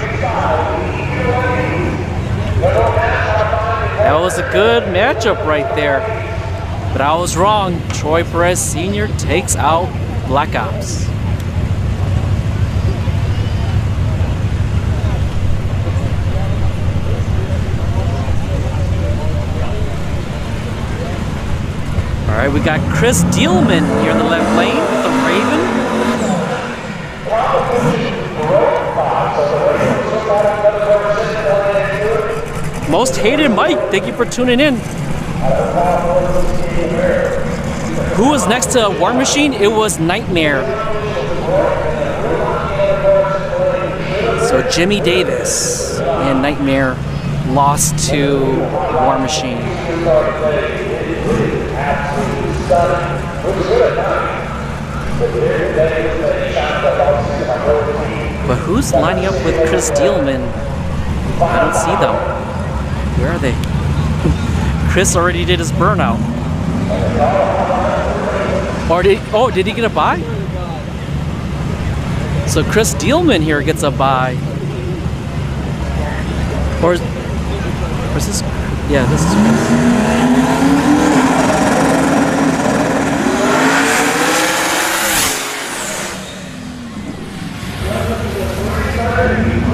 That was a good matchup right there. But I was wrong. Troy Perez Sr. takes out Black Ops. All right, we got Chris Dielman here in the left lane with the Raven. Most hated Mike, thank you for tuning in. Who was next to War Machine? It was Nightmare. So Jimmy Davis and Nightmare lost to War Machine. But who's lining up with Chris Dealman? I don't see them. Where are they? Chris already did his burnout. Or did he get a bye? So Chris Dealman here gets a bye. Or is this? Yeah, this is Chris.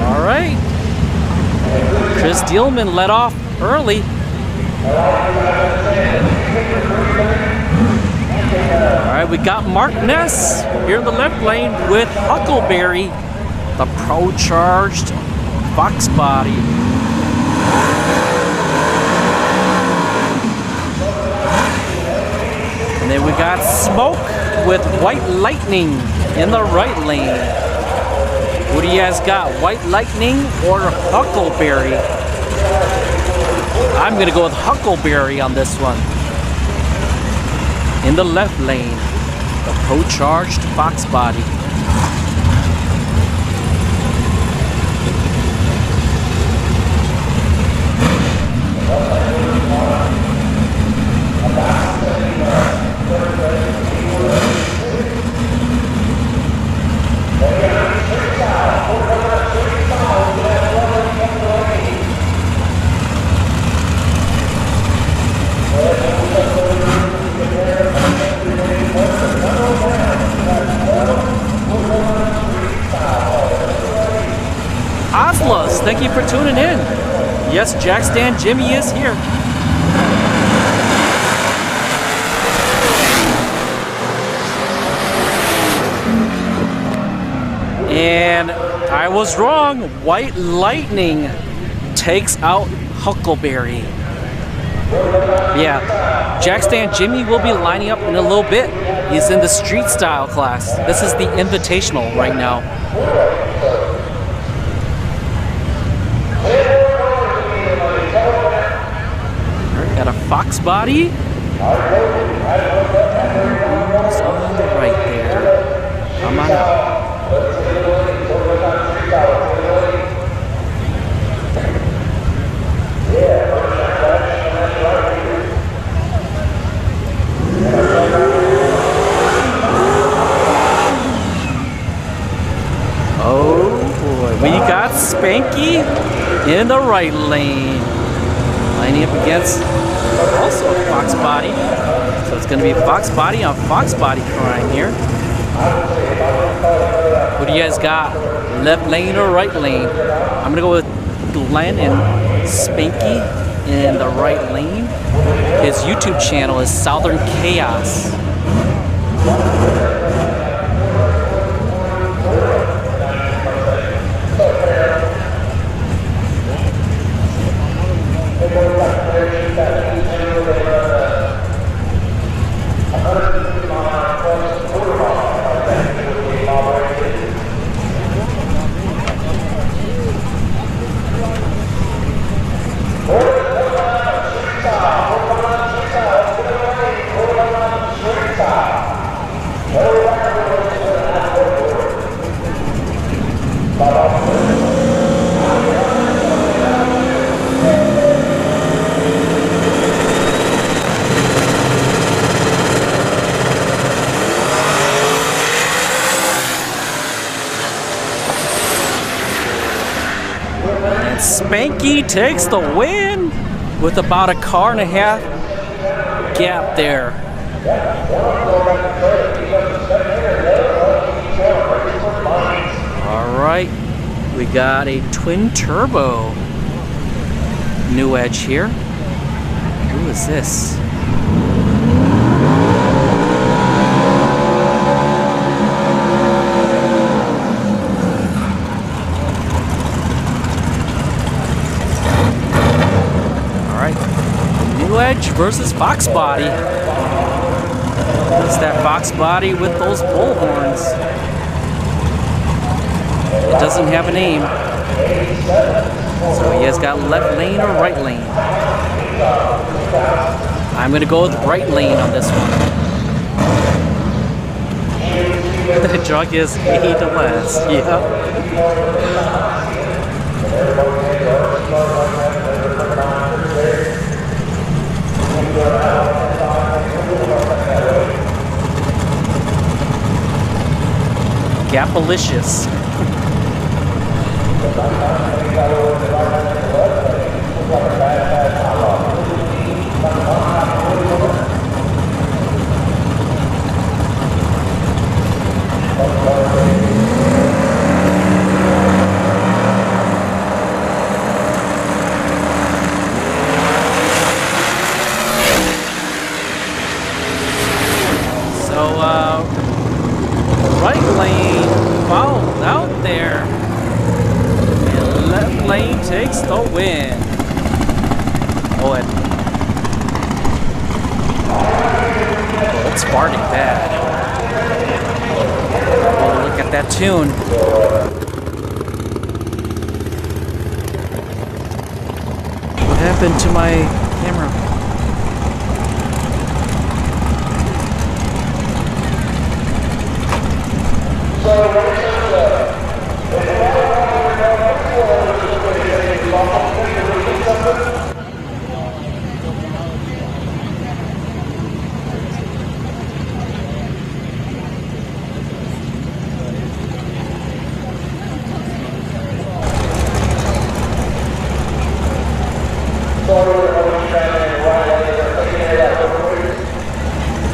All right. Chris Dealman let off early. All right, we got Mark Ness here in the left lane with Huckleberry, the pro-charged Fox body. And then we got Smoke with White Lightning in the right lane. What do you guys got, White Lightning or Huckleberry? I'm gonna go with Huckleberry on this one. In the left lane, the pro-charged Fox body. Oslas, thank you for tuning in. Yes, Jack Stan Jimmy is here. And I was wrong. White Lightning takes out Huckleberry. Yeah, Jack Stan Jimmy will be lining up in a little bit. He's in the street style class. This is the invitational right now. Got a Fox body. Who's on the right there? Come on out. Oh boy, we got Spanky in the right lane. Lining up against also a Fox body. So it's going to be Fox body on Fox body crime here. What do you guys got? Left lane or right lane? I'm going to go with Glenn and Spanky in the right lane. His YouTube channel is Southern Chaos. Spanky takes the win with about a car and a half gap there. All right, we got a twin turbo new edge here. Who is this? Edge versus Fox body. It's that box body with those bull horns. It doesn't have a name. So he has got left lane or right lane. I'm gonna go with right lane on this one. The drug is 8 less. Yep. Gapalicious. Right lane fouled out there, and left lane takes the win. Oh, it's farting bad. Oh, look at that tune. What happened to my camera?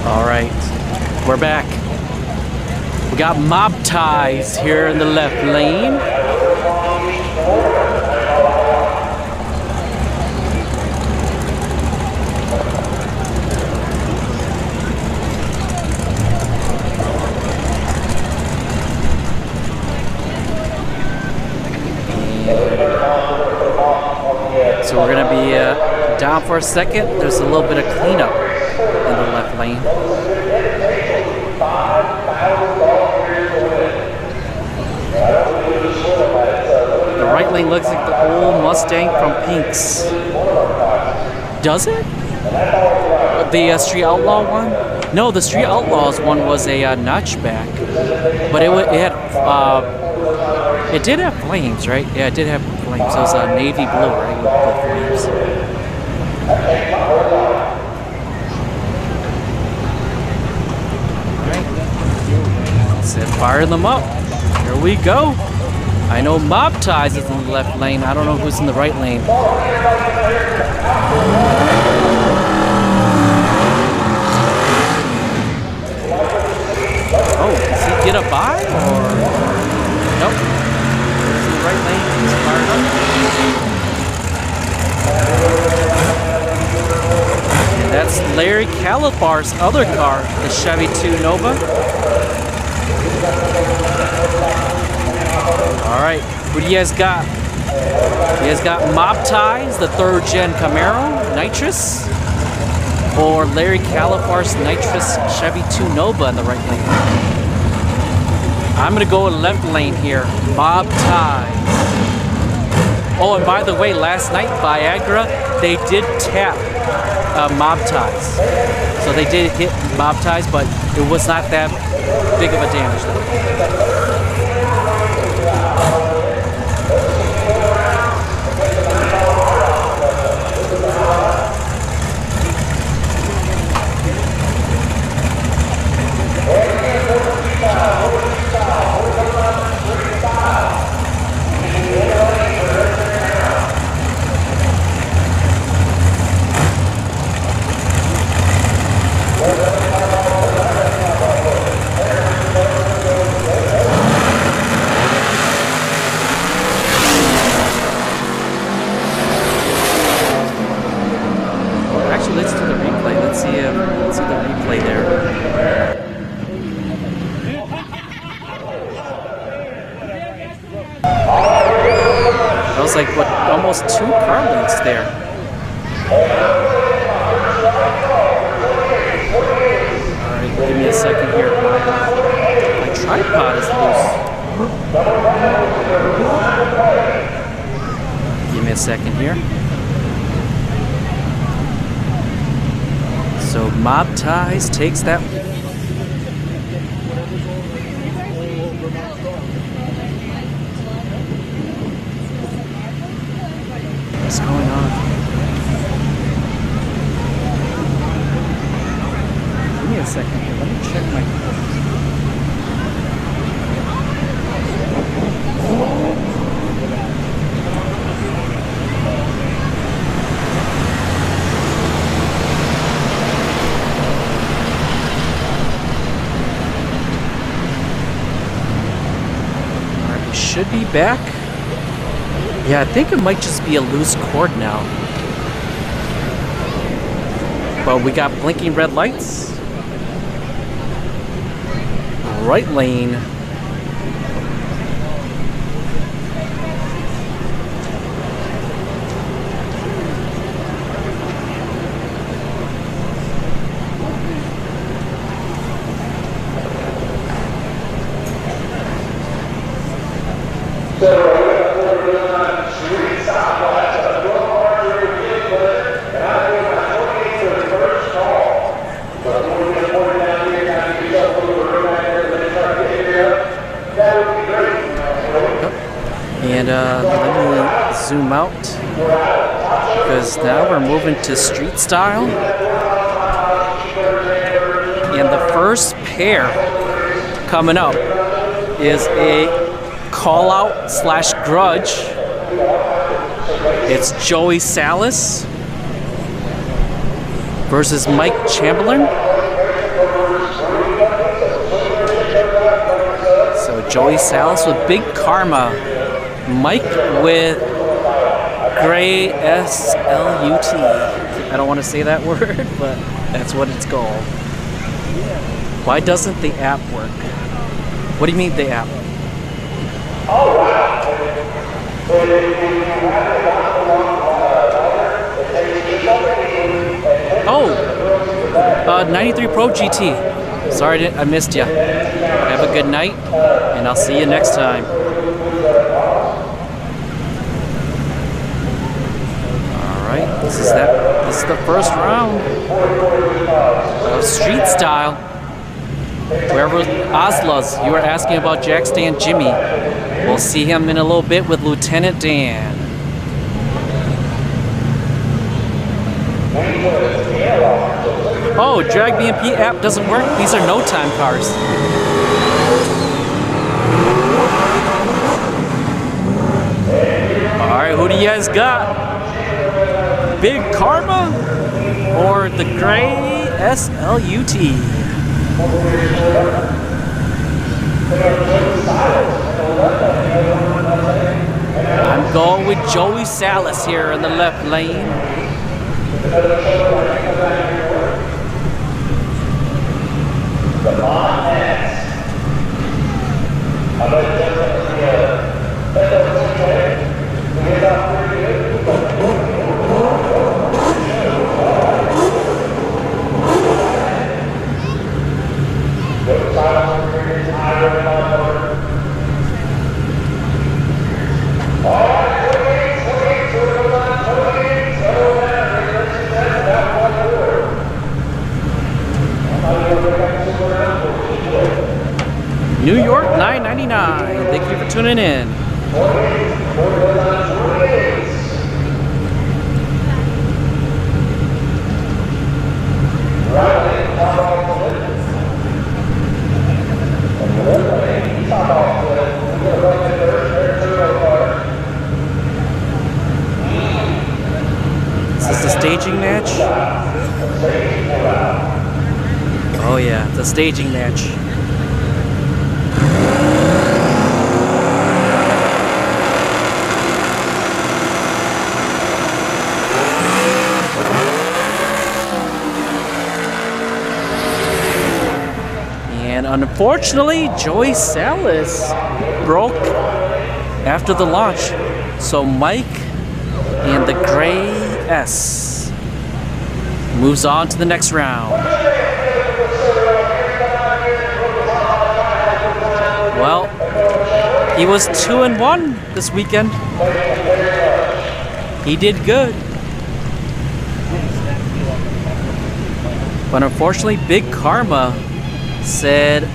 All right, we're back. We got mob ties here in the left lane. So we're gonna be down for a second. There's a little bit of cleanup in the left lane. The right lane looks like the old Mustang from Pink's. Does it? The Street Outlaw one? No, the Street Outlaws one was a notchback, but it did have flames, right? Yeah, it did have flames. So it was a navy blue, right, with the flames. Said fire them up. Here we go. I know Mob Ties is in the left lane. I don't know who's in the right lane. Oh, does he get a bye or nope? He's in the right lane. He's fired up. And that's Larry Calabar's other car, the Chevy 2 Nova. All right, who do you guys got? You guys got Mob Ties, the 3rd gen Camaro, nitrous, or Larry Calabar's nitrous Chevy 2 Nova in the right lane? I'm gonna go left lane here, Mob Ties. Oh, and by the way, last night, Viagra, they did tap Mob Ties. So they did hit Mob Ties, but it was not that big of a damage though. Let's do the replay. Let's see the replay there. That was like what, almost 2 car lengths there. All right, give So Mob Ties takes that. What's going on? Give me a second here. Let me check my. Should be back. Yeah, I think it might just be a loose cord now. But we got blinking red lights. Right lane. And let me zoom out, because now we're moving to street style. And the first pair coming up is a call out / grudge. It's Joey Salas versus Mike Chamberlain. So Joey Salas with Big Karma. Mike with Gray SLUT. I don't want to say that word, but that's what it's called. Why doesn't the app work? What do you mean the app? Oh, 93 Pro GT. Sorry, I missed you. Have a good night, and I'll see you next time. This is the first round of street style. Wherever Osla's, you were asking about Jack Stand Jimmy. We'll see him in a little bit with Lieutenant Dan. Oh, Drag BMP app doesn't work. These are no time cars. All right, who do you guys got? Big Karma or the Gray SLUT? I'm going with Joey Salas here in the left lane. New York 999. Thank you for tuning in. Is this the staging match? Oh yeah, the staging match. Unfortunately, Joey Salas broke after the launch. So Mike and the Gray S moves on to the next round. Well, he was 2-1 this weekend. He did good. But unfortunately, Big Karma said,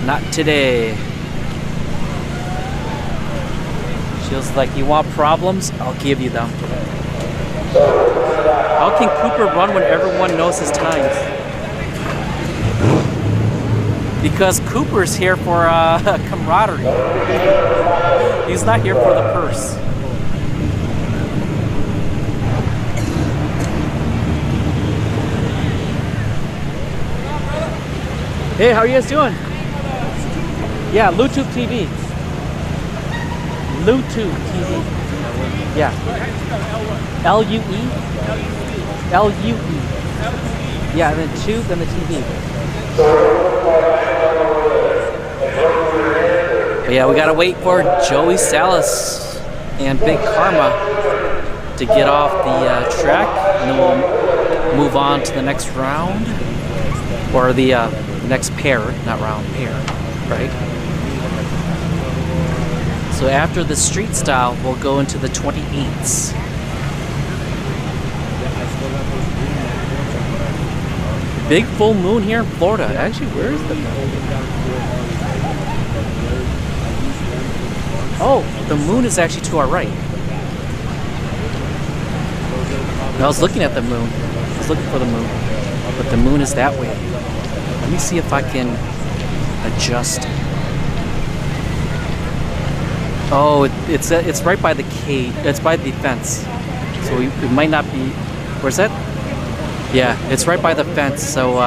not today. She was like, you want problems? I'll give you them. How can Cooper run when everyone knows his times? Because Cooper's here for camaraderie. He's not here for the purse. Hey, how are you guys doing? Yeah, LuTube TV. LuTube TV. Yeah. L-U-E? L-U-E. Yeah, and then tube, then the TV. But yeah, we gotta wait for Joey Salas and Big Karma to get off the track, and then we'll move on to the next round, or the next pair, not round, pair, right? So after the street style, we'll go into the 28s. Big full moon here in Florida. Actually, where is the moon? Oh, the moon is actually to our right. I was looking at the moon. I was looking for the moon. But the moon is that way. Let me see if I can adjust. Oh, it's right by the cage. It's by the fence. So it might not be. Where's that? Yeah, it's right by the fence. So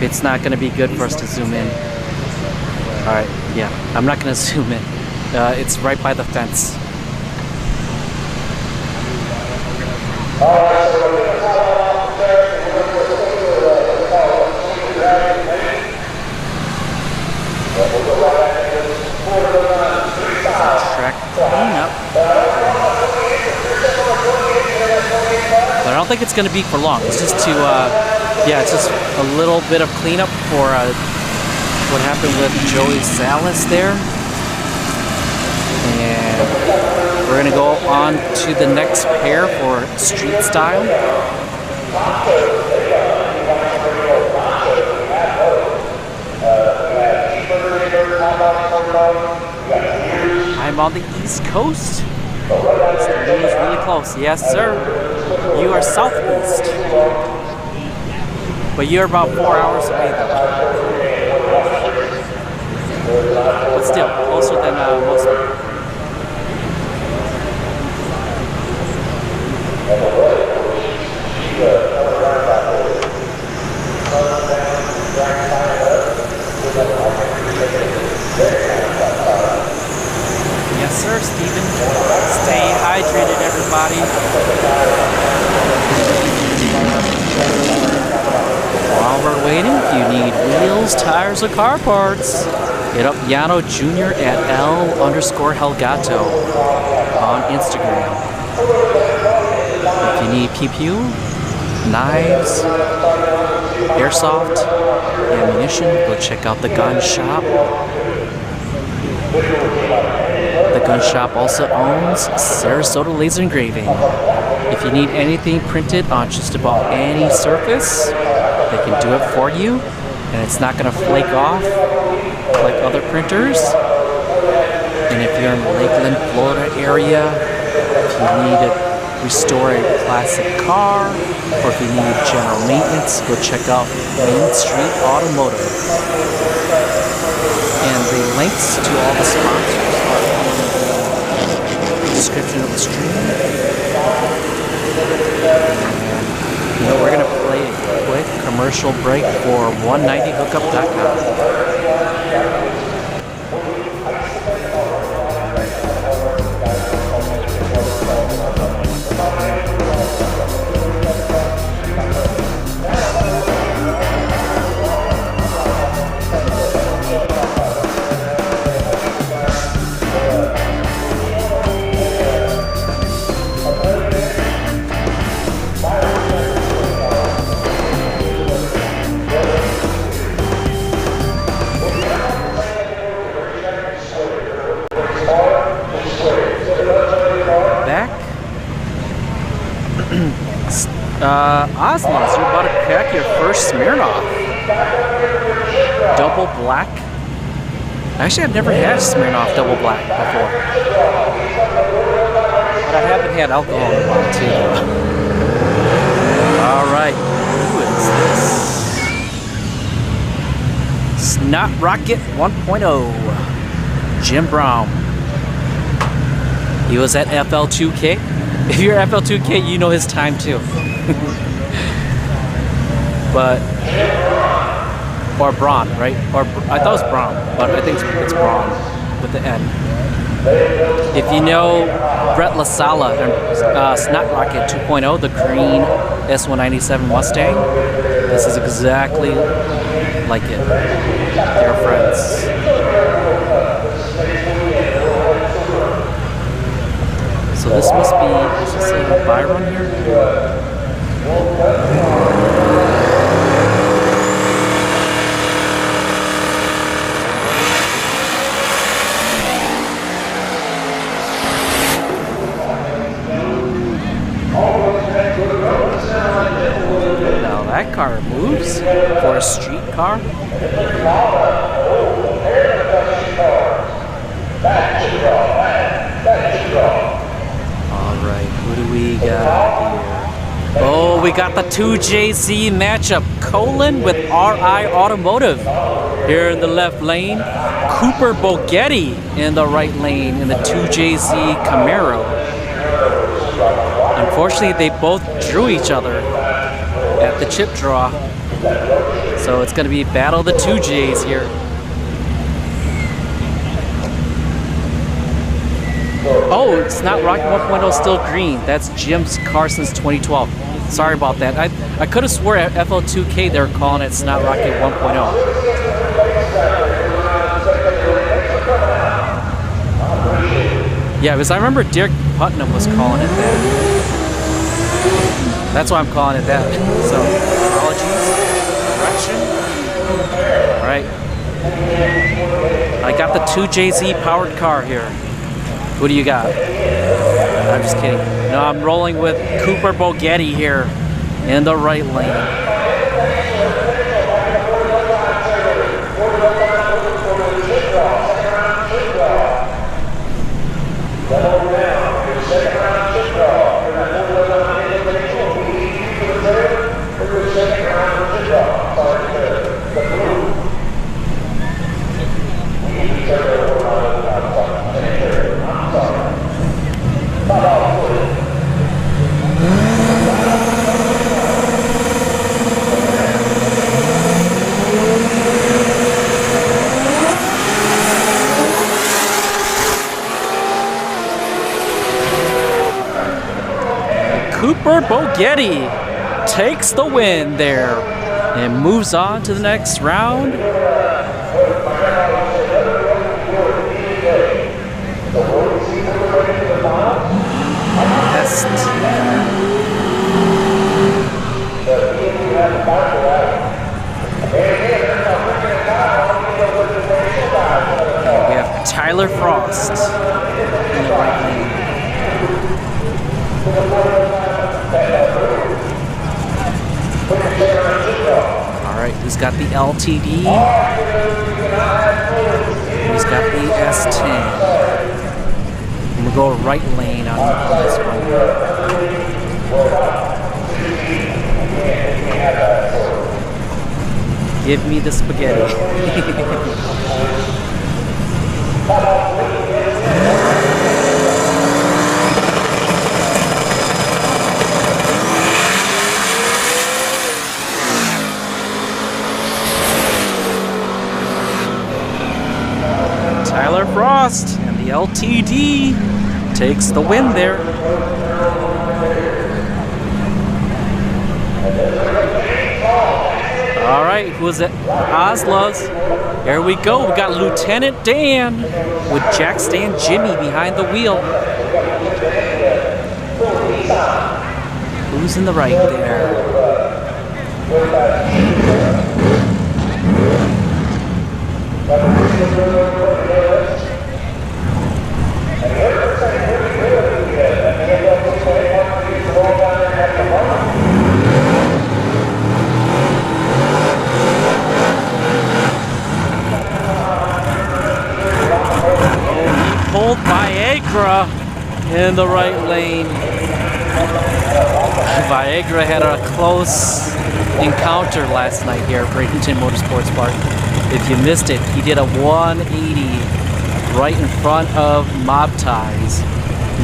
it's not going to be good for us to zoom in. All right. Yeah, I'm not going to zoom in. It's right by the fence. Track cleanup. But I don't think it's going to be for long. It's just to, yeah, it's just a little bit of cleanup for what happened with Joey Salas there. And we're going to go on to the next pair for street style. I'm on the East Coast. The moon is really close. Yes, sir. You are southeast. But you're about 4 hours away, though. But still, closer than most people. Yes, sir, Steven. Stay hydrated, everybody. While we're waiting, if you need wheels, tires, or car parts, hit up Yano Jr. at L_Helgato on Instagram. If you need pew-pew, knives, airsoft, ammunition, go check out the gun shop. The gun shop also owns Sarasota Laser Engraving. If you need anything printed on just about any surface, they can do it for you, and it's not going to flake off like other printers. And if you're in the Lakeland, Florida area, if you need to restore a classic car, or if you need general maintenance, go check out Main Street Automotive. And the links to all the sponsors are in the description of the stream. And we're going to play a quick commercial break for 190hookup.com. you're about to crack your first Smirnoff. Double black. Actually, I've never had Smirnoff double black before. But I haven't had alcohol in a while too. Alright, who is this? Snot Rocket 1.0. Jim Brown. He was at FL2K. If you're FL2K, you know his time too. But, or Braun, right? Or I thought it was Braun, but I think it's Braun with the N. If you know Brett LaSala and Snot Rocket 2.0, the green S197 Mustang, this is exactly like it. They're friends. So this must be, is this a Byron here? Now that car moves for a street car. Alright, who do we got here? Oh, we got the 2JZ matchup. Colin with RI Automotive here in the left lane. Cooper Bogetti in the right lane in the 2JZ Camaro. Unfortunately, they both drew each other at the chip draw. So it's going to be battle of the 2Js here. Oh, it's not Rocket 1.0 still green. That's Jim Carson's 2012. Sorry about that. I could have swore at FL2K they were calling it Snot Rocket 1.0. Yeah, because I remember Derek Putnam was calling it that. That's why I'm calling it that. So, apologies. Correction. Alright. I got the 2JZ powered car here. Who do you got? I'm just kidding. No, I'm rolling with Cooper Bogetti here in the right lane. Cooper Bogetti takes the win there and moves on to the next round. We have Tyler Frost in the right lane. Alright, who's got the LTD? Who's got the S10? We'll go right lane on this one. Give me the spaghetti. Tyler Frost and the LTD takes the win there. All right, who's it? Oslows. Here we go. We got Lieutenant Dan with Jack Stan Jimmy behind the wheel. Who's in the right there? in the right lane. Viagra had a close encounter last night here at Bradenton Motorsports Park. If you missed it, he did a 180 right in front of Mob Ties.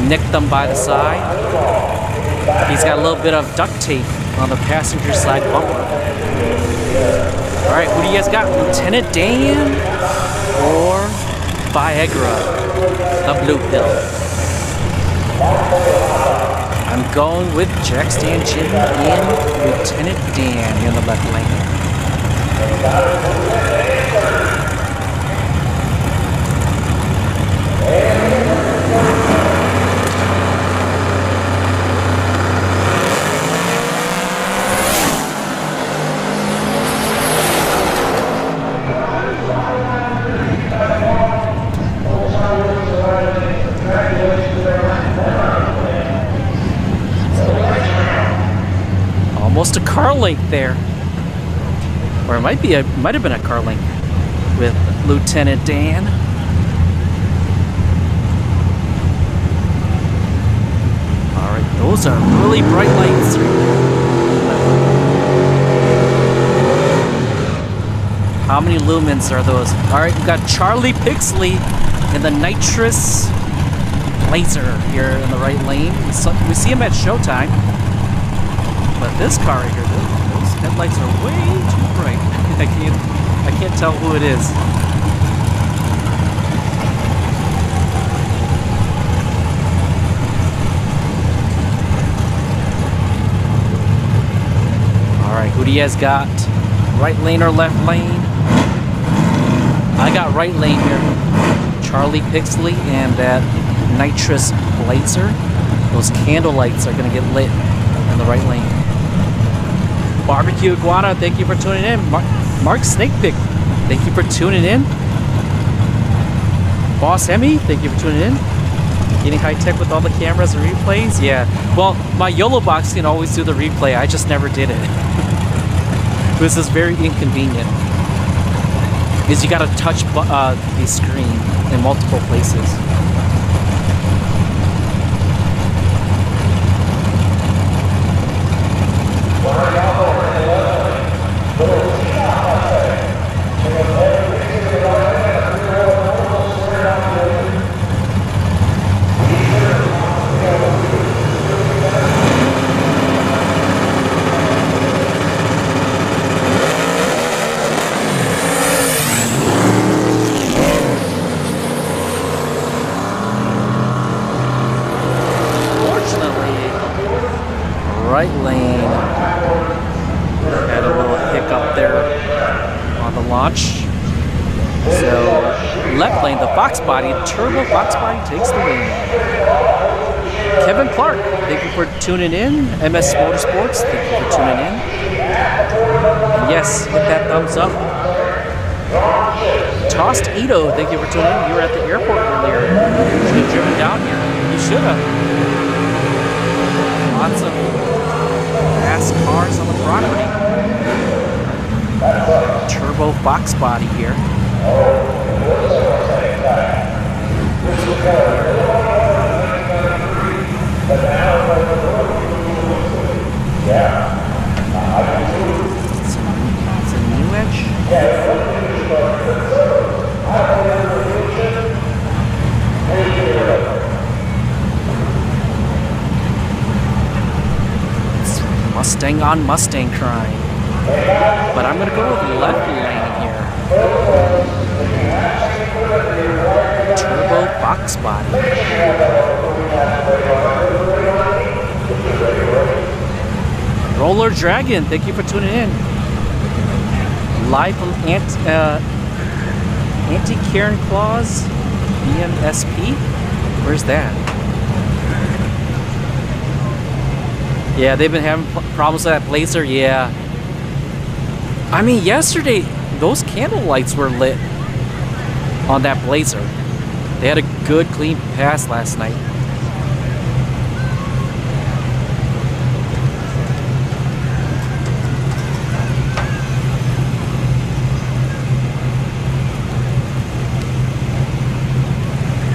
Nicked them by the side. He's got a little bit of duct tape on the passenger side bumper. All right, who do you guys got? Lieutenant Dan or Viagra, the blue pill? I'm going with Jack Stanchion and Lieutenant Dan in the left lane. Almost a car link there, or it might have been a car link with Lieutenant Dan. All right, those are really bright lights. How many lumens are those? All right, we've got Charlie Pixley in the nitrous Blazer here in the right lane. We see him at Showtime. But this car right here, those headlights are way too bright. I can't tell who it is. All right, who do you guys got? Right lane or left lane? I got right lane here. Charlie Pixley and that nitrous Blazer. Those candle lights are gonna get lit in the right lane. Barbecue Iguana, thank you for tuning in. Mark Snakepick, thank you for tuning in. Boss Hemi, thank you for tuning in. Getting high tech with all the cameras and replays? Yeah. Well, my YOLO box can always do the replay. I just never did it. This is very inconvenient. Because you gotta touch the screen in multiple places. Right lane had a little hiccup there on the launch. So left lane, the Fox Body, turbo Fox Body takes the win. Kevin Clark, thank you for tuning in. MS Motorsports, thank you for tuning in. And yes, hit that thumbs up. Tossed Ito, thank you for tuning in. You were at the airport earlier. You should have driven down here. You should have. Lots of fast cars on the property. Turbo Fox Body here. It's a new edge. Mustang on Mustang crime. But I'm going to go with left lane here. Turbo Fox Body. Roller Dragon, thank you for tuning in. Live from Anti-Karen Claus, BMSP. Where's that? Yeah, they've been having problems with that Blazer, yeah. I mean, yesterday, those candle lights were lit on that Blazer. They had a good, clean pass last night.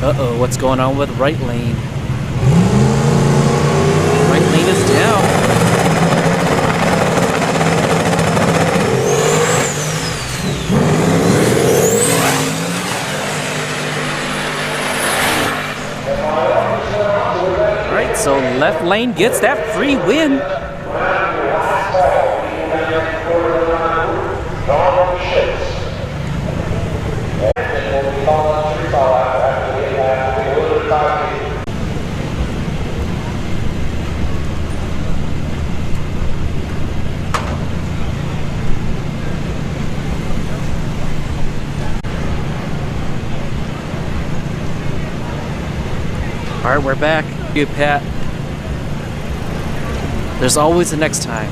Uh-oh, what's going on with right lane? lane gets that free win. All right, we're back. You, Pat. There's always the next time.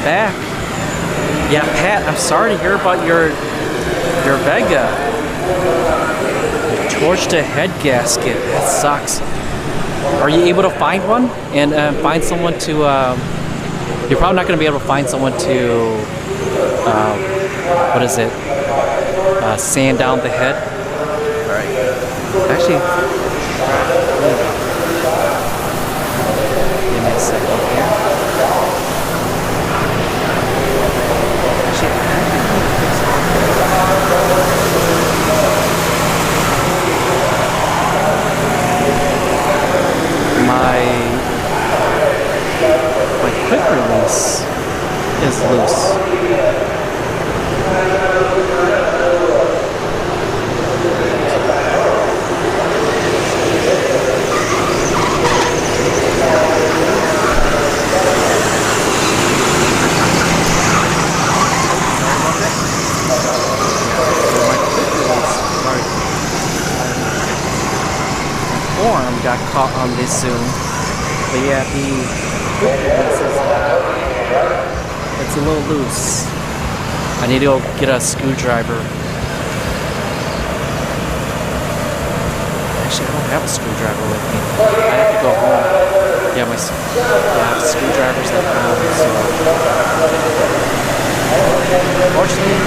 Back. Yeah, Pat, I'm sorry to hear about your Vega. You torched a head gasket. That sucks. Are you able to find one and find someone to? You're probably not going to be able to find someone to. What is it? Sand down the head. All right. Actually, give me a second here. My quick release is loose. Form got caught on this Zoom, but yeah, the quick release is it's a little loose. I need to go get a screwdriver. Actually, I don't have a screwdriver with me. I have to go home. Yeah, I have screwdrivers at home. So unfortunately.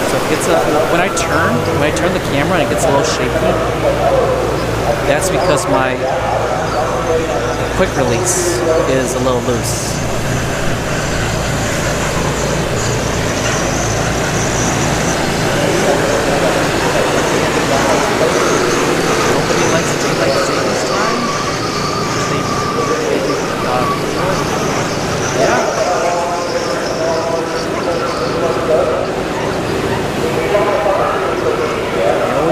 So it gets when I turn the camera and it gets a little shaky, that's because my quick release is a little loose. Nobody likes daylight savings time. Yeah.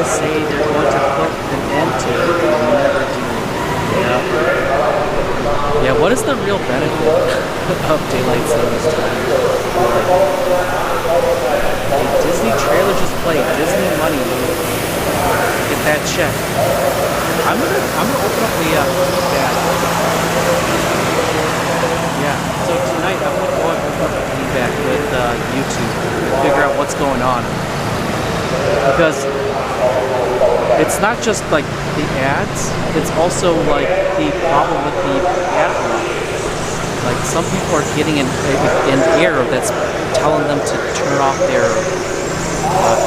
Say they're going to put an end to it, but they never do. Yeah. Yeah, what is the real benefit of daylight savings time? A Disney trailer just played. Disney money. Get that check. I'm gonna open up the feedback. Yeah. So tonight I'm gonna go and open up the feedback with YouTube and figure out what's going on. Because it's not just like the ads, it's also like the problem with the ad block. Like some people are getting an error that's telling them to turn off their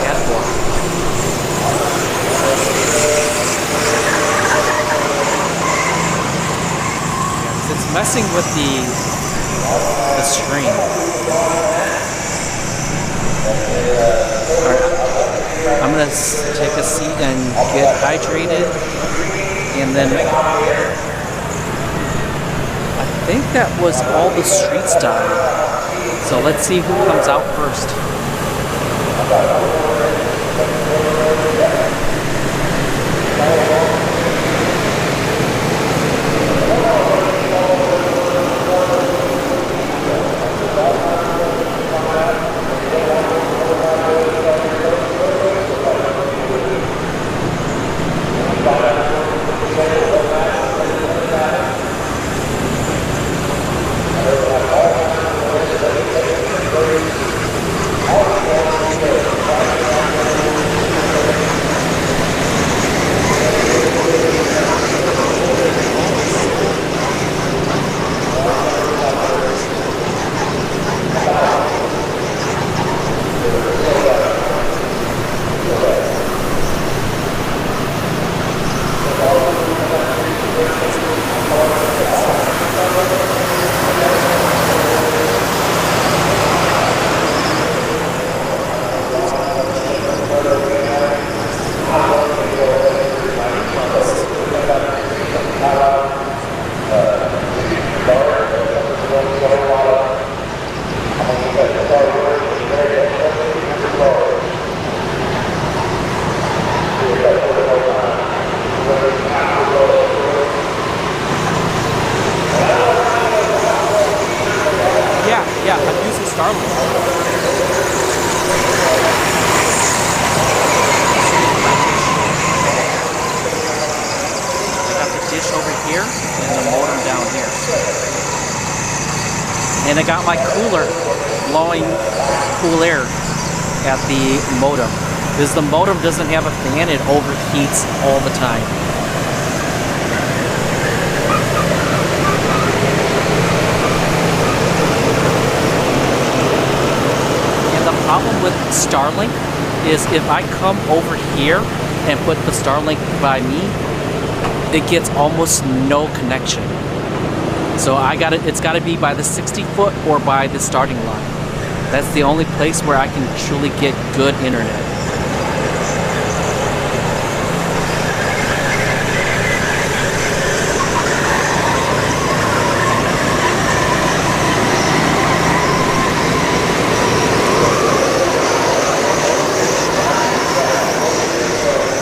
ad block. Yeah, it's messing with the stream. Alright. I'm gonna take a seat and get hydrated, and then I think that was all the street style. So let's see who comes out first. And I got my cooler blowing cool air at the modem. Because the modem doesn't have a fan, it overheats all the time. And the problem with Starlink is if I come over here and put the Starlink by me, it gets almost no connection. So it's gotta be by the 60-foot or by the starting line. That's the only place where I can truly get good internet.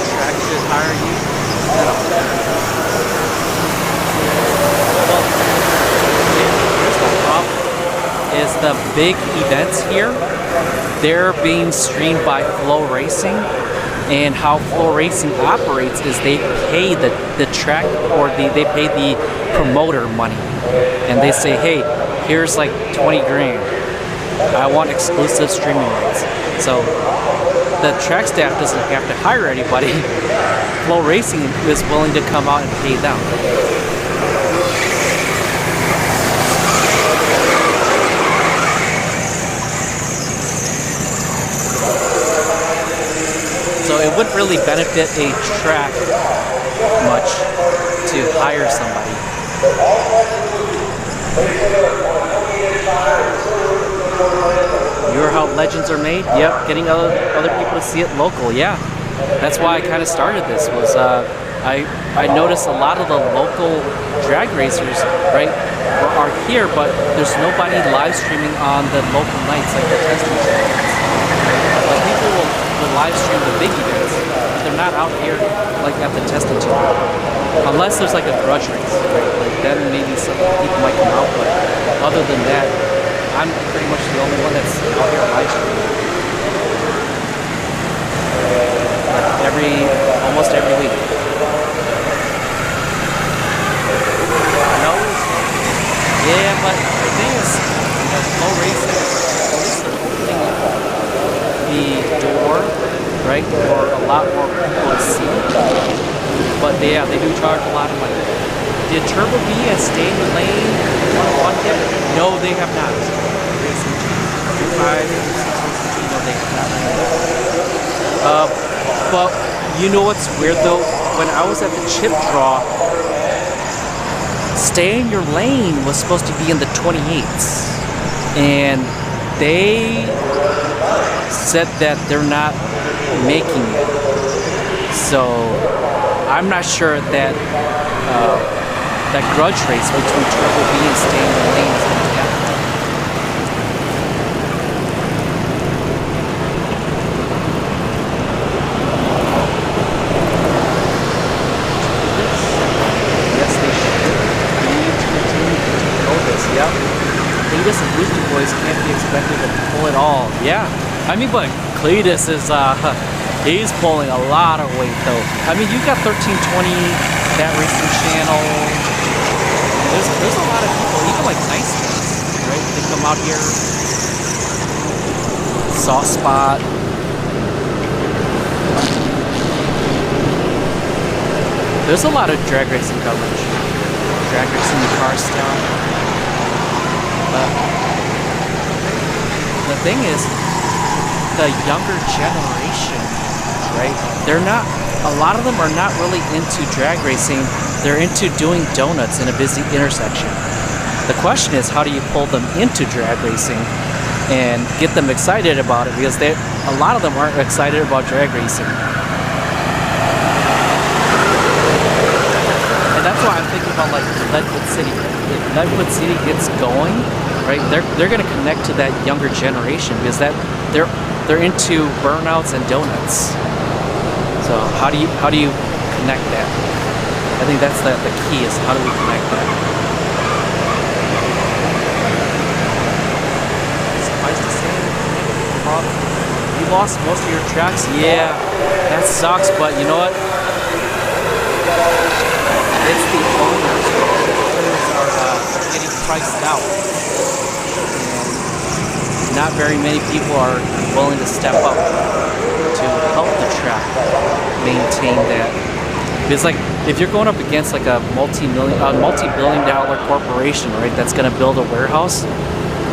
Track should hire you. Here's the problem. Is the big events here, they're being streamed by Flow Racing, and how Flow Racing operates is they pay the track, or they pay the promoter money, and they say, hey, here's like 20 grand, I want exclusive streaming rights. So the track staff doesn't have to hire anybody. Flow Racing is willing to come out and pay them. So it wouldn't really benefit a track much to hire somebody. You're how legends are made? Yep, getting other people to see it local, yeah. That's why I kind of started this, was I noticed a lot of the local drag racers, right, are here, but there's nobody live streaming on the local nights like the testing tournaments. But people will live stream the big events. They're not out here like at the testing tournament. Unless there's like a grudge race, right? Like then maybe some people might come out, but other than that, I'm pretty much the only one that's out here live streaming. Almost every week. No? Yeah, but the thing is, Flow Racing is opening the door, right, for a lot more people to see. But they do charge a lot of money. Did Turbo B and Stay in the Lane one yet? No, they have not. Racing G5, no, they have not. But you know what's weird though? When I was at the chip draw, Stay in Your Lane was supposed to be in the 28s, and they said that they're not making it. So I'm not sure that that grudge race between Turbo B and Stay in Your Lane is going to happen. Yep. Cletus and Booster Boys can't be expected to pull it all. Yeah. I mean, but Cletus is, he's pulling a lot of weight, though. I mean, you got 1320, that racing channel. There's a lot of people, even like Nice Ones, right? They come out here. Soft Spot. There's a lot of drag racing coverage. Drag racing car stuff. The thing is, the younger generation, right? A lot of them are not really into drag racing. They're into doing donuts in a busy intersection. The question is, how do you pull them into drag racing and get them excited about it? Because a lot of them aren't excited about drag racing. And that's why I'm thinking about like Leadwood City. If Leadwood City gets going, right, they're going to connect to that younger generation, because they're into burnouts and donuts. So how do you connect that? I think that's the key, is how do we connect that? Suffice to say, you lost most of your tracks. Yeah, that sucks, but you know what? It's the owners. The owners are getting priced out. and not very many people are willing to step up to help the track maintain that. Because like, if you're going up against like a multi-billion-dollar corporation, right, that's going to build a warehouse,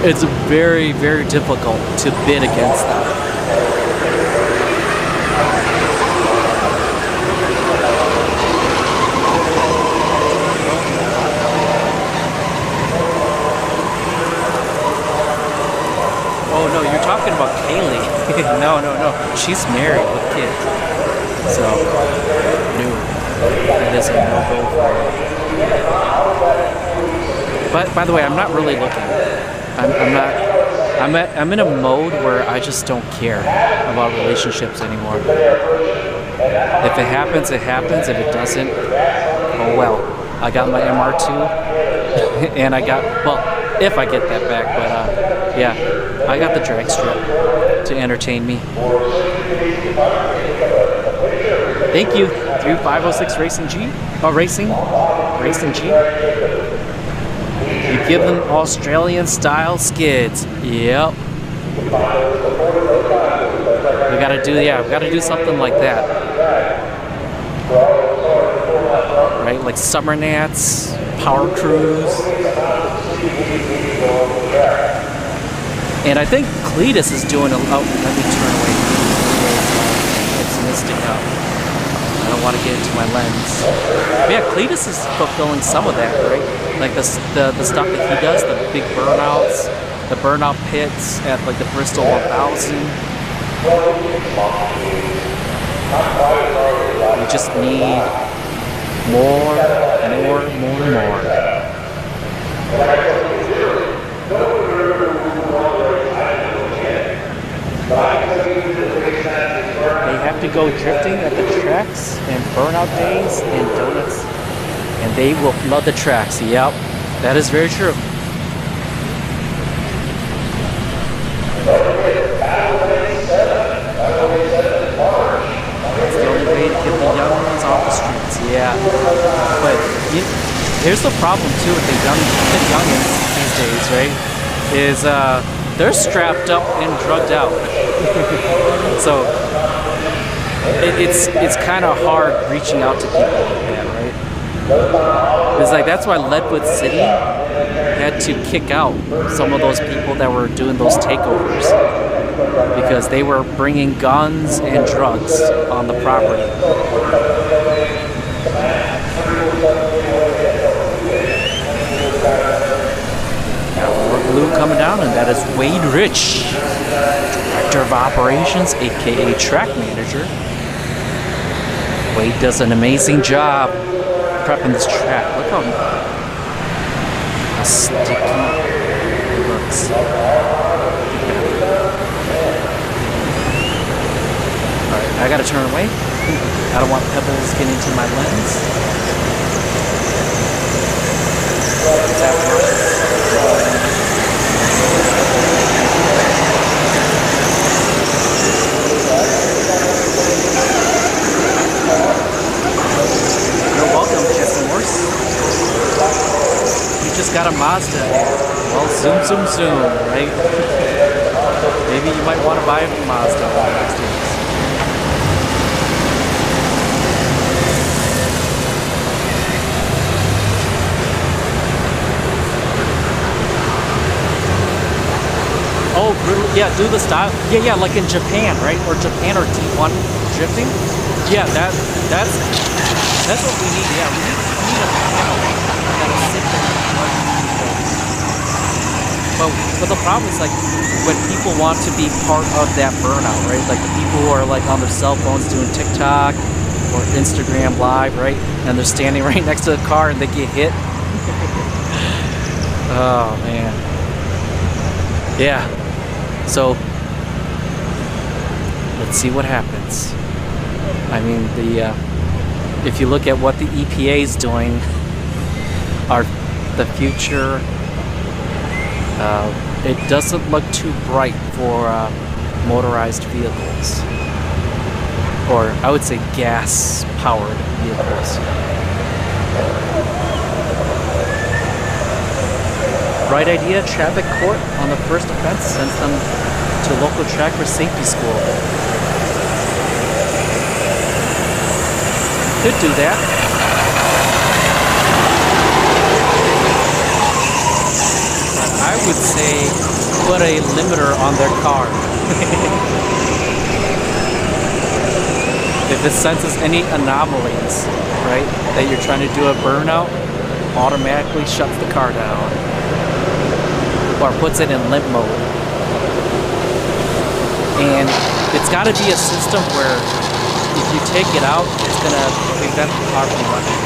it's very, very difficult to bid against them. Oh no, you're talking about Kaylee. No. She's married with kids. So, no. That is a no-go for her. But by the way, I'm not really looking. I'm in a mode where I just don't care about relationships anymore. If it happens, it happens. If it doesn't, oh well. I got my MR2, and I got, well, if I get that back, but yeah, I got the drag strip to entertain me. Thank you, through 506 Racing G. Oh, Racing G. You give them Australian style skids. Yep. We gotta do something like that. Right, like Summer Nats, Power Cruise. And I think Cletus is doing a, oh, let me turn away. It's misting up. I don't want to get into my lens. But yeah, Cletus is fulfilling some of that, right? Like the stuff that he does, the big burnouts, the burnout pits at like the Bristol 1000. We just need more. They have to go drifting at the tracks and burnout days and donuts, and they will flood the tracks. Yep, that is very true. That's the only way to get the young ones off the streets. Yeah, but here's the problem too with the youngins these days, right? Is they're strapped up and drugged out. So it's kind of hard reaching out to people like that, right? It's like that's why Leadwood City had to kick out some of those people that were doing those takeovers, because they were bringing guns and drugs on the property. Blue coming down, and that is Wade Rich, Director of Operations, aka Track Manager. Wade does an amazing job prepping this track. Look how sticky it looks. Alright, I gotta turn away. I don't want pebbles getting into my lens. You're welcome, Jesse Morse. You just got a Mazda here. Well, zoom, right? Maybe you might want to buy a Mazda one of these days. Oh, really? Yeah, do the style. Yeah, like in Japan, right? Or Japan or D1 drifting. Yeah, that's what we need. Yeah, we need a panel that'll sit there. But the problem is like when people want to be part of that burnout, right? Like the people who are like on their cell phones doing TikTok or Instagram Live, right? And they're standing right next to the car and they get hit. Oh man. Yeah. So let's see what happens. I mean, if you look at what the EPA is doing, the future, it doesn't look too bright for motorized vehicles, or I would say gas-powered vehicles. Bright idea, traffic court on the first offense sends them to local track for safety school. Could do that. I would say put a limiter on their car. If it senses any anomalies, right, that you're trying to do a burnout, automatically shuts the car down or puts it in limp mode. And it's got to be a system where if you take it out, it's going to prevent the car from running.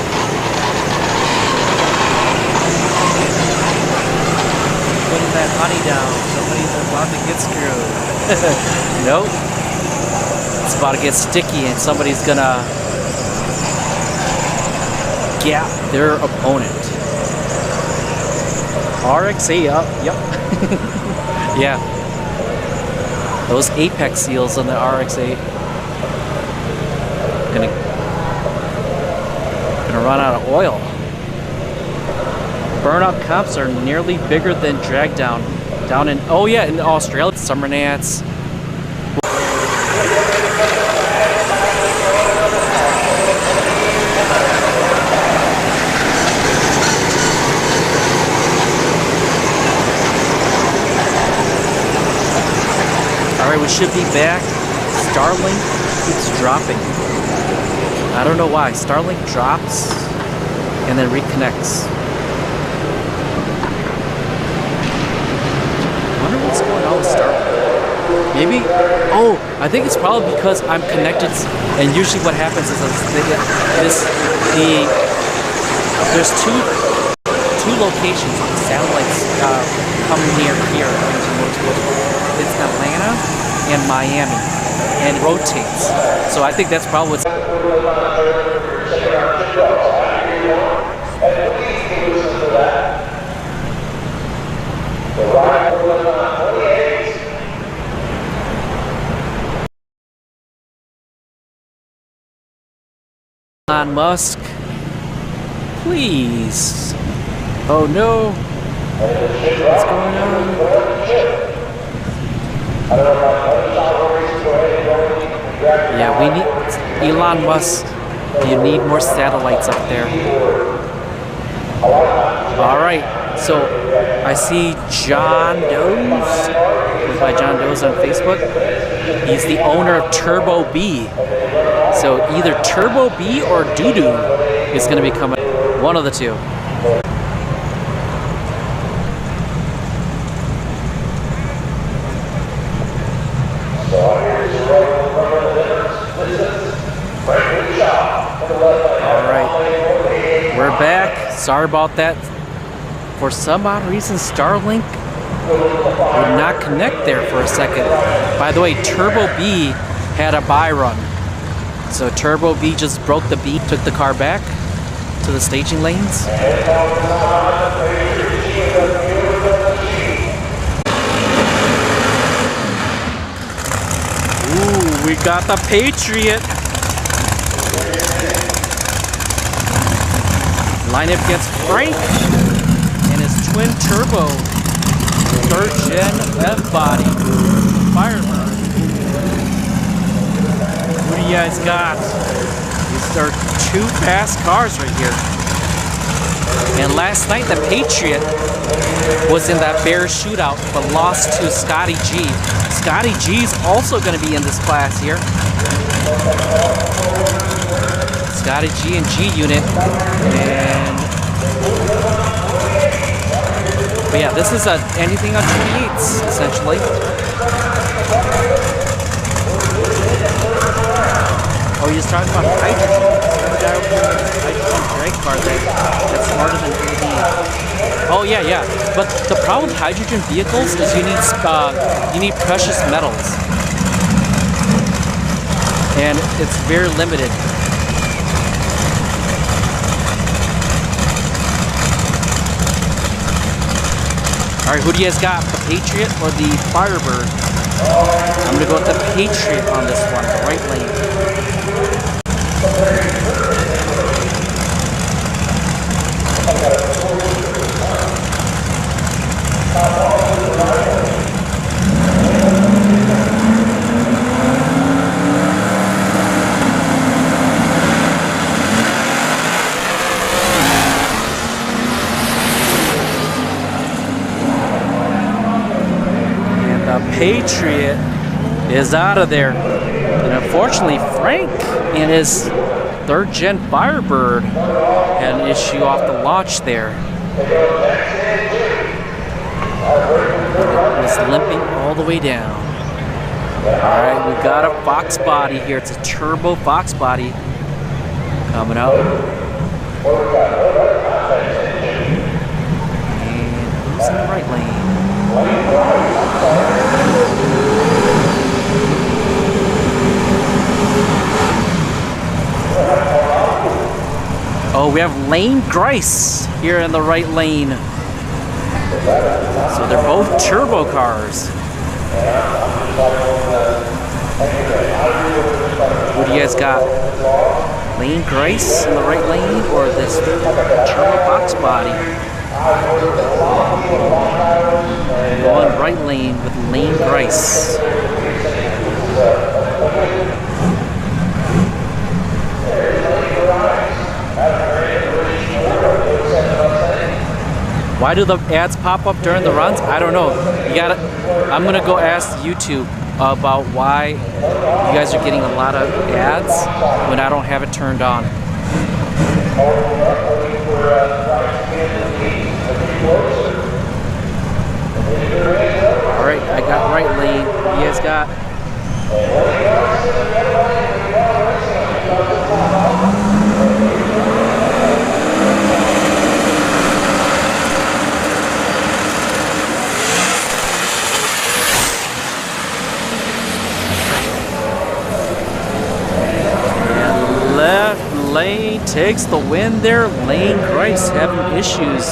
Putting that honey down, somebody's about to get screwed. Nope. It's about to get sticky and somebody's gonna gap their opponent. RX-8 up, yep. Yeah. Those apex seals on the RX-8 gonna run out of oil. Burnout comps are nearly bigger than drag down. Down in, oh yeah, in Australia, summer gnats. Alright, we should be back. Starlink keeps dropping. I don't know why. Starlink drops and then reconnects. I wonder what's going on with Starlink. Maybe, oh, I think it's probably because I'm connected, and usually what happens is there's two locations of satellites coming near here into Motorsports Park. It's Atlanta and Miami, and rotates. So I think that's probably what's. Elon Musk, please. Oh no. What's going on? Yeah, we need Elon Musk. You need more satellites up there. Alright, so I see John Doe's. Goes by John Doe's on Facebook. He's the owner of Turbo B. So either Turbo B or Doodoo is going to be coming. One of the two. Alright, we're back. Sorry about that. For some odd reason, Starlink would not connect there for a second. By the way, Turbo B had a buy run. So Turbo B just broke the beat, took the car back to the staging lanes. Ooh, we got the Patriot. Lineup gets Frank and his twin turbo 3rd gen F-body Firebird. Who do you guys got? These are two fast cars right here. And last night the Patriot was in that Bears shootout but lost to Scotty G. Scotty G's also going to be in this class here. Scotty G and G unit. But yeah, this is anything on 28s essentially. Oh, you're talking about hydrogen. Remember that hydrogen drag car that's smarter than AD. Oh yeah. But the problem with hydrogen vehicles is you need precious metals, and it's very limited. All right, who do you guys got? The Patriot or the Firebird? I'm gonna go with the Patriot on this one, the right lane. Patriot is out of there. And unfortunately, Frank and his 3rd gen Firebird had an issue off the launch there. It was limping all the way down. Alright, we've got a Fox body here. It's a turbo Fox body coming up. And who's in the right lane? Oh, we have Lane Grice here in the right lane. So they're both turbo cars. What do you guys got? Lane Grice in the right lane or this turbo box body? Going right lane with Lane Grice. Why do the ads pop up during the runs? I don't know. You gotta. I'm gonna go ask YouTube about why you guys are getting a lot of ads when I don't have it turned on. All right, I got right lane. You guys got. Left lane takes the win there. Lane Grice having issues.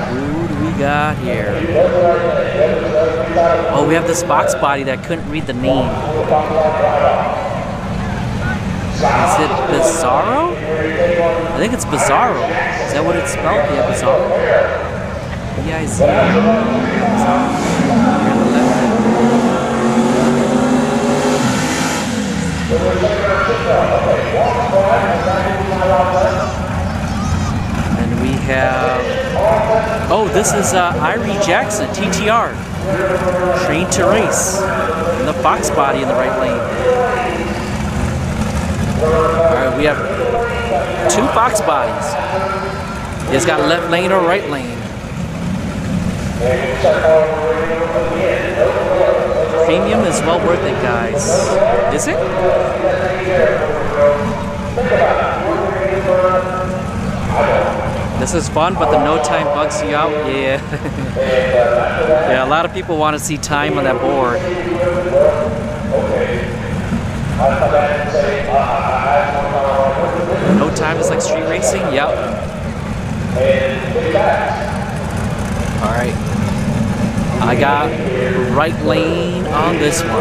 Who do we got here? Oh, we have this box body that couldn't read the name. Is it Bizarro? I think it's Bizarro. Is that what it's spelled? Yeah, Bizarro. B-I-Z. And we have, oh, this is Irie Jackson, TTR, Train to Race, and the Fox body in the right lane. All right, we have 2 Fox bodies. It's got left lane or right lane. Premium is well worth it, guys. Is it? This is fun, but the no time bugs you out. Yeah. Yeah, a lot of people want to see time on that board. No time is like street racing? Yep. Alright. I got right lane on this one.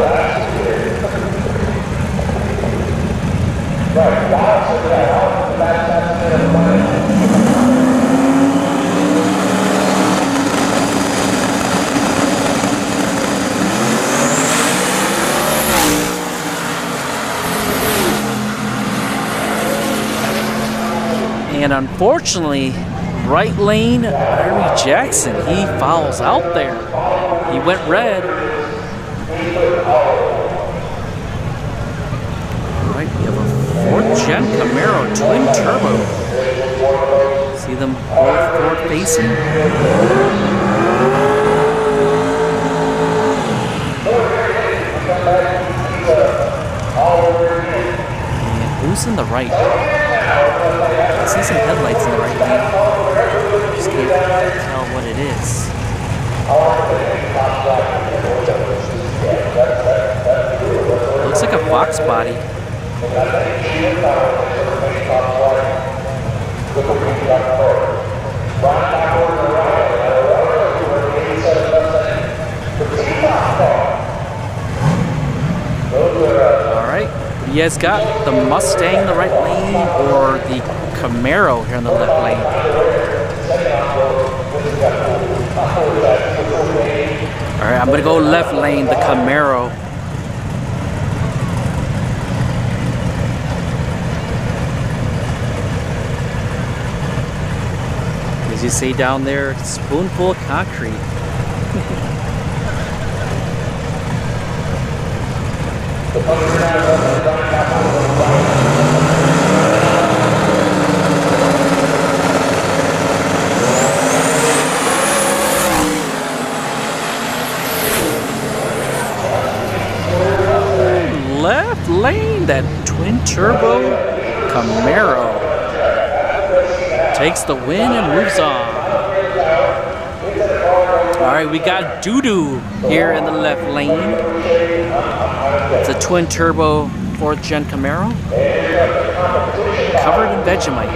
And unfortunately, right lane, Irie Jackson, he fouls out there. He went red. Alright, we have a 4th gen Camaro twin turbo. See them both forward facing? And who's in the right? I see some headlights in the right lane. Just can't tell what it is. Looks like a Fox body. Alright, you guys got the Mustang in the right lane or the Camaro here in the left lane? Alright, I'm gonna go left lane, the Camaro. you say down there, spoonful of concrete. Left lane, that twin turbo Camaro takes the win and moves on. All right, we got Doo-Doo here in the left lane. It's a twin turbo 4th gen Camaro covered in Vegemite.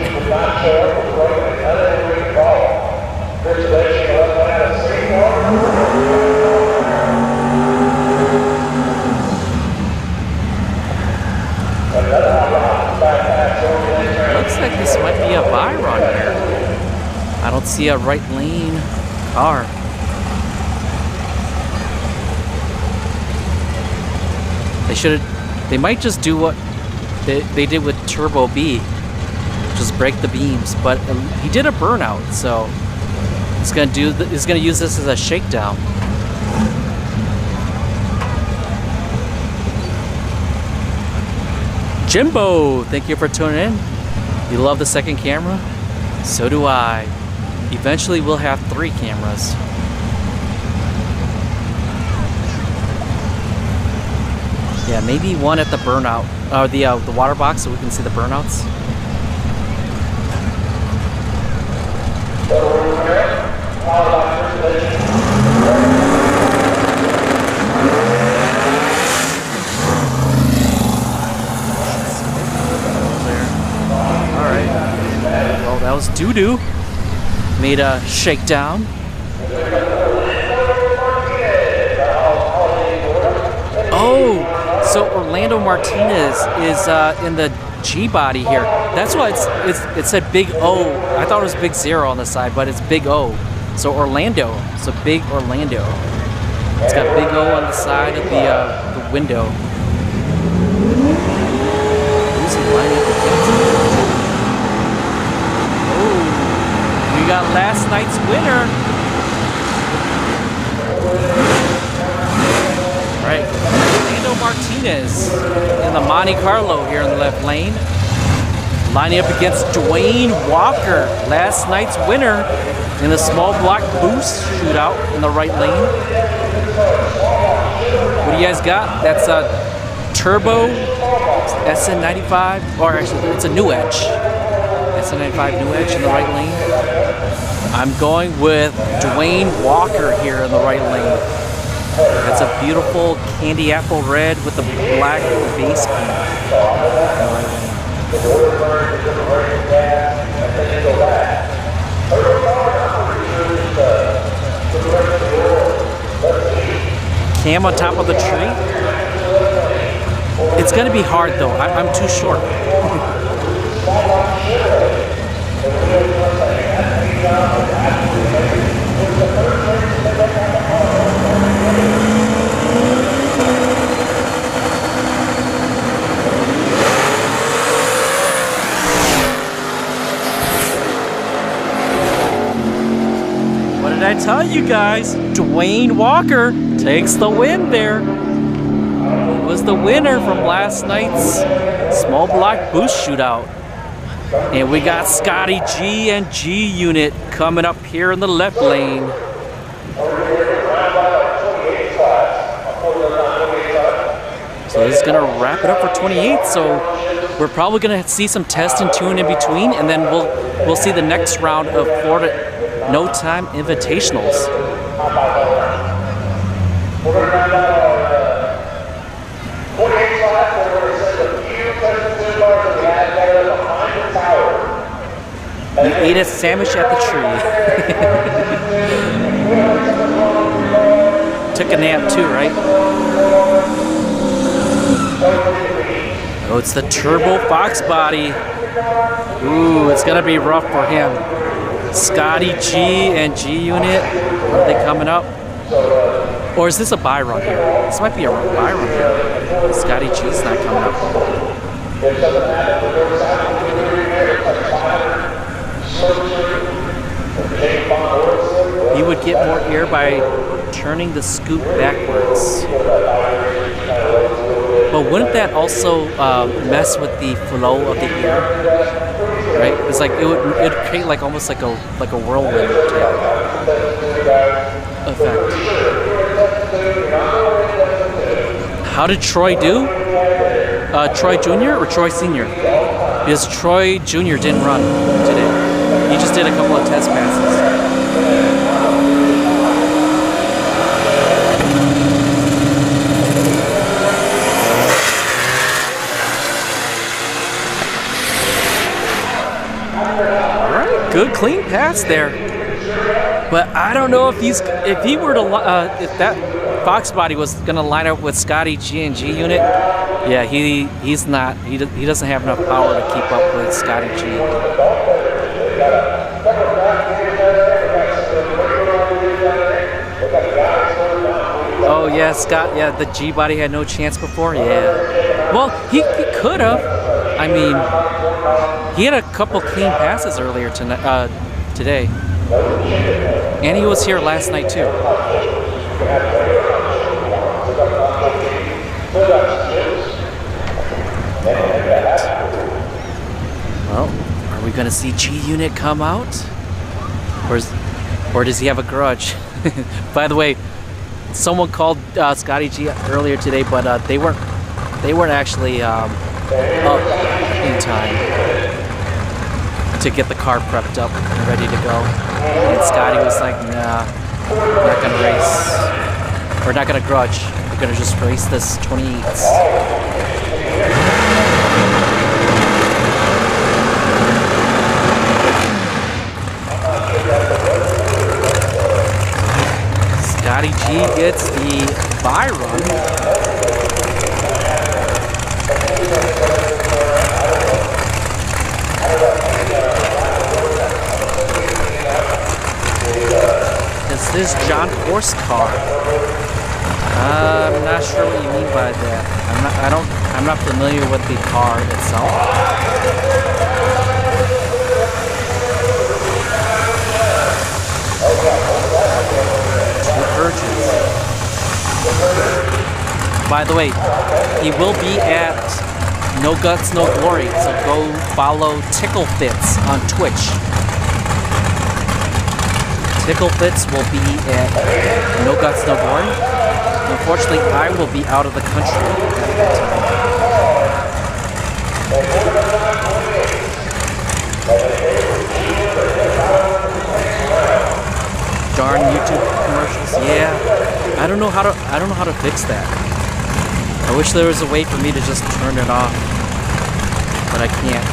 Looks like this might be a buy run here. I don't see a right lane car. They might just do what they did with Turbo B, just break the beams. But he did a burnout, so he's gonna use this as a shakedown. Jimbo, thank you for tuning in. You love the second camera? So do I. Eventually we'll have 3 cameras. Yeah, maybe one at the burnout, or the water box, so we can see the burnouts. Well, that was Doo-Doo. Made a shakedown. Oh, so Orlando Martinez is in the G body here. That's why it said Big O. I thought it was Big 0 on the side, but it's Big O. So Orlando. So Big Orlando. It's got Big O on the side of the window. Who's he lining up against? We got last night's winner. All right, Orlando Martinez in the Monte Carlo here in the left lane, lining up against Dwayne Walker, last night's winner in the small block boost shootout in the right lane. What do you guys got? That's a turbo SN95, or actually it's a new edge. SN95 new edge in the right lane. I'm going with Dwayne Walker here in the right lane. That's a beautiful candy apple red with the black base paint. Cam on top of the tree. It's gonna be hard though. I'm too short. What did I tell you guys? Dwayne Walker takes the win there. He was the winner from last night's small block boost shootout. And we got Scotty G and G Unit coming up here in the left lane. So this is gonna wrap it up for 28. So we're probably gonna see some test and tune in between, and then we'll see the next round of Florida No Time Invitationals. You ate a sandwich at the tree. Took a nap too, right? Oh, it's the Turbo Fox body. Ooh, it's gonna be rough for him. Scotty G and G Unit, are they coming up? Or is this a buy run here? This might be a buy run here. Scotty G's not coming up. get more air by turning the scoop backwards. But wouldn't that also mess with the flow of the air? Right? It's like it'd create like almost like a whirlwind type effect. How did Troy do? Troy Jr. or Troy Sr.? Because Troy Jr. didn't run today. He just did a couple of test passes. Alright, good clean pass there. But I don't know if if that Fox body was gonna line up with Scotty G and G unit. Yeah, he doesn't have enough power to keep up with Scotty G. Oh yeah, Scott. Yeah, the G body had no chance before. Yeah. Well, he could have. I mean, he had a couple clean passes earlier today, and he was here last night too. Well, are we gonna see G Unit come out, or does he have a grudge? By the way, someone called Scotty G earlier today, but they weren't actually up in time to get the car prepped up and ready to go. And Scotty was like, "Nah, we're not gonna race. We're not gonna grudge. We're gonna just race this 28s." Scotty G gets the bye run. Is this John Horst car? I'm not sure what you mean by that. I'm not familiar with the car itself. By the way, he will be at No Guts, No Glory, so go follow Tickle Fits on Twitch. Tickle Fits will be at No Guts, No Glory. Unfortunately, I will be out of the country at that time. Darn YouTube commercials. Yeah, I don't know how to fix that. I wish there was a way for me to just turn it off, but I can't.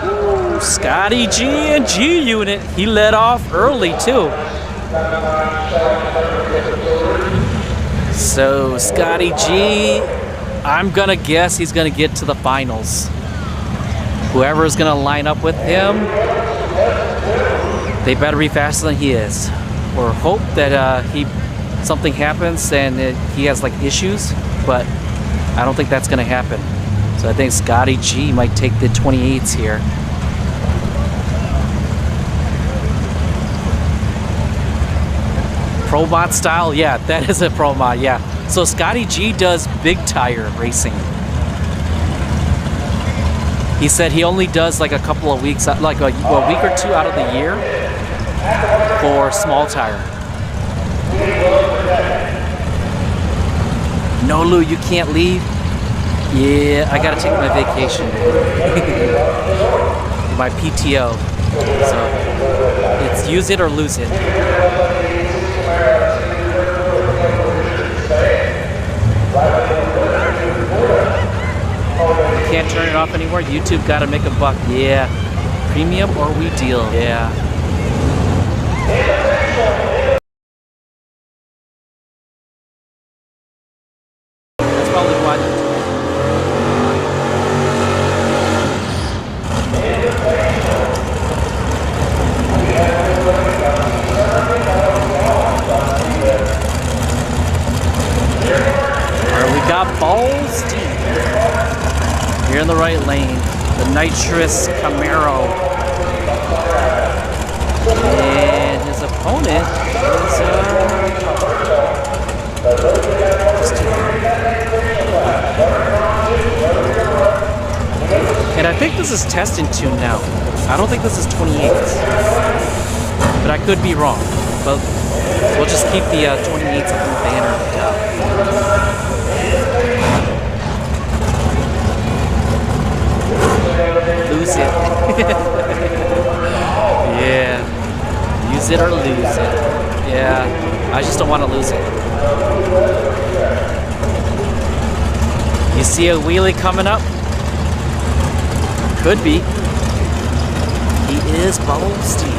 Ooh, Scotty G and G Unit. He led off early too. So Scotty G, I'm gonna guess he's gonna get to the finals. Whoever is gonna line up with him, they better be faster than he is, or hope that something happens and he has like issues. But I don't think that's gonna happen. So I think Scotty G might take the 28s here. Pro mod style, yeah, that is a pro mod, yeah. So Scotty G does big tire racing. He said he only does like a couple of weeks, like a week or two out of the year for small tire. No, Lou, you can't leave. Yeah, I gotta take my vacation. My PTO. So it's use it or lose it. Can't turn it off anymore. YouTube gotta make a buck. Yeah. Premium or we deal. Yeah. That's probably why. Yeah. nitrous Camaro. And his opponent is and I think this is test and tune now. I don't think this is 28s. But I could be wrong. But we'll just keep the 28s up in the banner at the top. Lose it. Yeah. Use it or lose it. Yeah. I just don't want to lose it. You see a wheelie coming up? Could be. He is Bubble Steve.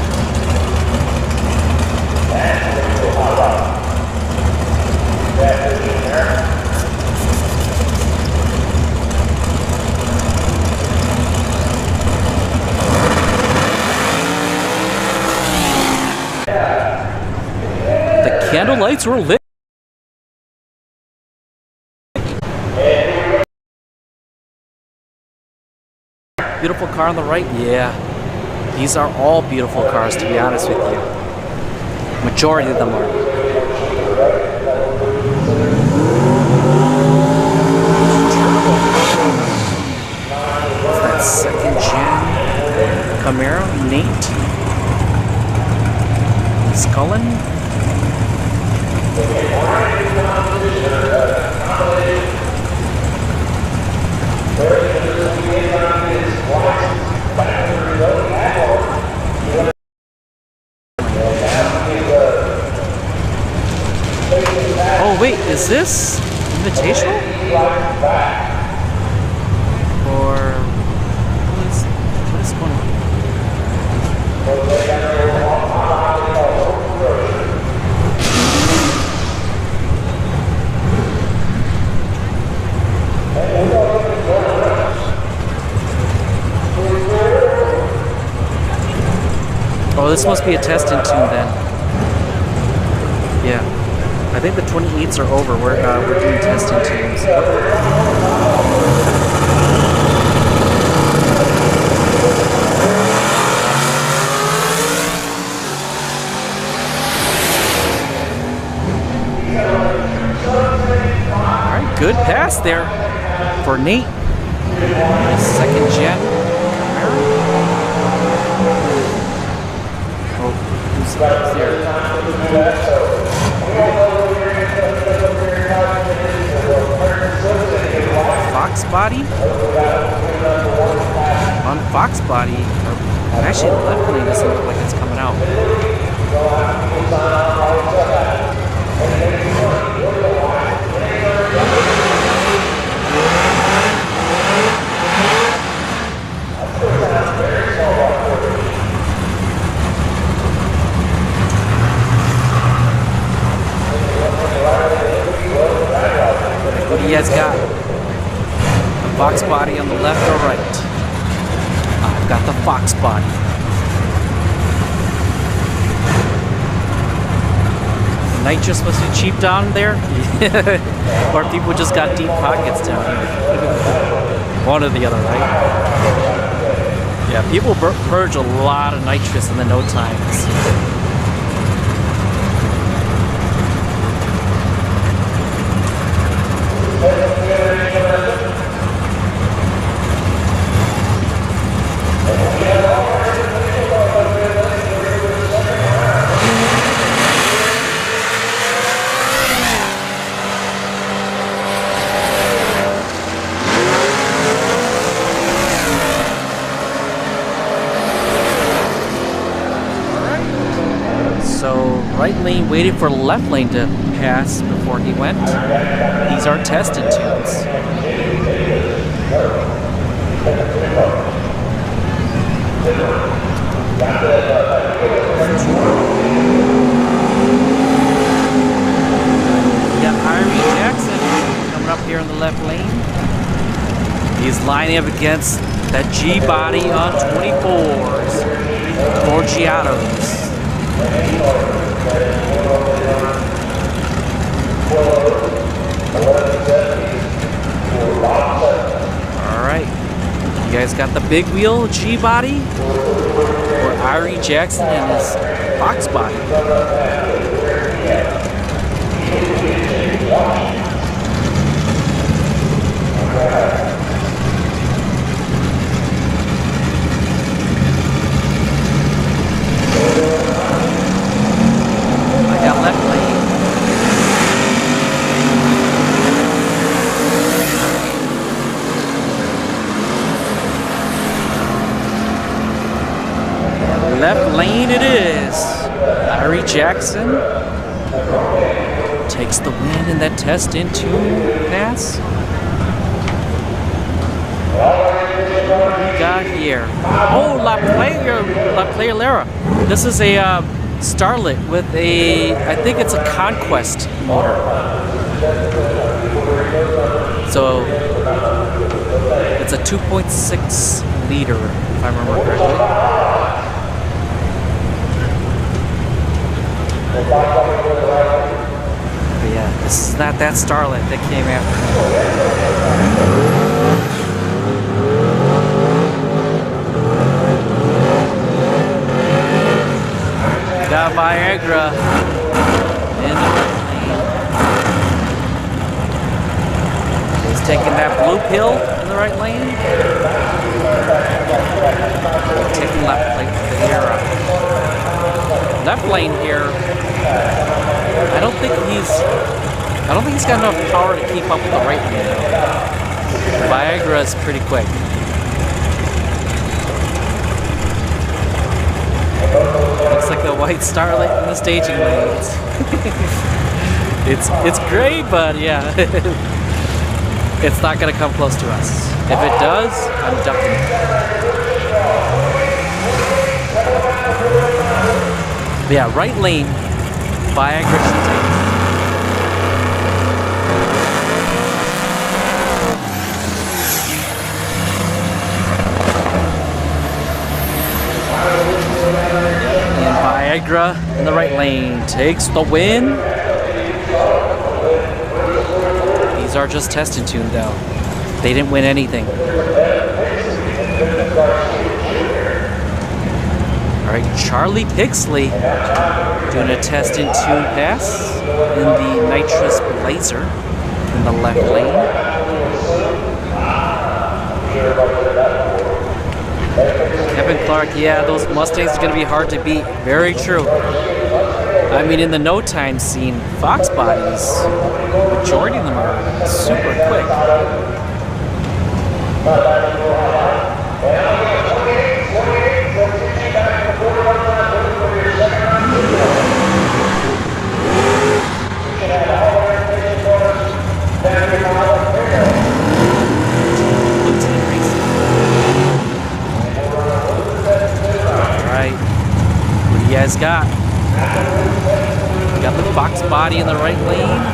The candle lights were lit. Beautiful car on the right? Yeah. These are all beautiful cars, to be honest with you. Majority of them are. What's that second gen Camaro? Nate? Scullin? Oh wait, is this invitational? Or what is going on? Oh, this must be a test and tune then. Yeah. I think the 28s are over. We're doing test and tunes. Alright, good pass there for Nate. Second gen Camaro. Oh, who's there? Fox body? On Fox body, actually the left lane doesn't look like it's coming out. What he has got? The Fox body on the left or right? I've got the Fox body. Nitrous must be cheap down there? Or people just got deep pockets down here. One or the other, right? Yeah, people purge a lot of nitrous in the no times. Right lane waited for left lane to pass before he went. These are tested tunes. We got Irie Jackson coming up here in the left lane. He's lining up against that G body on 24s. Forgiatos. Alright. You guys got the big wheel G body, or Irie Jackson and his box body. I got left lane. Left lane it is. Irie Jackson takes the win in that test into pass. What do we got here? Oh, La Playera. This is a Starlet with a, I think it's a Conquest motor. So it's a 2.6 liter, if I remember correctly. But yeah, this is not that Starlet that came after. Got Viagra in the right lane. He's taking that blue pill in the right lane. Taking left lane for the era. Left lane here. I don't think he's got enough power to keep up with the right lane though. Viagra is pretty quick. Looks like the white Starlet in the staging lanes. It's great, but yeah, it's not gonna come close to us. If it does, I'm ducking it. But yeah, right lane, Viagra should take it. Viagra in the right lane takes the win. These are just test and tune though. They didn't win anything. Alright, Charlie Pixley doing a test and tune pass in the Nitrous Blazer in the left lane. Kevin Clark, yeah, those Mustangs are going to be hard to beat. Very true. I mean, in the no time scene, Fox bodies, majority of them are super quick. What do you guys got? We got the Fox body in the right lane,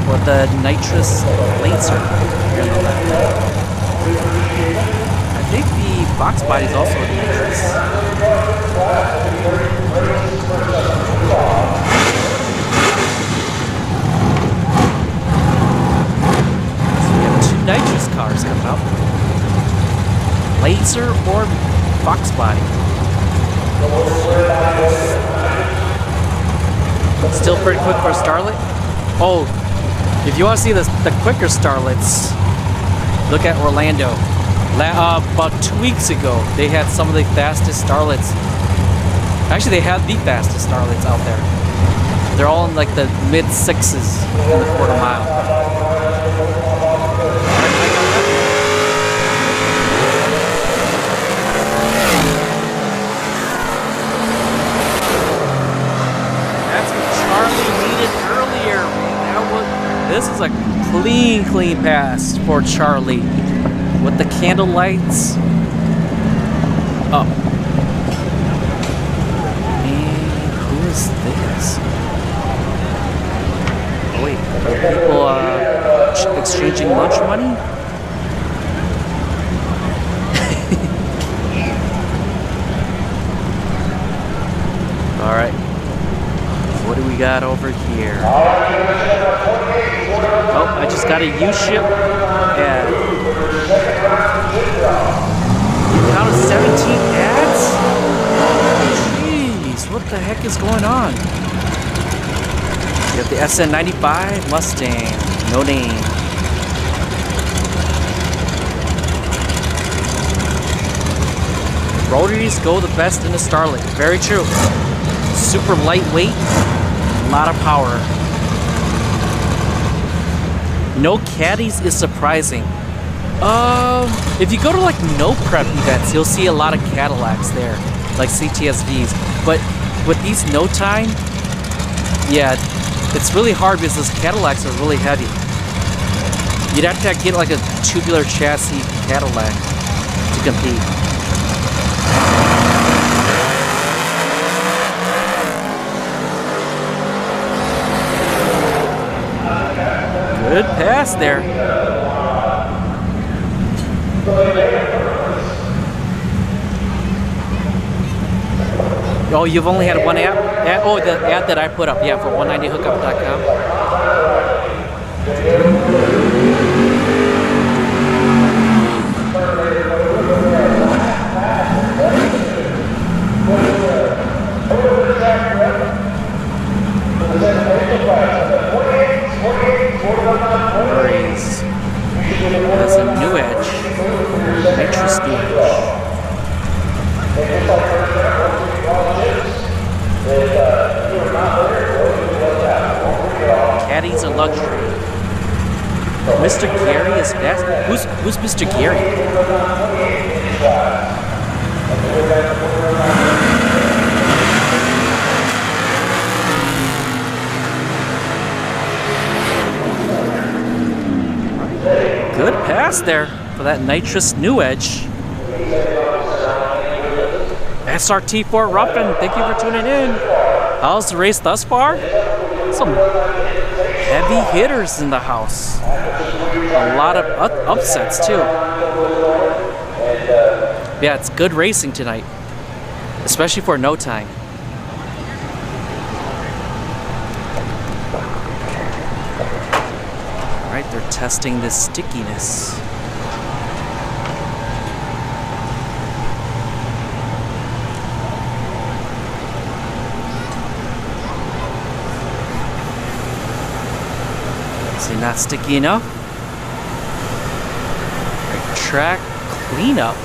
or the Nitrous Blazer here in the left lane. I think the Fox body is also a Nitrous. So we have two Nitrous cars coming up. Blazer or Fox body. Still pretty quick for a Starlet. Oh, if you want to see the quicker Starlets, look at Orlando. About 2 weeks ago, they had some of the fastest Starlets. Actually, they had the fastest Starlets out there. They're all in like the mid sixes in the quarter mile. This is a clean pass for Charlie with the candle lights up. And who is this? Oh wait, are people exchanging lunch money? All right. What do we got over here? Oh, I just got a U-ship ad. 17 ads? Jeez, what the heck is going on? You have the SN95 Mustang, no name. Rotaries go the best in the Starlet. Very true. Super lightweight, a lot of power. No caddies is surprising. If you go to like no prep events, you'll see a lot of Cadillacs there, like CTSVs. But with these no time, yeah, it's really hard because those Cadillacs are really heavy. You'd have to get like a tubular chassis Cadillac to compete. Good pass there. Oh, you've only had one ad? Oh, the ad that I put up, yeah, for 190hookup.com. That's a new edge. Nitrous new edge. Caddies a luxury. Mr. Gary is fast. Who's Mr. Gary? Good pass there for that nitrous new edge. SRT4 Ruffin, thank you for tuning in. How's the race thus far? Some heavy hitters in the house. A lot of upsets too. Yeah, it's good racing tonight, especially for no time. All right, they're testing the stickiness. See, not sticky enough. Right, track cleanup.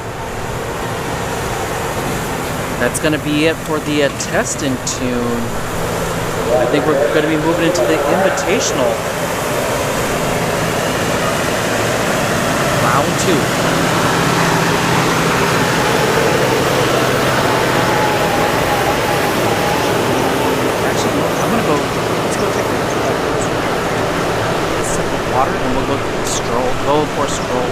That's gonna be it for the test and tune. I think we're gonna be moving into the invitational. Round 2. Actually, I'm gonna go, let's go take a sip of water and we'll go stroll, go for a stroll.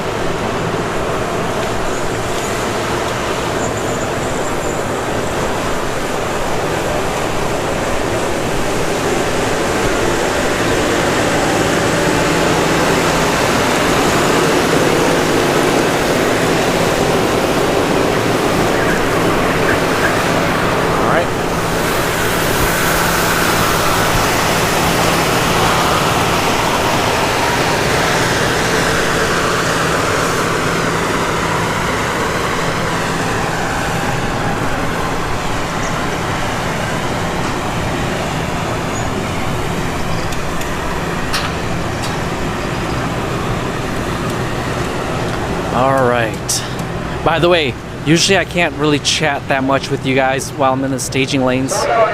By the way, usually I can't really chat that much with you guys while I'm in the staging lanes. They're all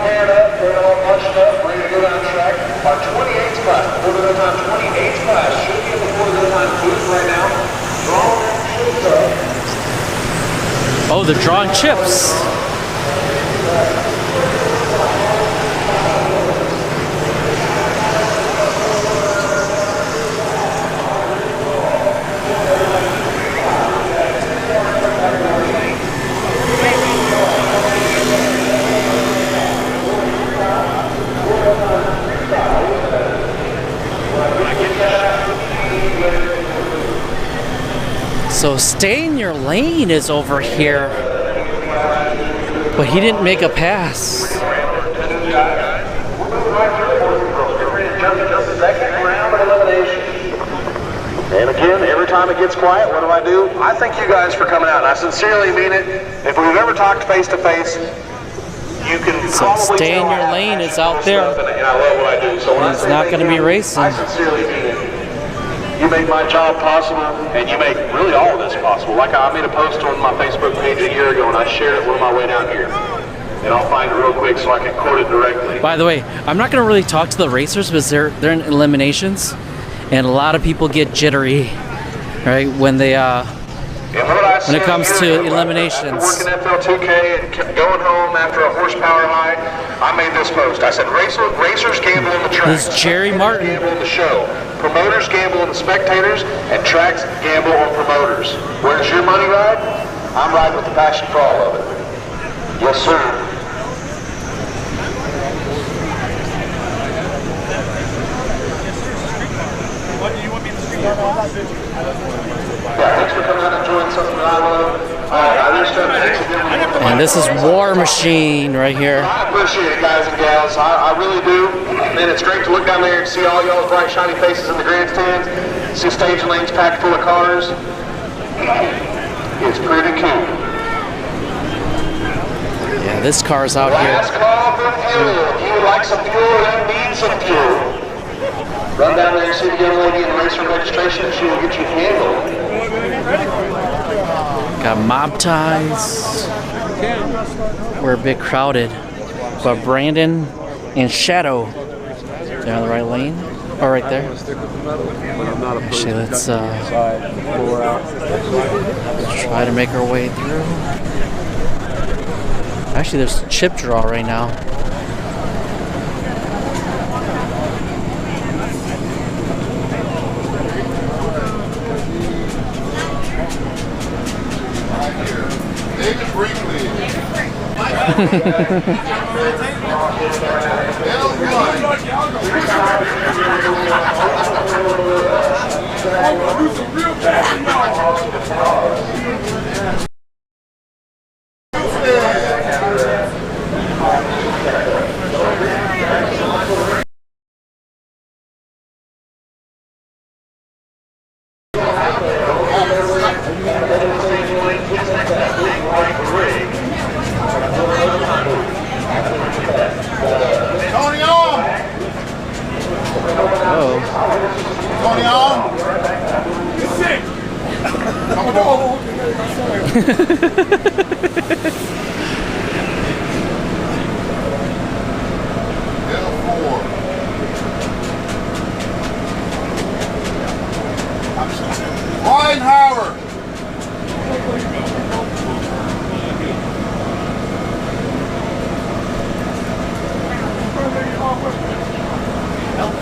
paired up, they're all bunched up, ready to go down track. Our 28th class, before the time 28th class, should be at the before the time booth right now. Drawing chips up. Oh, they're drawing chips. So stay in your lane is over here, but he didn't make a pass. And again, every time time it gets quiet, what do? I thank you guys for coming out, and I sincerely mean it. If we've ever talked face to face, you can probably stay in tell I your have lane. passion It's out for there. stuff, and I love what I do. So when I He's say not thank going to be you, racing. I sincerely mean it. You make my job possible, and you make really all of this possible. Like I made a post on my Facebook page a year ago, and I shared it on my way down here. And I'll find it real quick so I can quote it directly. By the way, I'm not going to really talk to the racers because they're in eliminations, and a lot of people get jittery, right, when they when it comes to eliminations. Working FL2K and going home after a horsepower high, I made this post. I said, racers gamble on the track. This is Jerry Martin. Gamble on the show. Promoters gamble on the spectators, and tracks gamble on promoters. Where's your money ride? I'm riding with the passion for all of it. Yes, sir. Yeah, thanks for coming out and enjoying something that I love. And this is War Machine right here. I appreciate it, guys and gals. I really do. Man, it's great to look down there and see all y'all's bright, shiny faces in the grandstands. See stage lanes packed full of cars. It's pretty cool. Yeah, this car's out Last here. call for fuel. If you would like some fuel, you need some fuel. Run down there and see the young lady in the racer registration, and she will get you handled. Got mob ties. We're a bit crowded, but Brandon and Shadow, they're on the right lane. Oh, right there. Actually, let's try to make our way through. Actually, there's chip draw right now. David Brinkley. Tony on! Oh. Tony on! Come on. Ryan Howard!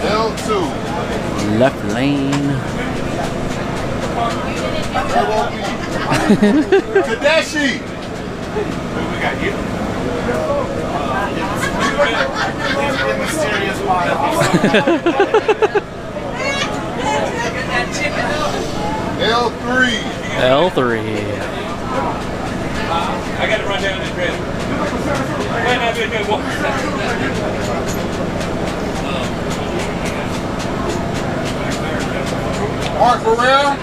L2. Left lane. Kadeshi! We got you. L3. L3. I got to run down this grid. Might not be a good one. Mark Burrell.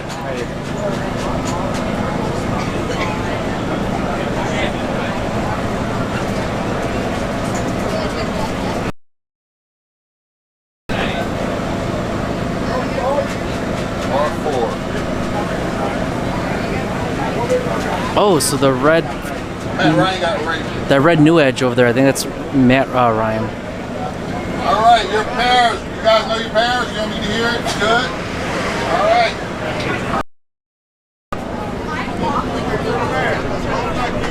Oh, so the red, Matt Ryan got raped. that red new edge over there, I think that's Matt Ryan. All right, your parents. You guys know your parents? You don't need to hear it? Good? All right.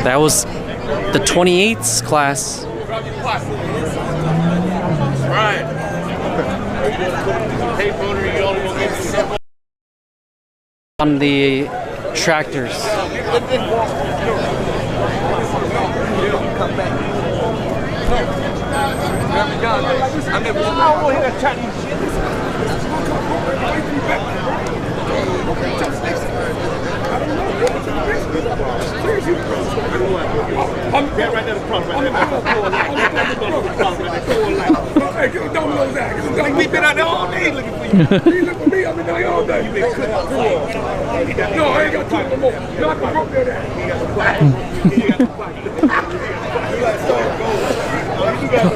That was the 28s class. Right. Hey, Boner, you only want to get the On the tractors. Like we've been out there all day looking for you. You look for me, I've been down here all day. You been cooking up. No, I ain't got time no more. No, I can broke that down.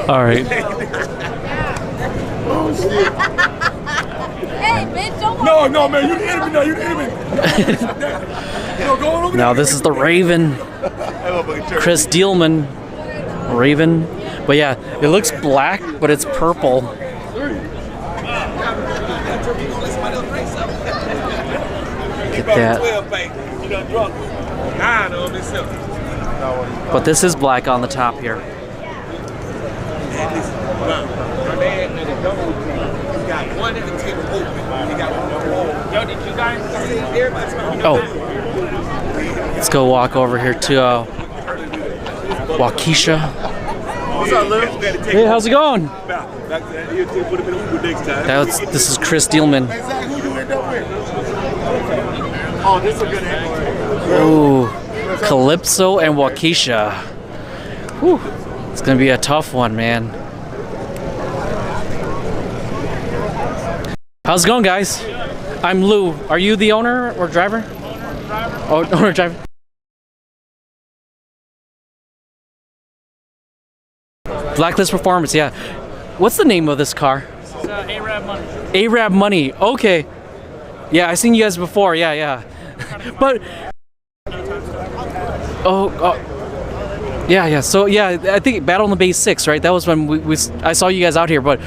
All right. Oh, shit. Hey, bitch, don't No, man, you the enemy now. You the enemy. No, go on over Now this is the Raven. Chris Dielman. Raven. But yeah, it looks black, but it's purple. Get that. But this is black on the top here. Oh. Let's go walk over here to Waukesha. What's up, Lou? Hey, how's it going? This is Chris Dielman. Oh, this is a good angle. Ooh, Calypso and Waukesha. Whew. It's gonna be a tough one, man. How's it going, guys? I'm Lou. Are you the owner or driver? Oh, owner driver. Blacklist Performance, yeah. What's the name of this car? It's Arab Money. Arab Money. Okay. Yeah, I've seen you guys before. Yeah. But yeah. So yeah, I think Battle on the Bay 6, right? That was when I saw you guys out here. But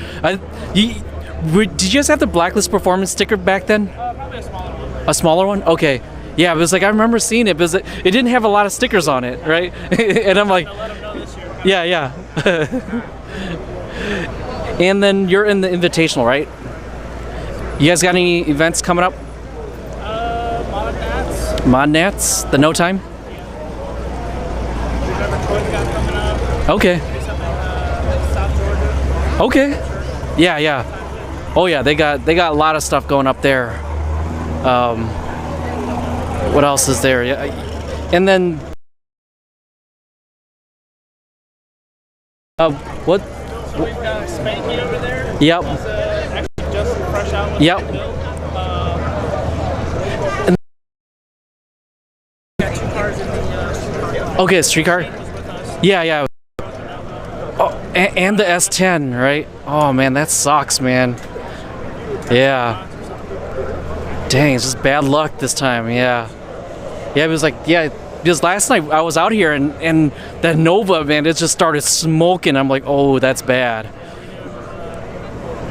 did you guys have the Blacklist Performance sticker back then? Probably a smaller one. A smaller one? Okay. Yeah, it was like I remember seeing it because it didn't have a lot of stickers on it, right? And I'm like, yeah. And then you're in the Invitational, right? You guys got any events coming up? Mod Nats, the No Time. Okay. Okay. Yeah. Oh yeah, they got a lot of stuff going up there. What else is there? Yeah, and then what? So we've got Spanky over there. Yep. He's actually just fresh out. Yep. Okay, streetcar. Yeah. Oh, and the S10, right? Oh man, that sucks, man. Yeah. Dang, it's just bad luck this time. Yeah. It was like, because last night I was out here and that Nova, man, it just started smoking. I'm like, oh, that's bad.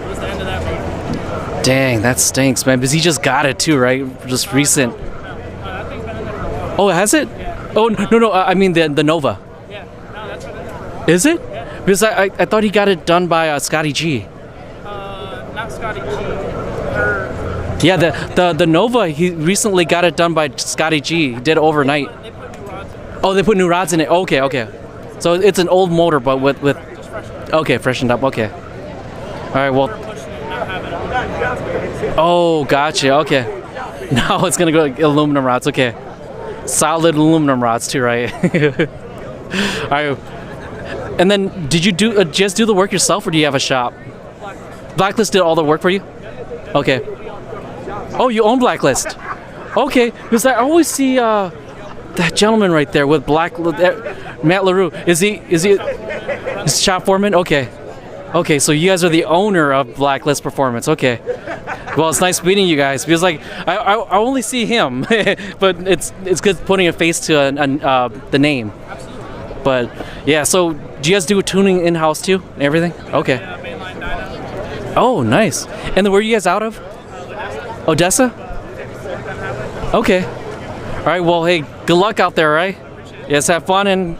What's the end of that one? Dang, that stinks, man. Because he just got it too, right? Just recent. Oh, has it? Yeah. Oh no! I mean the Nova. Yeah, no, that's what it is. Is it? Yeah. Because I thought he got it done by Scotty G. Not Scotty G. Yeah, the Nova, he recently got it done by Scotty G. He did overnight. They put new rods in it. Oh, they put new rods in it. Okay. So it's an old motor, but with okay, freshened up. Okay. All right. Well. Oh, gotcha. Okay. Now it's gonna go aluminum rods. Okay. Solid aluminum rods too, right? All right. And then, did you just do the work yourself, or do you have a shop? Blacklist did all the work for you? Okay. Oh, you own Blacklist. Okay, because I always see that gentleman right there with Matt LaRue. Is he his shop foreman? Okay, so you guys are the owner of Blacklist Performance. Okay. Well, it's nice meeting you guys because like I only see him, but it's good putting a face to the name. But yeah, so do you guys do tuning in house too and everything? Okay. Oh, nice. And then where are you guys out of? Odessa? Okay. All right. Well, hey, good luck out there, right? Yes, have fun and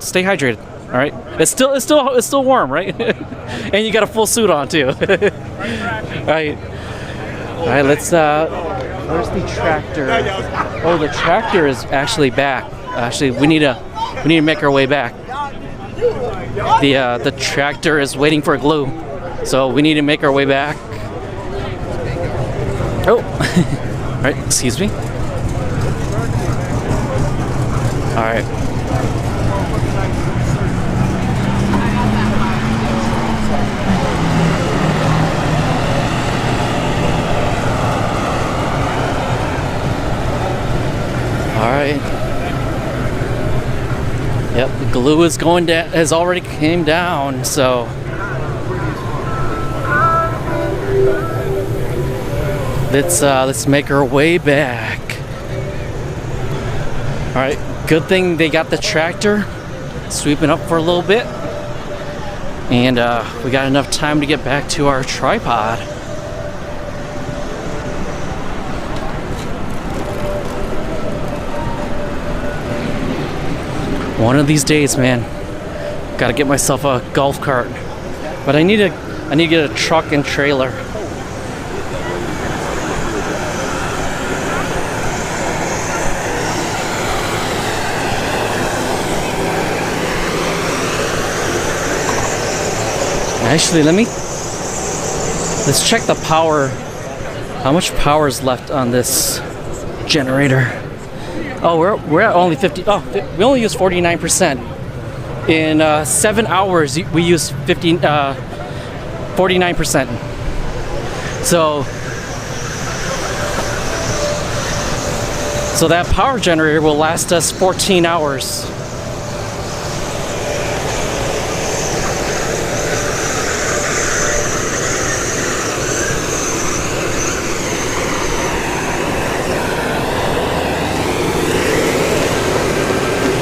stay hydrated. All right. It's still warm, right? And you got a full suit on too. All right. All right. Let's. Where's the tractor? Oh, the tractor is actually back. Actually, we need to make our way back. The tractor is waiting for glue, so we need to make our way back. Oh, all right, excuse me. All right. Blue is going down, has already came down, so let's make our way back. All right, good thing they got the tractor sweeping up for a little bit, and we got enough time to get back to our tripod. One of these days, man, gotta get myself a golf cart, but I need to get a truck and trailer. Actually, let's check the power. How much power is left on this generator? Oh, we're at only 50. Oh, we only use 49%. In 7 hours, we use 49%. So that power generator will last us 14 hours.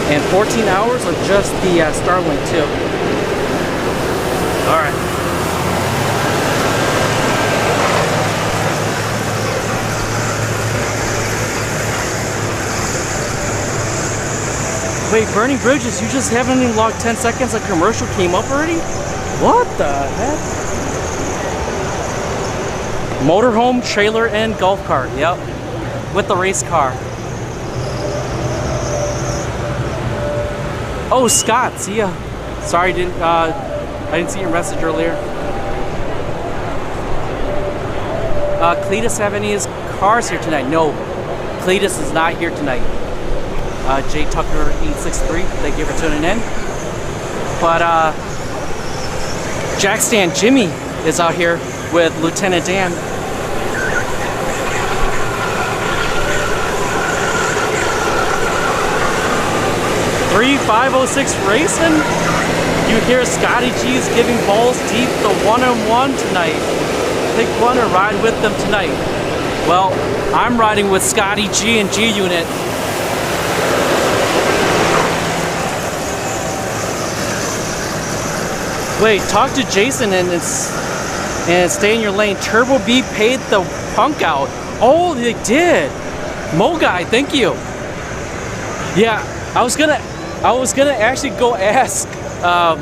And 14 hours or just the Starlink too? All right. Wait, burning bridges, you just haven't even logged 10 seconds, a commercial came up already? What the heck? Motorhome, trailer, and golf cart, yep. With the race car. Oh, Scott, see ya. Sorry, I didn't see your message earlier. Cletus have any of his cars here tonight? No, Cletus is not here tonight. J Tucker 863, thank you for tuning in. But Jack Stan Jimmy is out here with Lieutenant Dan. 3506 Racing. You hear Scotty G's giving balls deep the one-on-one tonight. Pick one and ride with them tonight. Well, I'm riding with Scotty G and G Unit. Wait, talk to Jason and stay in your lane. Turbo B paid the punk out. Oh, they did. Mo guy, thank you. Yeah, I was gonna actually go ask. I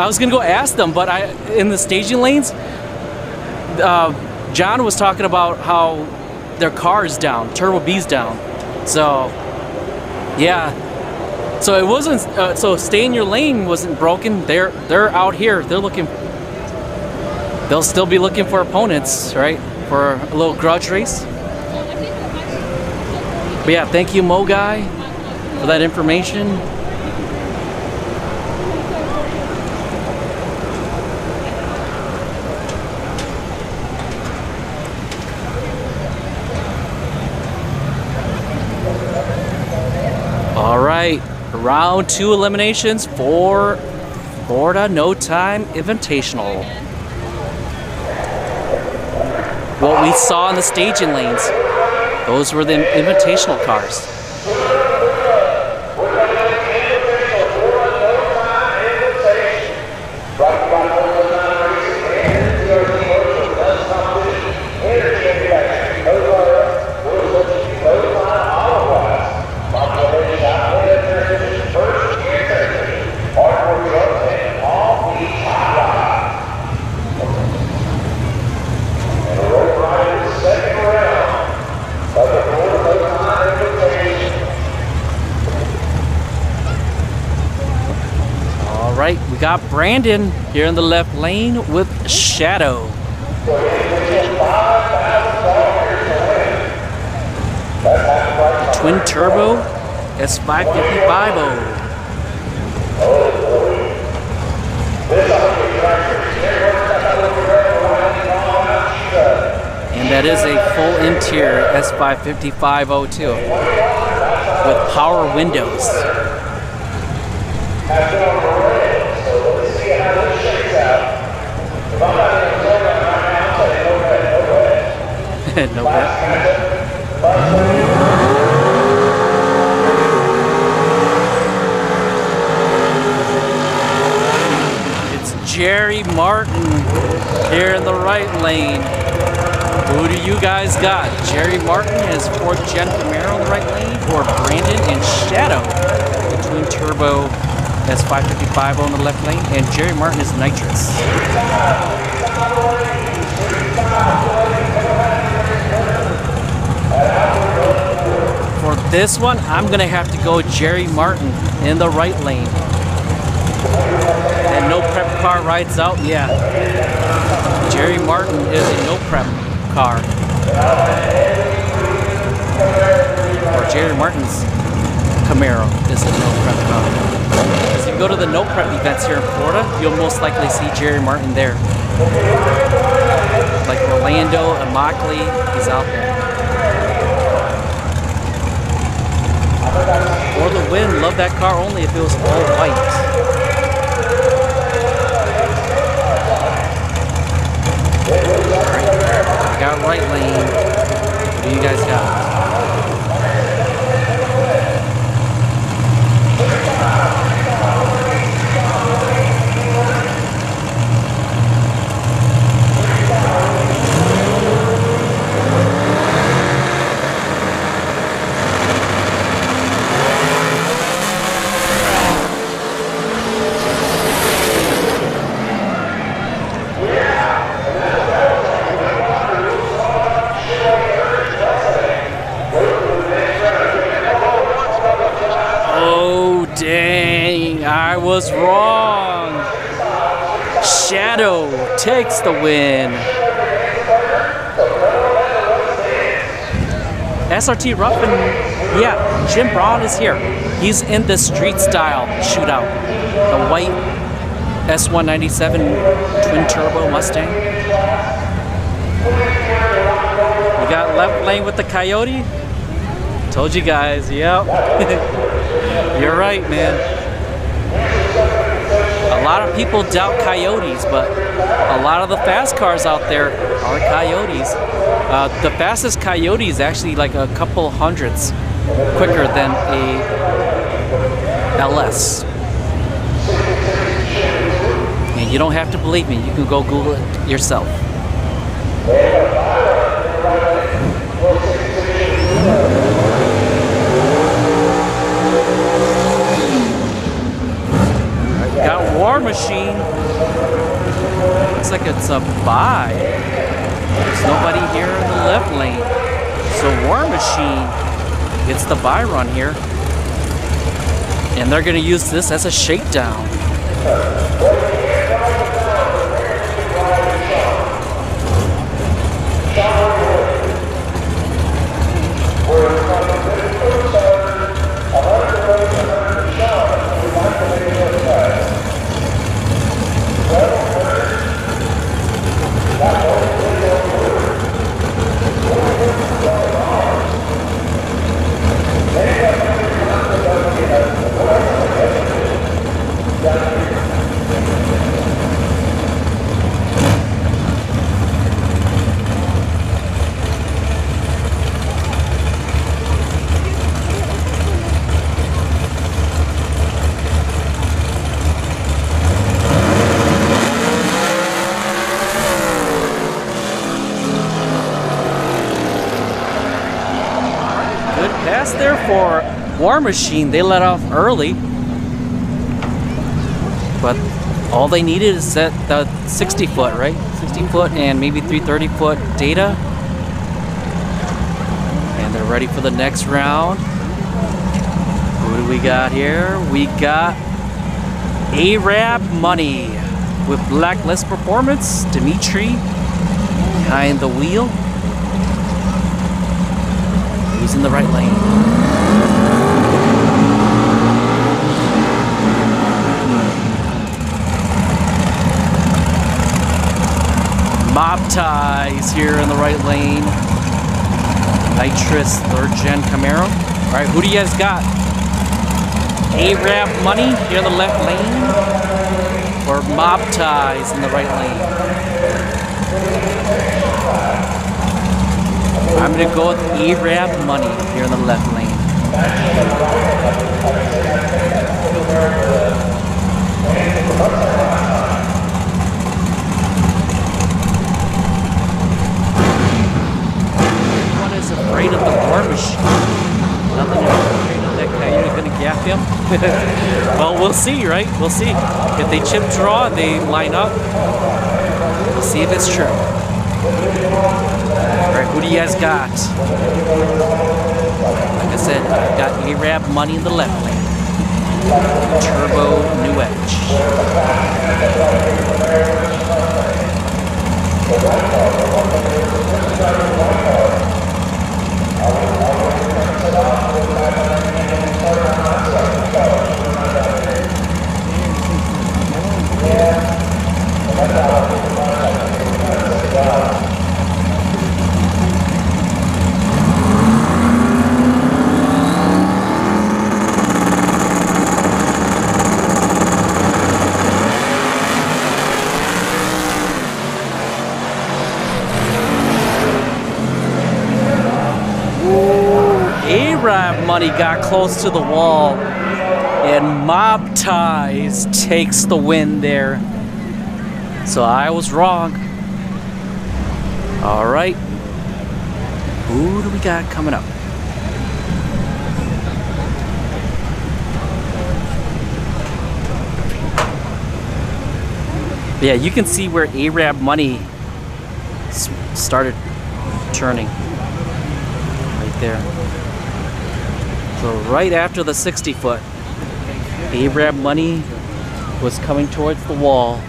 was gonna go ask them, but in the staging lanes, John was talking about how their car is down, Turbo B's down. So, yeah. So it wasn't. So stay in your lane wasn't broken. They're out here. They're looking. They'll still be looking for opponents, right? For a little grudge race. But yeah, thank you, Mo guy, for that information. All right, round 2 eliminations for Florida No Time Invitational. What we saw in the staging lanes, those were the invitational cars. We got Brandon here in the left lane with Shadow. Twin turbo S550 and that is a full interior S550 too, with power windows. I've been on the red, so let's see how this shakes out. If I'm not going to go right now, I'll tell you no red, no red. No bet. It's Jerry Martin here in the right lane. Who do you guys got? Jerry Martin is 4th Gen Camaro in the right lane, or Brandon and Shadow, the twin turbo S555 on the left lane, and Jerry Martin is nitrous. For this one, I'm gonna have to go Jerry Martin in the right lane. And no prep car rides out, yeah. Jerry Martin is a no prep car. Or Jerry Martin's Camaro is a no prep car. As you go to the no prep events here in Florida, you'll most likely see Jerry Martin there. Like Orlando and Mockley, he's out there. For the win, love that car only if it was all white. I got right lane. What do you guys got? Dang, I was wrong. Shadow takes the win. SRT Ruffin, yeah, Jim Braun is here. He's in the street style shootout. The white S197 twin turbo Mustang. You got left lane with the Coyote. Told you guys, yep. You're right, man. A lot of people doubt Coyotes, but a lot of the fast cars out there are Coyotes. The fastest Coyote is actually like a couple hundredths quicker than a LS. And you don't have to believe me, you can go Google it yourself. Got War Machine. Looks like it's a buy. There's nobody here in the left lane. So War Machine gets the buy run here. And they're going to use this as a shakedown. There for War Machine. They let off early, but all they needed is that the 60 foot, right? 60 foot and maybe 330 foot data, and they're ready for the next round. Who do we got here? We got Arab Money with Blacklist Performance. Dimitri behind the wheel. Who's in the right lane? Mob Ties here in the right lane. Nitrous 3rd Gen Camaro. All right, who do you guys got? A-Rap Money here in the left lane, or Mob Ties in the right lane. I'm gonna go with A-Rap Money here in the left lane. Everyone is afraid of the war machine. Nothing is afraid of that coyote gonna gap him. Well, we'll see, right? We'll see. If they chip draw and they line up, we'll see if it's true. Alright, who do you guys got? Like I said, I've got A-Rap Money in the left lane. Turbo New Edge. A-Rap Money got close to the wall, and Mob Ties takes the win there. So I was wrong. All right, who do we got coming up? Yeah, you can see where A-Rap Money started turning right there. So right after the 60-foot, A-Rap Money was coming towards the wall.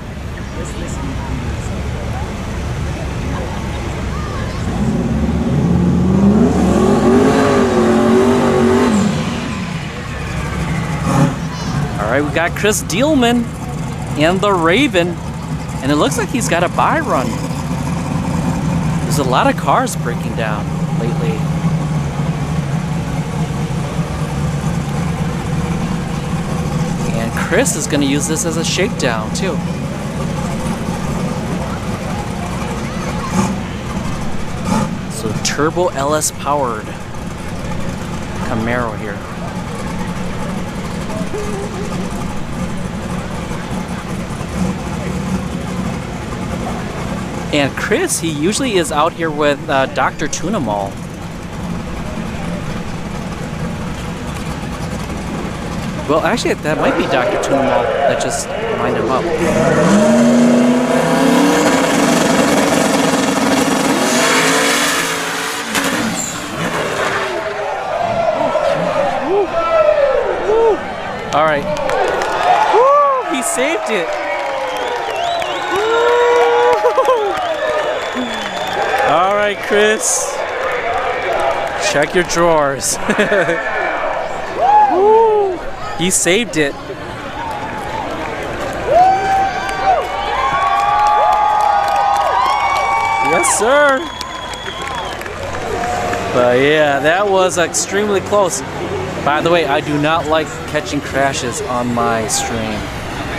All right, we got Chris Dealman and the Raven, and it looks like he's got a buy run. There's a lot of cars breaking down lately. And Chris is going to use this as a shakedown too. So turbo LS powered Camaro here. And Chris, he usually is out here with Dr. Tunamal. Well, actually, that might be Dr. Tunamal that just lined him up. All right. Woo! He saved it. All right, Chris. Check your drawers. Woo! He saved it. Yes, sir. But yeah, that was extremely close. By the way, I do not like catching crashes on my stream.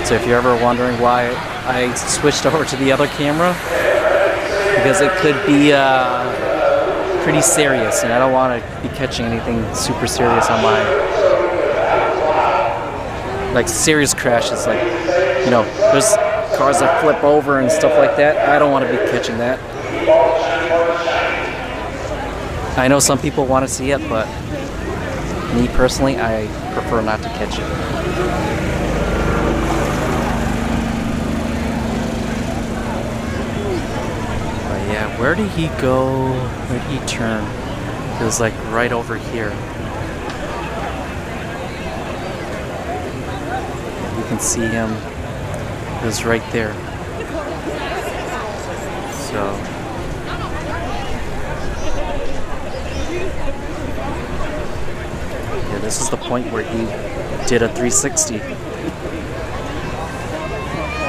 So if you're ever wondering why I switched over to the other camera, because it could be pretty serious, and I don't want to be catching anything super serious on my, like serious crashes, like, you know, there's cars that flip over and stuff like that. I don't want to be catching that. I know some people want to see it, but me personally, I prefer not to catch it. Yeah, where did he go? Where did he turn? It was like right over here. You can see him. It was right there. So. Yeah, this is the point where he did a 360.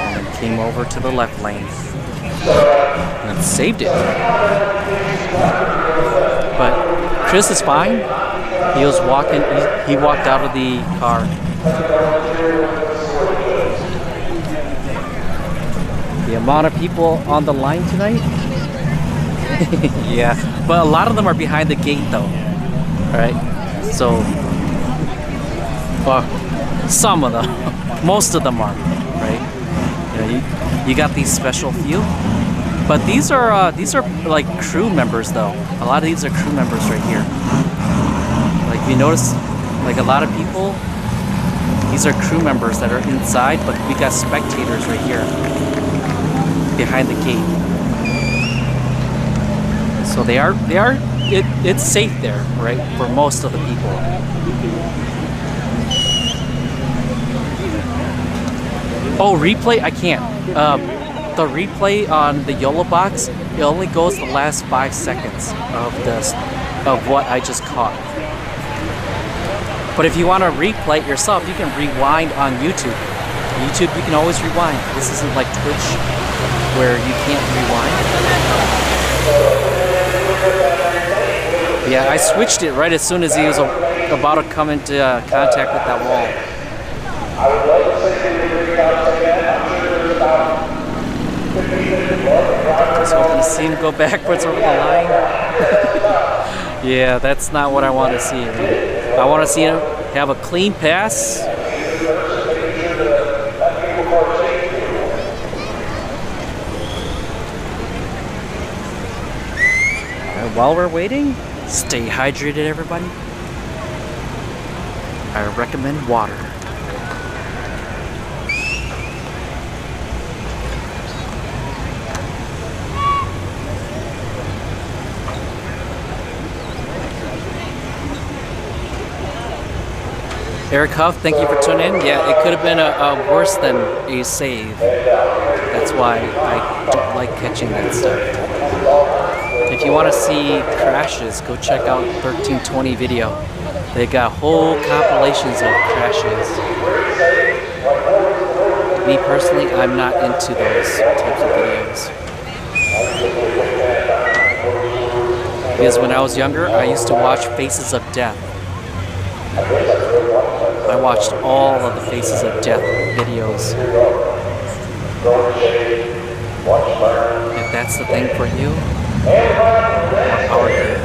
And came over to the left lane. And saved it. But Chris is fine. He was walking, he walked out of the car The amount of people on the line tonight? Yeah, but a lot of them are behind the gate though. Alright, so, well, some of them, most of them are, right? You know, you got these special few, but these are like crew members though. A lot of these are crew members right here. Like if you notice, like a lot of people, these are crew members that are inside, but we got spectators right here behind the gate. So it's safe there, right, for most of the people. Oh, replay? I can't. The replay on the YOLO box, it only goes the last 5 seconds of what I just caught. But if you want to replay it yourself, you can rewind on YouTube. YouTube, you can always rewind. This isn't like Twitch, where you can't rewind. Yeah, I switched it right as soon as he was about to come into contact with that wall. Just hoping to see him go backwards over the line. Yeah, that's not what I want to see. I want to see him have a clean pass. And while we're waiting, stay hydrated, everybody. I recommend water. Eric Huff, thank you for tuning in. Yeah, it could have been a worse than a save. That's why I don't like catching that stuff. If you want to see crashes, go check out 1320 video. They got whole compilations of crashes. Me personally, I'm not into those types of videos. Because when I was younger, I used to watch Faces of Death. I watched all of the Faces of Death videos. If that's the thing for you, more power to you.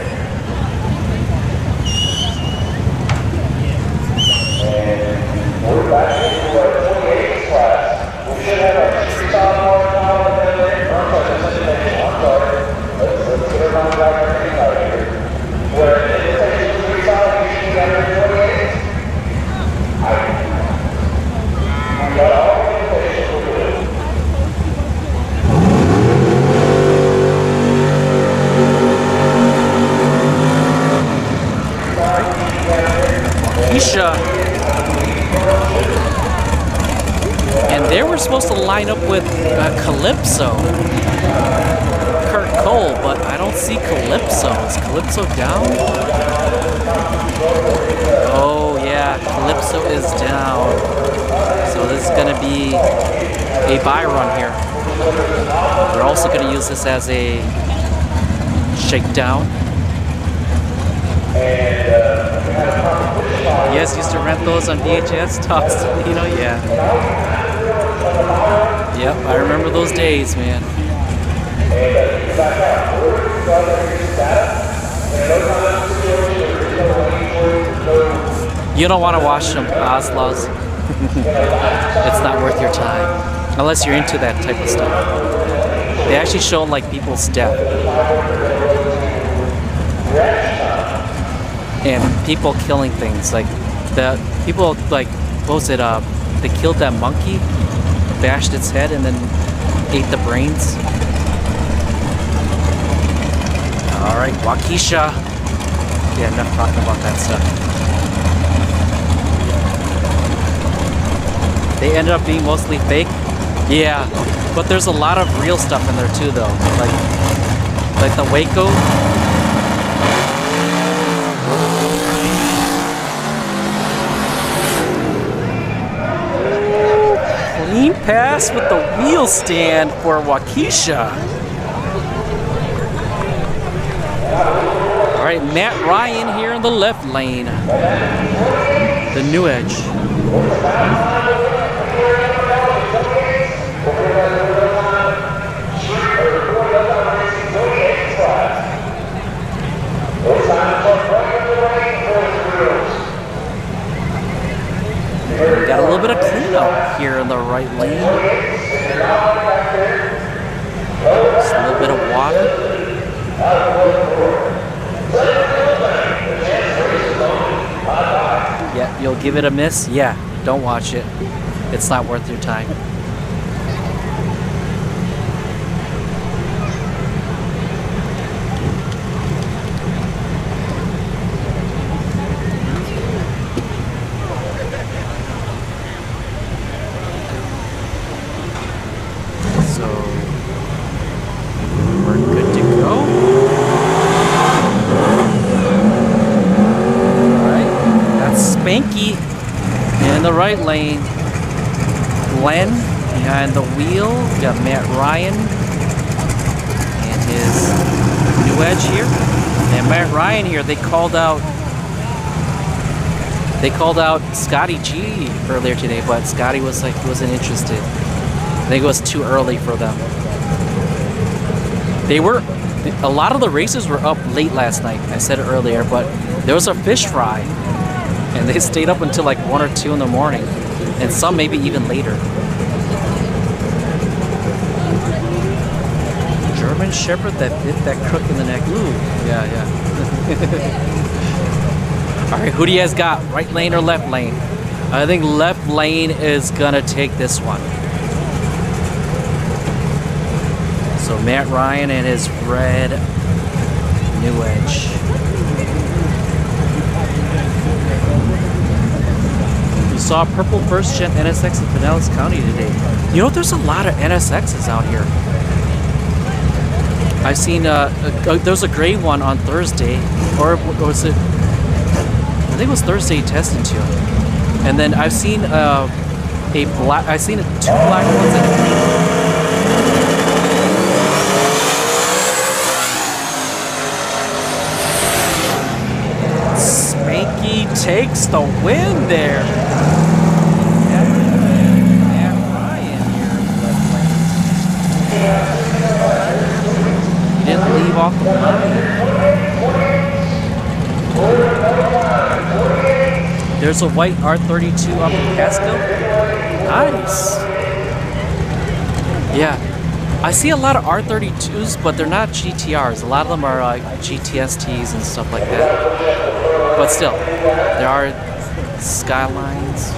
We're back into our 28 class. We should have our 3,000 horsepower Let's get around back here. Where it takes 3,000, you should get 28. I've got all the information for you. Isha. And they were supposed to line up with Calypso. Kurt Cole, but I don't see Calypso. Is Calypso down? Oh yeah, Calypso is down. So this is gonna be a buy run here. They're also gonna use this as a shakedown. Yes, used to rent those on VHS tops, you know, yeah. Yep, I remember those days, man. You don't want to watch them, Oslos. It's not worth your time. Unless you're into that type of stuff. They actually show like people's death. And people killing things. Like the people like, what was it, they killed that monkey, bashed its head and then ate the brains. Alright, Waukesha. Yeah, enough talking about that stuff. They ended up being mostly fake. Yeah, but there's a lot of real stuff in there too though. Like the Waco. Clean pass with the wheel stand for Waukesha. All right, Matt Ryan here in the left lane. The new edge. Got a little bit of cleanup here in the right lane. Just a little bit of water. Yeah, you'll give it a miss? Yeah, don't watch it. It's not worth your time. Spanky in the right lane. Glenn behind the wheel. We got Matt Ryan and his new edge here. And Matt Ryan here, they called out Scotty G earlier today, but Scotty was like, wasn't interested. I think it was too early for them. A lot of the races were up late last night. I said it earlier, but there was a fish fry. And they stayed up until like 1 or 2 in the morning. And some maybe even later. German Shepherd that bit that crook in the neck. Ooh, yeah. Alright, who do you guys got? Right lane or left lane? I think left lane is gonna take this one. So Matt Ryan and his red new edge. We saw a purple first gen NSX in Pinellas County today. You know, there's a lot of NSXs out here. I've seen, there's a gray one on Thursday, or was it, I think it was Thursday tested too. And then I've seen two black ones and a green. Spanky takes the win there. Matt Ryan here in the left lane. He didn't leave off the line. There's a white R32 up in Pasco. Nice. Yeah. I see a lot of R32s, but they're not GTRs. A lot of them are like GTSTs and stuff like that. But still, there are Skylines.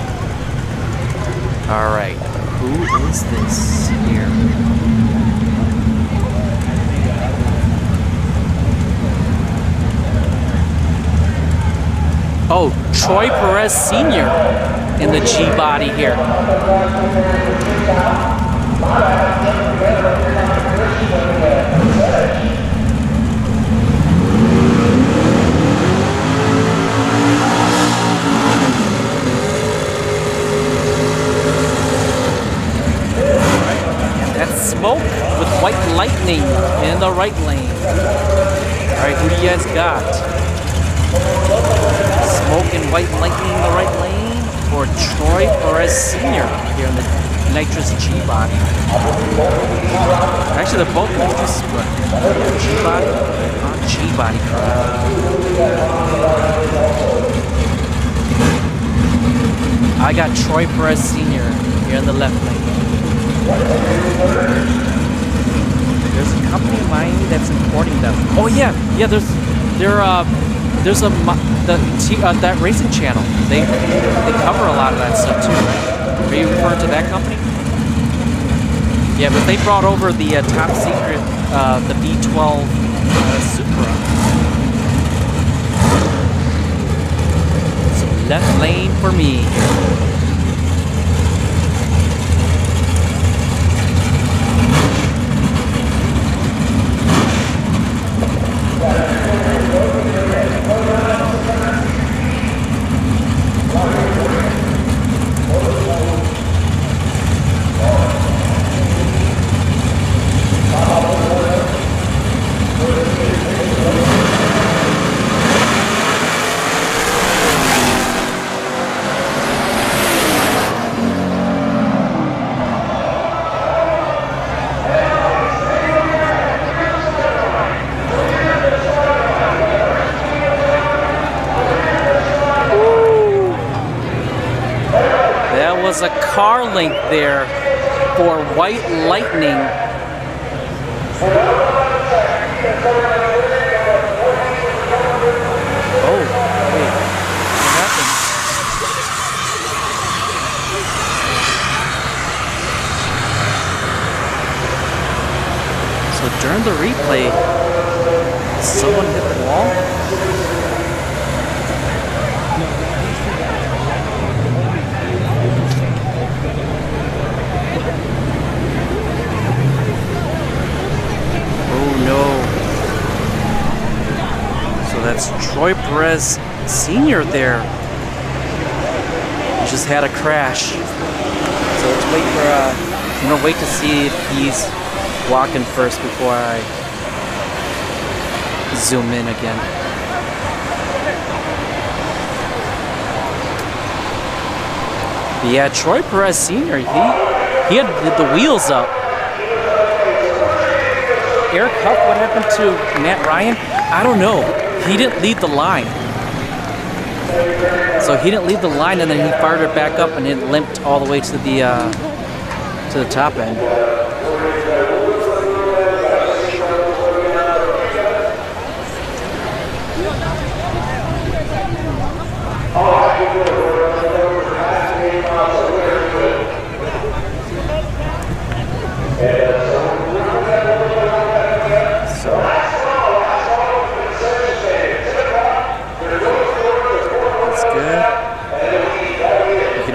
Alright, who is this here? Oh, Troy Perez Sr. in the G-body here. That's Smoke with White Lightning in the right lane. Alright, who do you guys got? Smoke and White Lightning in the right lane, or Troy Perez Sr. here in the Nitrous G-body? Actually, they're both Nitrous, but G-body? Oh, G-body crowd. I got Troy Perez Sr. here in the left lane. There's a company in Miami that's importing them. Oh yeah, there's that racing channel. They cover a lot of that stuff too. Are you referring to that company? Yeah, but they brought over the top secret, the V12 Supra. So left lane for me. there's a car link there for White Lightning. Oh, wait. What happened? So during the replay, someone hit the wall? Oh no. So that's Troy Perez Sr. there. He just had a crash. So let's wait for, I'm gonna wait to see if he's walking first before I zoom in again. But yeah, Troy Perez Sr., he had the wheels up. Eric Huff, what happened to Matt Ryan? I don't know. He didn't lead the line. So he didn't lead the line, and then he fired it back up and it limped all the way to the top end.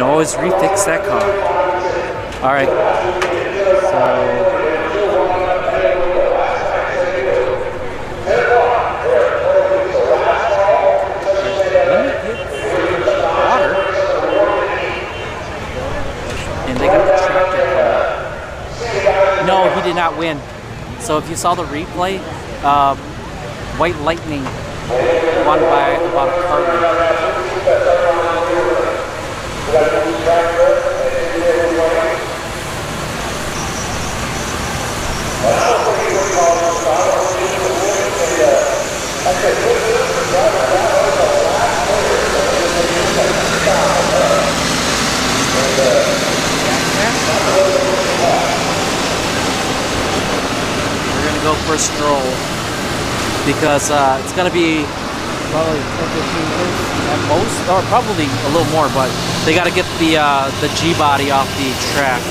Always refix that car. All right. So water, and they got the tractor. No, he did not win. So if you saw the replay, White Lightning won by about a car length. We're gonna go for a stroll because it's gonna be probably 10-15 minutes at most, or probably a little more, but they got to get the G-body off the track.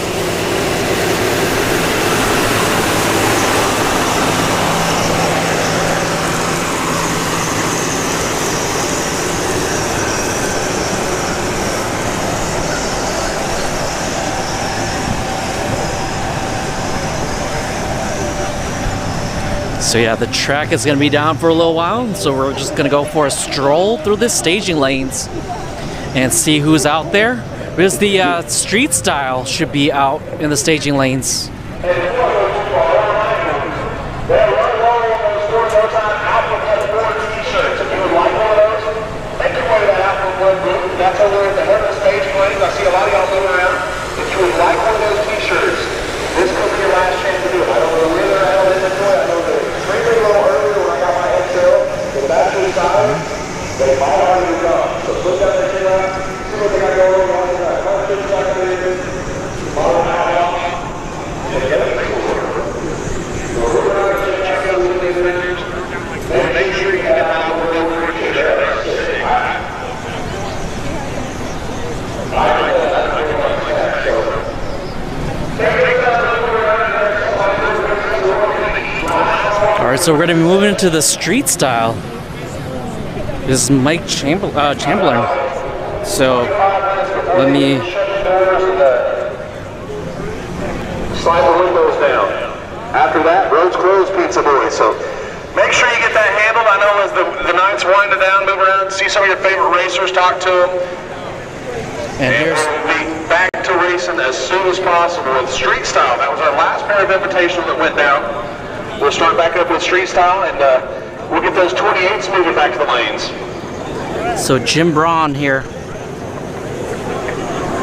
So yeah, the track is going to be down for a little while, so we're just going to go for a stroll through the staging lanes and see who's out there, because the street style should be out in the staging lanes. That's over at the head of the staging lanes. I see a lot of y'all moving around. If you would like one of those t-shirts, this could be your last chance to do it. I don't know where they're at in inventory. I know they're extremely low earlier when I got my Excel. The battery size, they might already be gone. So put that in your lap. See what they got going on the track. Follow that out. And get it. So we're going to check out some of these vendors. And make sure you get out of the way for t-shirts. Alright, so we're going to be moving into the street style. This is Mike Chamberlain. So, let me... Slide the windows down. After that, roads closed, Pizza Boy. So, make sure you get that handled. I know as the night's winding down, move around, see some of your favorite racers, talk to them. And here's... we'll be back to racing as soon as possible with street style. That was our last pair of invitational that went down. We'll start back up with street style, and we'll get those 28s moving back to the lanes. So Jim Braun here.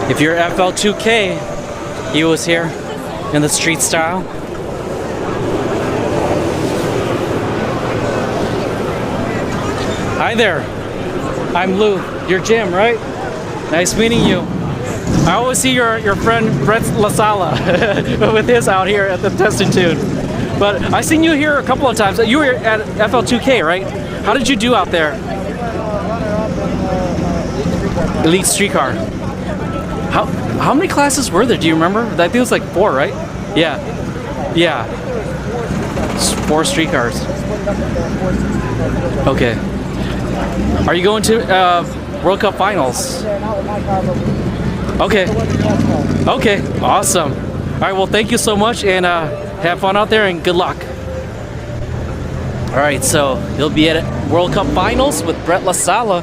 If you're FL2K, he was here in the street style. Hi there. I'm Lou. You're Jim, right? Nice meeting you. I always see your friend Brett LaSala with his out here at the testing tune. But I seen you here a couple of times. You were at FL2K, right? How did you do out there? Elite Streetcar. How many classes were there? Do you remember? I think it was like 4, right? Yeah. Yeah. 4 streetcars. Okay. Are you going to World Cup Finals? Okay. Okay. Awesome. All right. Well, thank you so much, and have fun out there, and good luck. All right. So you'll be at World Cup Finals with Brett LaSala.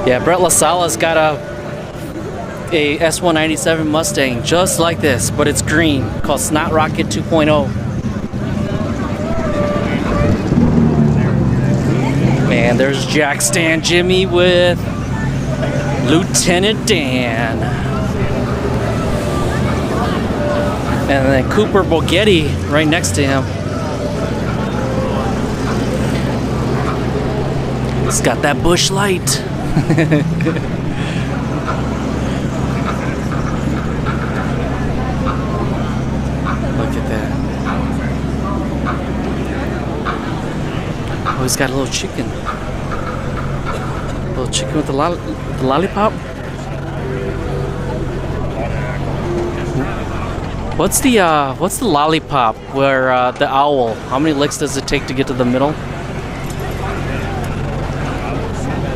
Yeah, Brett LaSala's got a S197 Mustang just like this, but it's green, called Snot Rocket 2.0. Man, there's Jack Stan Jimmy with Lieutenant Dan. And then Cooper Boghetti right next to him. It's got that bush light. Look at that. Oh, he's got a little chicken. A little chicken with the lollipop. What's the lollipop where the owl? How many licks does it take to get to the middle?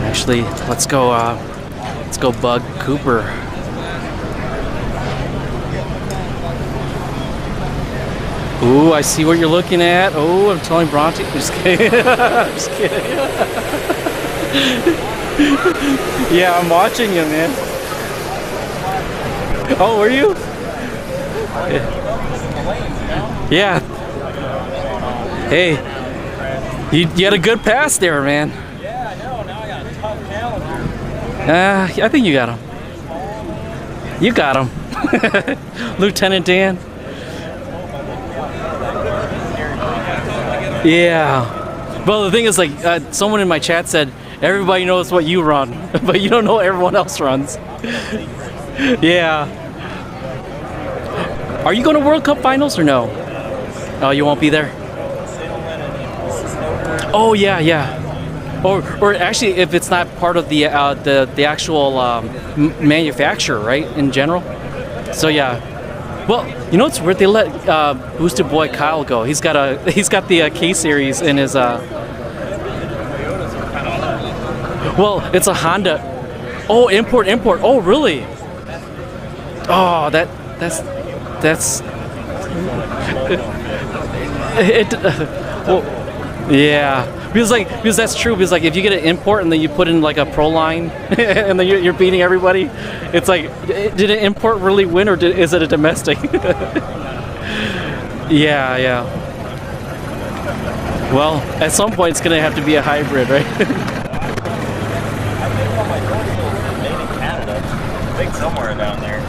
Actually, let's go bug Cooper. Ooh, I see what you're looking at. Oh, I'm telling Bronte. I'm just kidding. I'm just kidding. Yeah, I'm watching you, man. Oh, were you? Yeah. Hey, you had a good pass there, man. I think you got him. You got him. Lieutenant Dan. Yeah. Well, the thing is, like, someone in my chat said, everybody knows what you run, but you don't know what everyone else runs. Yeah. Are you going to World Cup Finals or no? Oh, you won't be there? Oh, yeah, yeah. Or actually, if it's not part of the actual manufacturer, right? In general. So yeah. Well, you know what's weird? They let Boosted Boy Kyle go. He's got the K series in his. Well, it's a Honda. Oh, import. Oh, really? Oh, that's. Well, yeah. Because that's true. Because like if you get an import and then you put in like a pro line and then you're beating everybody, it's like, did an import really win or is it a domestic? Yeah. Well, at some point it's gonna have to be a hybrid, right? I think all my doors are made in Canada. I think somewhere down there.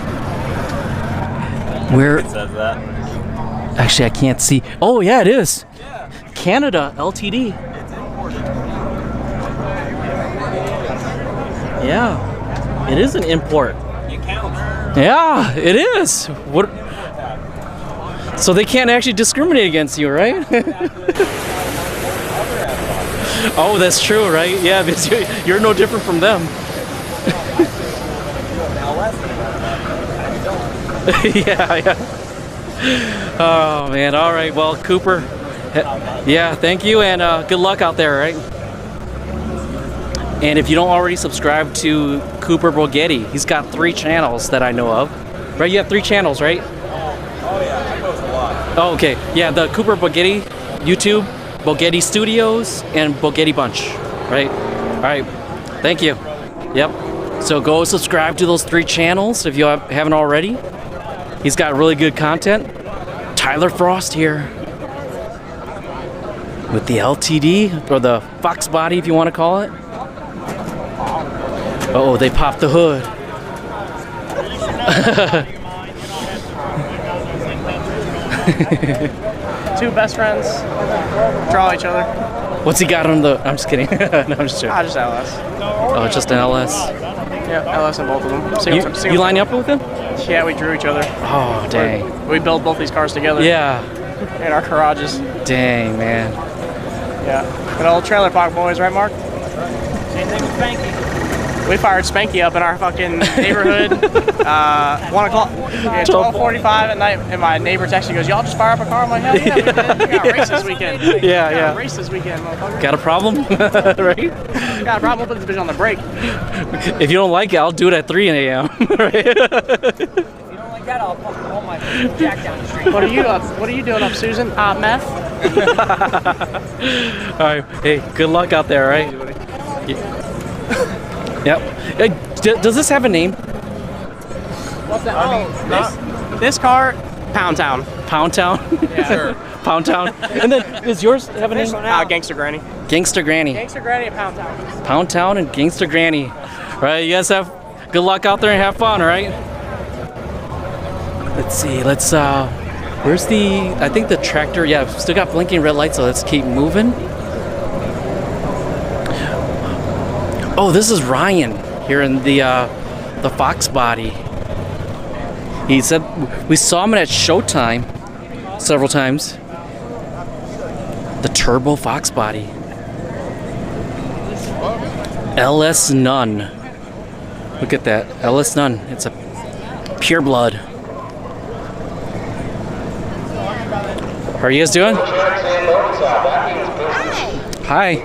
Where? It says that. Actually, I can't see. Oh yeah, it is. Canada Ltd. Yeah, it is an import. Yeah, it is. What? So they can't actually discriminate against you, right? Oh, that's true, right? Yeah, because you're no different from them. Yeah. Oh man. All right. Well, Cooper. Yeah. Thank you, and good luck out there, right? And if you don't already subscribe to Cooper Boghetti, he's got 3 channels that I know of. Right? You have 3 channels, right? Oh yeah, I post a lot. Oh, okay. Yeah, the Cooper Boghetti YouTube, Boghetti Studios, and Boghetti Bunch. Right? All right. Thank you. Yep. So go subscribe to those 3 channels if you haven't already. He's got really good content. Tyler Frost here with the LTD, or the Fox body if you want to call it. Oh, they popped the hood. 2 best friends draw each other. What's he got on the? I'm just kidding. No, I'm just joking. Just LS. Oh, just an LS. Yeah, LS in both of them. You line up with him? Yeah, we drew each other. Oh, dang. We built both these cars together. Yeah. In our garages. Dang, man. Yeah. Good old Trailer Park boys, right, Mark? Same thing with Spanky. We fired Spanky up in our fucking neighborhood. 1 o'clock, 12:45 at night, and my neighbor texted me, goes, "Y'all just fire up a car?" I'm like, "Hell yeah, we did. We got a race this weekend." Yeah. Race this weekend, motherfucker. Got a problem? Right? Got a problem. We'll put this bitch on the brake. If you don't like it, I'll do it at 3 a.m. Right? If you don't like that, I'll fucking roll my jack down the street. What are you doing up, Susan? Meth? All right. Hey, good luck out there, right? Yep. Hey, does this have a name? What's that? Oh, this car, Pound Town. Pound Town? Yeah. Sure. Pound Town. And then, does yours have a name? Gangster Granny. Gangster Granny. Gangster Granny and Pound Town. Pound Town and Gangster Granny. All right, you guys have good luck out there and have fun, all right? Let's see, where's I think the tractor, yeah, still got blinking red lights, so let's keep moving. Oh, this is Ryan here in the Fox body. He said we saw him at Showtime several times. The Turbo Fox body. LS None. Look at that, LS None. It's a pure blood. How are you guys doing? Hi.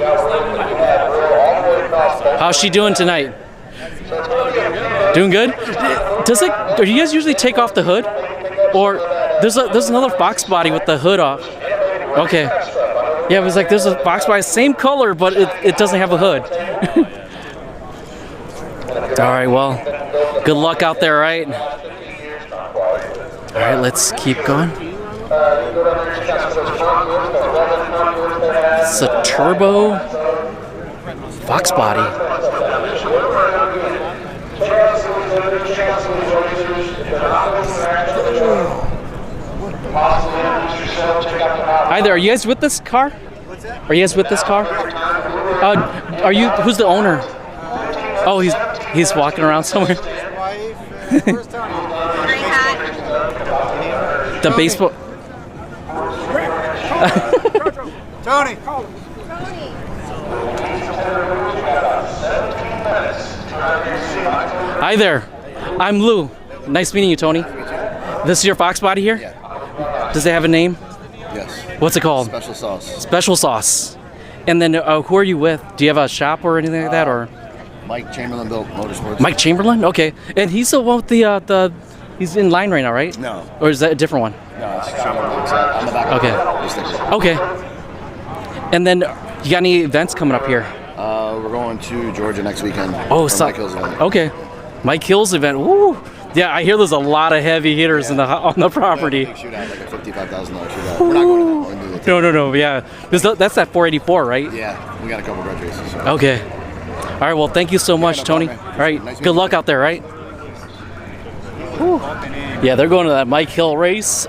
How's she doing tonight? Doing good? Do you guys usually take off the hood? Or there's another Fox body with the hood off. Okay. Yeah, it was like there's a Fox body, same color, but it doesn't have a hood. All right, well, good luck out there, right? All right, let's keep going. It's a turbo Fox body. Hi there, are you guys with this car? Are you guys with this car? Who's the owner? Oh, he's walking around somewhere. The baseball. Tony. Hi there. I'm Lou. Nice meeting you, Tony. This is your Fox body here? Yeah. Does it have a name? Yes. What's it called? Special Sauce. Special Sauce. And then who are you with? Do you have a shop or anything like that, or? Mike Chamberlain built Motorsports. Mike Chamberlain? Okay. And he's the one with the he's in line right now, right? No. Or is that a different one? No, it's Chamberlain on the back of the sticker. Okay. And then you got any events coming up here? We're going to Georgia next weekend. Oh, for Mike Hill's event. Okay. Mike Hill's event. Woo! Yeah, I hear there's a lot of heavy hitters on the property. Yeah, shootout, like a $55,000 shootout. We're not going to that. No. Yeah, that's that 484, right? Yeah, we got a couple Grudge races. So. Okay. All right. Well, thank you so much, Tony. All right. Nice good luck out there, right? Whew. Yeah, they're going to that Mike Hill race.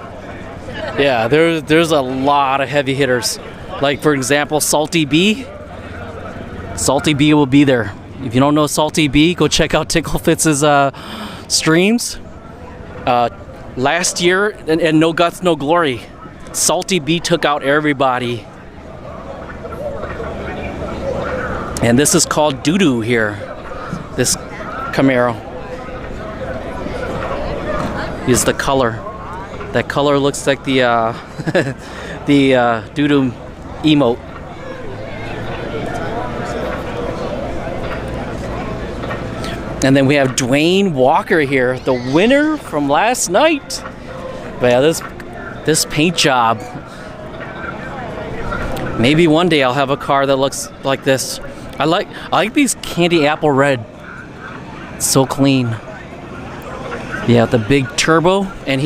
Yeah, there's a lot of heavy hitters. Like, for example, Salty B. Salty B will be there. If you don't know Salty B, go check out Tickle Fitz's streams. Last year, and No Guts, No Glory, Salty B took out everybody. And this is called Doo-Doo here. This Camaro. Is the color. That color looks like the the Doo-Doo emote. And then we have Dwayne Walker here, the winner from last night. But yeah, this paint job. Maybe one day I'll have a car that looks like this. I like these candy apple red. It's so clean. Yeah, the big turbo, and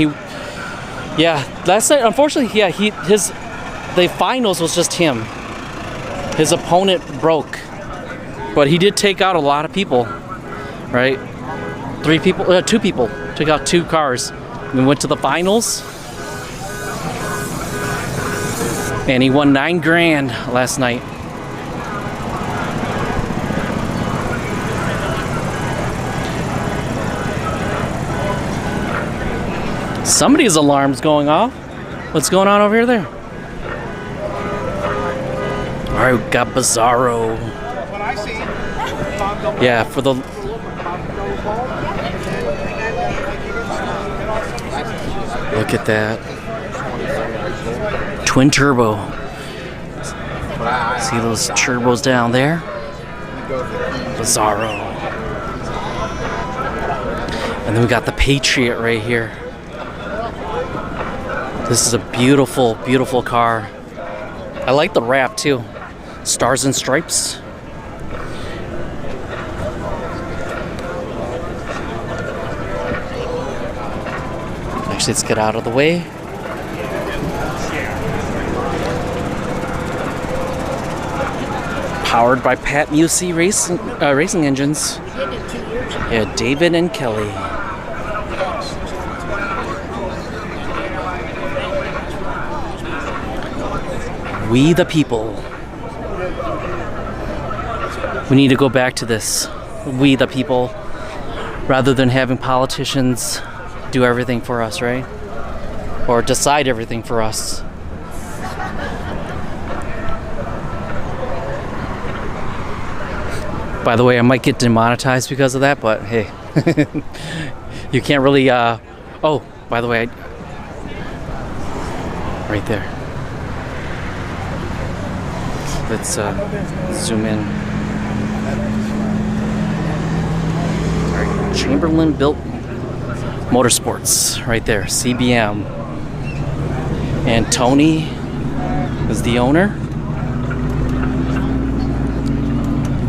last night, unfortunately, yeah, the finals was just him. His opponent broke, but he did take out a lot of people. Right? 2 people took out 2 cars. We went to the finals, and he won $9 grand last night. Somebody's alarm's going off. What's going on over here there? All right, we got Bizarro. Yeah, for the... Look at that. Twin turbo. See those turbos down there? Bizarro. And then we got the Patriot right here. This is a beautiful, beautiful car. I like the wrap too. Stars and stripes. Actually, let's get out of the way. Powered by Pat Musey racing engines. Yeah, David and Kelly. We the people. We need to go back to this. We the people. Rather than having politicians do everything for us, right? Or decide everything for us. By the way, I might get demonetized because of that, but hey. You can't really, oh, by the way, right there. Let's zoom in. Right, Chamberlain built Motorsports, right there, CBM. And Tony is the owner.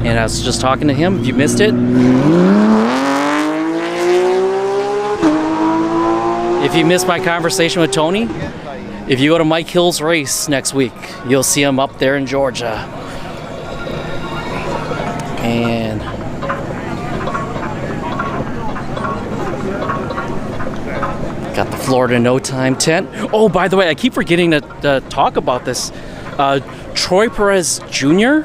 And I was just talking to him, if you missed it. If you missed my conversation with Tony, if you go to Mike Hill's race next week, you'll see him up there in Georgia. And got the Florida No Time tent. Oh, by the way, I keep forgetting to talk about this. Troy Perez Jr.,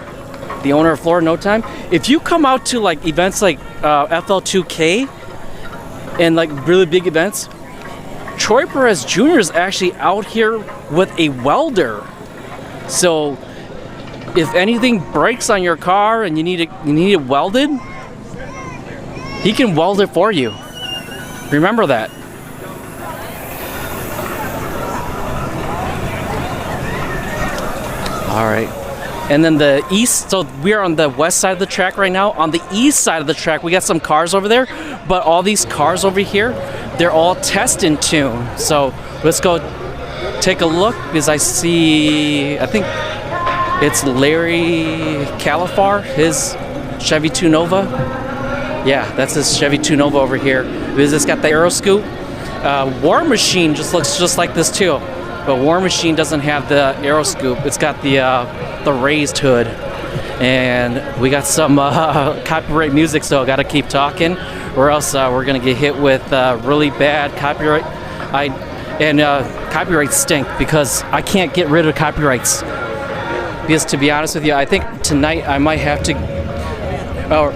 the owner of Florida No Time. If you come out to like events like FL2K and like really big events, Troy Perez Jr. is actually out here with a welder. So if anything breaks on your car and you need it welded, he can weld it for you. Remember that. All right. And then the east, so we are on the west side of the track right now. On the east side of the track, we got some cars over there, but all these cars over here, they're all test in tune. So let's go take a look, because I see, I think it's Larry Califar, his Chevy 2 Nova. Yeah, that's his Chevy 2 Nova over here. It's got the Aero Scoop. War Machine just looks just like this too. But War Machine doesn't have the Aero Scoop. It's got the raised hood. And we got some copyright music, so I gotta keep talking, or else we're gonna get hit with really bad copyright. Copyrights stink, because I can't get rid of copyrights. Because to be honest with you, I think tonight I might have to,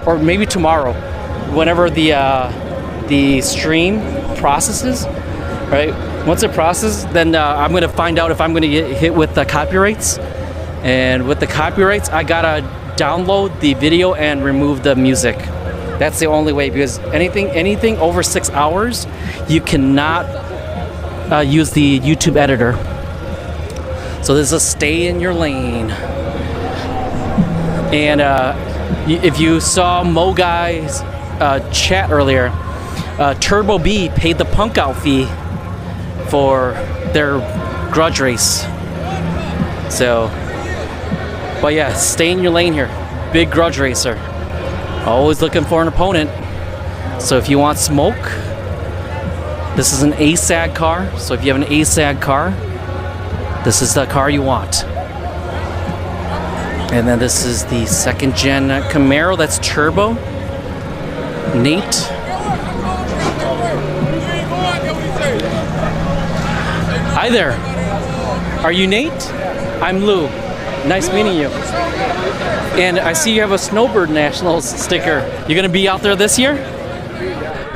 or maybe tomorrow, whenever the stream processes, right? Once it processes, then I'm gonna find out if I'm gonna get hit with the copyrights. And with the copyrights, I gotta download the video and remove the music. That's the only way, because anything over 6 hours, you cannot use the YouTube editor. So this is stay in your lane. And if you saw Mo Guy's chat earlier, Turbo B paid the punk out fee for their Grudge race. So, but yeah, stay in your lane here. Big Grudge racer. Always looking for an opponent. So if you want smoke, this is an ASAG car. So if you have an ASAG car, this is the car you want. And then this is the second gen Camaro, that's turbo. Nate. Hi there. Are you Nate? I'm Lou. Nice meeting you. And I see you have a Snowbird Nationals sticker. You're gonna be out there this year?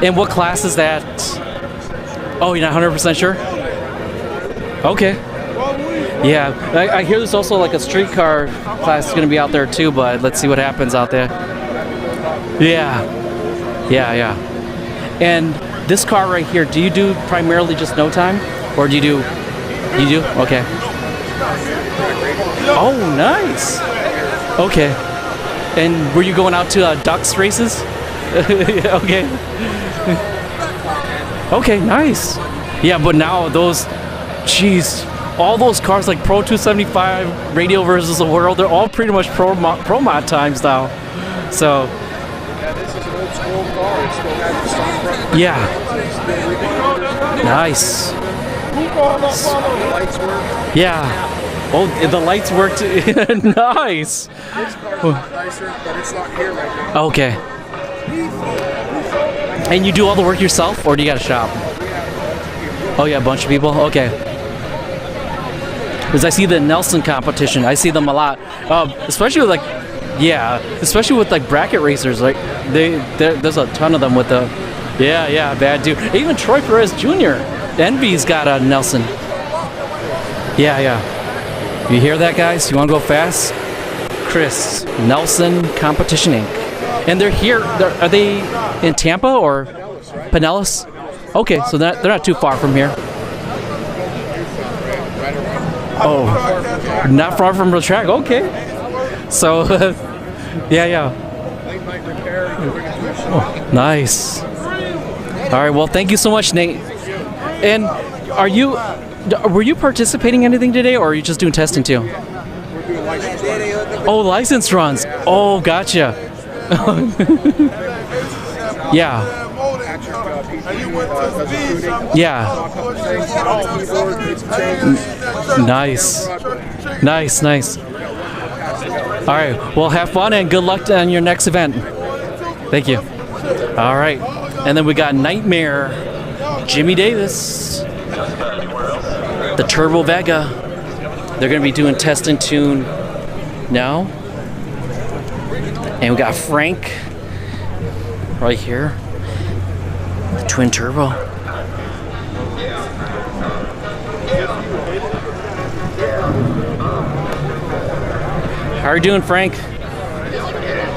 And what class is that? Oh, you're not 100% sure? Okay. Yeah, I hear there's also like a streetcar class is going to be out there too, but let's see what happens out there. Yeah. And this car right here, do you do primarily just no time? Or do you do? Okay. Oh, nice. Okay. And were you going out to ducks races? Okay. Okay, nice. Yeah, but now those, jeez, all those cars like Pro 275, Radio versus the World, they're all pretty much pro mod times now. So. Yeah, this is an old school car. It still has the sun front. Yeah. Nice. Lights work. Yeah. Oh, the lights worked. Nice. This car's not nicer, but it's not here right now. Okay. And you do all the work yourself, or do you got a shop? Oh yeah, a bunch of people. Okay. Because I see the Nelson competition. I see them a lot, especially with especially with like bracket racers. Like there's a ton of them with the. Yeah, bad dude. Even Troy Perez Jr. Envy's got a Nelson. Yeah. You hear that, guys? You want to go fast? Chris, Nelson Competition Inc. And they're here. Are they in Tampa or Pinellas? Okay, so they're not too far from here. Oh, not far from the track. Okay. So, yeah. Oh, nice. All right. Well, thank you so much, Nate. And were you participating in anything today, or are you just doing testing too? We're doing license runs. Oh, license runs. Oh, gotcha. Yeah. Nice. All right. Well, have fun and good luck on your next event. Thank you. All right. And then we got Nightmare, Jimmy Davis, the Turbo Vega. They're going to be doing test and tune now. And we got Frank right here, the twin turbo. How are you doing, Frank?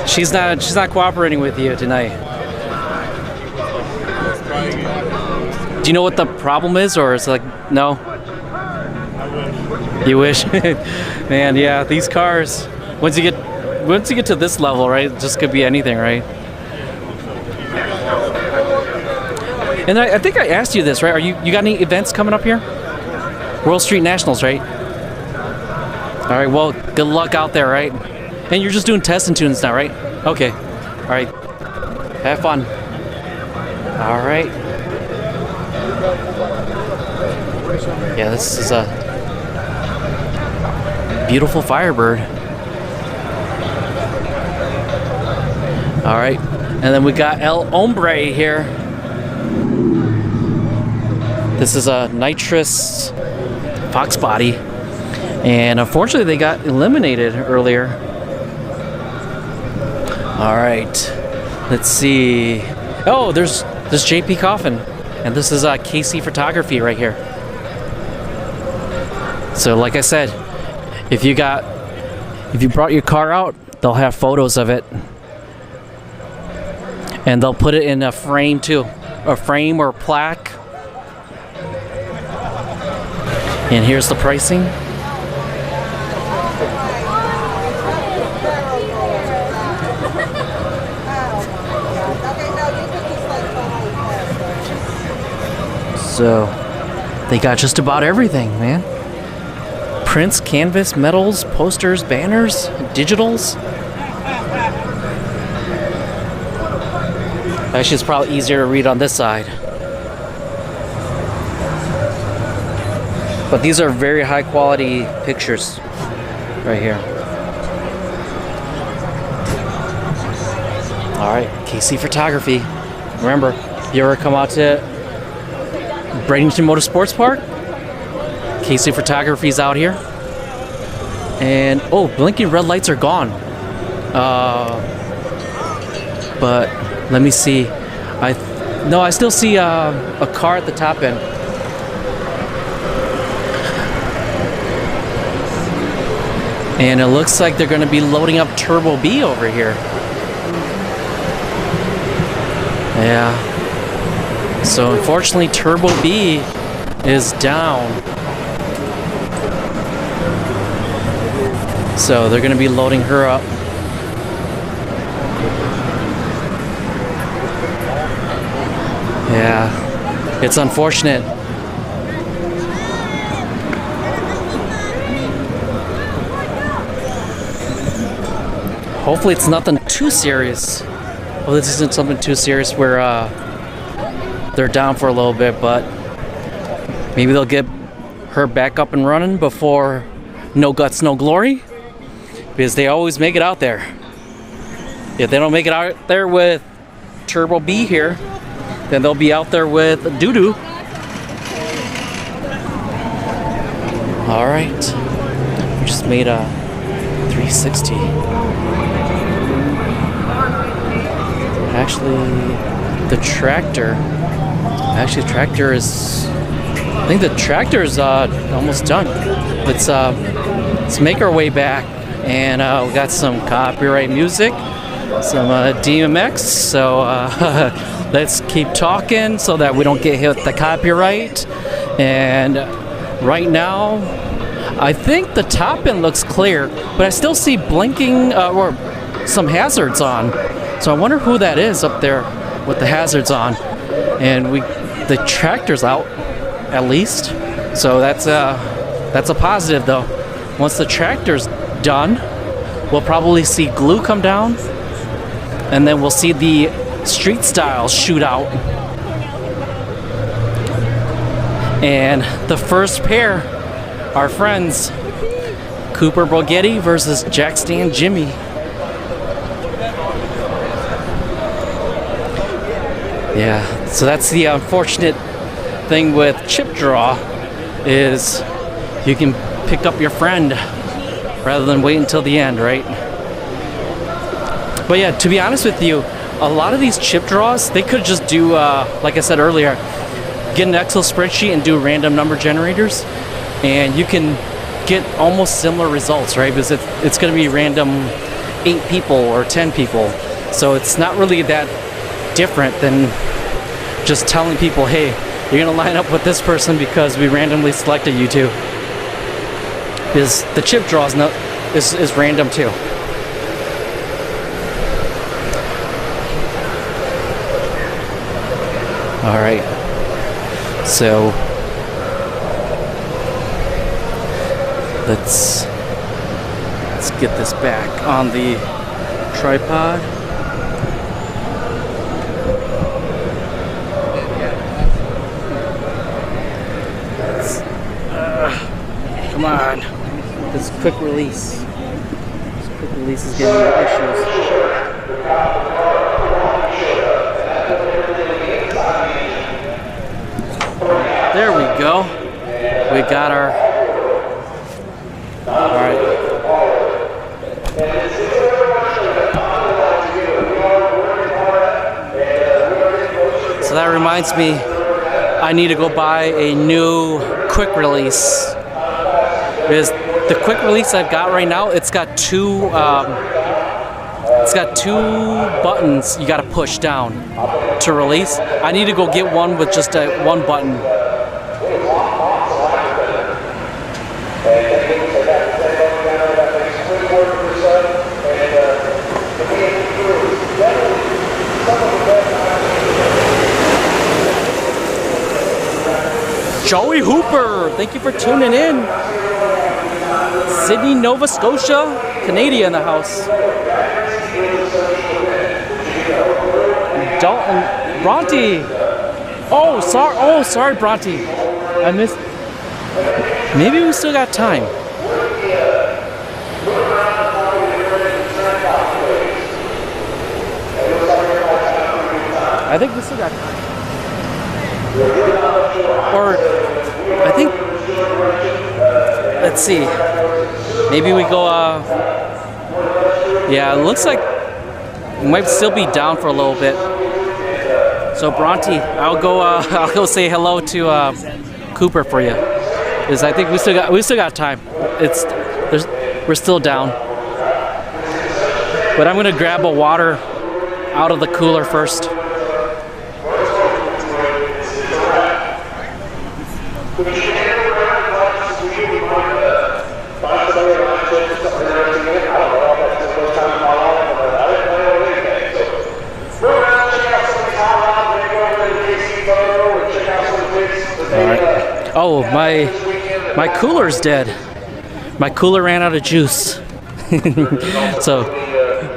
She's not cooperating with you tonight. Do you know what the problem is, or is it like no? You wish, man. Yeah, these cars. Once you get to this level, right? It just could be anything, right? And I think I asked you this, right? You got any events coming up here? World Street Nationals, right? All right. Well, good luck out there, right? And you're just doing test and tunes now, right? Okay. All right. Have fun. All right. Yeah, this is a beautiful Firebird. All right, and then we got El Hombre here. This is a nitrous Fox body, and unfortunately they got eliminated earlier. All right, let's see. Oh, there's JP Coffin, and this is KC Photography right here. So like I said, if you brought your car out, they'll have photos of it. And they'll put it in a frame too, a frame or plaque. And here's the pricing. So they got just about everything, man. Prints, canvas, metals, posters, banners, digitals. Actually, it's probably easier to read on this side. But these are very high quality pictures right here. All right, KC Photography. Remember, you ever come out to Bradenton Motorsports Park? KC Photography's out here. And oh, blinking red lights are gone. But let me see. I still see a car at the top end. And it looks like they're going to be loading up Turbo B over here. Yeah. So unfortunately, Turbo B is down. So they're going to be loading her up. Yeah, it's unfortunate. Hopefully it's nothing too serious. Well, this isn't something too serious where they're down for a little bit, but maybe they'll get her back up and running before No Guts, No Glory, because they always make it out there. If they don't make it out there with Turbo B here, then they'll be out there with Doo-Doo. All right, we just made a 360. Actually, the tractor is, I think the tractor is almost done. Let's make our way back, and we got some copyright music, some DMX, so let's keep talking so that we don't get hit with the copyright. And right now, I think the top end looks clear, but I still see blinking or some hazards on. So I wonder who that is up there with the hazards on. And the tractor's out, at least. So that's a positive, though. Once the tractor's done, we'll probably see glue come down, and then we'll see the street style shootout. And the first pair, our friends, Cooper Borghetti versus Jack Stan Jimmy. Yeah, so that's the unfortunate thing with chip draw, is you can pick up your friend rather than wait until the end, right? But yeah, to be honest with you, a lot of these chip draws, they could just do, like I said earlier, get an Excel spreadsheet and do random number generators, and you can get almost similar results, right? Because it's going to be random 8 people or 10 people. So it's not really that different than just telling people, hey, you're going to line up with this person because we randomly selected you two. Because the chip draw is random too. All right, so let's get this back on the tripod. Come on, this quick release. This quick release is giving me issues. There we go. We got our. All right. So that reminds me, I need to go buy a new quick release. Because the quick release I've got right now, it's got two buttons you got to push down to release. I need to go get one with just one button. Joey Hooper, thank you for tuning in. Sydney, Nova Scotia, Canada in the house. Dalton, Bronte. Oh, sorry, Bronte. I missed. Maybe we still got time. I think we still got time. Or, I think, let's see. Maybe we go, yeah, it looks like we might still be down for a little bit. So Bronte, I'll go say hello to Cooper for you, because I think we still got time. We're still down. But I'm gonna grab a water out of the cooler first. Alright. Oh, my cooler's dead. My cooler ran out of juice. So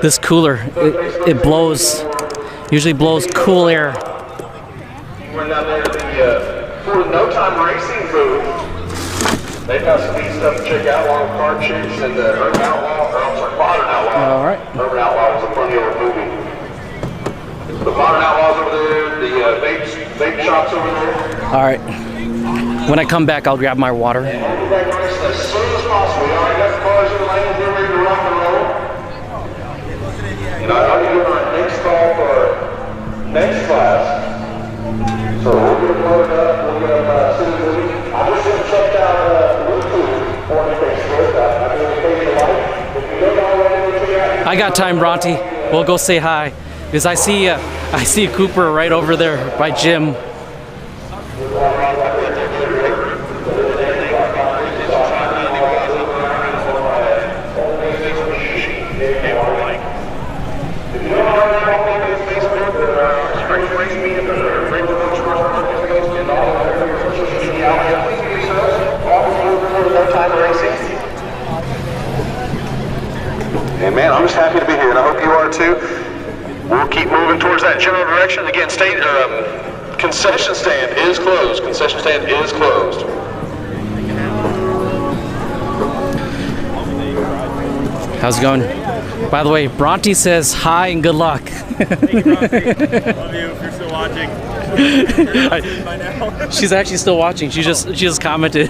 this cooler, it blows, usually blows cool air. We're down there at the No Time Racing booth. They've got some neat stuff to check out along with Car Chicks and Urban Outlaw, or I'm sorry, Modern Outlaw. Alright. Urban Outlaw was a funny old movie. The Modern Outlaws over there, the vape shops over there. Alright. When I come back, I'll grab my water. As soon as possible. We already got the cars in the lane. We're ready to rock and roll. And I'll be doing our next call for next class. So we'll get them loaded up. We'll get them soon. I just went and checked out YouTube on Facebook. I did a page of life. If you don't already, I got time, Bronte. We'll go say hi. Because I see Cooper right over there by Jim. And man, I'm just happy to be here, and I hope you are too. We'll keep moving towards that general direction. Again, concession stand is closed. Concession stand is closed. How's it going? By the way, Bronte says hi and good luck. Thank you, Bronte. Love you if you're still watching. By now. She's actually still watching. She just commented.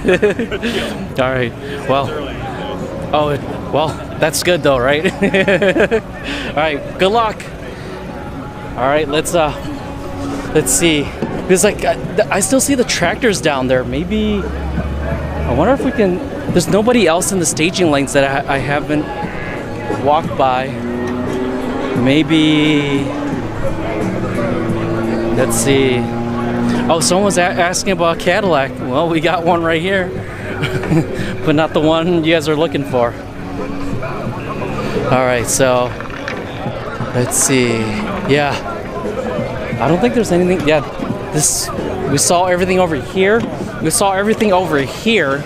All right. Well. Oh, well, that's good though, right? All right. Good luck. All right. Let's see. Because like I still see the tractors down there. Maybe I wonder if we can. There's nobody else in the staging lanes that I haven't walked by. Maybe. Let's see. Oh, someone was asking about a Cadillac. Well, we got one right here, but not the one you guys are looking for. All right, so let's see. Yeah, I don't think there's anything. Yeah, we saw everything over here. We saw everything over here.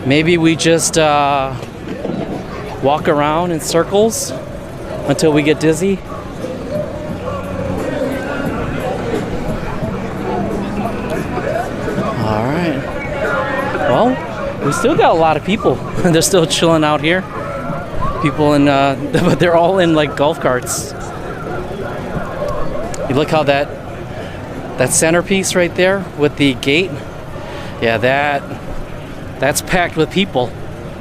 Maybe we just walk around in circles until we get dizzy. All right. Well, we still got a lot of people. They're still chilling out here. People in, but they're all in like golf carts. You look how that centerpiece right there with the gate. Yeah, that's packed with people.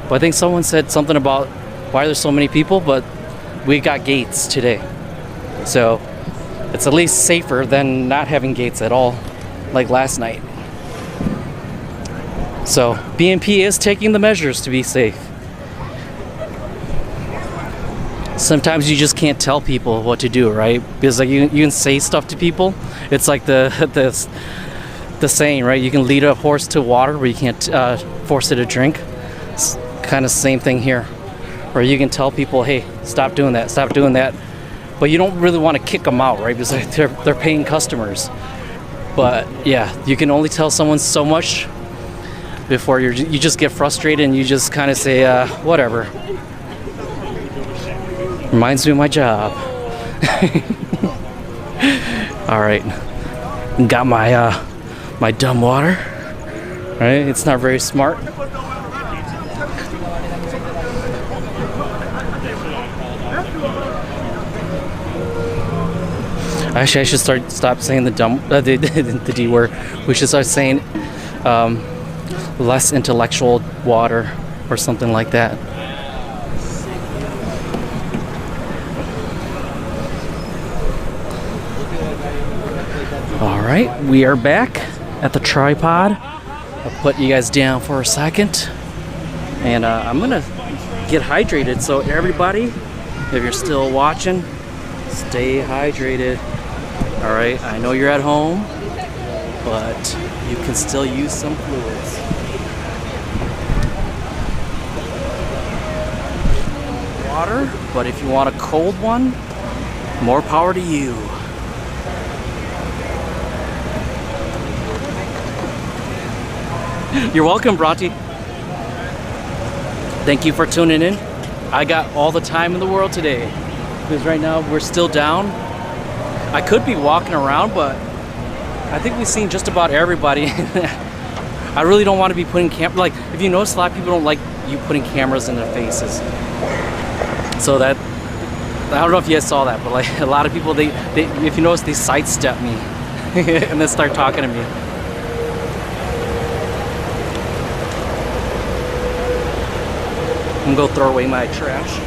But I think someone said something about why there's so many people, but we got gates today. So it's at least safer than not having gates at all, like last night. So BMP is taking the measures to be safe. Sometimes you just can't tell people what to do, right? Because like you can say stuff to people. It's like the saying, right? You can lead a horse to water, but you can't force it to drink. It's kind of the same thing here, where you can tell people, hey, stop doing that, stop doing that. But you don't really want to kick them out, right? Because they're paying customers. But yeah, you can only tell someone so much before you just get frustrated and you just kind of say, whatever. Reminds me of my job. All right, got my dumb water. Right, it's not very smart. Actually, I should stop saying the D word. We should start saying less intellectual water or something like that. All right, we are back at the tripod. I'll put you guys down for a second, and I'm gonna get hydrated. So everybody, if you're still watching, stay hydrated. All right, I know you're at home, but you can still use some fluids. Water, but if you want a cold one, more power to you. You're welcome, Bronte. Thank you for tuning in. I got all the time in the world today because right now we're still down. I could be walking around, but I think we've seen just about everybody. I really don't want to be putting like, if you notice, a lot of people don't like you putting cameras in their faces. So that, I don't know if you guys saw that, but like a lot of people, they if you notice, they sidestep me and then start talking to me. I'm gonna go throw away my trash.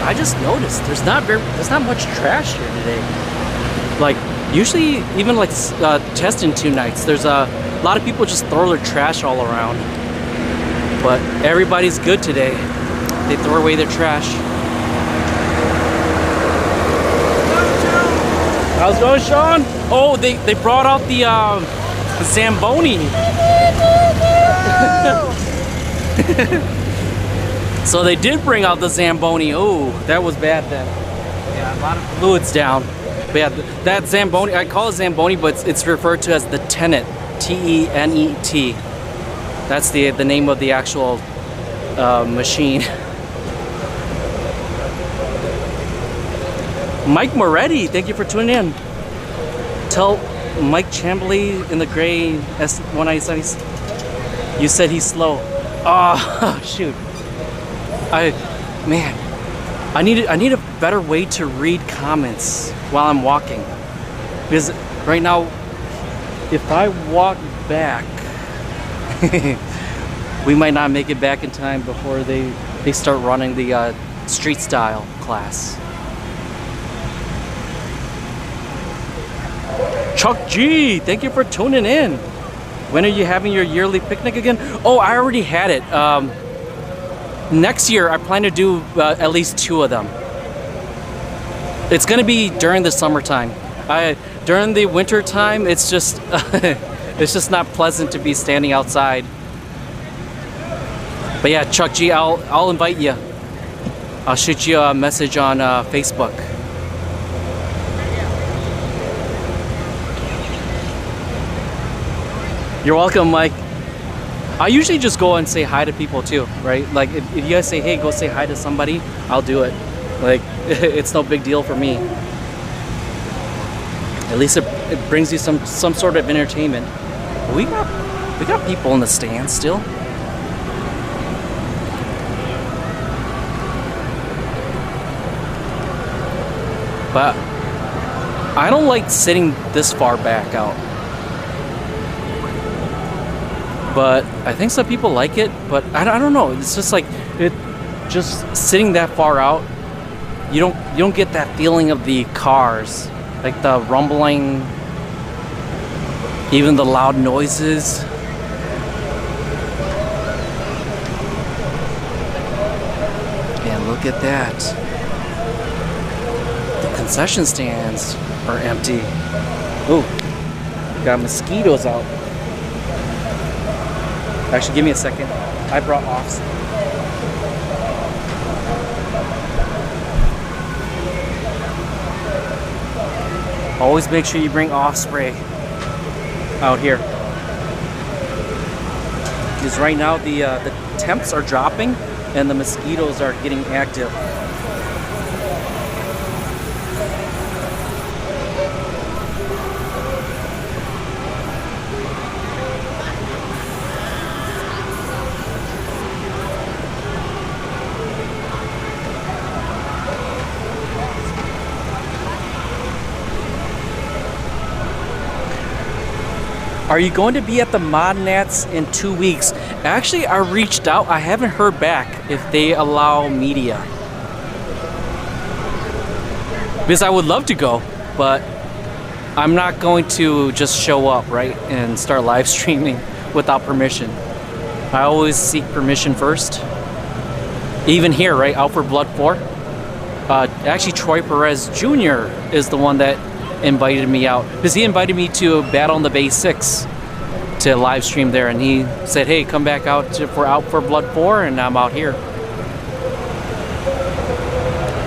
I just noticed there's not much trash here today. Like usually, even like testing 2 nights, there's a lot of people just throw their trash all around. But everybody's good today. They throw away their trash. How's it going, Sean? Oh, they brought out the Zamboni. So they did bring out the Zamboni. Oh, that was bad then. Yeah, a lot of fluids down. But yeah, that Zamboni, I call it Zamboni, but it's referred to as the Tenet. T-E-N-E-T. That's the name of the actual machine. Mike Moretti, thank you for tuning in. Tell Mike Chambly in the gray S197, you said he's slow. Oh, shoot. I need a better way to read comments while I'm walking, because right now if I walk back we might not make it back in time before they start running the street style class. Chuck G, thank you for tuning in. When are you having your yearly picnic again? Oh, I already had it. Next year, I plan to do at least 2 of them. It's gonna be during the summertime. During the winter time, it's just it's just not pleasant to be standing outside. But yeah, Chuck G, I'll invite you. I'll shoot you a message on Facebook. You're welcome, Mike. I usually just go and say hi to people too, right? Like if you guys say, hey, go say hi to somebody, I'll do it. Like it's no big deal for me. At least it brings you some sort of entertainment. We got people in the stands still. But I don't like sitting this far back out. But I think some people like it, but I don't know. It's just like just sitting that far out, you don't get that feeling of the cars, like the rumbling, even the loud noises. And look at that. The concession stands are empty. Ooh, got mosquitoes out. Actually, give me a second. I brought offs. Always make sure you bring off spray out here. Because right now the temps are dropping and the mosquitoes are getting active. Are you going to be at the Mod Nats in 2 weeks? Actually, I reached out. I haven't heard back if they allow media. Because I would love to go, but I'm not going to just show up, right, and start live streaming without permission. I always seek permission first. Even here, right, Out for Blood 4. Actually, Troy Perez Jr. is the one that invited me out, because he invited me to Battle in the Bay 6 to live stream there, and he said, hey, come back out for Out for Blood 4, and I'm out here.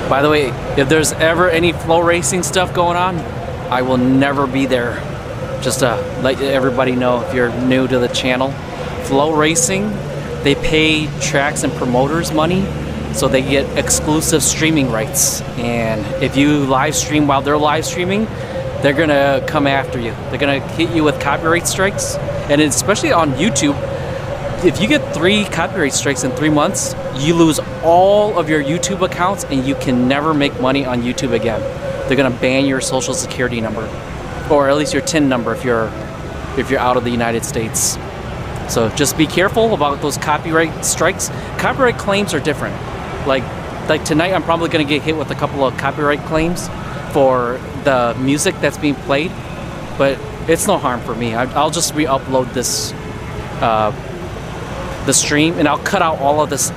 By the way, if there's ever any flow racing stuff going on, I will never be there. Just to let everybody know, if you're new to the channel, flow racing, they pay tracks and promoters money, so they get exclusive streaming rights. And if you live stream while they're live streaming, they're gonna come after you. They're gonna hit you with copyright strikes. And especially on YouTube, if you get 3 copyright strikes in 3 months, you lose all of your YouTube accounts and you can never make money on YouTube again. They're gonna ban your social security number, or at least your TIN number if you're out of the United States. So just be careful about those copyright strikes. Copyright claims are different. Like tonight, I'm probably gonna get hit with a couple of copyright claims for the music that's being played, but it's no harm for me. I'll just re-upload this the stream, and I'll cut out all of this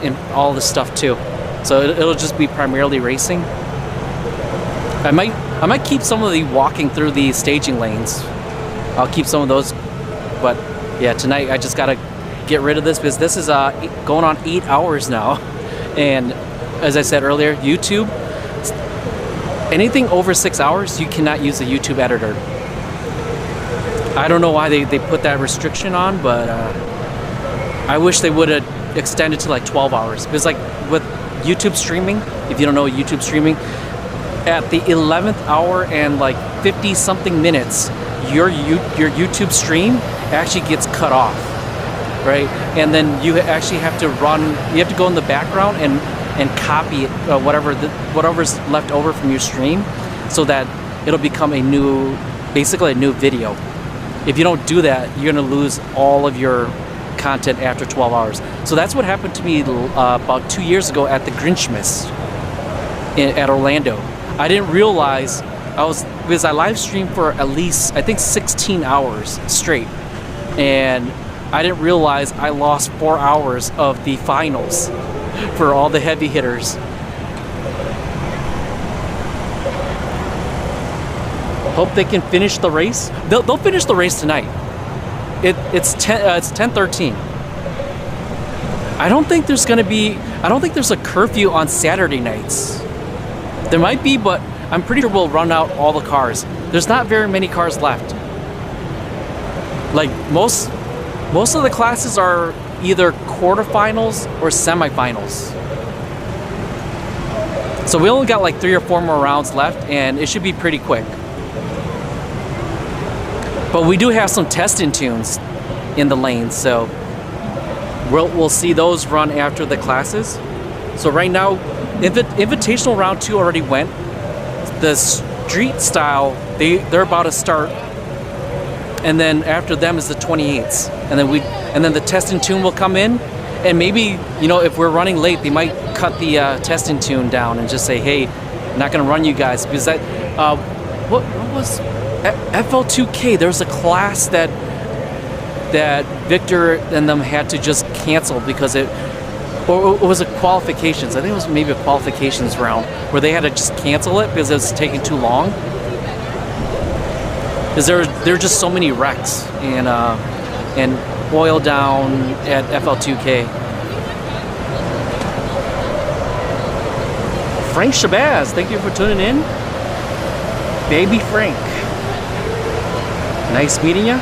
stuff too. So it'll just be primarily racing. I might keep some of the walking through the staging lanes. I'll keep some of those, but yeah, tonight I just gotta get rid of this, because this is going on 8 hours now, and as I said earlier, YouTube, anything over 6 hours, you cannot use the YouTube editor. I don't know why they put that restriction on, but I wish they would have extended to like 12 hours. Because like with YouTube streaming, if you don't know YouTube streaming, at the 11th hour and like 50 something minutes, your YouTube stream actually gets cut off, right? And then you actually have to you have to go in the background and copy it, whatever's left over from your stream, so that it'll become basically a new video. If you don't do that, you're gonna lose all of your content after 12 hours. So that's what happened to me about 2 years ago at the Grinchmas at Orlando. I didn't realize because I live streamed for at least, I think, 16 hours straight, and I didn't realize I lost 4 hours of the finals for all the heavy hitters. Hope they can finish the race. They'll finish the race tonight. It's 10:13. I don't think there's a curfew on Saturday nights. There might be, but I'm pretty sure we'll run out all the cars. There's not very many cars left. Like most of the classes are either quarterfinals or semifinals. So we only got like 3 or 4 more rounds left, and it should be pretty quick. But we do have some testing tunes in the lanes, so we'll see those run after the classes. So right now, Invitational Round 2 already went. The street style, they're about to start, and then after them is the 28s, and then the testing tune will come in, and maybe, you know, if we're running late, they might cut the testing tune down and just say, hey, I'm not gonna run you guys, because that what was FL2K? There was a class that Victor and them had to just cancel because it was a qualifications. I think it was maybe a qualifications round where they had to just cancel it because it was taking too long. Because there were just so many wrecks and oil down at FL2K. Frank Shabazz, thank you for tuning in. Baby Frank. Nice meeting you.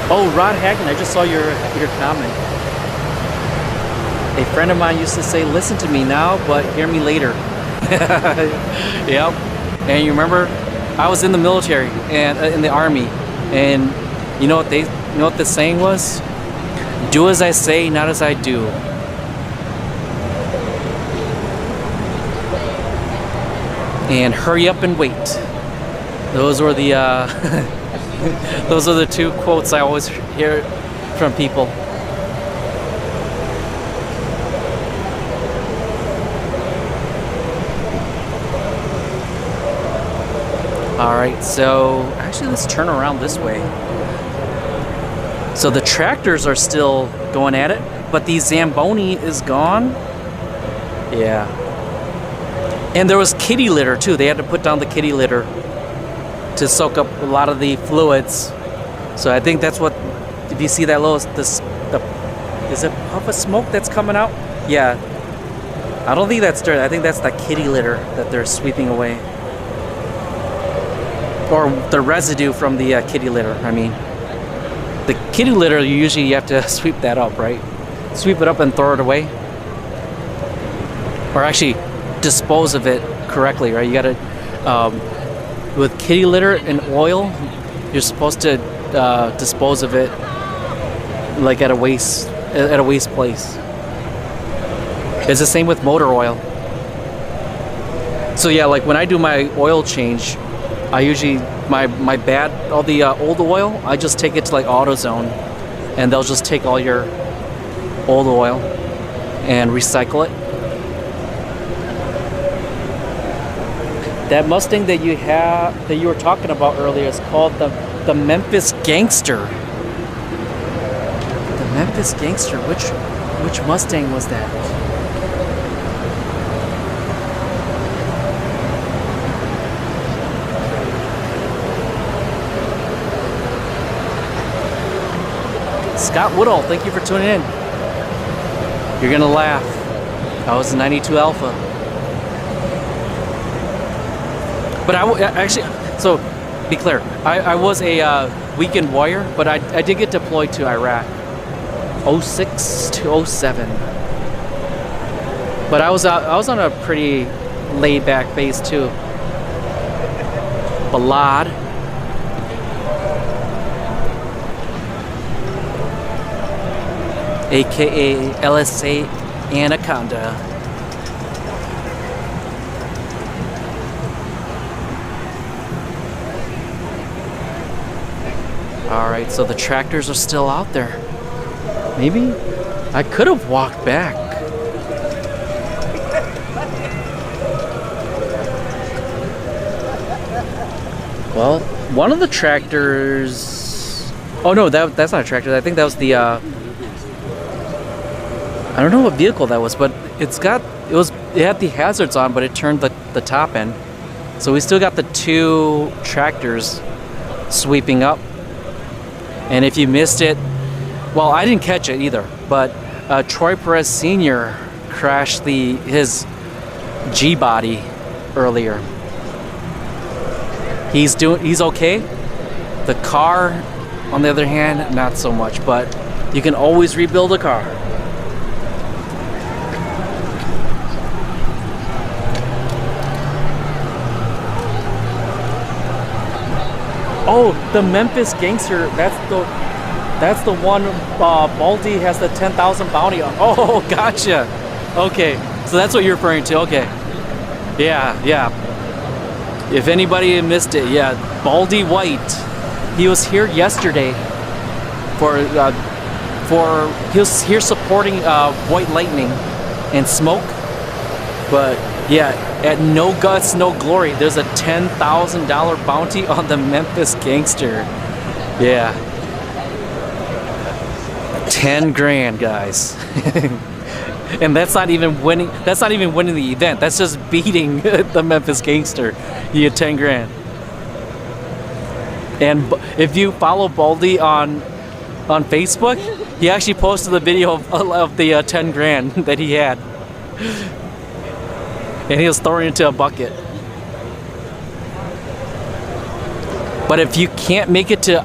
Oh, Rod Hagen, I just saw your comment. A friend of mine used to say, listen to me now, but hear me later. Yep. And you remember, I was in the military and in the army, and you know what the saying was? Do as I say, not as I do. And hurry up and wait. Those were the those are the two quotes I always hear from people. All right, so actually let's turn around this way. So the tractors are still going at it, but the Zamboni is gone. Yeah. And there was kitty litter too. They had to put down the kitty litter to soak up a lot of the fluids. So I think that's what, if you see that little, is it puff of smoke that's coming out? Yeah. I don't think that's dirt. I think that's the kitty litter that they're sweeping away. Or the residue from the kitty litter, I mean. The kitty litter, you have to sweep that up, right? Sweep it up and throw it away. Or actually, dispose of it correctly, right? You gotta, with kitty litter and oil, you're supposed to dispose of it like at a waste place. It's the same with motor oil. So yeah, like when I do my oil change, I usually, all the old oil, I just take it to like AutoZone, and they'll just take all your old oil and recycle it. That Mustang that you were talking about earlier is called the Memphis Gangster. The Memphis Gangster, which Mustang was that? Scott Woodall, thank you for tuning in. You're gonna laugh. I was a 92 Alpha. But actually, so be clear, I was a weekend warrior, but I did get deployed to Iraq, 06 to 07. But I was on a pretty laid back base too. Balad. AKA LSA Anaconda. Alright, so the tractors are still out there. Maybe I could have walked back. Well, one of the tractors... Oh no, that's not a tractor. I think that was the... I don't know what vehicle that was, but it had the hazards on, but it turned the top end. So we still got the two tractors sweeping up. And if you missed it, well, I didn't catch it either, but Troy Perez Sr. crashed his G-body earlier. He's okay. The car, on the other hand, not so much, but you can always rebuild a car. Oh, the Memphis Gangster, that's the one Baldy has the 10,000 bounty on. Oh, gotcha. Okay, so that's what you're referring to. Okay. Yeah. If anybody missed it, yeah, Baldy White. He was here yesterday he was here supporting White Lightning and Smoke. But yeah, at No Guts, No Glory, there's a $10,000 bounty on the Memphis Gangster. Yeah. 10 grand, guys. And that's not even winning the event. That's just beating the Memphis Gangster. You get 10 grand. And if you follow Baldy on Facebook, he actually posted the video of the 10 grand that he had. And he was throwing it into a bucket. But if you can't make it to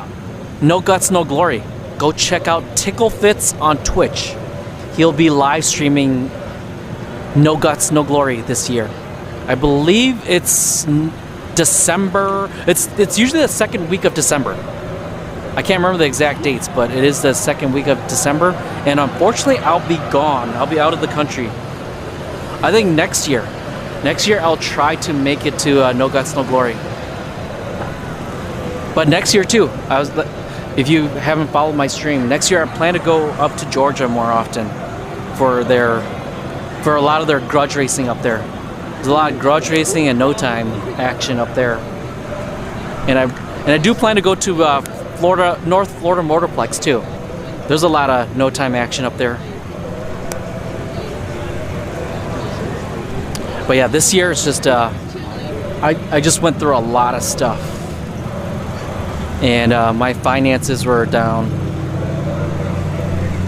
No Guts, No Glory, go check out Tickle Fits on Twitch. He'll be live streaming No Guts, No Glory this year. I believe it's December. It's usually the second week of December. I can't remember the exact dates, but it is the second week of December. And unfortunately, I'll be gone. I'll be out of the country. I think next year I'll try to make it to No Guts, No Glory. But next year too, if you haven't followed my stream, next year I plan to go up to Georgia more often for a lot of their grudge racing up there. There's a lot of grudge racing and no time action up there. And I do plan to go to North Florida Motorplex too. There's a lot of no time action up there. But yeah, this year it's just I just went through a lot of stuff, and my finances were down.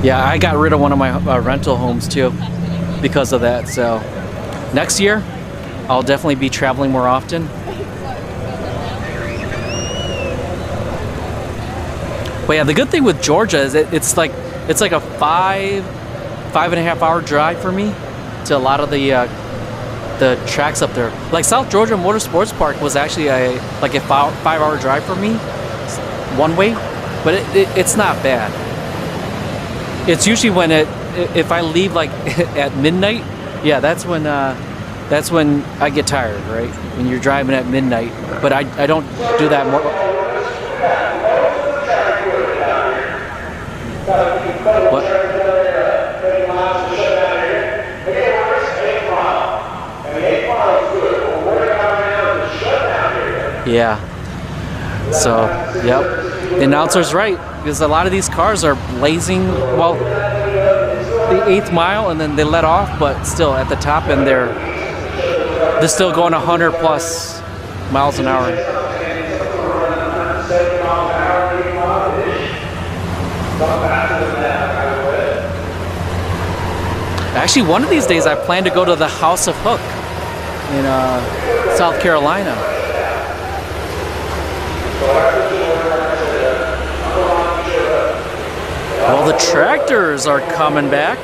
Yeah, I got rid of one of my rental homes too because of that. So next year I'll definitely be traveling more often. But yeah, the good thing with Georgia is it's like a 5.5 hour drive for me to a lot of the tracks up there. Like South Georgia Motorsports Park was actually a 5-hour drive for me, one way, but it's not bad. It's usually when if I leave like at midnight, yeah, that's when I get tired, right? When you're driving at midnight. But I don't do that more. What? Yeah. So, yep. The announcer's right, because a lot of these cars are blazing, well, the 8th mile, and then they let off, but still at the top, and they're still going 100 plus miles an hour. Actually, one of these days I plan to go to the House of Hook in South Carolina. Well, the tractors are coming back.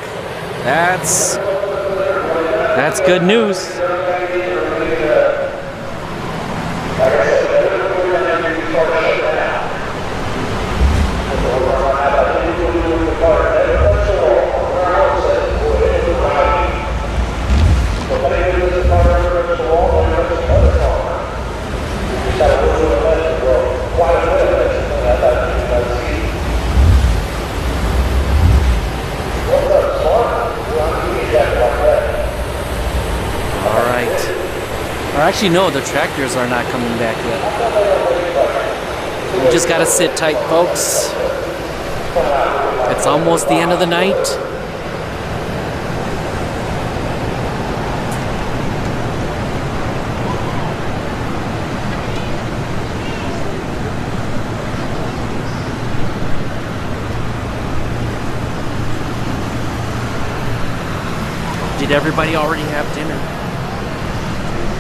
That's good news. Actually, no, the tractors are not coming back yet. You just gotta sit tight, folks. It's almost the end of the night. Did everybody already have dinner?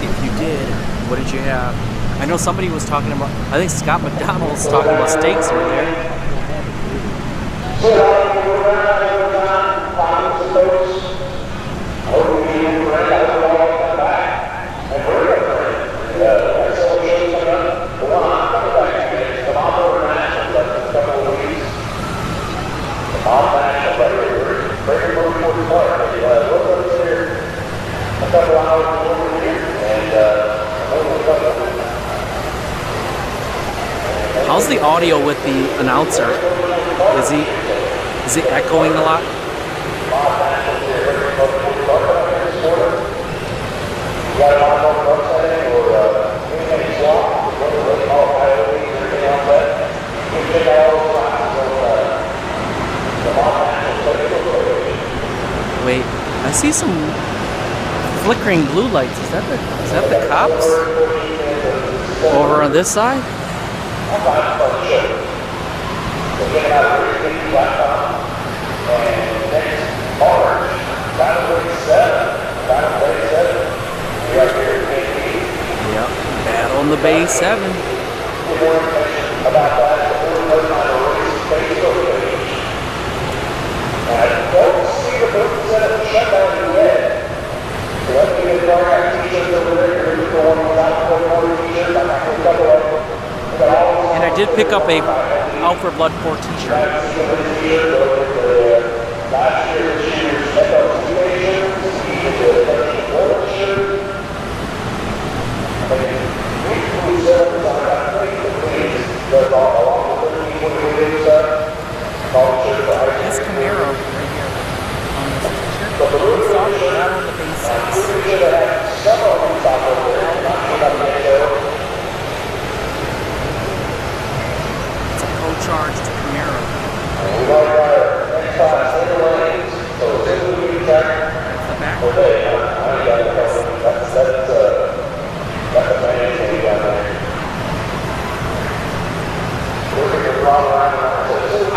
If you did, what did you have? I know somebody was talking about, I think Scott McDonald was talking about steaks earlier. How's the audio with the announcer? Is he echoing a lot? Wait, I see some flickering blue lights. Is that the cops over on this side? Yep, battle in the Bay 7. And I did pick up a Out for Blood 4 t-shirt.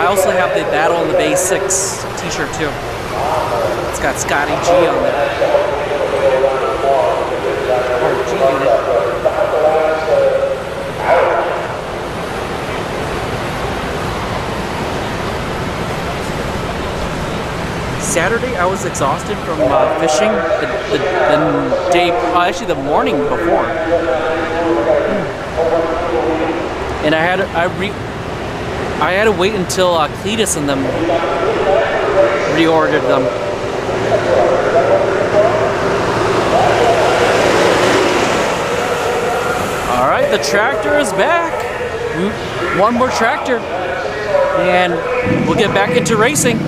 I also have the Battle in the Bay 6 t-shirt too. It's got Scotty G on there. Or G Unit. Saturday, I was exhausted from fishing the day, actually the morning before, and I had to wait until Cletus and them reordered them. All right, the tractor is back. One more tractor, and we'll get back into racing.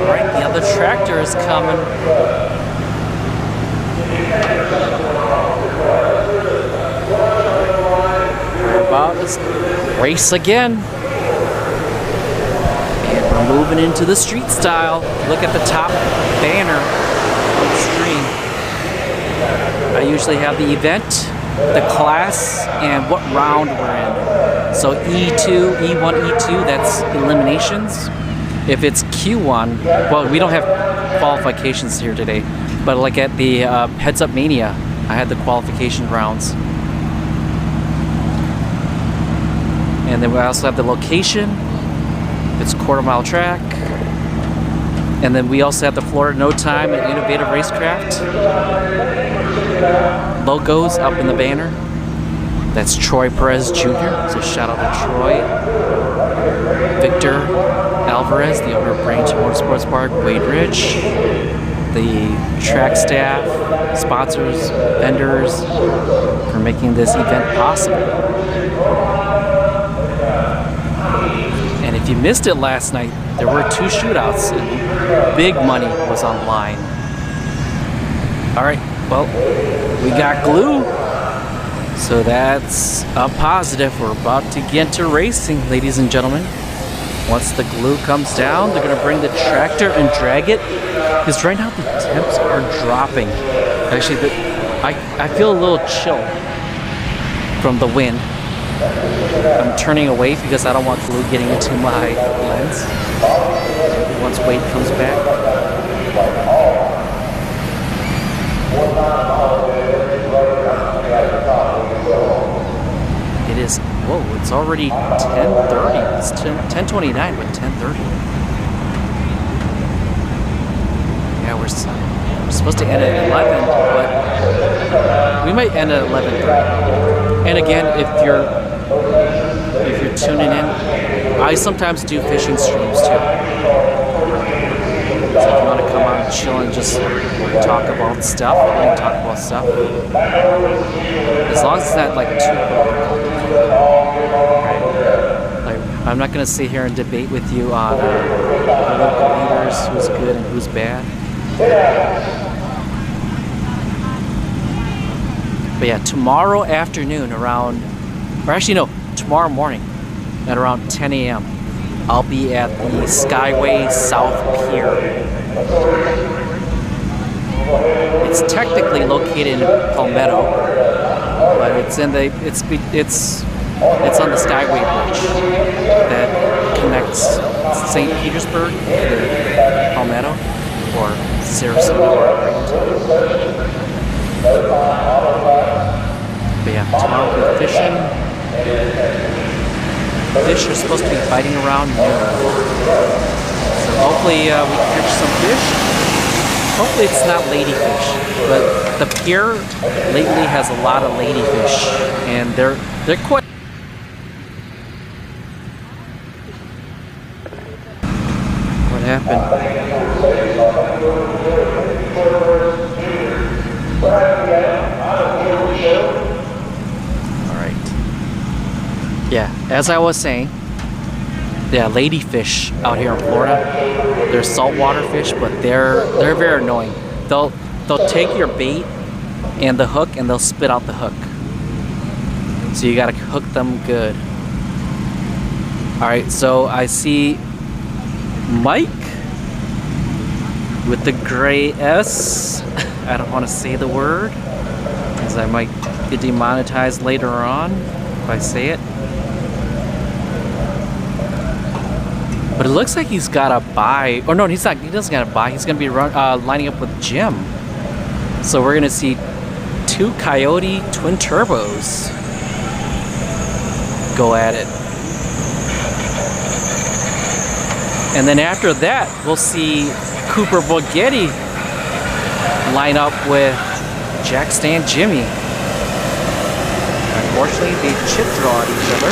Alright, the other tractor is coming. We're about to race again. And we're moving into the street style. Look at the top banner on the screen. I usually have the event, the class, and what round we're in. So E2, E1, E2, that's eliminations. If it's Q1, well, we don't have qualifications here today, but like at the Heads Up Mania, I had the qualification rounds. And then we also have the location. It's quarter-mile track. And then we also have the Florida No Time and Innovative Racecraft logos up in the banner. That's Troy Perez Jr., so shout out to Troy. Victor Alvarez, the owner of Braintree Motorsports Park, Wade Rich, the track staff, sponsors, vendors for making this event possible. And if you missed it last night, there were 2 shootouts and big money was on the line. All right, well, we got glue. So that's a positive. We're about to get into racing, ladies and gentlemen. Once the glue comes down, they're going to bring the tractor and drag it. Because right now the temps are dropping. Actually, I feel a little chill from the wind. I'm turning away because I don't want glue getting into my lens. Once Wade comes back. It is, whoa, it's already 10:30. It's 10:29, but 10:30. Yeah, we're supposed to end at 11, but we might end at 11:30. And again, if you're tuning in, I sometimes do fishing streams too. So if you want to come out and chill and just talk about stuff, we can talk about stuff. As long as it's not like too political. Right? Like, I'm not going to sit here and debate with you on political leaders, who's good and who's bad. But yeah, tomorrow afternoon around, or actually no, tomorrow morning at around 10 a.m. I'll be at the Skyway South Pier. It's technically located in Palmetto, but it's in the it's on the Skyway Bridge that connects St. Petersburg to Palmetto or Sarasota or but yeah, tomorrow we'll be fishing. Fish are supposed to be biting around noon. So hopefully we can catch some fish. Hopefully it's not ladyfish, but the pier lately has a lot of ladyfish, and they're quite. What happened? All right. as I was saying, yeah, ladyfish out here in Florida. They're saltwater fish, but they're very annoying. They'll take your bait and the hook, and they'll spit out the hook. So you gotta hook them good. All right, so I see Mike with the gray S. I don't want to say the word, because I might get demonetized later on if I say it. But it looks like he's got a buy. Or no, he's not. He doesn't got a buy. He's gonna be lining up with Jim. So we're gonna see 2 Coyote twin turbos go at it. And then after that, we'll see Cooper Bogetti line up with Jack Stan Jimmy. Unfortunately, they chip draw at each other.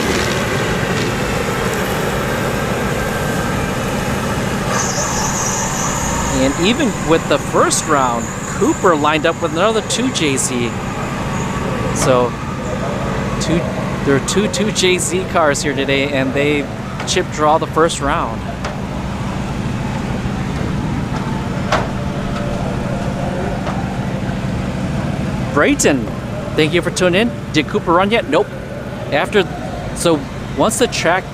And even with the first round, Cooper lined up with another 2 JZ. So there are two 2JZ cars here today, and they chip draw the first round. Brayton, thank you for tuning in. Did Cooper run yet? Nope. So once the track,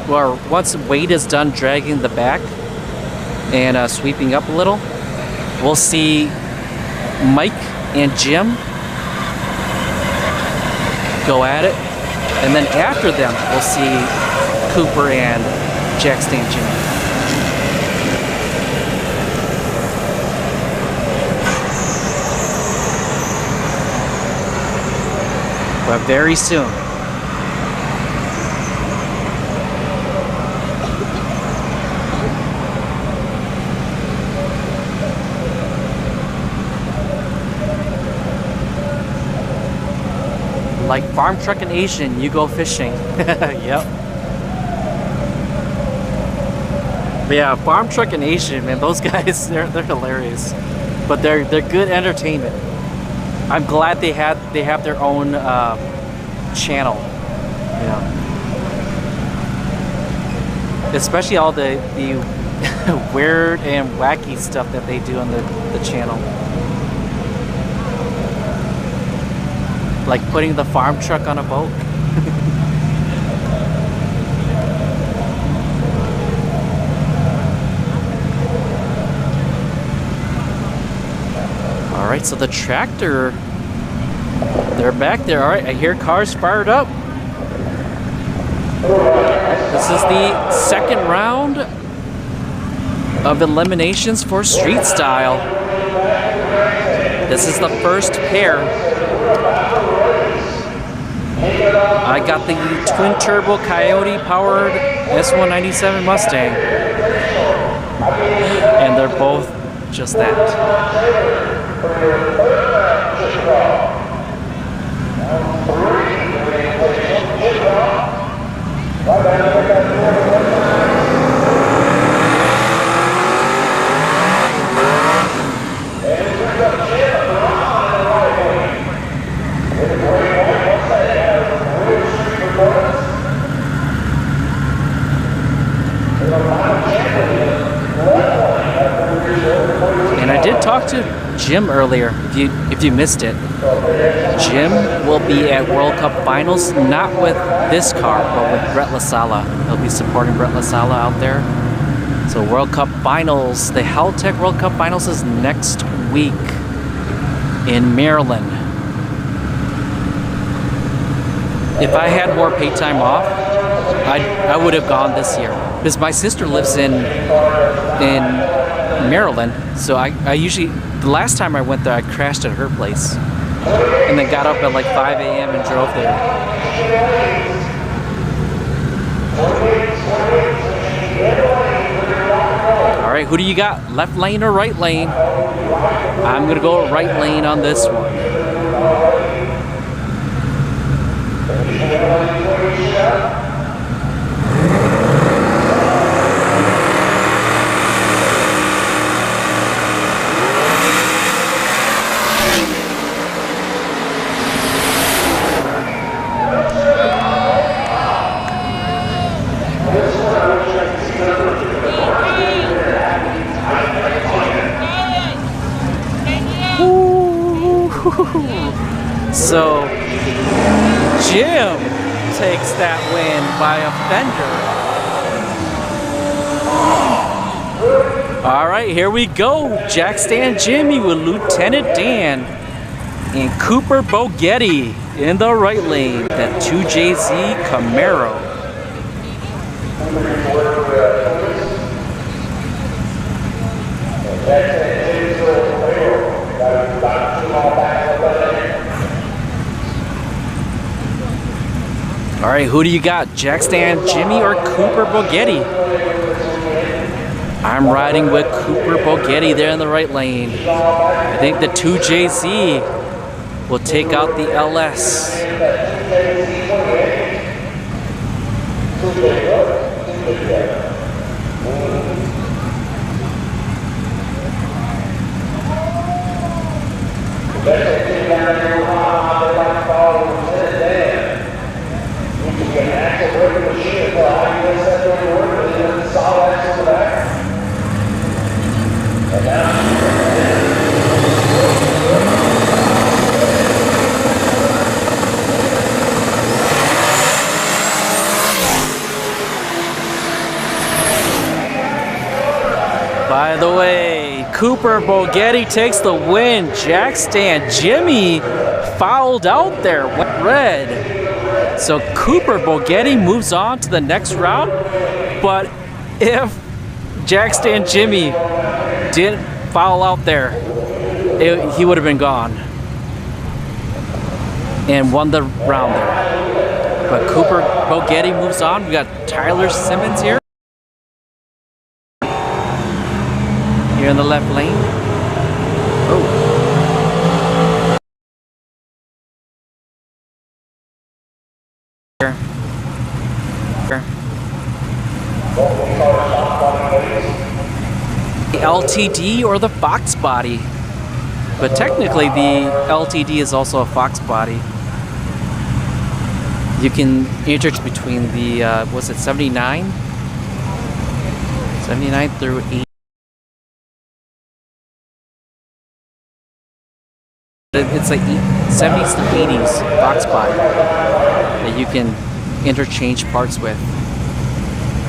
or once Wade is done dragging the back and sweeping up a little, we'll see Mike and Jim go at it. And then after them, we'll see Cooper and Jack Stan Jimmy. But very soon. Like Farm Truck and Asian, you go fishing. Yep. But yeah, Farm Truck and Asian, man, those guys, they're hilarious. But they're good entertainment. I'm glad they have their own channel, you know. Especially all the weird and wacky stuff that they do on the channel. Like putting the farm truck on a boat. All right, so the tractor, they're back there. All right, I hear cars fired up. This is the second round of eliminations for Street Style. This is the first pair. I got the twin turbo Coyote powered S197 Mustang, and they're both just that. And I did talk to Jim earlier, if you missed it. Jim will be at World Cup Finals, not with this car, but with Brett LaSala. He'll be supporting Brett LaSala out there. So World Cup Finals, the Haltech World Cup Finals is next week in Maryland. If I had more paid time off, I would have gone this year. Because my sister lives in Maryland, so I usually, the last time I went there, I crashed at her place. And then got up at like 5 a.m. and drove there. All right, who do you got? Left lane or right lane? I'm gonna go right lane on this one. So Jim takes that win by a fender. All right, here we go. Jack Stan Jimmy with Lieutenant Dan and Cooper Bogetti in the right lane. That 2JZ Camaro. All right, who do you got? Jack Stan Jimmy or Cooper Bogetti? I'm riding with Cooper Bogetti there in the right lane. I think the 2JZ will take out the LS. By the way, Cooper Bogetti takes the win. Jack Stan Jimmy fouled out there, went red. So Cooper Bogetti moves on to the next round. But if Jack Stan Jimmy didn't foul out there, he would have been gone and won the round there. But Cooper Bogetti moves on. We got Tyler Simmons here. Here in the left lane. Oh. Here. The LTD or the Fox body. But technically the LTD is also a Fox body. You can interchange between the, was it 79? 79 through 80. It's like 70s to 80s Fox body that you can interchange parts with.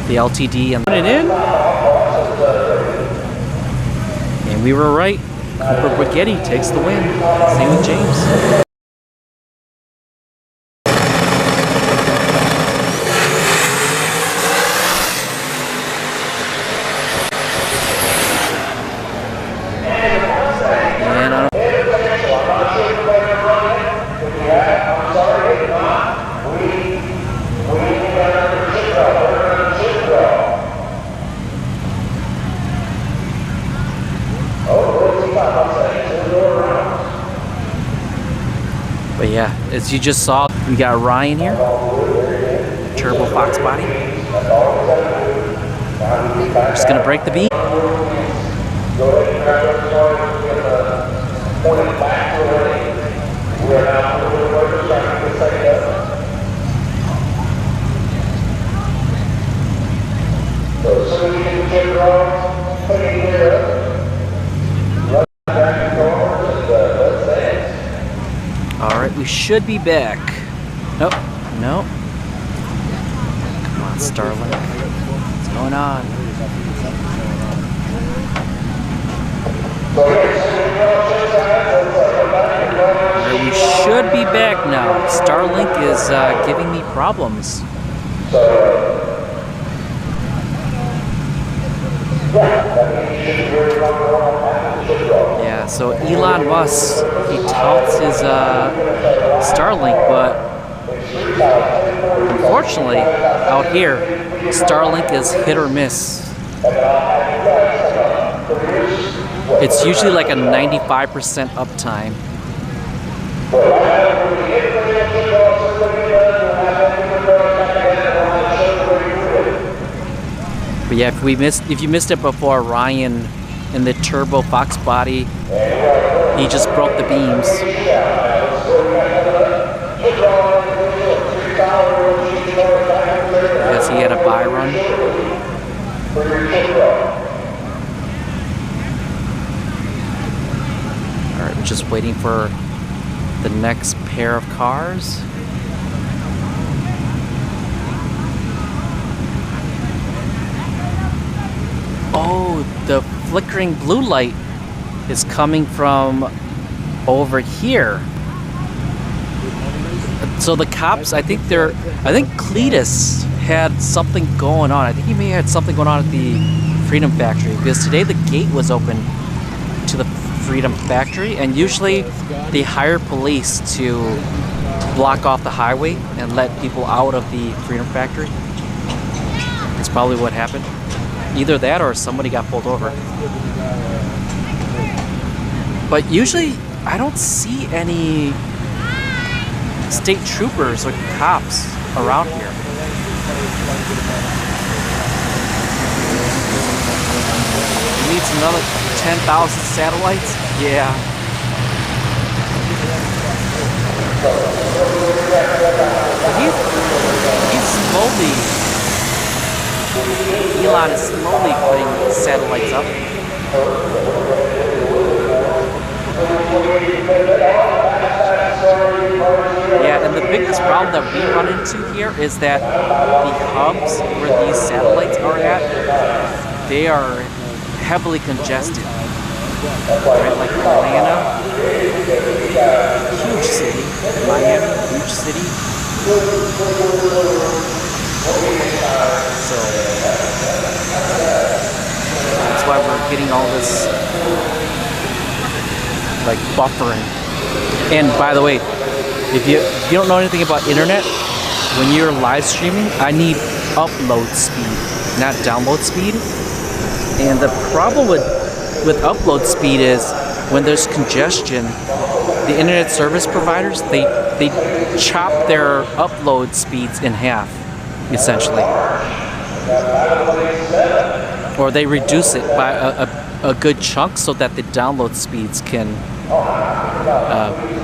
The LTD and put it in. And we were right. Cooper Bogetti takes the win. Same with James. But yeah, as you just saw, we got Ryan here, Turbo Fox body. Just gonna break the beam. Alright, we should be back. Nope, no. Come on, Starling. What's going on? Alright, we should be back now. Starlink is giving me problems. Yeah, so Elon Musk, he touts his Starlink, but unfortunately, out here, Starlink is hit or miss. It's usually like a 95% uptime. But yeah, if you missed it before, Ryan in the Turbo Fox body, he just broke the beams. I guess he had a buy run. Alright, we're just waiting for the next pair of cars. Oh, the flickering blue light is coming from over here. So the cops, I think Cletus had something going on. I think he may have had something going on at the Freedom Factory, because today the gate was open to the Freedom Factory, and usually they hire police to block off the highway and let people out of the Freedom Factory. That's probably what happened. Either that or somebody got pulled over. But usually I don't see any state troopers or cops around here. He needs another 10,000 satellites? Yeah. He's slowly, Elon is slowly putting satellites up. Yeah, and the biggest problem that we run into here is that the hubs where these satellites are at, they are heavily congested. Right, like Atlanta, huge city. Miami, huge city. So that's why we're getting all this like buffering. And by the way, if you don't know anything about internet, when you're live streaming, I need upload speed, not download speed. And the problem with upload speed is when there's congestion, the internet service providers, they chop their upload speeds in half, essentially. Or they reduce it by a good chunk so that the download speeds can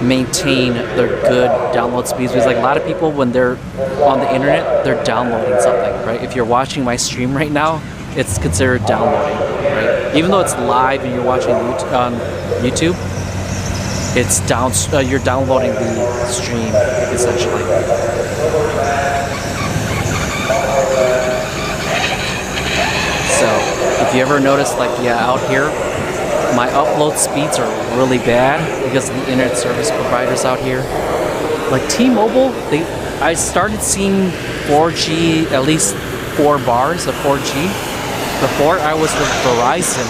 maintain their good download speeds. Because like a lot of people, when they're on the internet, they're downloading something, right? If you're watching my stream right now, it's considered downloading, right? Even though it's live and you're watching on YouTube, it's you're downloading the stream, essentially. So, if you ever notice, like, out here, my upload speeds are really bad because of the internet service providers out here. Like T-Mobile, I started seeing 4G, at least 4 bars of 4G. Before I was with Verizon,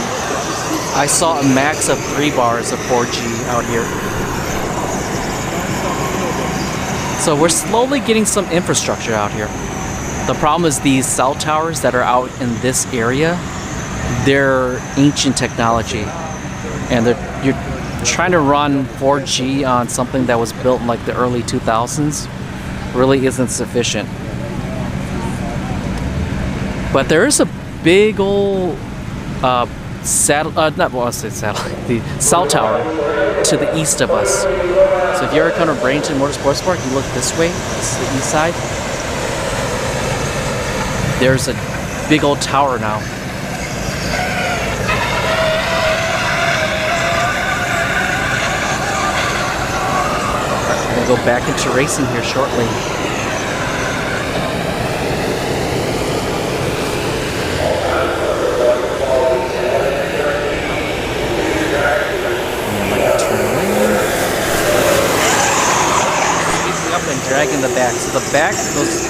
I saw a max of 3 bars of 4G out here. So we're slowly getting some infrastructure out here. The problem is these cell towers that are out in this area, they're ancient technology. And you're trying to run 4G on something that was built in like the early 2000s really isn't sufficient. But there is a big old the cell tower to the east of us. So if you ever come to Bradenton Motorsports Park, you look this way, this is the east side. There's a big old tower now. We're gonna go back into racing here shortly. Drag in the back. So the back goes,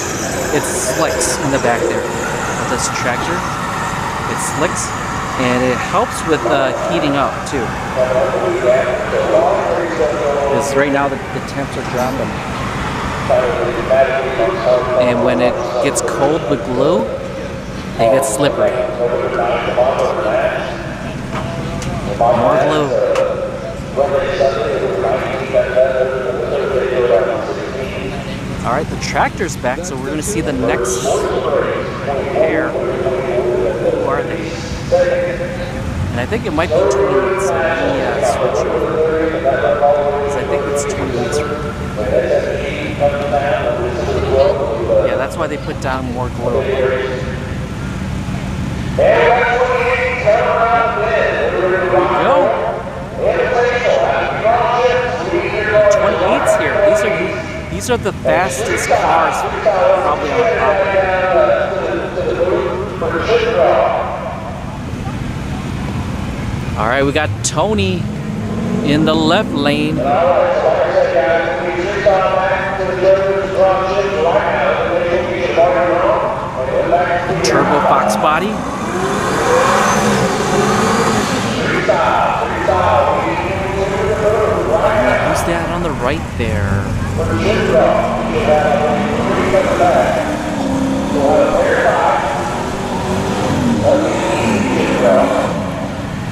it slicks in the back there. With this tractor, it slicks and it helps with heating up too. Because right now the temps are dropping. And when it gets cold with glue, it gets slippery. More glue. Alright, the tractor's back, so we're going to see the next pair. Who are they? And I think it might be 20 minutes. So let me switch over. Because I think it's 20 minutes. Yeah, that's why they put down more glue. There we go. 28 are the fastest cars probably on the property. All right, we got Tony in the left lane. Turbo Fox body. Who's that on the right there?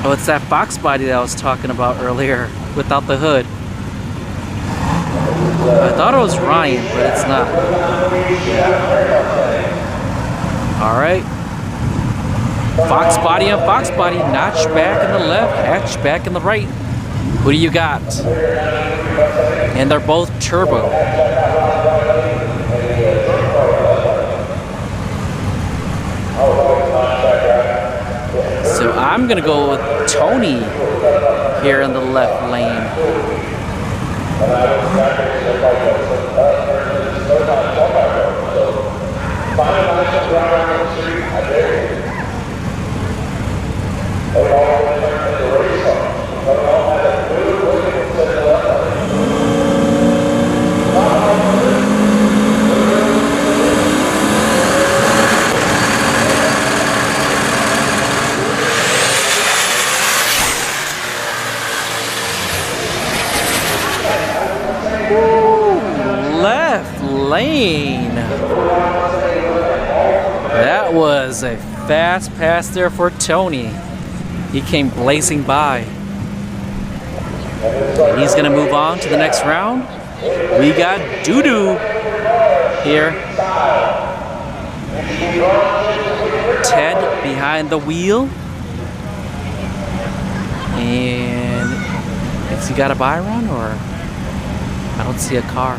Oh, it's that Fox body that I was talking about earlier without the hood. I thought it was Ryan, but it's not. Alright. Fox body on Fox body. Notch back in the left, hatch back in the right. Who do you got? And they're both turbo. So I'm gonna go with Tony here in the left lane. Left lane. That was a fast pass there for Tony. He came blazing by. And he's gonna move on to the next round. We got Doo-Doo here. Ted behind the wheel. And has he got a buy run or? I don't see a car.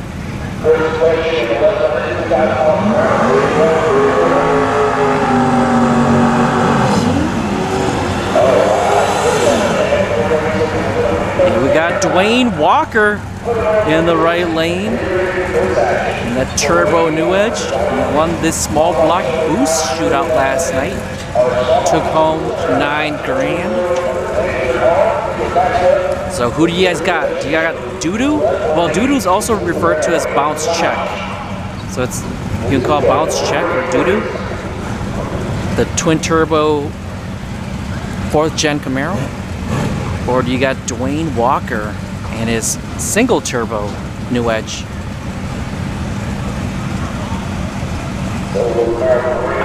And we got Dwayne Walker in the right lane. And that turbo new edge. He won this small block boost shootout last night. Took home $9 grand. So who do you guys got? Do you got Doo-Doo? Well, Doo-Doo's also referred to as Bounce Check. So it's, you can call Bounce Check or Doo-Doo. The twin turbo 4th gen Camaro. Or do you got Dwayne Walker and his single turbo new edge?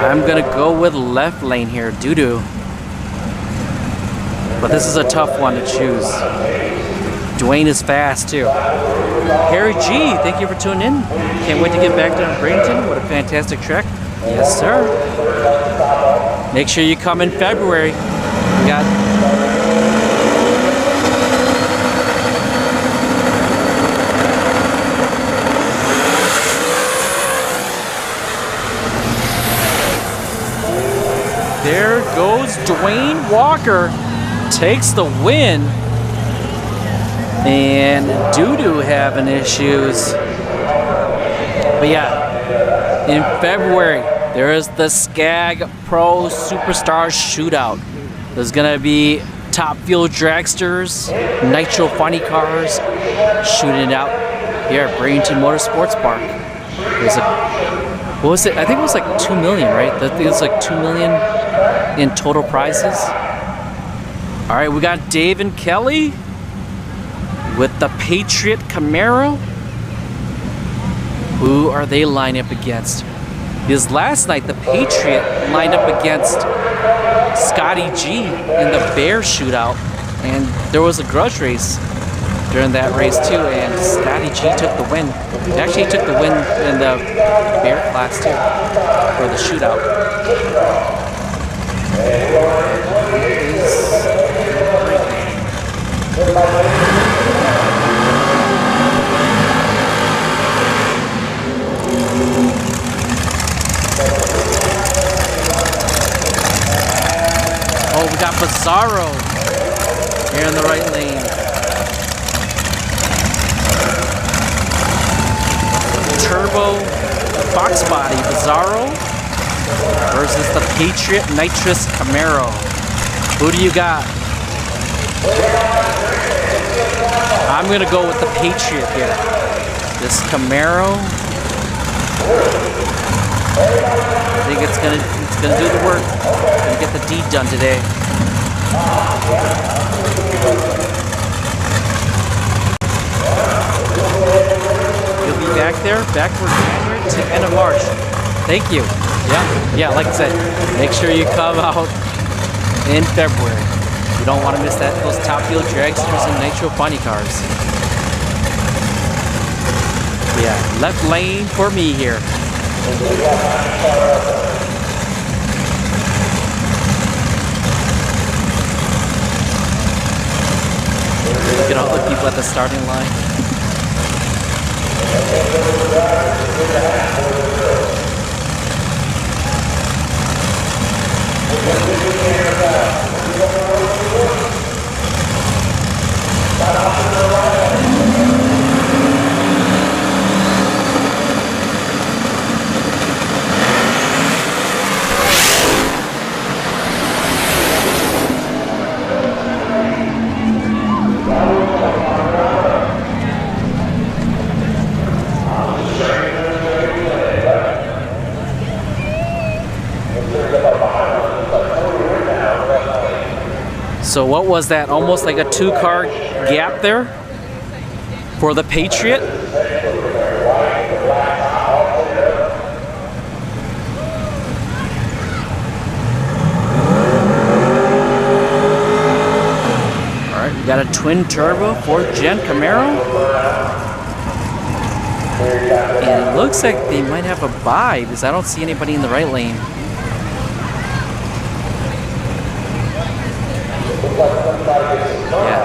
I'm gonna go with left lane here, Doo-Doo. But this is a tough one to choose. Dwayne is fast too. Harry G, thank you for tuning in. Can't wait to get back down to Bradenton. What a fantastic trek. Yes, sir. Make sure you come in February. We got there goes Dwayne Walker. Takes the win. And Doo-Doo having issues. But yeah, in February, there is the Skag Pro Superstar Shootout. There's gonna be Top Fuel Dragsters, Nitro Funny Cars shooting it out here at Bradenton Motorsports Park. There's a, what was it? I think it was like 2 million, right? I think it was like 2 million in total prizes. All right, we got Dave and Kelly with the Patriot Camaro. Who are they lined up against? Because last night the Patriot lined up against Scotty G in the Bear shootout, and there was a grudge race during that race too, and Scotty G took the win. Actually, he took the win in the Bear class too, for the shootout. Oh, we got Bizarro here in the right lane. Turbo Box Body Bizarro versus the Patriot Nitrous Camaro. Who do you got? I'm gonna go with the Patriot here. This Camaro, I think it's gonna do the work. Gonna get the deed done today. You'll be back there, back for January to end of March. Thank you. Yeah, like I said, make sure you come out in February. You don't want to miss those Top Fuel dragsters and nitro funny cars. Yeah, left lane for me here. Look at all the people at the starting line. So what was that? Almost like a 2-car gap there for the Patriot. All right, we got a twin turbo 4th gen Camaro. And it looks like they might have a bye because I don't see anybody in the right lane. Yeah.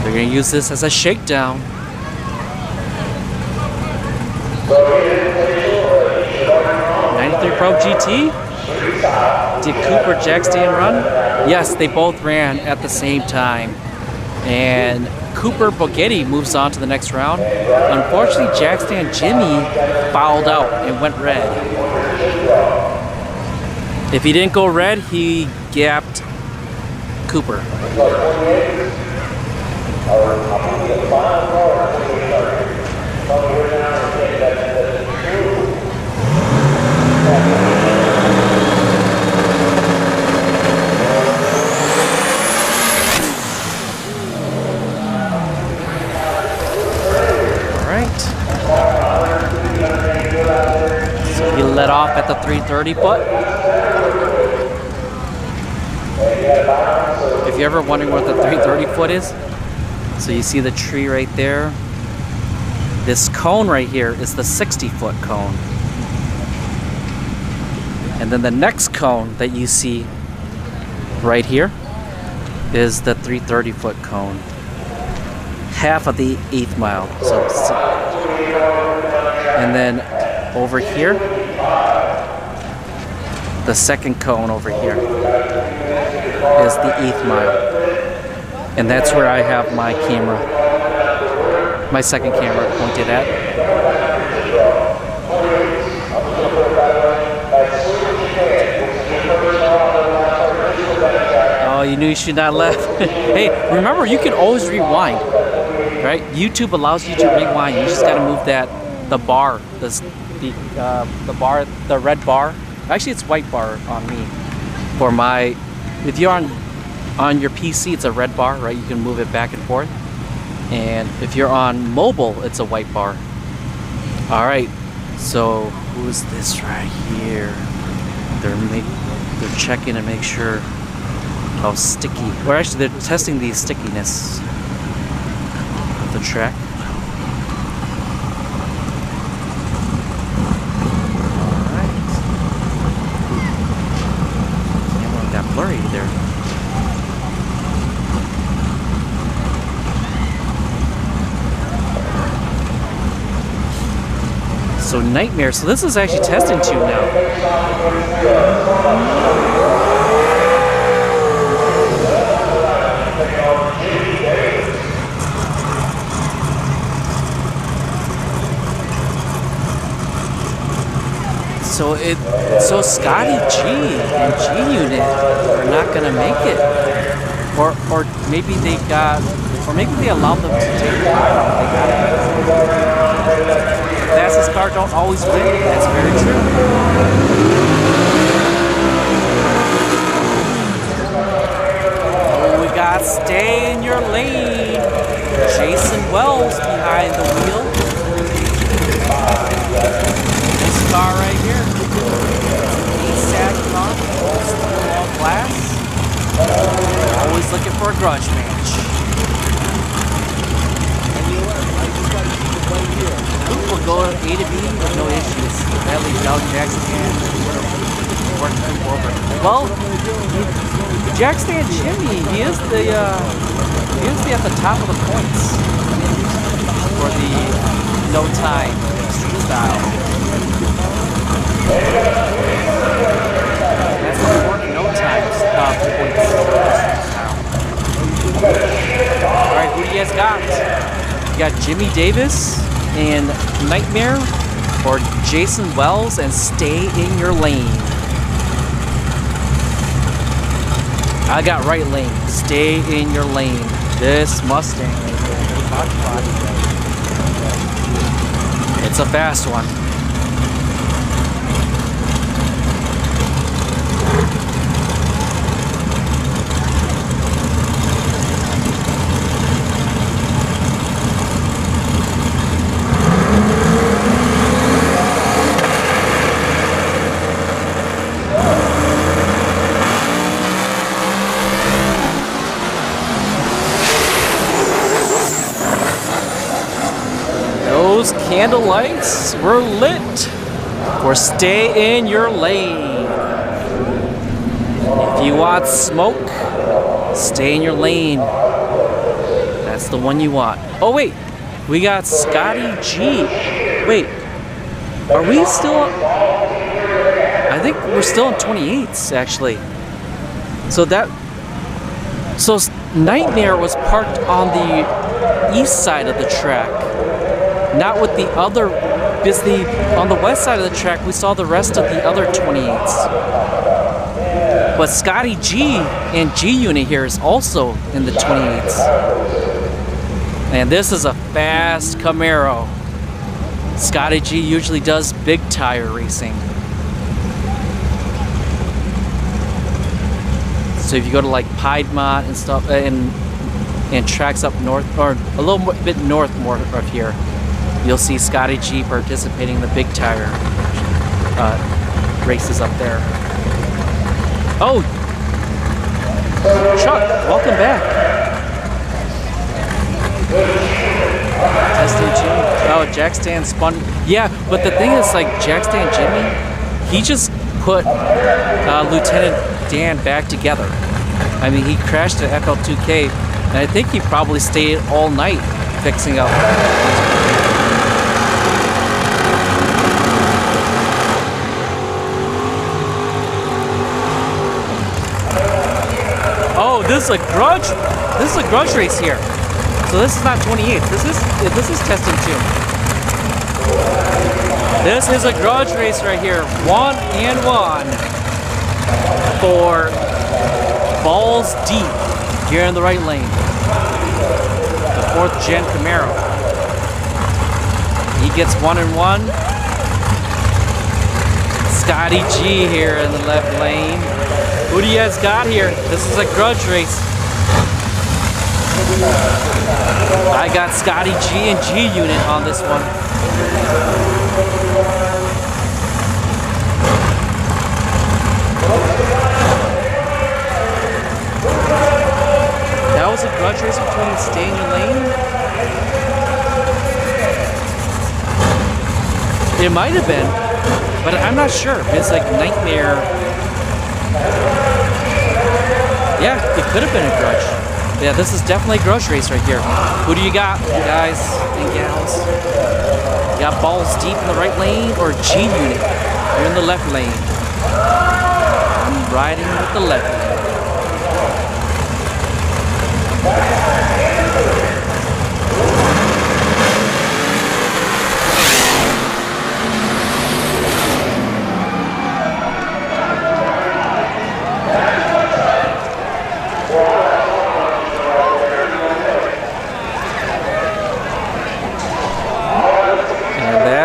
They're going to use this as a shakedown. 93 Pro GT? Did Cooper Jack stay and run? Yes, they both ran at the same time. And Cooper Bogetti moves on to the next round. Unfortunately, Jackstand Jimmy fouled out and went red. If he didn't go red, he gapped Cooper. So he let off at the 330 foot. If you're ever wondering what the 330 foot is, so you see the tree right there. This cone right here is the 60-foot cone. And then the next cone that you see right here is the 330-foot cone. Half of the 8th mile. And then over here, the second cone over here is the 8th mile. And that's where I have my camera, my second camera pointed at. Oh, you knew you should not laugh. Hey, remember, you can always rewind, right? YouTube allows you to rewind. You just got to move the bar, the red bar. Actually, it's white bar on me. For my, if you're on your PC, it's a red bar, right? You can move it back and forth. And if you're on mobile, it's a white bar. All right. So who's this right here? They're checking to make sure how sticky. Or actually, they're testing the stickiness of the track. Blurry there. So Nightmare. So this is actually testing tube now. so Scotty G and G Unit are not gonna make it, or maybe they allowed them to take it. They got it. Fastest car don't always win. That's very true. Oh, we got stay in your lane. Jason Wells behind the wheel. This car right here. ASAC car. All glass. Always looking for a grudge match. We'll go A to B with no issues. That leaves out Jackson work him over. Well, Jackson Jimmy, he is at the top of the points for the no time street style. That's the no time points. All right, who do you guys got? You got Jimmy Davis and Nightmare, or Jason Wells and Stay in Your Lane? I got right lane. Stay in your lane. This Mustang. It's a fast one. Those candle lights were lit for stay in your lane. If you want smoke, stay in your lane. That's the one you want. Oh wait, we got Scotty G. Wait, are we still? I think we're still in 28s actually. So Nightmare was parked on the east side of the track. Not with the other, busy on the west side of the track, we saw the rest of the other 28s. But Scotty G and G Unit here is also in the 28s. And this is a fast Camaro. Scotty G usually does big tire racing. So if you go to like Piedmont and stuff, and tracks up north, or a little bit north more of here, you'll see Scotty G participating in the big tire races up there. Oh, Chuck, welcome back. Testing Jimmy. Oh, Jack Stan spun. Yeah, but the thing is, like, Jack Stan Jimmy, he just put Lieutenant Dan back together. I mean, he crashed at FL2K, and I think he probably stayed all night fixing up. Oh, this is a grudge. This is a grudge race here. So this is not 28. This is testing 2. This is a grudge race right here. 1-1 for balls deep here in the right lane. The 4th gen Camaro. He gets 1-1. Scotty G here in the left lane. Who do you guys got here? This is a grudge race. I got Scotty G and G Unit on this one. That was a grudge race between Stay in Your Lane. It might have been, but I'm not sure. It's like Nightmare. Yeah, it could have been a grudge. Yeah, this is definitely a grudge race right here. Who do you got, guys and gals? You got balls deep in the right lane or G Unit? You're in the left lane. I'm riding with the left lane.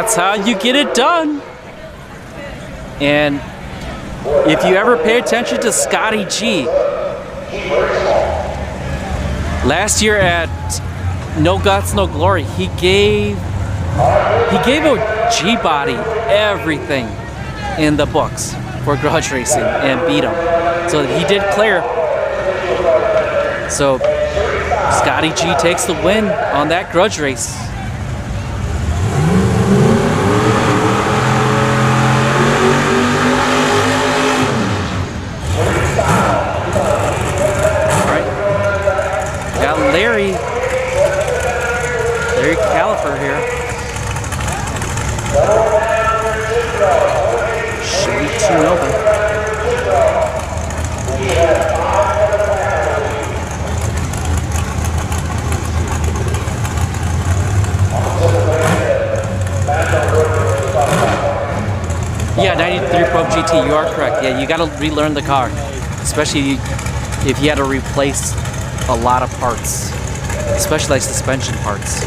That's how you get it done. And if you ever pay attention to Scotty G, last year at No Guts, No Glory, he gave a G-Body everything in the books for Grudge Racing and beat him. So he did clear. So Scotty G takes the win on that Grudge race. Larry Califer here. Chevy 2 Nova. Yeah, 93 Pro GT, you are correct. Yeah, you got to relearn the car, especially if you had to replace a lot of parts, especially like suspension parts.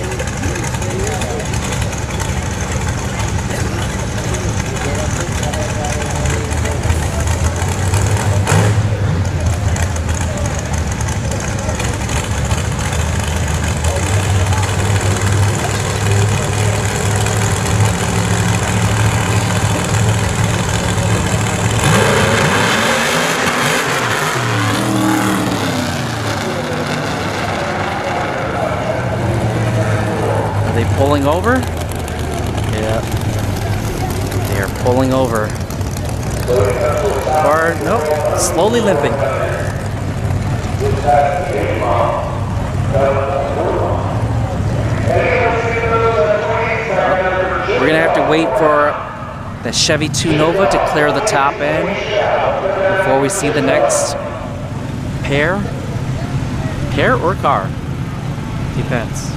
Pulling over? Yeah. They are pulling over. Car, nope, slowly limping. We're gonna have to wait for the Chevy 2 Nova to clear the top end before we see the next pair or car. Depends.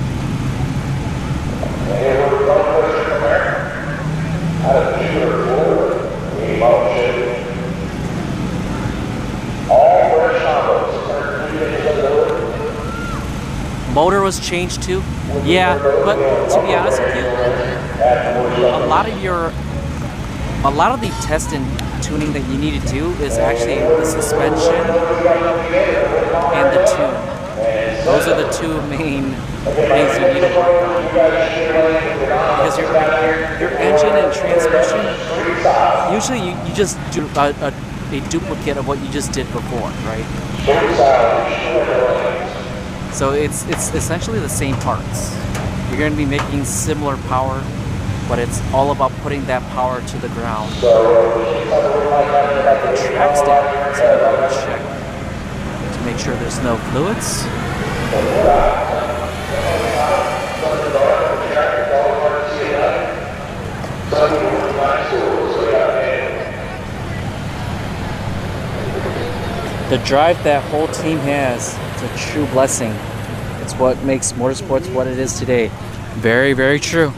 Motor was changed too. Yeah, but to be honest with you, a lot of the test and tuning that you need to do is actually the suspension and the tune. Those are the two main things you need to work on. Because your engine and transmission, usually you just do a duplicate of what you just did before, right? So it's essentially the same parts. You're going to be making similar power, but it's all about putting that power to the ground. The track stack, so I'm going to check to make sure there's no fluids. The drive that whole team has, it's a true blessing. It's what makes motorsports what it is today. Very, very true.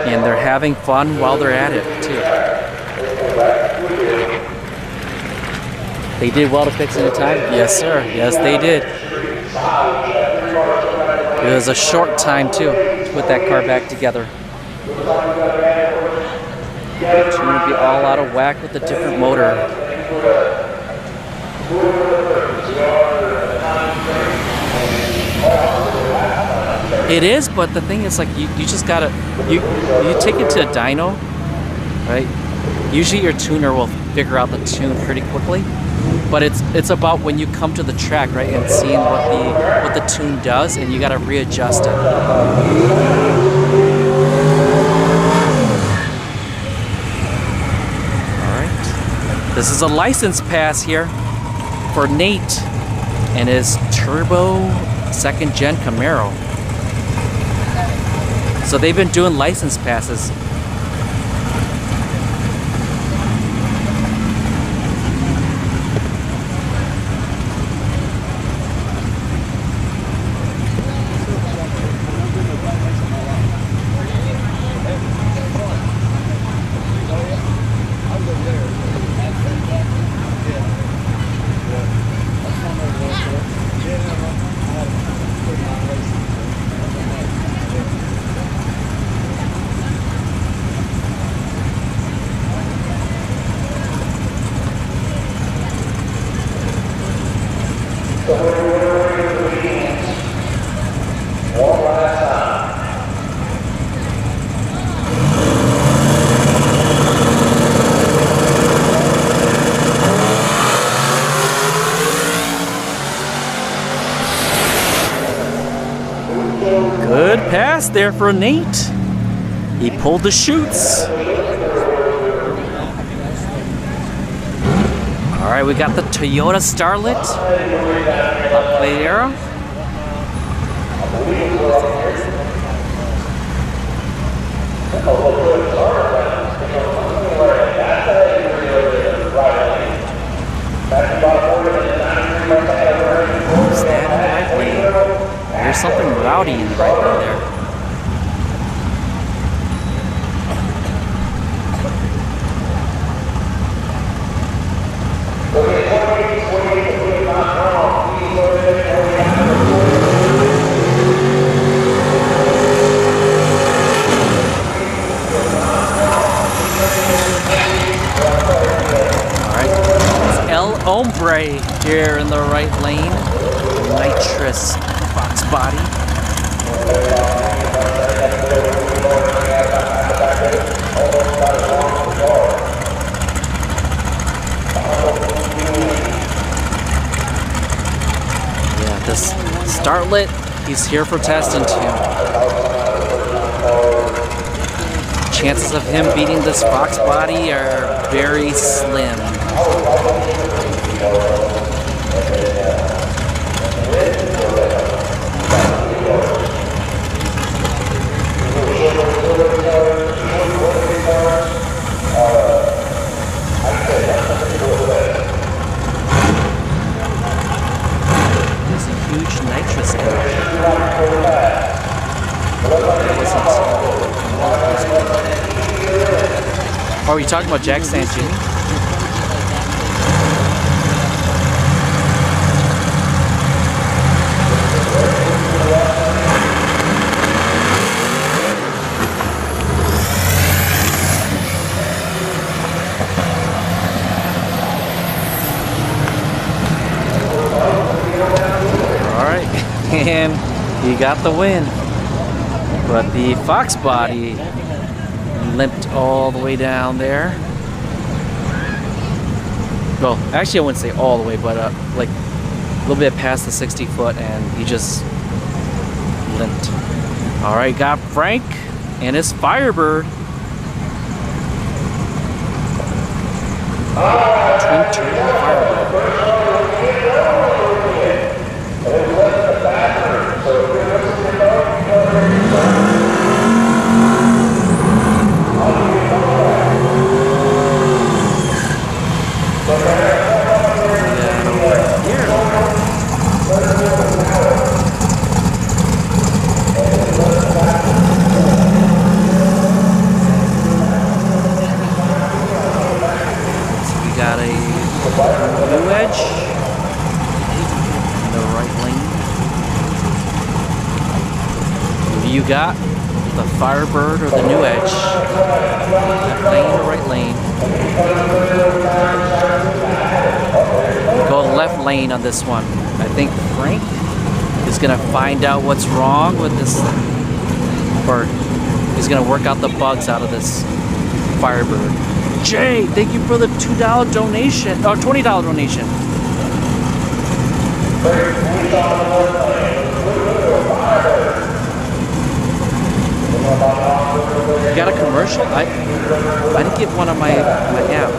And they're having fun while they're at it, too. They did well to fix it in time? Yes, sir. Yes, they did. It was a short time, too, to put that car back together. It's going to be all out of whack with the different motor. It is, but the thing is, like, you just gotta, you take it to a dyno, right? Usually your tuner will figure out the tune pretty quickly, but it's about when you come to the track, right, and seeing what the tune does, and you gotta readjust it. This is a license pass here for Nate and his turbo 2nd gen Camaro. So they've been doing license passes. fast there for Nate. He pulled the chutes. All right, we got the Toyota Starlet. La Playera. Who's that in the right lane? There's something rowdy in the right lane there. Hombre here in the right lane. Nitrous Fox body. Yeah, this Starlet, he's here for testing too. Chances of him beating this Fox body are very slim. There's a huge nitrous guy. Oh, are you talking about Jack St. Jimmy? And he got the win. But the Fox body limped all the way down there. Well, actually I wouldn't say all the way, but like a little bit past the 60 foot, and he just limped. All right, got Frank and his Firebird. Twin turbo Firebird. You got the Firebird or the New Edge. Left lane or right lane. Go left lane on this one. I think Frank is gonna find out what's wrong with this, or he's gonna work out the bugs out of this Firebird. Jay, thank you for the $2 donation, or $20 donation. You got a commercial? I didn't get one on my app.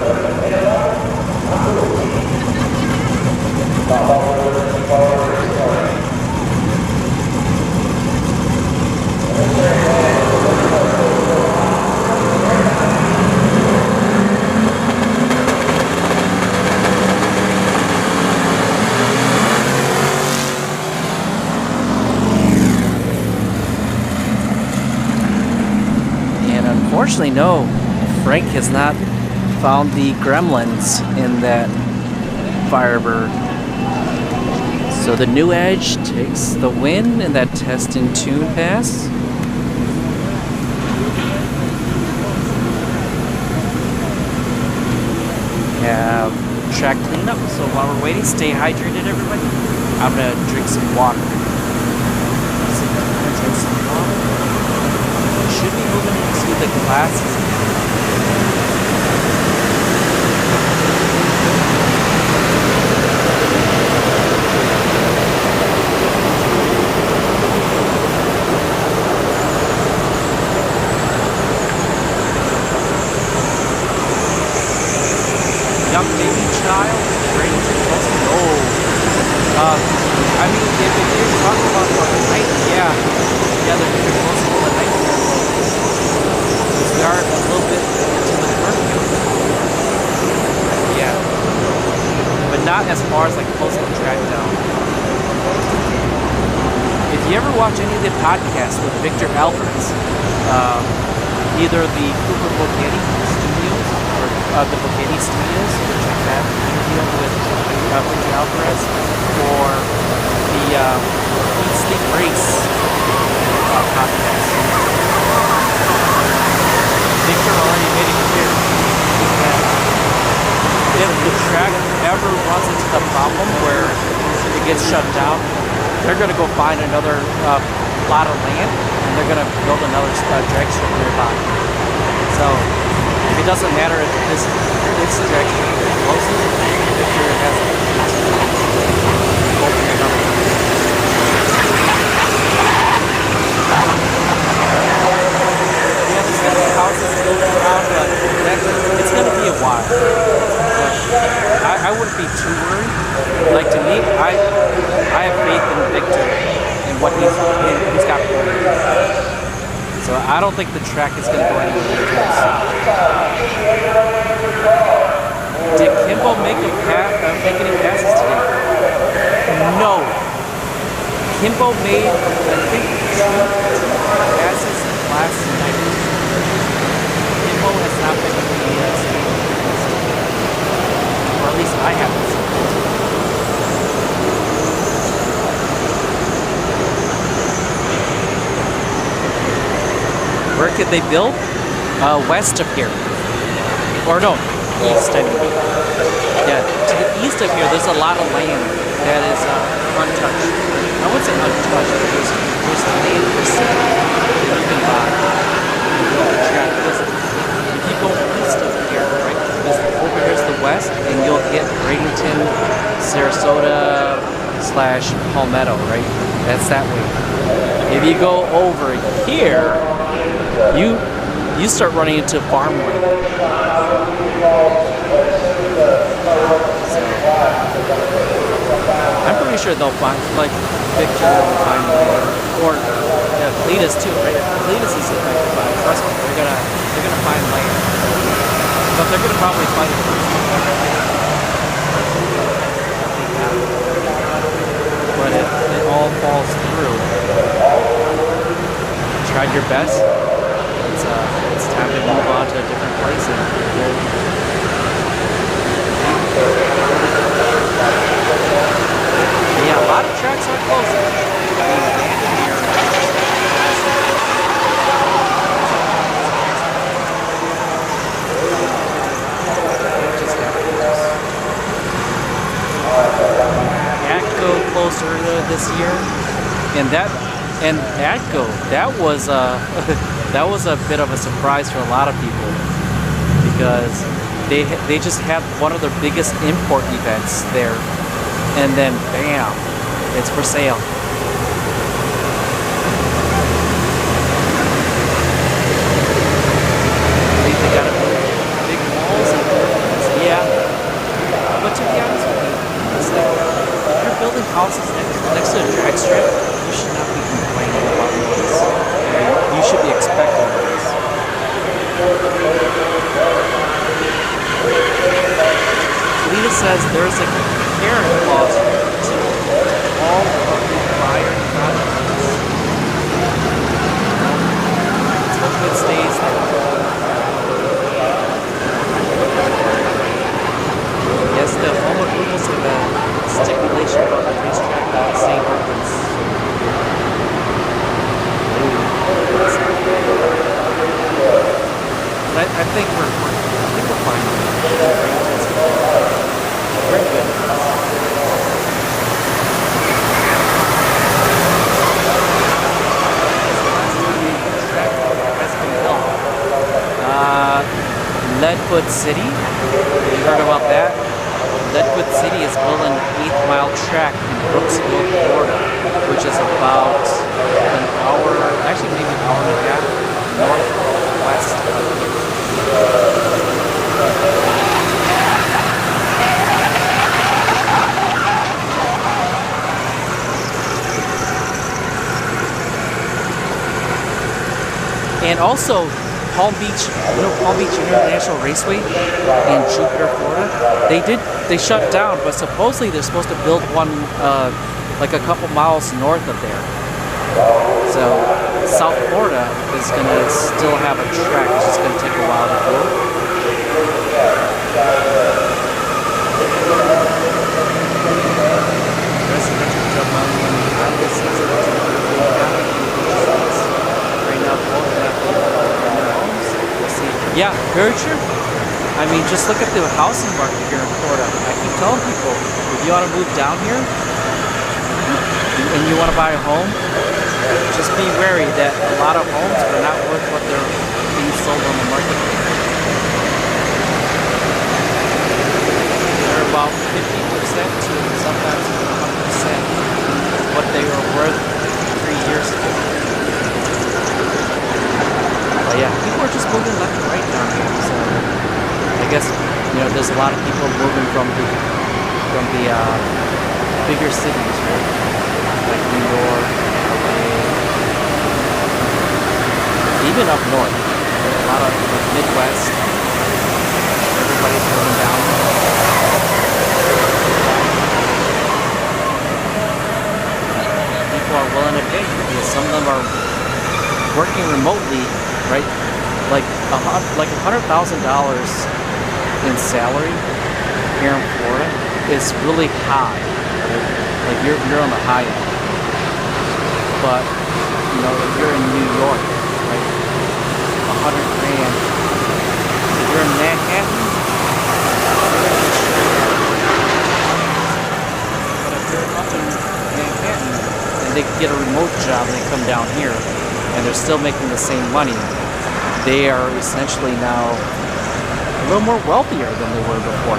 Unfortunately, no. Frank has not found the gremlins in that Firebird. So the New Edge takes the win in that test and tune pass. We have track cleanup, so while we're waiting, stay hydrated, everybody. I'm gonna drink some water. Should be moving into the classes. style, Bradenton close to no. I mean, if you're talking about the night, yeah, they're pretty close to the night. We are a little bit into the curfew. Yeah, but not as far as like close to the track down. If you ever watch any of the podcasts with Victor Alvarez, either the Cooper Bocchetti Studios or the Bocchetti Studios, check that interview with Victor Alvarez, or the Eat Sleep Race podcast. Victor already made it clear that if the track ever runs into the problem where it gets shut down, they're going to go find another plot of land, and they're going to build another drag strip nearby. So it doesn't matter if this drag strip closes, Victor has to open another one. Yeah, there's going to be houses built around, but it's going to be a while. But I wouldn't be too worried. Like, to me, I have faith in Victor and what he's got for me. So I don't think the track is going to go anywhere close. Did Kimbo make any passes today? No. Kimbo made, I think, 2 passes last night. Kimbo has not been making any passes. Or at least I haven't seen it. Where could they build? West of here. Or no, east, I mean. Yeah, to the east of here, there's a lot of land that is untouched. I wouldn't say untouched, but there's land for sale that you can buy. If you go east of here, right, over here's the west, and you'll get Bradenton, Sarasota / Palmetto, right? That's that way. If you go over here, you start running into farmland. So, I'm pretty sure they'll find, like, Victor will find land, or Cletus too, right? Cletus is affected by it. Trust me, they're gonna find land, but they're gonna probably find it first. But if it all falls through, tried your best. It's time to move on to a different place. Yeah, a lot of tracks are closing. Atco closed earlier this year, and Atco, that was a bit of a surprise for a lot of people, because they just had one of their biggest import events there, and then bam, it's for sale. They got big walls and yeah, but to be honest with you, it's like, if you're building houses next to a drag strip, you should not be complaining about noise. You should be expecting noise. Lita says there's a carrying clause to all of the prior contracts. Let's hope it stays there. Yes, the home approvals have a stipulation about the racetrack not staying open. But I think we're fine. Very good. Leadfoot City. You heard about that? Leadfoot City is building an 8-mile track in Brooksville, Florida, which is about an hour, actually maybe an hour and a half northwest of here. And also, Palm Beach International Raceway in Jupiter, Florida, they shut down, but supposedly they're supposed to build one like a couple miles north of there. So South Florida is gonna still have a track. It's just gonna take a while to build. Yeah, very true. I mean, just look at the housing market here in Florida. I keep telling people, if you want to move down here and you want to buy a home, just be wary that a lot of homes are not worth what they're being sold on the market. They're about 50% to sometimes 100% what they were worth 3 years ago. Yeah, people are just moving left and right down here. So I guess there's a lot of people moving from the bigger cities, right? Like New York, LA, even up north. There's a lot of the Midwest. Everybody's moving down. People are willing to pay because some of them are working remotely. Right, like $100,000 in salary here in Florida is really high. Right? Like you're on the high end. But if you're in New York, right, $100,000. If you're in Manhattan, but if you're up in Manhattan and they get a remote job and they come down here, and they're still making the same money, they are essentially now a little more wealthier than they were before.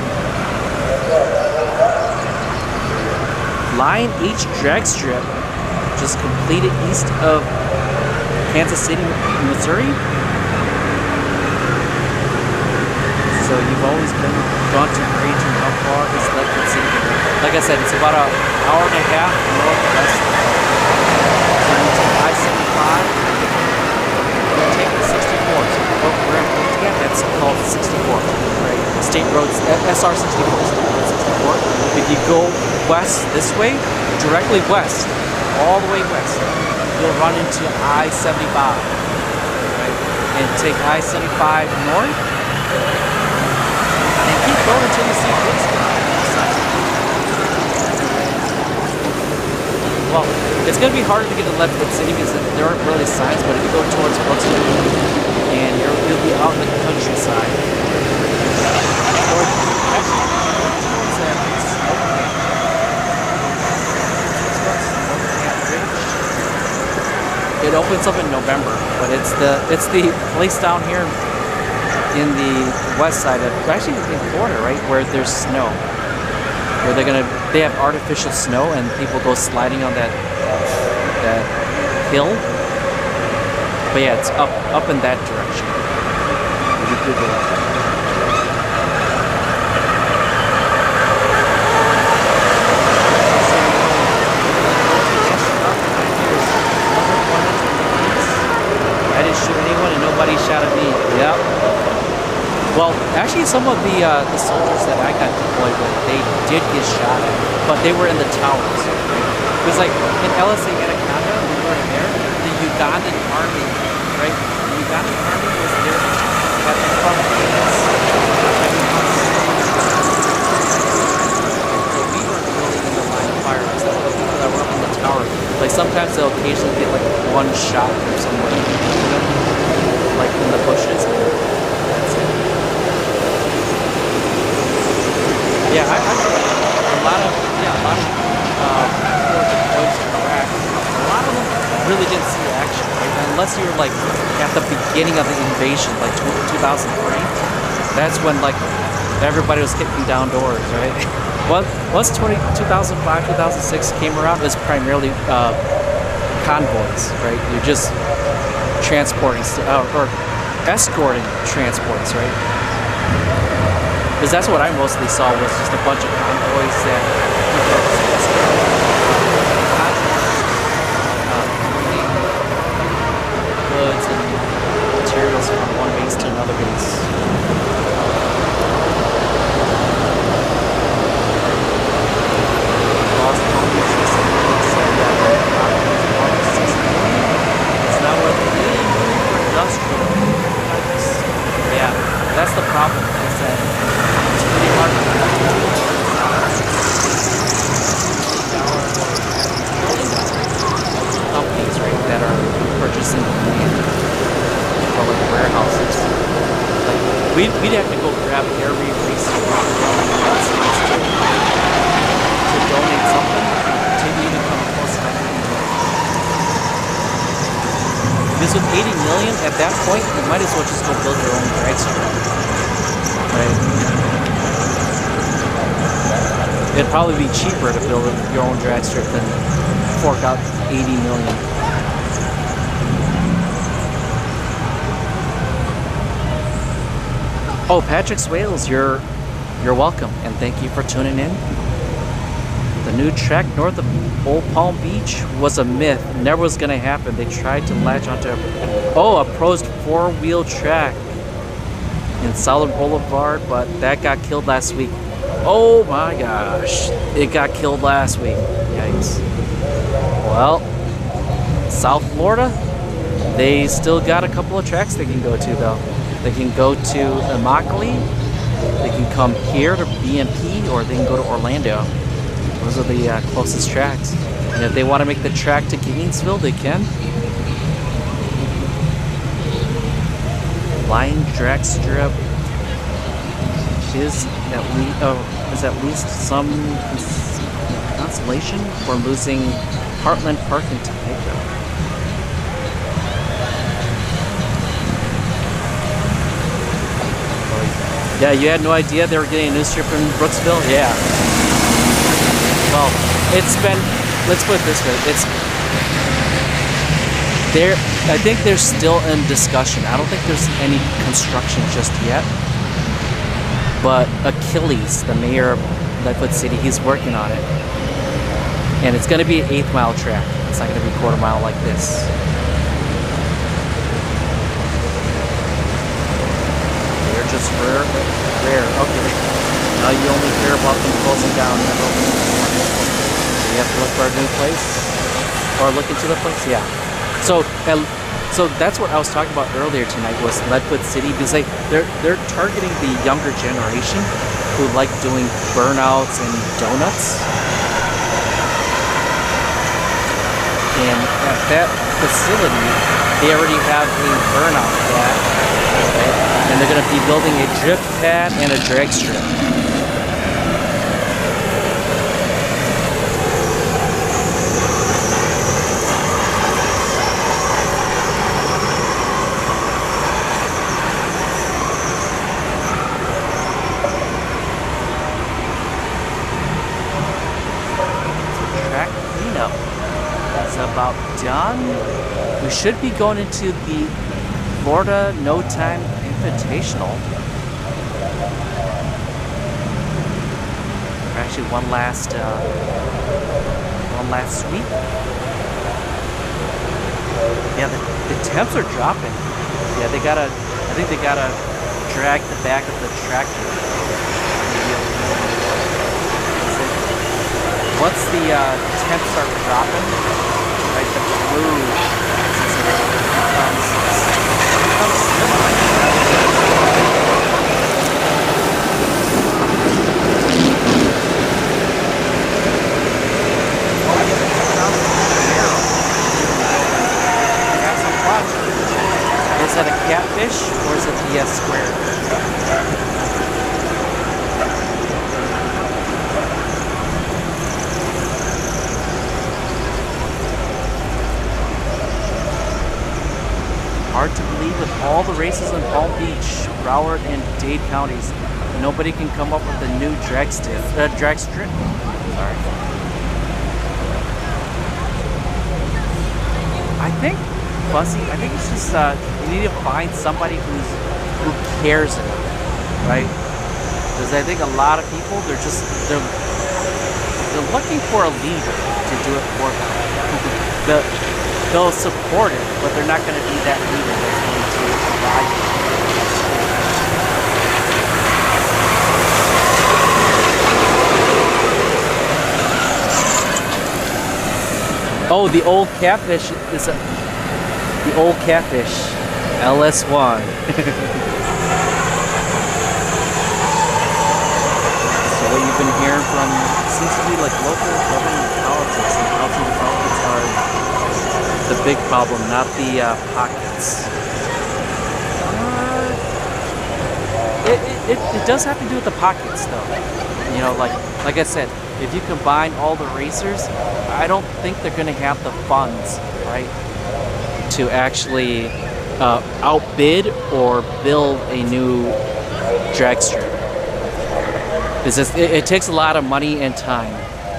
Line H drag strip just completed east of Kansas City, Missouri. So you've always gone to Grange, and how far is Lakewood City? Like I said, it's about an hour and a half northwest. I-75. Take the 64, so what we're looking at, that's called 64, right? State roads, SR 64, State Road 64. If you go west this way, directly west, all the way west, you'll run into I-75, right? And take I-75 north, and keep going until you see Brooksville. Well, it's going to be harder to get to Lakewood City because there aren't really signs, but if you go towards Brooksville and you'll be out in the countryside. It opens up in November, but it's the place down here in the west side of, actually in Florida, right, where there's snow. Where they have artificial snow and people go sliding on that hill. But yeah, it's up in that direction. Would you Google that? I didn't shoot anyone and nobody shot at me. Yep. Well, actually, some of the soldiers that I got deployed with, they did get shot at, but they were in the towers. It was like in LSA Anaconda, we were there, the Ugandan army, right? The Ugandan army was there at the front gates. So we were really in the line of fire. Some of the people that were up in the tower, like sometimes they'll occasionally get like one shot from somewhere, like in the bushes. Yeah, a lot of deployed to Iraq. A lot of them really didn't see action, right? Unless you were like at the beginning of the invasion, like 2003. That's when like everybody was kicking down doors, right? Once 2005, 2006 came around, it was primarily convoys, right? You're just transporting or escorting transports, right? Because that's what I mostly saw was just a bunch of convoys that goods and base. Lost Palm Beach recently said that it's not worth $80 million for industrial. Yeah, that's the problem. Is that it's pretty hard for companies, right, that are purchasing land for like warehouses. Like we'd have to go grab every race around the United States to donate something to even come close to that. Because with $80 million at that point, you might as well just go build your own drag strip. Right? It'd probably be cheaper to build your own drag strip than fork out $80 million. Oh, Patrick Swales, you're welcome, and thank you for tuning in. The new track north of Old Palm Beach was a myth. Never was going to happen. They tried to latch onto a proposed 4-wheel track in Solid Boulevard, but that got killed last week. Oh my gosh, it got killed last week. Yikes. Well, South Florida, they still got a couple of tracks they can go to though. They can go to Immokalee, they can come here to BMP, or they can go to Orlando. Those are the closest tracks. And if they want to make the track to Gainesville, they can. Lion Drag Strip is at least some consolation for losing Heartland Park in Topeka. Yeah, you had no idea they were getting a new strip in Brooksville? Yeah. Well, it's been, let's put it this way, I think they're still in discussion. I don't think there's any construction just yet. But Achilles, the mayor of Leadfoot City, he's working on it. And it's going to be an 8th mile track. It's not going to be quarter mile like this. They're just rare. Okay. Now you only hear about them closing down. You have to look for a new place? Or look into the place? Yeah. So that's what I was talking about earlier tonight was Leadfoot City, because they're targeting the younger generation who like doing burnouts and donuts. And at that facility, they already have a burnout pad, right? And they're going to be building a drift pad and a drag strip. About done. We should be going into the Florida No Time Invitational. Actually, one last sweep. Yeah, the temps are dropping. Yeah, I think they gotta drag the back of the tractor. Once the temps start dropping, right, the blue becomes Is that a catfish or is it the S squared? Hard to believe with all the races in Palm Beach, Broward, and Dade counties, nobody can come up with a new drag strip. Sorry. I think, Bussy, it's just you need to find somebody who cares enough, right? Because I think a lot of people they're looking for a leader to do it for them. They'll support it, but they're not going to be that leader that's going to evaluate it. Oh, the old catfish is the old catfish, LS1. So what you've been hearing from seems to be like local government politics, and housing developments are the big problem, not the pockets. It does have to do with the pockets, though. You know, like I said, if you combine all the racers, I don't think they're going to have the funds, right, to actually outbid or build a new drag strip. It takes a lot of money and time.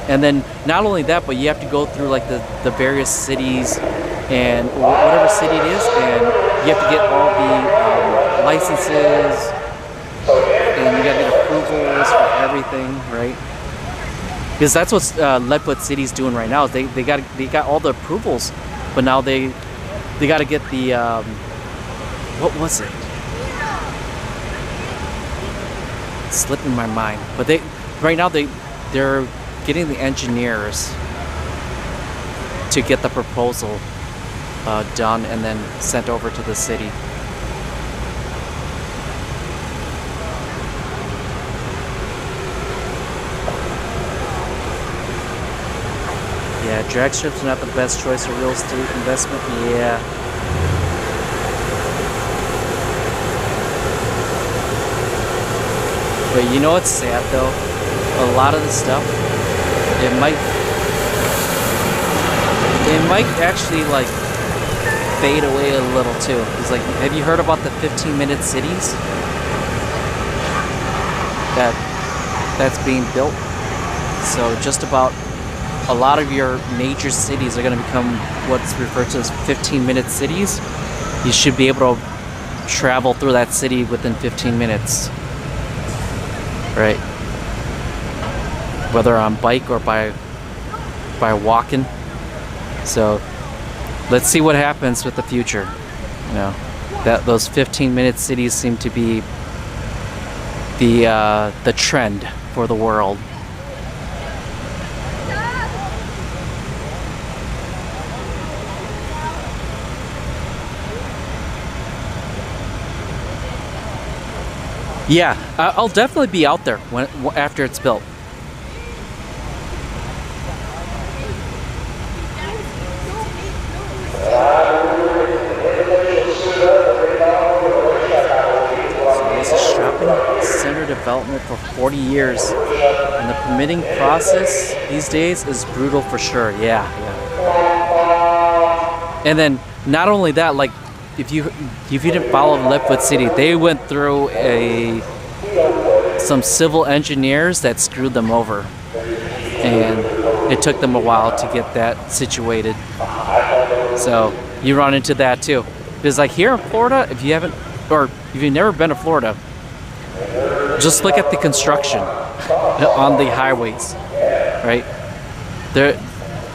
And then not only that, but you have to go through like the various cities and whatever city it is, and you have to get all the licenses, and you gotta get approvals for everything, right? Because that's what Leadfoot City's doing right now. Is they got all the approvals, but now they got to get the what was it? It's slipping my mind. But right now they're getting the engineers to get the proposal done and then sent over to the city. Yeah, drag strips are not the best choice of real estate investment. Yeah. But you know what's sad though? A lot of the stuff, it might actually like fade away a little too. It's like, have you heard about the 15-minute cities that's being built? So just about a lot of your major cities are going to become what's referred to as 15-minute cities. You should be able to travel through that city within 15 minutes. Right? Whether on bike or by walking. So let's see what happens with the future. You know, that those 15-minute cities seem to be the trend for the world. Yeah, I'll definitely be out there after it's built. So this is shopping center development for 40 years, and the permitting process these days is brutal for sure. Yeah. And then not only that, like, if you didn't follow Leadfoot City, they went through some civil engineers that screwed them over, and it took them a while to get that situated. So you run into that too. Because like here in Florida, if you've never been to Florida, just look at the construction on the highways, right?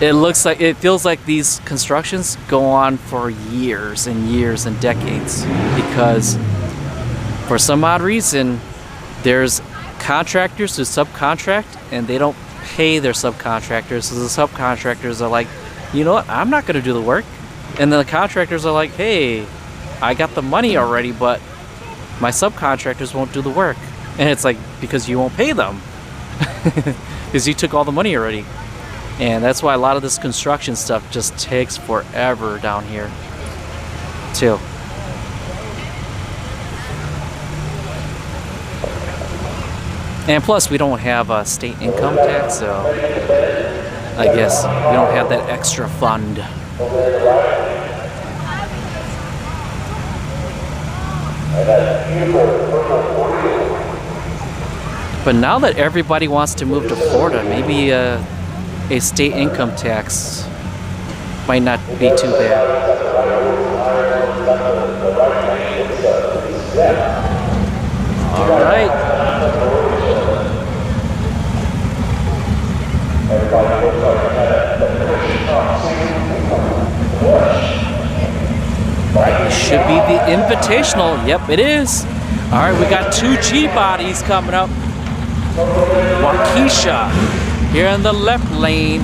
It feels like these constructions go on for years and years and decades, because for some odd reason there's contractors who subcontract and they don't pay their subcontractors, so the subcontractors are like, you know what, I'm not going to do the work, and then the contractors are like, hey, I got the money already, but my subcontractors won't do the work. And it's like, because you won't pay them because you took all the money already. And that's why a lot of this construction stuff just takes forever down here, too. And plus, we don't have a state income tax, so I guess we don't have that extra fund. But now that everybody wants to move to Florida, maybe a state income tax might not be too bad. All right. This should be the Invitational. Yep, it is. All right, we got two G-bodies coming up. Waukesha here in the left lane.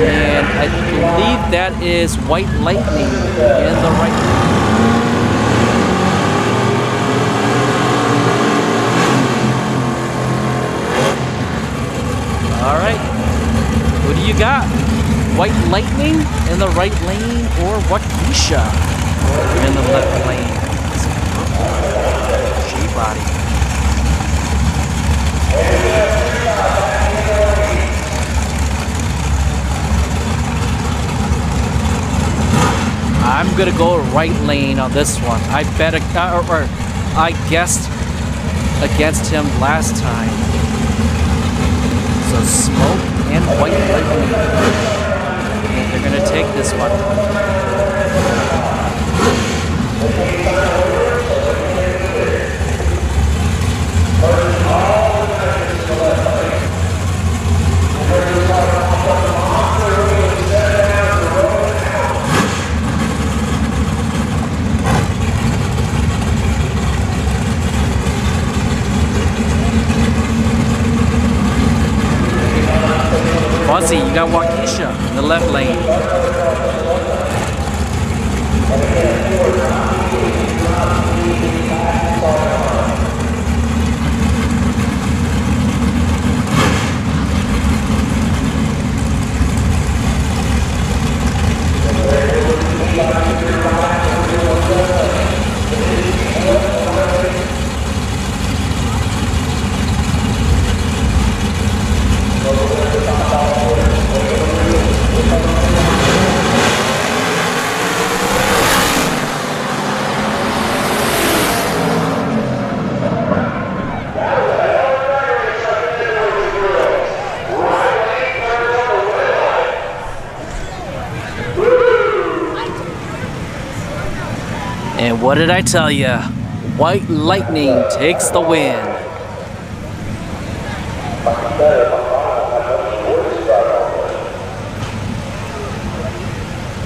And I believe that is White Lightning in the right lane. All right, who do you got? White Lightning in the right lane or Waukesha in the left lane? G-Body. I'm gonna go right lane on this one. I bet, or I guessed against him last time. So Smoke and White Lightning. And they're gonna take this one. Fuzzy, you got Waukesha in the left lane. And what did I tell you? White Lightning takes the win.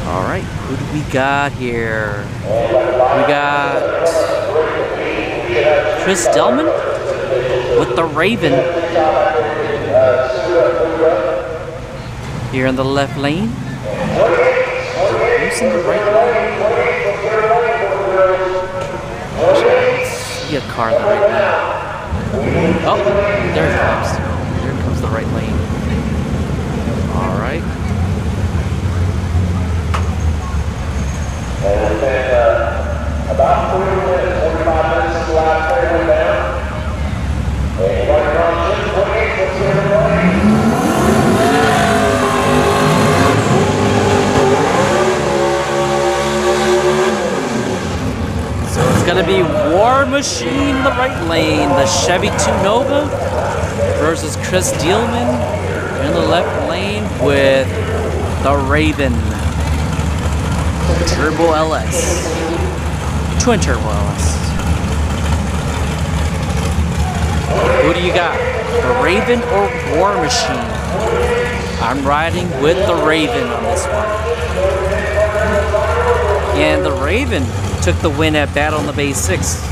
All right, who do we got here? We got Chris Delman with the Raven here in the left lane. Who's in the right lane? See a car in the right lane. Oh, there it comes. There comes the right lane. All right. And then about 40 minutes, 45 minutes is the last fairway down. And right around 6:28, let's see everybody. So it's going to be War Machine in the right lane, the Chevy 2 Nova versus Chris Dealman in the left lane with the Raven Turbo LS, Twin Turbo LS. Who do you got, the Raven or War Machine? I'm riding with the Raven on this one. And the Raven took the win at Battle on the Bay 6.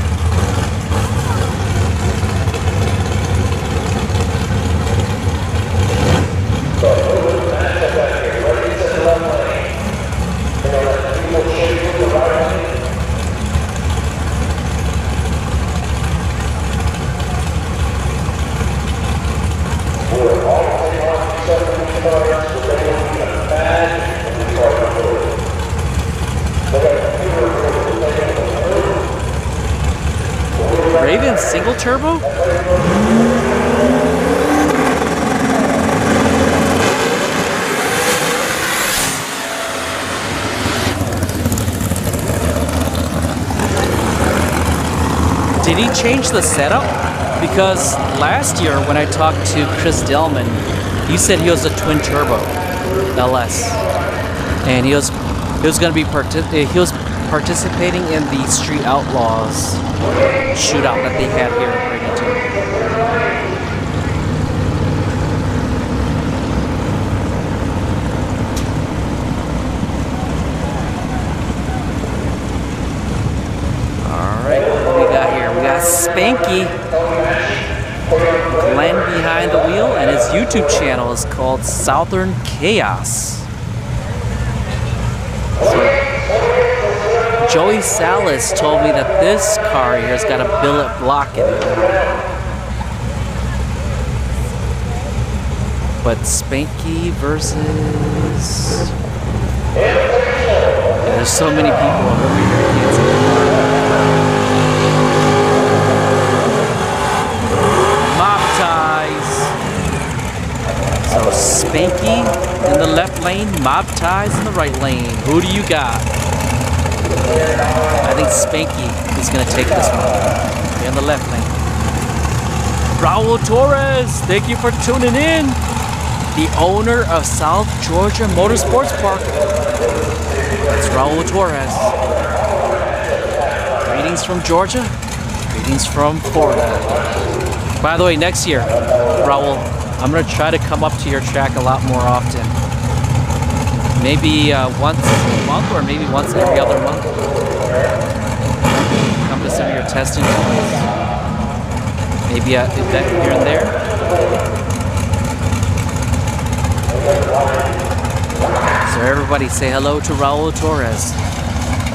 Raven single turbo? Did he change the setup? Because last year when I talked to Chris Delman, he said he was a twin turbo LS, and he was going to be participating in the Street Outlaws shootout that they had here in Bradenton. All right, what do we got here? We got Spanky, Glenn behind the wheel, and his YouTube channel is called Southern Chaos. So, Joey Salas told me that this car here has got a billet block in it. But Spanky versus... Yeah, there's so many people over here, I can't see the car. Mob ties. So Spanky in the left lane, Mob ties in the right lane. Who do you got? I think Spanky is going to take this one in the left lane. Raul Torres, thank you for tuning in. The owner of South Georgia Motorsports Park. That's Raul Torres. Greetings from Georgia. Greetings from Florida. By the way, next year, Raul, I'm going to try to come up to your track a lot more often. Maybe once a month or maybe once every other month. Come to some of your testing points. Maybe an event here and there. So everybody say hello to Raul Torres.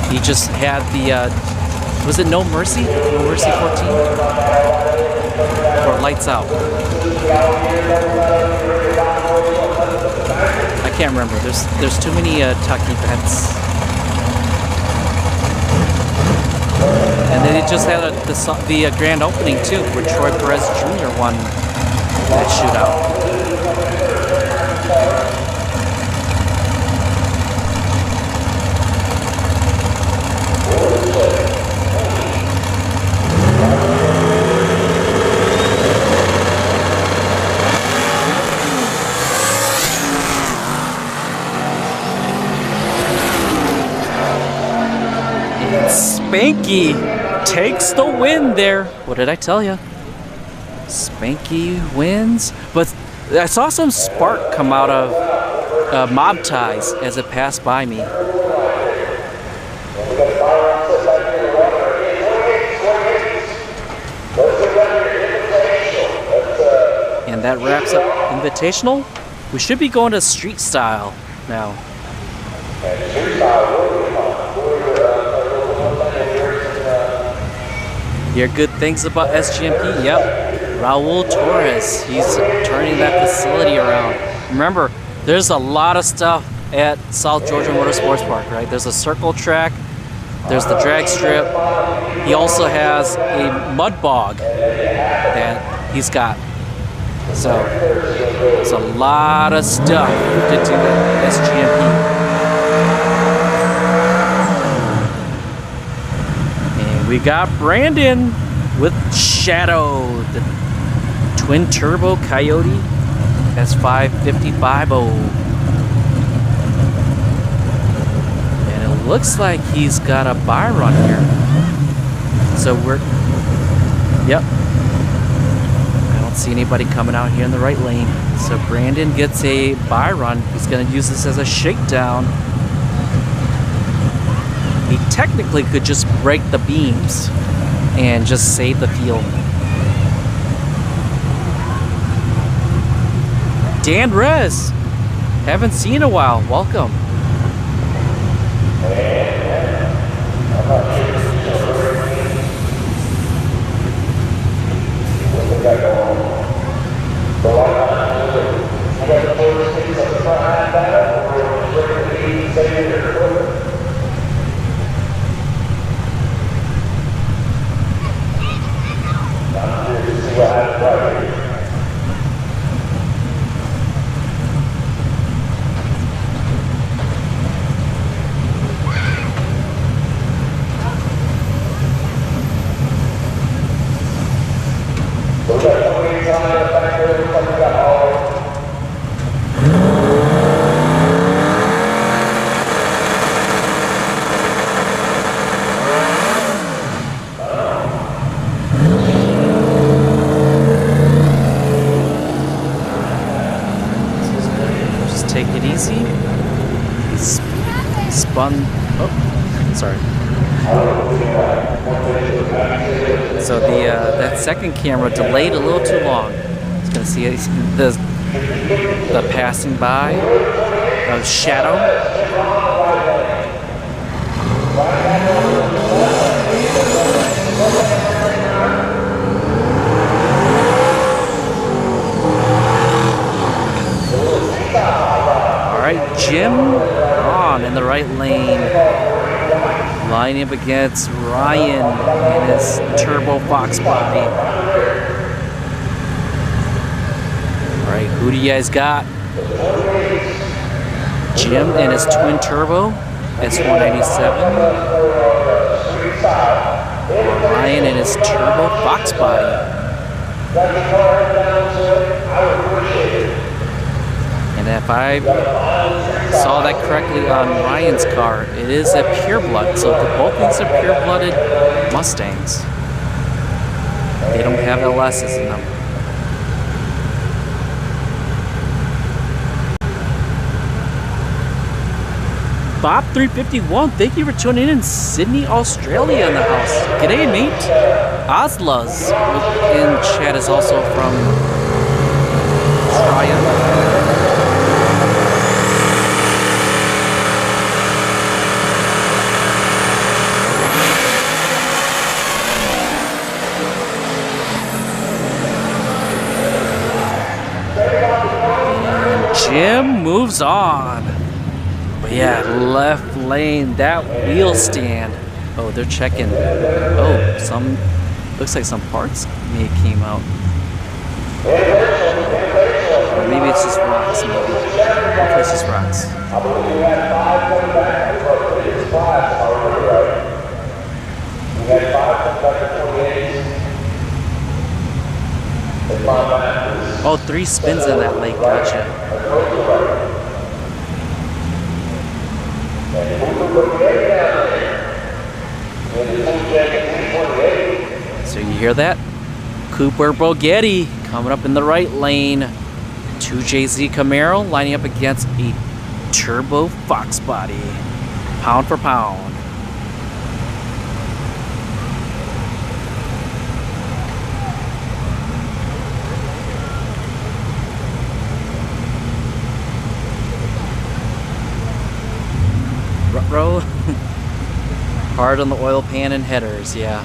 He just had the, was it No Mercy? No Mercy 14? Or Lights Out? I can't remember. There's too many tuck events. And then it just had the grand opening too, where Troy Perez Jr. won that shootout. Spanky takes the win there. What did I tell you? Spanky wins. But I saw some spark come out of Mob Ties as it passed by me. And that wraps up Invitational. We should be going to Street Style now. Hear good things about SGMP? Yep. Raul Torres, he's turning that facility around. Remember, there's a lot of stuff at South Georgia Motorsports Park, right? There's a circle track, there's the drag strip. He also has a mud bog that he's got. So, there's a lot of stuff to do at SGMP. We got Brandon with Shadow, the twin turbo Coyote S550-50. And it looks like he's got a buy run here. So yep. I don't see anybody coming out here in the right lane. So Brandon gets a buy run. He's going to use this as a shakedown. He technically could just break the beams and just save the field. Dan Rez, haven't seen in a while. Welcome. So that second camera delayed a little too long. So Gonna see the passing by of Shadow. All right, Jim on in the right lane, lining up against Ryan and his Turbo Fox body. All right, who do you guys got? Jim and his twin turbo, S197. Ryan and his Turbo Fox body. And if I saw that correctly on Ryan's car, it is a pureblood. So both these are pure-blooded Mustangs. They don't have LSs in them. Bob 351, thank you for tuning in. Sydney, Australia in the house. G'day, mate. Oslaz in chat is also from Australia. Jim moves on. But yeah, left lane, that wheel stand. Oh, they're checking. Oh, looks like some parts may have came out. Or maybe it's just rocks, maybe. Hopefully it's just rocks. Oh, 3 spins in that lake, gotcha. So you hear that? Cooper Bogetti coming up in the right lane. 2JZ Camaro lining up against a Turbo Fox body. Pound for pound. Row. Hard on the oil pan and headers, yeah.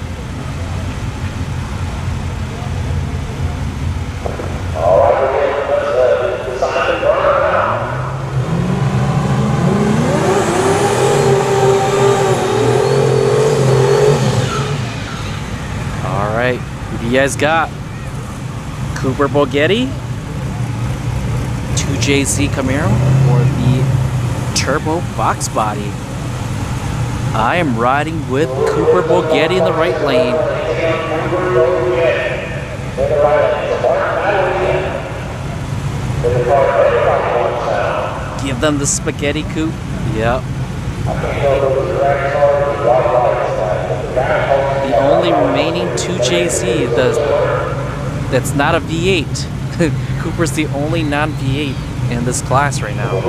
Alright, who do you guys got? Cooper Bogetti, 2JZ Camaro, or the Turbo Fox body? I am riding with Cooper Bogetti in the right lane. Give them the spaghetti coupe. Yep. The only remaining 2JZ that's not a V8. Cooper's the only non-V8 in this class right now.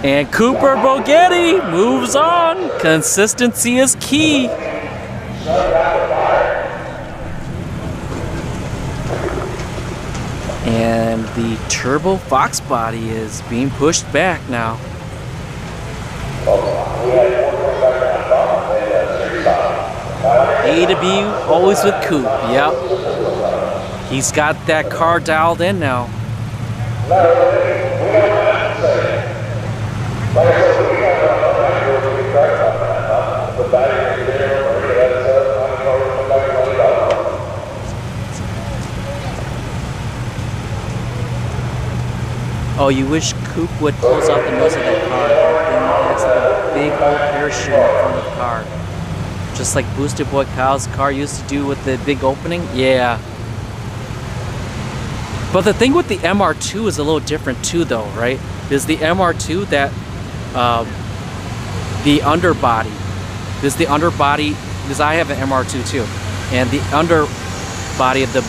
And Cooper Bogetti moves on. Consistency is key. And the Turbo Fox body is being pushed back now. A to B, always with Coop. Yep. He's got that car dialed in now. Oh, you wish Coop would close off the nose of that car. Then it's like a big old parachute in front of the car. Just like Boosted Boy Kyle's car used to do with the big opening. Yeah. But the thing with the MR2 is a little different too though, right? Is the MR2 that the underbody. Because I have an MR2 too. And the underbody of the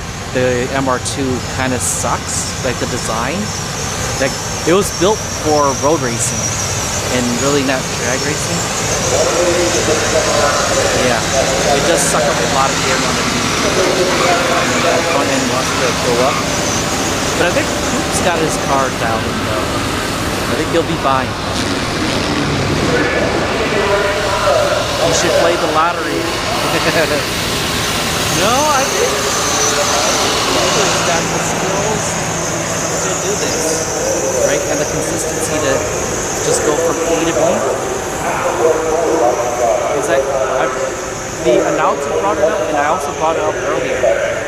MR2 kind of sucks, like the design. Like it was built for road racing and really not drag racing. Yeah, it does suck up a lot of air on the knee. And that front end wants to go up. But I think Hoop's got his car down though. I think he'll be fine. You should play the lottery. No, I think he's got the skills to do this, right? And the consistency to just go from A to B. It's like the announcer brought it up, and I also brought it up earlier.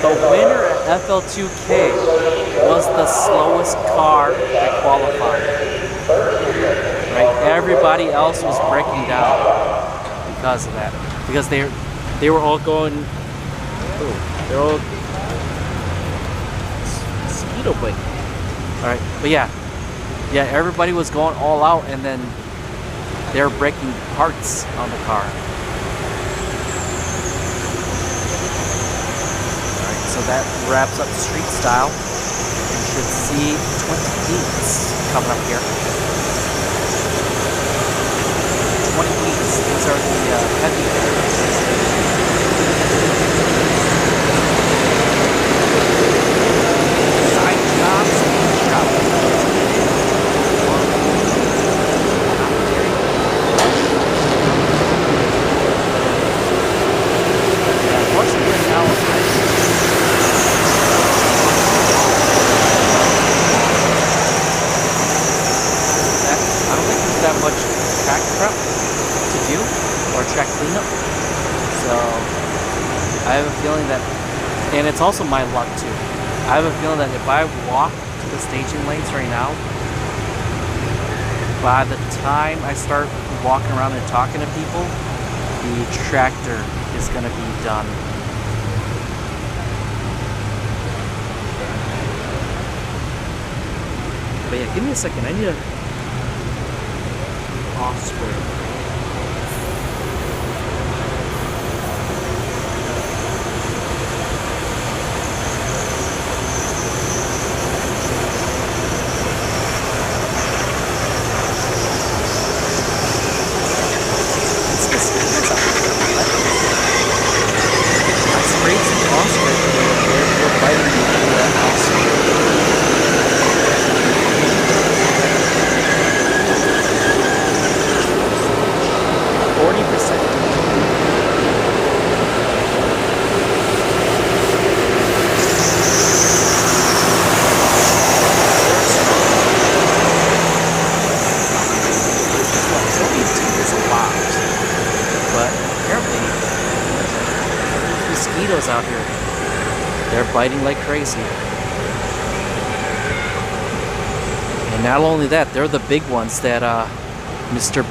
The winner at FL2K was the slowest car that qualified. Right? Everybody else was breaking down because of that. Because they were all going. They're all mosquito bite. All right, but yeah, everybody was going all out, and then they're breaking parts on the car. All right, so that wraps up street style. You should see 28s coming up here. 28s. These are the heavy hitters. And it's also my luck too. I have a feeling that if I walk to the staging lanes right now, by the time I start walking around and talking to people, the tractor is going to be done. But yeah, give me a second. I need a off spray. Out here, they're biting like crazy. And not only that, they're the big ones that Mr.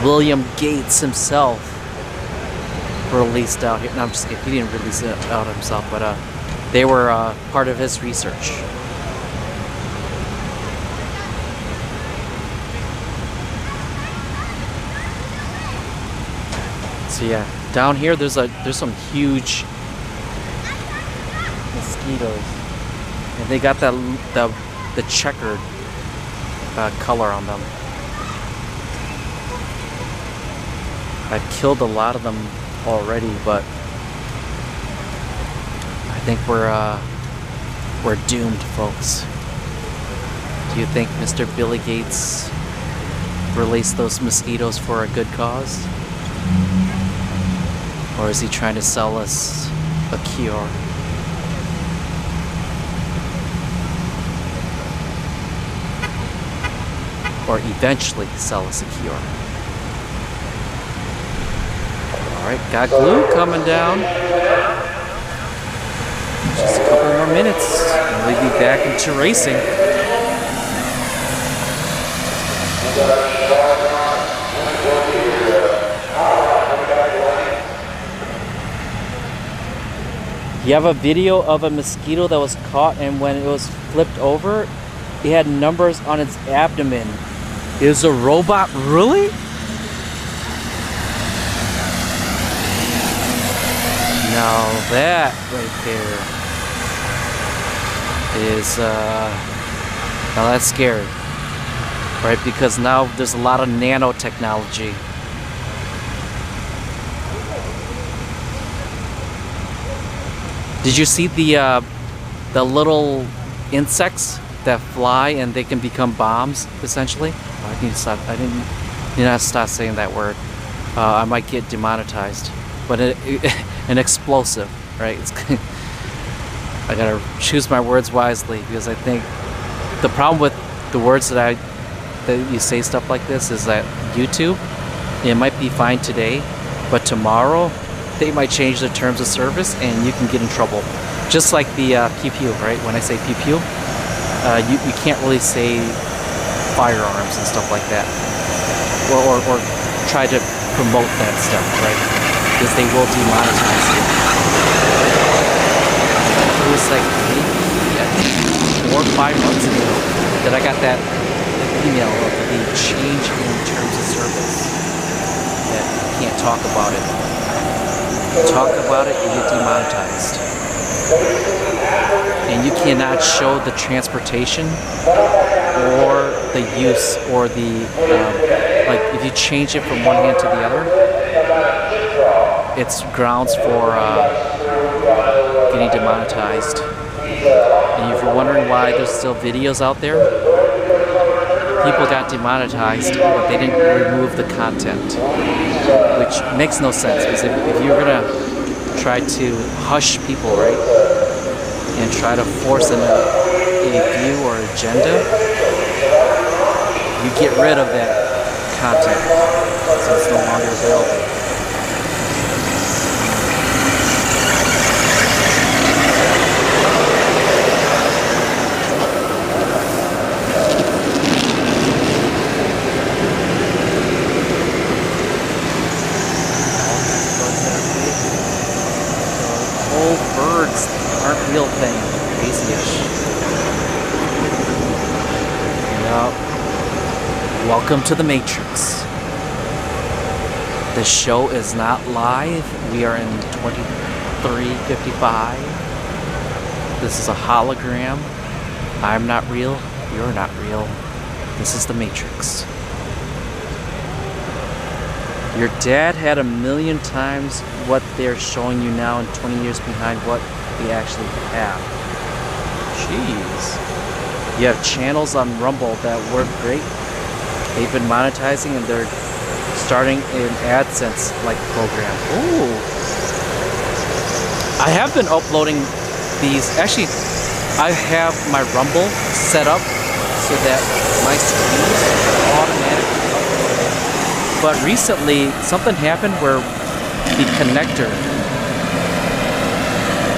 William Gates himself released out here. No, I'm just kidding. He didn't release it out himself, but they were part of his research. So yeah, down here there's some huge mosquitoes, and they got the checkered color on them. I've killed a lot of them already, but I think we're doomed, folks. Do you think Mr. Billy Gates released those mosquitoes for a good cause? Or is he trying to sell us a cure? Or eventually sell us a cure? Alright, got glue coming down. Just a couple more minutes and we'll be back into racing. You have a video of a mosquito that was caught, and when it was flipped over, it had numbers on its abdomen. It was a robot, really? Now that right there is, now that's scary, right? Because now there's a lot of nanotechnology. Did you see the little insects that fly and they can become bombs, essentially? I need to stop. I didn't stop saying that word. I might get demonetized. But an explosive, right? I gotta choose my words wisely, because I think the problem with the words that you say stuff like this is that YouTube, it might be fine today, but tomorrow they might change the terms of service and you can get in trouble. Just like the pew pew, right? When I say pew pew, you can't really say firearms and stuff like that, or try to promote that stuff, right? Because they will demonetize you. It was like maybe 4 or 5 months ago that I got that email of the change in terms of service. That you can't talk about it. Talk about it, you get demonetized. And you cannot show the transportation or the use or the like if you change it from one hand to the other, it's grounds for getting demonetized. And if you're wondering why there's still videos out there, people got demonetized, but they didn't remove the content, which makes no sense. Because if you're gonna try to hush people, right, and try to force a view or agenda, you get rid of that content, so it's no longer available. Birds aren't real thing. Crazy-ish. Yep. Welcome to the Matrix. The show is not live. We are in 2355. This is a hologram. I'm not real. You're not real. This is the Matrix. Your dad had 1,000,000 times what they're showing you now and 20 years behind what they actually have. Jeez. You have channels on Rumble that work great. They've been monetizing and they're starting an AdSense like program. Ooh. I have been uploading these. Actually, I have my Rumble set up so that my streams are automatically uploaded. But recently, something happened where the connector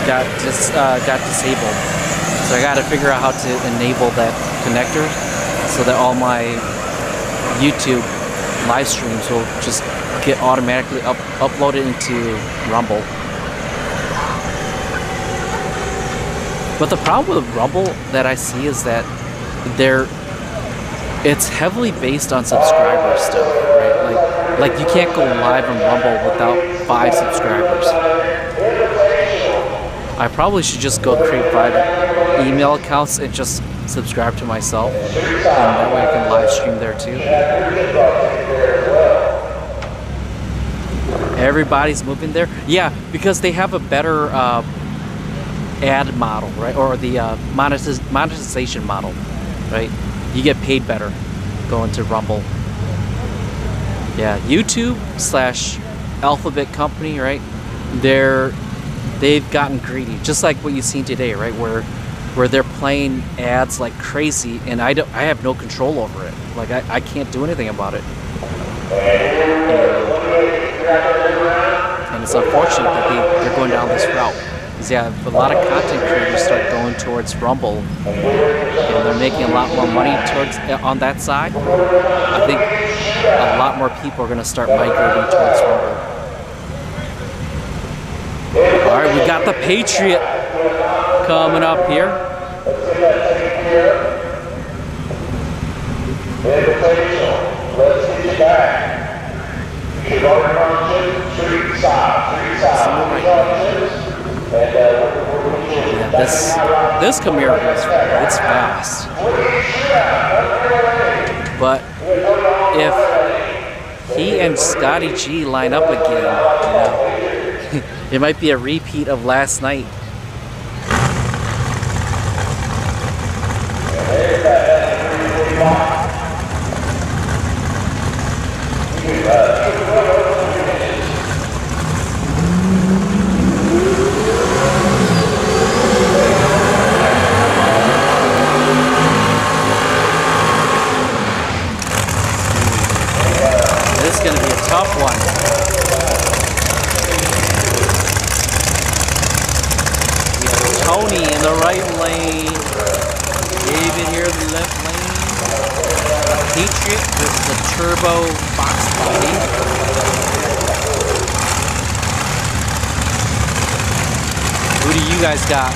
got disabled. So I got to figure out how to enable that connector so that all my YouTube live streams will just get automatically uploaded into Rumble. But the problem with Rumble that I see is that it's heavily based on subscriber stuff, right? Like you can't go live on Rumble without 5 subscribers. I probably should just go create 5 email accounts and just subscribe to myself, and that way I can live stream there too. Everybody's moving there. Yeah, because they have a better ad model, right? Or the monetization model, right? You get paid better going to Rumble. Yeah, YouTube / Alphabet Company, right? They've gotten greedy, just like what you've seen today, right? Where they're playing ads like crazy, and I have no control over it. Like I can't do anything about it. And it's unfortunate that they're going down this route. Because yeah, a lot of content creators start going towards Rumble, and they're making a lot more money on that side. I think a lot more people are going to start migrating towards Rumble. All right, we got the Patriot coming up here. Let's get back. Yeah, this Camaro it's fast. But if he and Scotty G line up again, you know, it might be a repeat of last night. This is going to be a tough one. We have Tony in the right lane. David here in the left lane. Patriot with the turbo box body. Who do you guys got?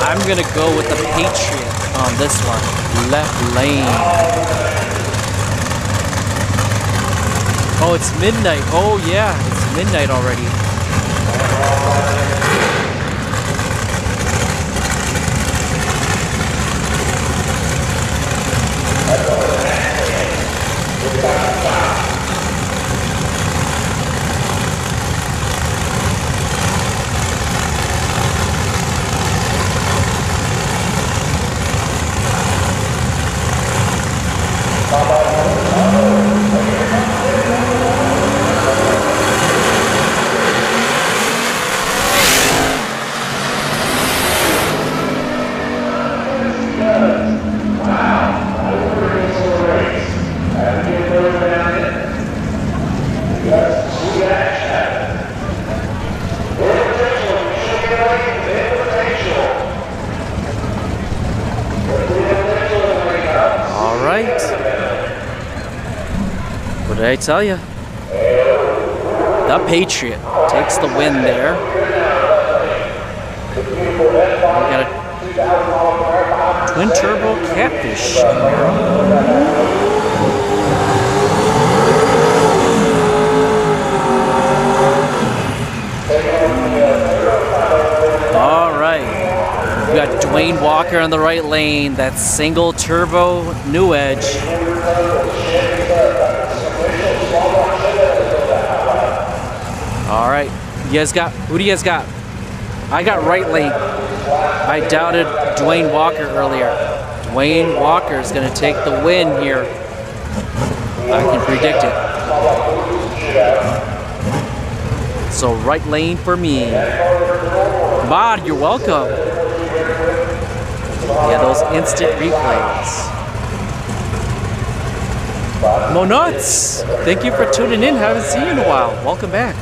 I'm gonna go with the Patriot on this one. Left lane. Oh, it's midnight. Oh yeah, it's midnight already. What did I tell you? The Patriot takes the win there. We got a twin turbo catfish. All right. We got Dwayne Walker on the right lane. That single turbo New Edge. All right, you guys got, who do you guys got? I got right lane. I doubted Dwayne Walker earlier. Dwayne Walker is going to take the win here. I can predict it. So right lane for me. Bod, you're welcome. Yeah, those instant replays. Mo Nuts, thank you for tuning in. Haven't seen you in a while. Welcome back.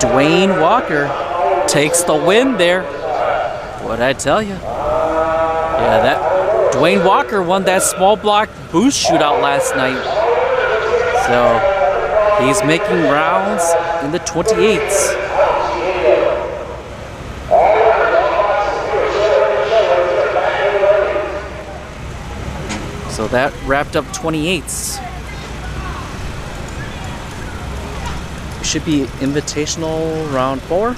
Dwayne Walker takes the win there. What'd I tell you? Yeah, that Dwayne Walker won that small block boost shootout last night. So he's making rounds in the 28s. So that wrapped up 28s. Should be invitational round 4.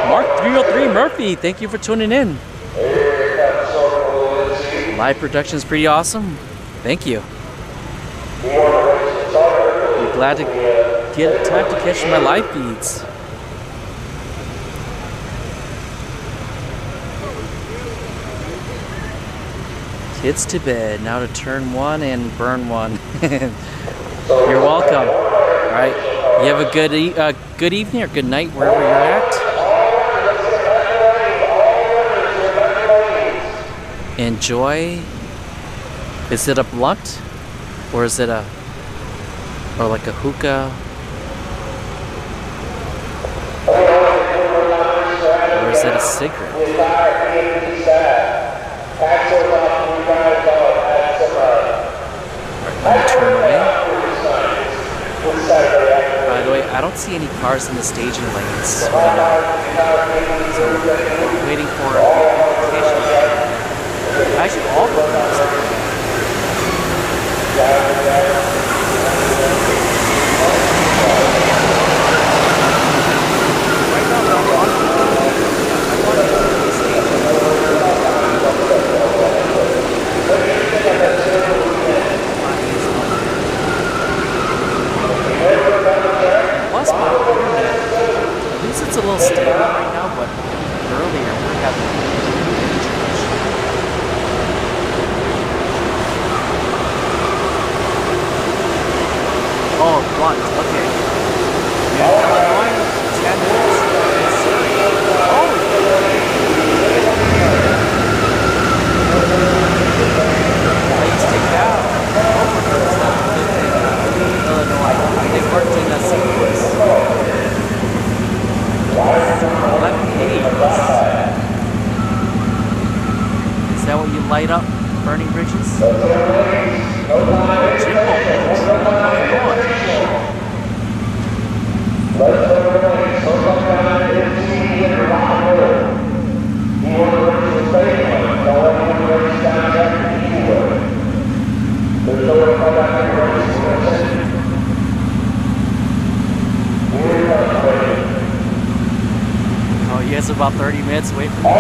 Mark 303 Murphy, thank you for tuning in. Live production is pretty awesome. Thank you. I'm glad to get time to catch my live feeds. It's to bed. Now to turn 1 and burn 1. You're welcome. All right. You have a good evening or good night wherever you're at. Enjoy. Is it a blunt, or is it like a hookah, or is it a cigarette? Let me turn away. By the way, I don't see any cars in the staging lanes right now. So we're waiting for notification. Actually, all the cars. Right now, I'm on the stage. Plus, my internet, at least it's a little stable right now, but earlier we're having oh, blunt, okay. In Illinois, 10 minutes. Oh! I used to have coworkers that lived in Illinois. They worked in St. Louis. 11 days. Is that what you light up, burning bridges? Jimbo. Oh, you guys are about 30 minutes away from each other.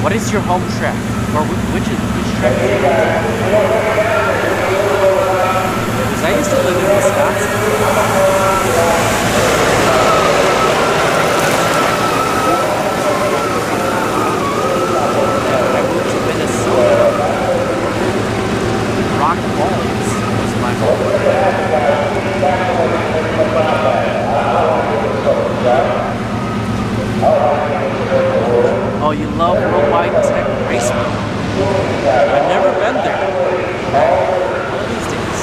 What is your home track? Or which track is it? Because I used to live in Wisconsin. I moved to Minnesota. Rock Falls was my home. Oh, you love Worldwide Tech Raceway? I've never been there. One of these days.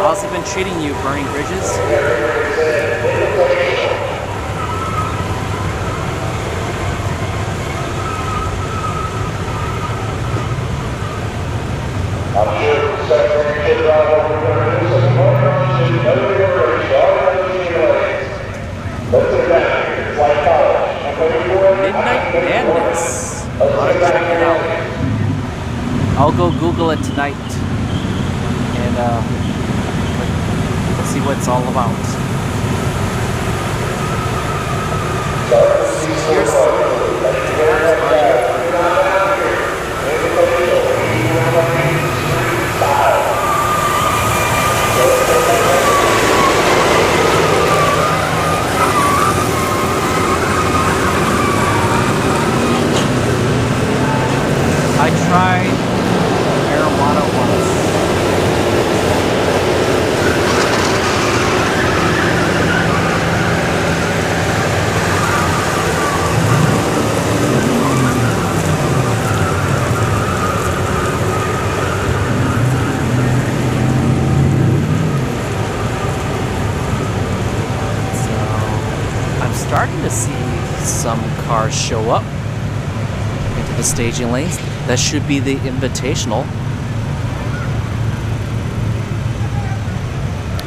How's it been treating you, burning bridges? Midnight Madness. I'll check it out. I'll go Google it tonight and see what it's all about. 6 years I tried marijuana once. Starting to see some cars show up into the staging lanes. That should be the Invitational.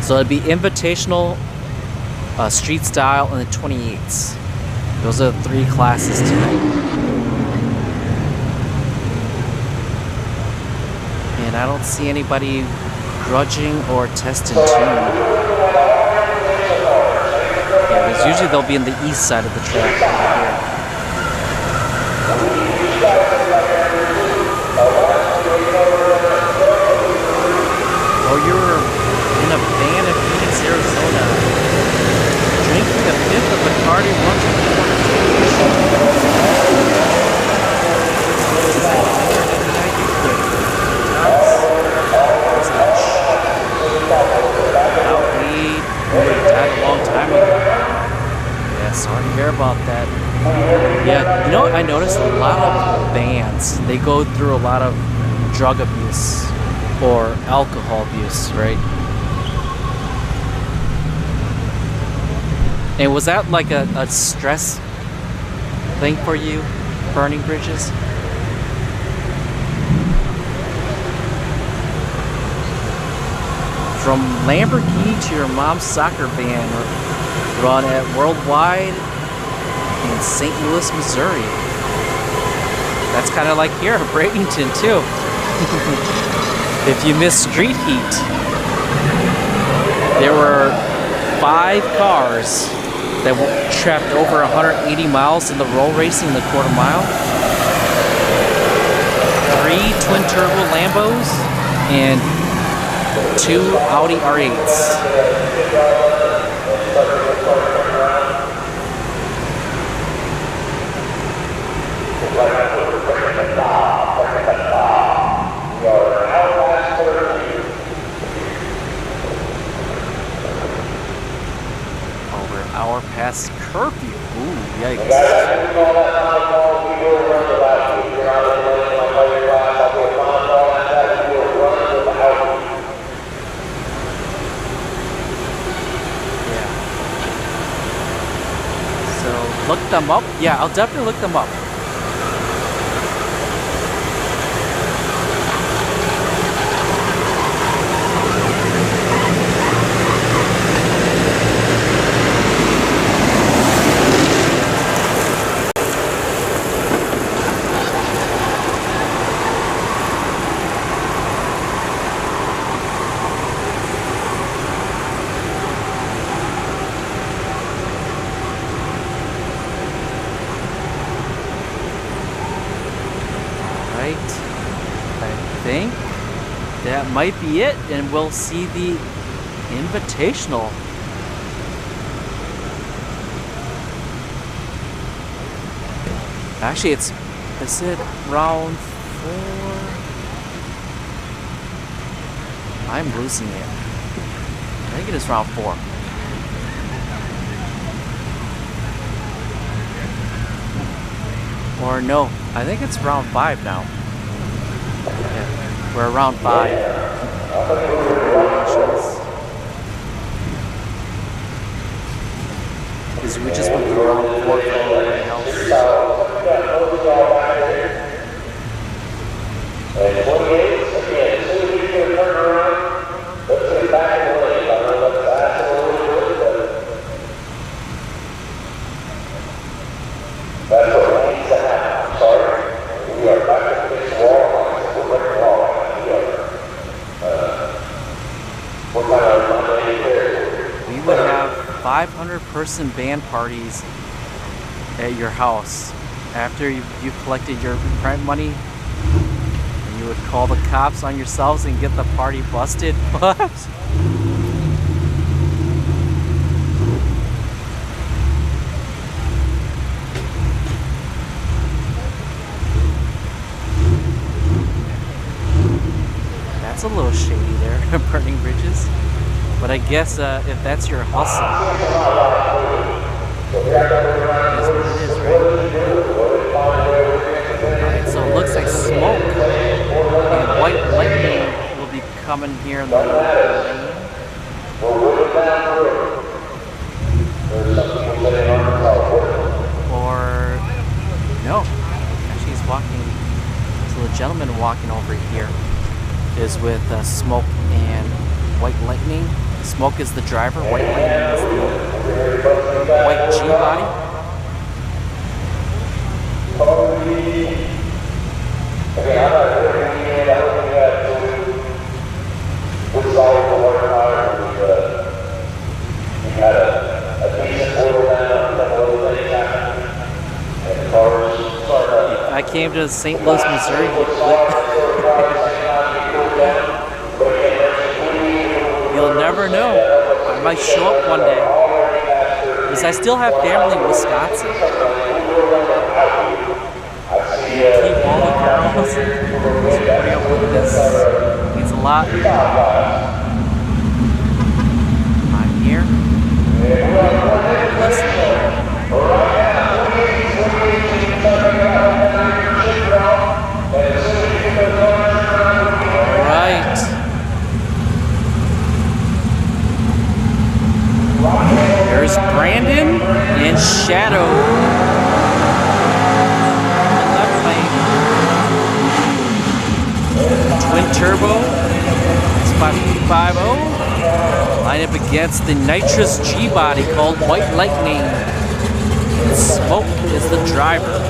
So it'd be Invitational, Street Style, and the 28s. Those are the 3 classes tonight. And I don't see anybody grudging or test and tune. Yeah, because usually they'll be in the east side of the track right here. Or you're in a van in Phoenix, Arizona, drinking a fifth of Bacardi 121. Died a long time ago. Yeah, sorry to hear about that. Yeah, you know what? I noticed a lot of bands, they go through a lot of drug abuse or alcohol abuse, right? And was that like a stress thing for you, burning bridges? From Lamborghini to your mom's soccer band, run at Worldwide in St. Louis, Missouri. That's kind of like here in Bradenton too. If you miss Street Heat, there were 5 cars that trapped over 180 miles in the roll racing the quarter mile. 3 twin turbo Lambos and 2 Audi R8s. Over an hour past curfew. Ooh, yikes. Look them up? Yeah, I'll definitely look them up. That might be it, and we'll see the Invitational. Actually, is it round 4? I'm losing it. I think it is round 4. Or no, I think it's round 5 now. Yeah. We're around 5. Because we just went through round 4 for everybody else. And 28, again, as soon as we can turn around, let's get back in the lane. I don't know if it's fast or a little bit, but that's what needs to happen. I'm sorry. We are back at the next wall. We would have 500-person band parties at your house after you collected your rent money, and you would call the cops on yourselves and get the party busted. What? That's a little shady there, burning bridges. But I guess if that's your hustle, that's what it is, right? Alright, so it looks like smoke and white lightning will be coming here in the lane. Or, no, actually he's walking, so the gentleman walking over here is with smoke and white lightning. Smoke is the driver, white lightning is the white G-body. If I came to St. Louis, Missouri, you'll never know. I might show up one day. Because I still have family in Wisconsin. Keep all the girls. Putting up with this means a lot. I'm here. Listen. Alright. There's Brandon and Shadow. Left lane. Twin turbo. Spot 50. Line up against the nitrous G-body called White Lightning. Smoke is the driver.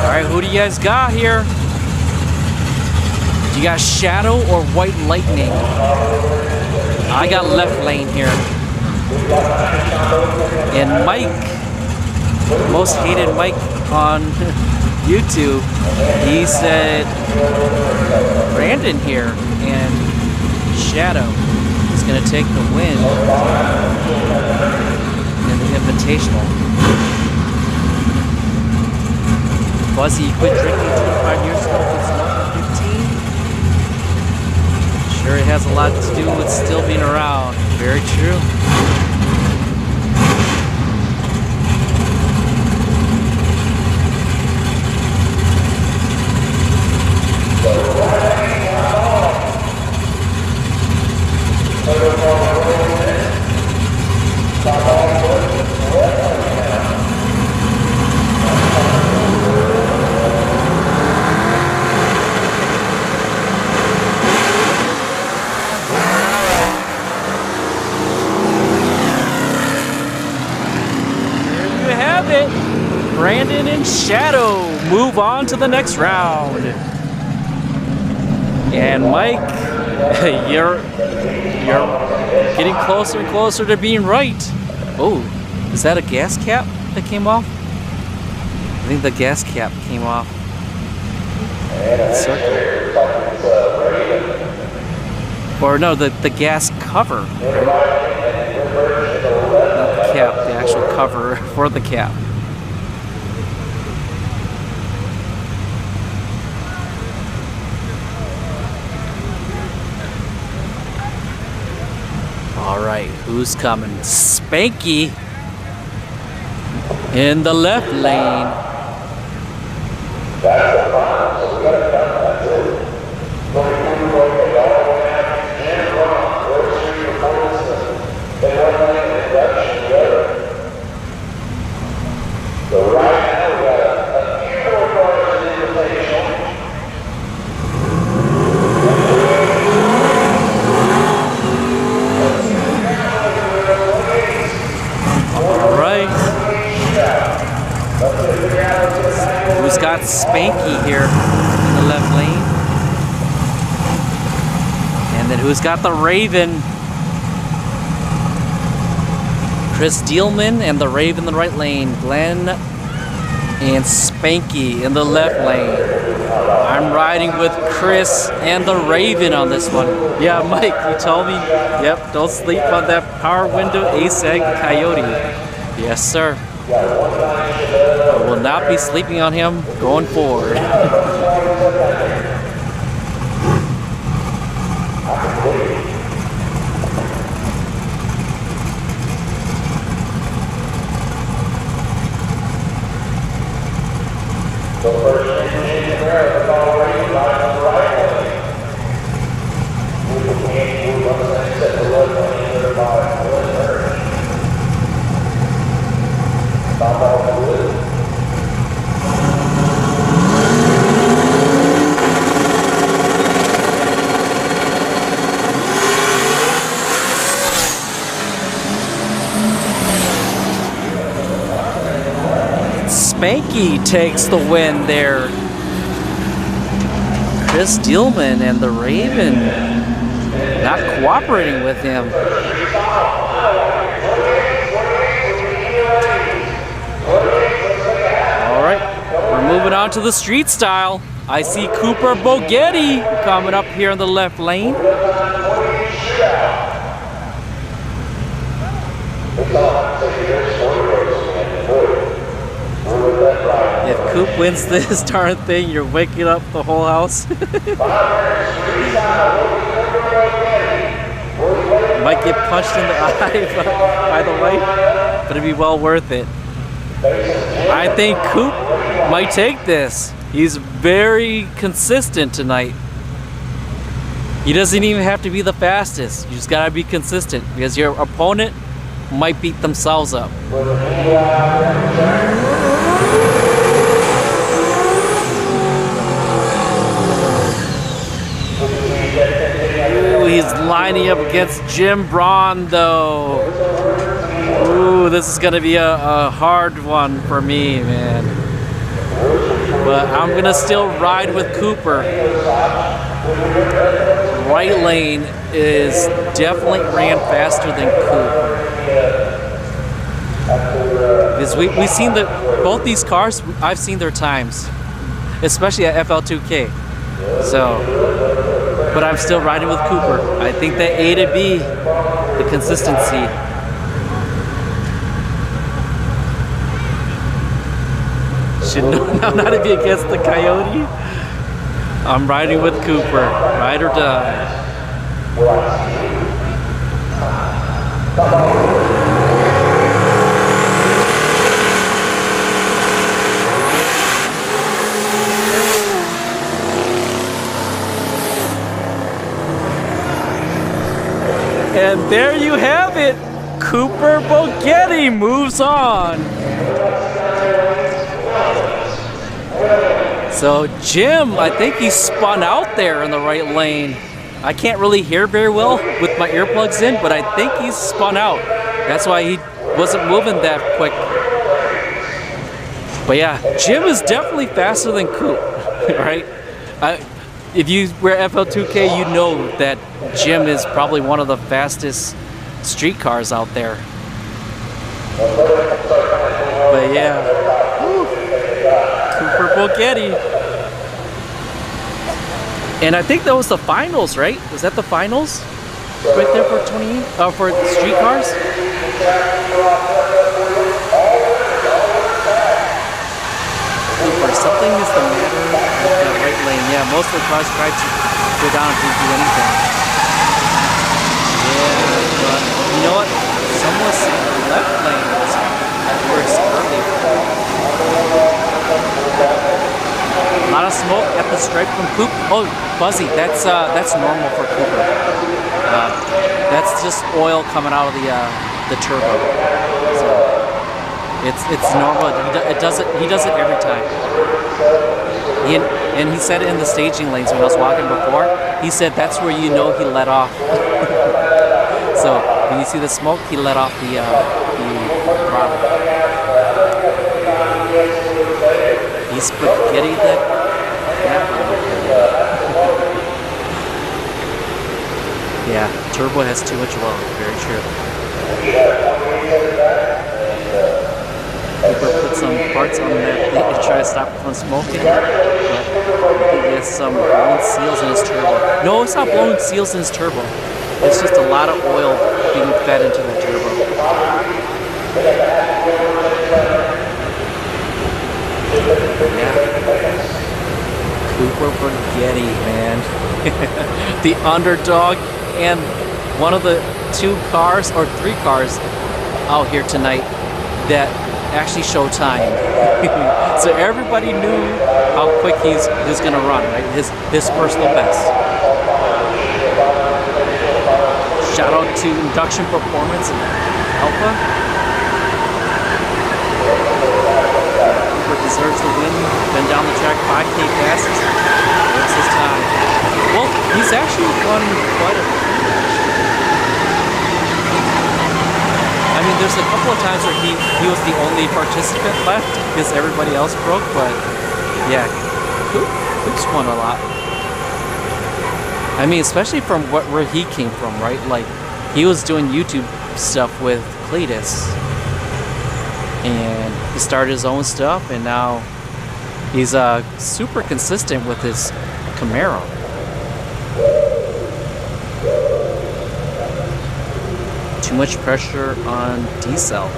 Alright, who do you guys got here? Do you got Shadow or White Lightning? I got left lane here. And Mike, most hated Mike on YouTube, he said Brandon here and Shadow is going to take the win in the Invitational. Buzzy quit drinking 25 years ago, quit smoking 15. Sure, it has a lot to do with still being around. Very true. Brandon and Shadow move on to the next round. And Mike, you're getting closer and closer to being right. Oh, is that a gas cap that came off? I think the gas cap came off. Circle. Or no, the gas cover. Not the cap, the actual cover for the cap. All right, who's coming? Spanky in the left lane. Who's got Spanky here in the left lane? And then who's got the Raven? Chris Dealman and the Raven in the right lane. Glenn and Spanky in the left lane. I'm riding with Chris and the Raven on this one. Yeah, Mike, you told me. Yep, don't sleep on that power window ASAG Coyote. Yes, sir. I will not be sleeping on him going forward. Spanky takes the win there. Chris Dillman and the Raven not cooperating with him. All right, we're moving on to the street style. I see Cooper Bogetti coming up here in the left lane. If Coop wins this darn thing, you're waking up the whole house. Might get punched in the eye by the wife, but it'd be well worth it. I think Coop might take this. He's very consistent tonight. He doesn't even have to be the fastest. You just gotta be consistent because your opponent might beat themselves up. Ooh, he's lining up against Jim Braun though. Ooh, this is gonna be a hard one for me, man. But I'm gonna still ride with Cooper. Right lane is definitely ran faster than Cooper. Because we've seen both these cars, I've seen their times, especially at FL2K. So, but I'm still riding with Cooper. I think that A to B, the consistency. Should know not to be against the Coyote. I'm riding with Cooper, ride or die. And there you have it. Cooper Bogetti moves on. So Jim, I think he spun out there in the right lane. I can't really hear very well with my earplugs in, but I think he's spun out. That's why he wasn't moving that quick. But yeah, Jim is definitely faster than Coop, right? If you were FL2K, you know that Jim is probably one of the fastest street cars out there. But yeah, woo. Cooper Bogetti. And I think that was the finals, right? Was that the finals? Right there for for street cars? Cooper, something is the matter with the right lane. Yeah, most of the cars tried to go down and didn't do anything. Yeah, but you know what? Some was left lane was worse early. A lot of smoke at the stripe from Coop. Oh, Buzzy, that's normal for Cooper. That's just oil coming out of the turbo. So it's normal. He does it every time. And he said it in the staging lanes when I was walking before. He said that's where you know he let off. So when you see the smoke, he let off the throttle. He spaghetti that. Yeah, turbo has too much oil. Very true. Cooper put some parts on that thing to try to stop it from smoking, but he has some blown seals in his turbo. No, it's not blowing seals in his turbo. It's just a lot of oil being fed into the turbo. Yeah. Cooper Bogetti, man. The underdog and one of the 2 cars or 3 cars out here tonight that actually show time. So everybody knew how quick he's gonna run, right? His personal best. Shout out to Induction Performance and Alpha. Cooper deserves the win. Been down the track 5K passes. There's his time. Well, he's actually won quite a bit. I mean, there's a couple of times where he was the only participant left because everybody else broke, but yeah, Coop's won a lot. I mean, especially from where he came from, right? Like, he was doing YouTube stuff with Cletus, and he started his own stuff, and now he's super consistent with his Camaro. Too much pressure on D-Cell.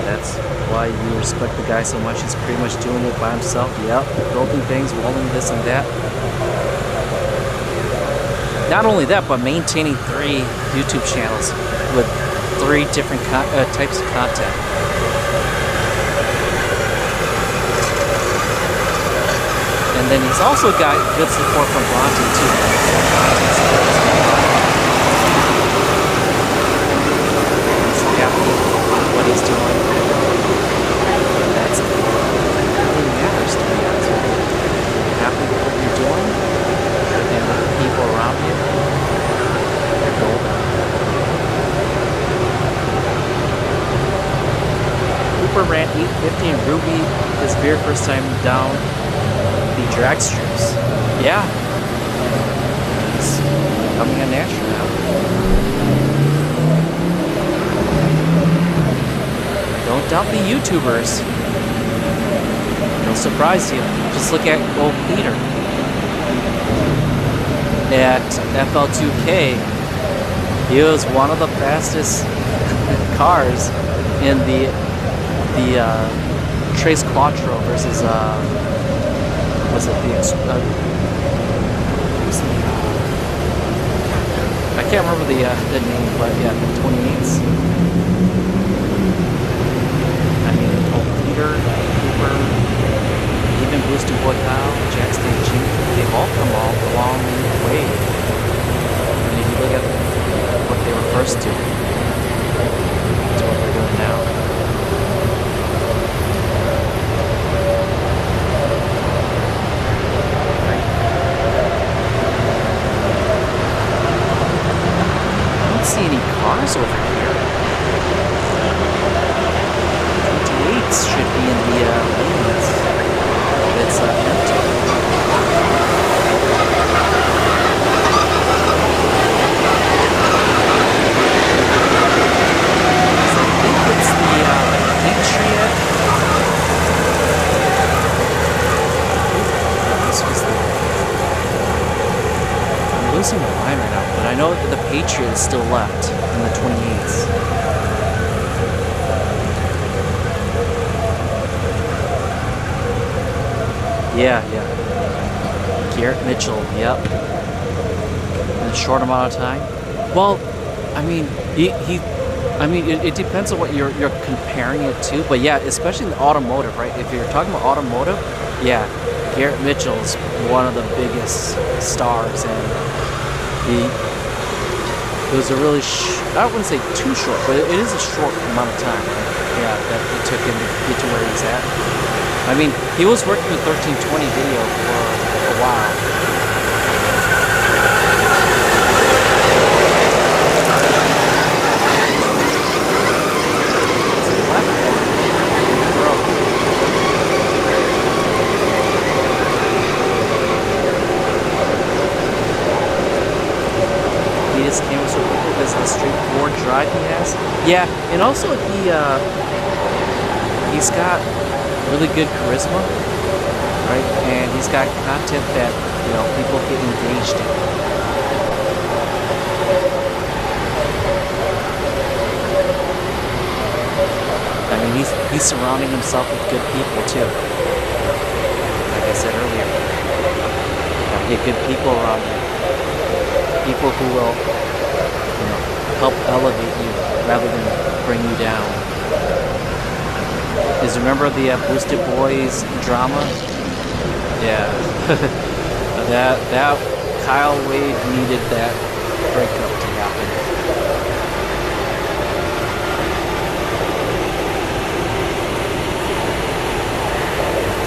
That's why you respect the guy so much. He's pretty much doing it by himself. Yep, building things, welding this and that. Not only that, but maintaining 3 YouTube channels with 3 different types of content. And then he's also got good support from Bronte too. He's happy with what he's doing. That's all that really matters, to be honest with you. You're happy with what you're doing, and the people around you, they're golden. Cooper ran 850 and Ruby his very first time down the drag strips. Yeah. He's becoming a natural now. Don't doubt the YouTubers. They'll surprise you. Just look at old Peter. At FL2K, he was one of the fastest cars in the Trace Quattro versus was it I can't remember the name, but yeah, the 28s. I mean, old Peter, Cooper, even Boosted Boy Kyle, Jackson, Jim, they've all come all a long way. I mean, if you look at what they were first doing to what they're doing now. See any cars over here. 28s should be in the lanes. It's empty. So I think it's the Patriot. This was I'm losing my mind right now, but I know that the Patriot is still left in the 28s. Yeah. Garrett Mitchell, yep. In a short amount of time. Well, I mean, it depends on what you're comparing it to, but yeah, especially in the automotive, right? If you're talking about automotive, yeah, Garrett Mitchell's one of the biggest stars, and it was a really, I wouldn't say too short, but it is a short amount of time, right? Yeah, that it took him to get to where he's at. I mean, he was working with 1320 video for a while. Straightforward drive he has. Yeah, and also he's got really good charisma, right? And he's got content that, you know, people get engaged in. I mean, he's surrounding himself with good people too. Like I said earlier, get good people around you. People who will, you know, help elevate you rather than bring you down. Because remember the Boosted Boys drama? Yeah. that Kyle Wade needed that breakup to happen.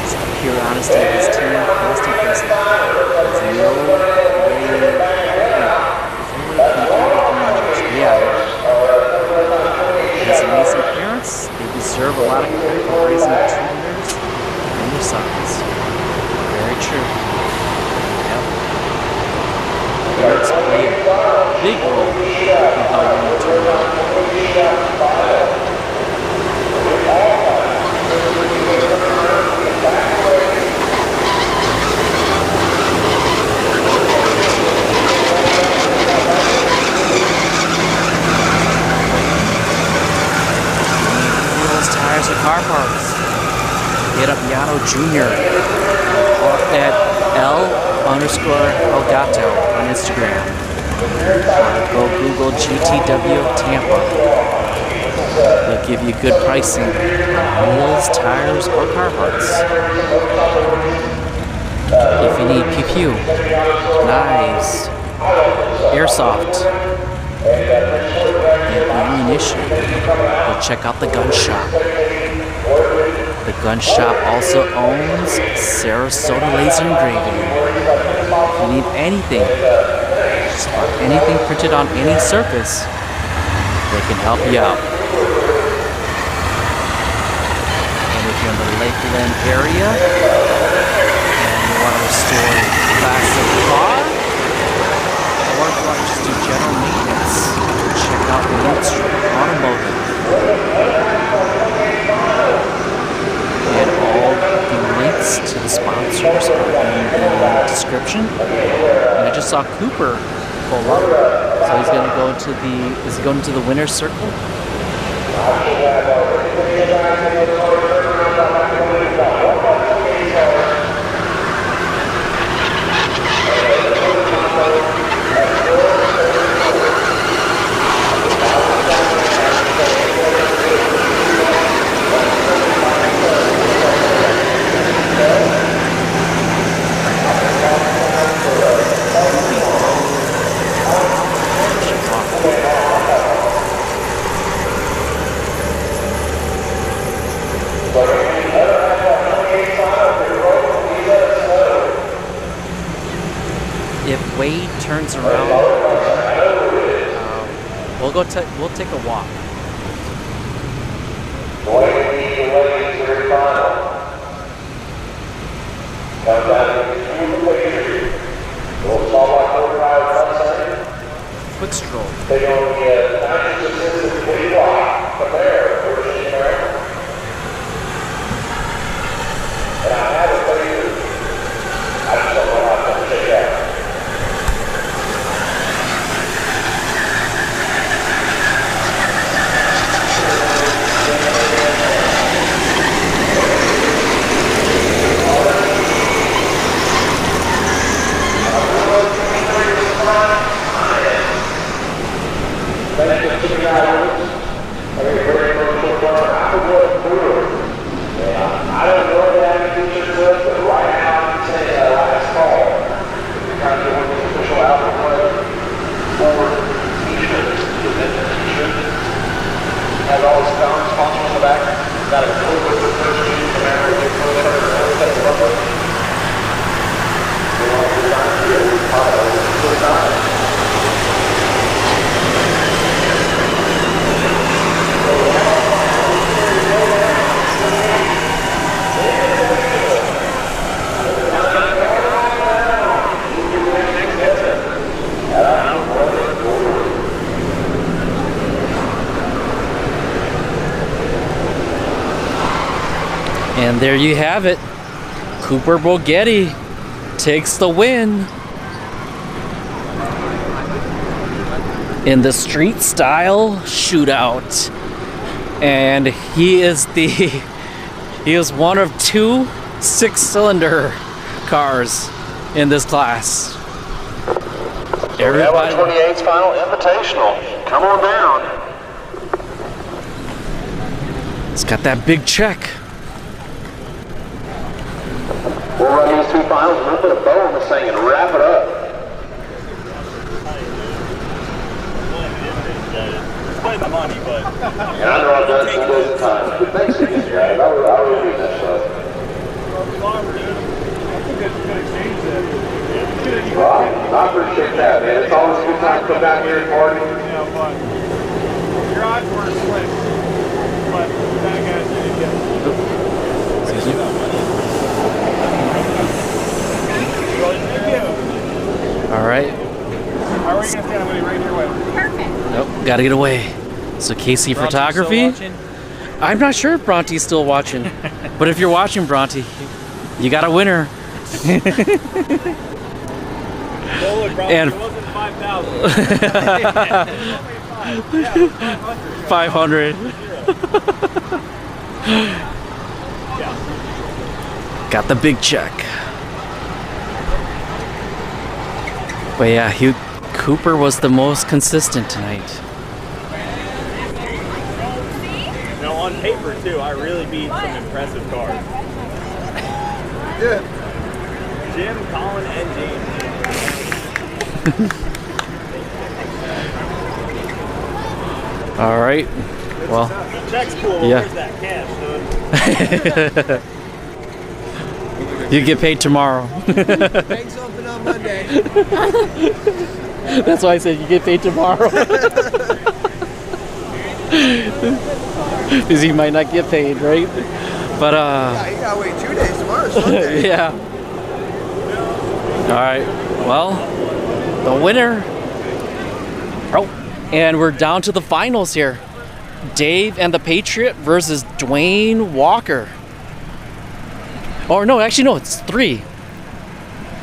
Just pure honesty of his team, honesty person. There's no way. His amazing parents, they deserve a lot of credit for raising 2 winners and their sons. Very true. Yep. big role in how you win a tournament. Tires or car parts, hit up Yano Jr. at L_Elgato on Instagram, or go Google GTW Tampa. They'll give you good pricing on wheels, tires, or car parts. If you need pew-pew, knives, airsoft, and ammunition, go check out the gun shop. The gun shop also owns Sarasota Laser Engraving. If you need anything, just about anything printed on any surface, they can help you out. And if you're in the Lakeland area and you want to restore a classic car, or if you want to just do general maintenance, check out Roots Automotive. And all the links to the sponsors are in the description. And I just saw Cooper pull up, so he's going to go into the. Is he going into the winner's circle? If Wade turns around, we'll take a walk. Quick stroll. And there you have it. Cooper Bogetti takes the win in the street style shootout. And he is one of 2 6-cylinder cars in this class. Everybody. 28's final invitational. Come on down. It's got that big check. We'll run these 2 finals, a little bit of bow on this thing, and wrap it up. It's playing the money, but... And I know I've done 2 days at a time. Thanks again, guys. I really mean that stuff. Well, I appreciate that, man. It's always a good time to come down here and party. Yeah, fun. Your odds were slim, but that guy's didn't get it. Excuse me? All right, How are you gonna stand? I'm gonna be right here with. Perfect. Nope, gotta get away. So Casey Photography. I'm not sure if Bronte's still watching, but if you're watching, Bronte, you got a winner. And it wasn't 5,000. 500. Got the big check. But yeah, Cooper was the most consistent tonight. Now on paper too, I really beat some impressive cars. Yeah. Jim, Colin, and James. All right. Well, The check's cool. yeah. Where's that cash, son? You get paid tomorrow. Banks open on Monday. That's why I said you get paid tomorrow. Because you might not get paid, right? But Yeah, you gotta wait 2 days tomorrow. Sunday. yeah. All right. Well, the winner. Oh, and we're down to the finals here. Dave and the Patriot versus Dwayne Walker. Or no, actually no, it's 3.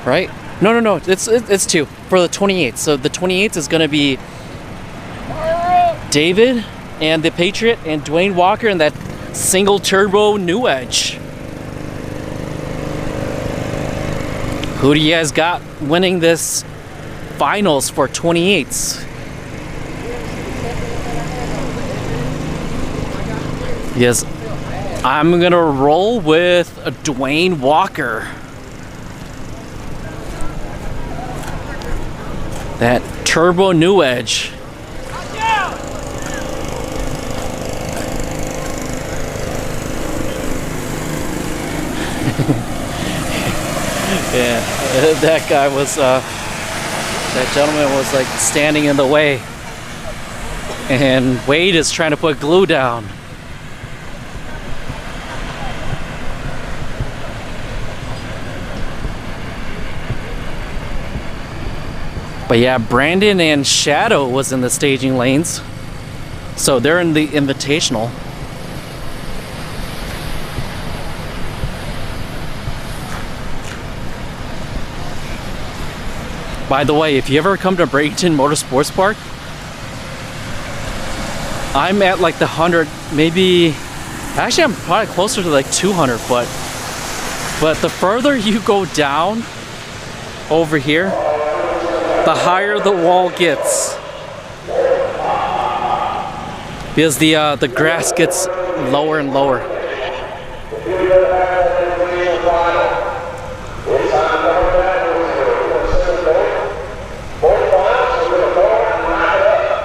Right? No, it's 2 for the 28th. So the 28th is gonna be David and the Patriot and Dwayne Walker in that single turbo New Edge. Who do you guys got winning this finals for 28s? Yes, I'm gonna roll with Dwayne Walker. That turbo New Edge. Yeah, that guy was, that gentleman was like standing in the way. And Wade is trying to put glue down. But yeah, Brandon and Shadow was in the staging lanes. So they're in the invitational. By the way, if you ever come to Bradenton Motorsports Park, I'm at like the 100, maybe, actually I'm probably closer to like 200, but the further you go down over here, the higher the wall gets. Because the grass gets lower and lower.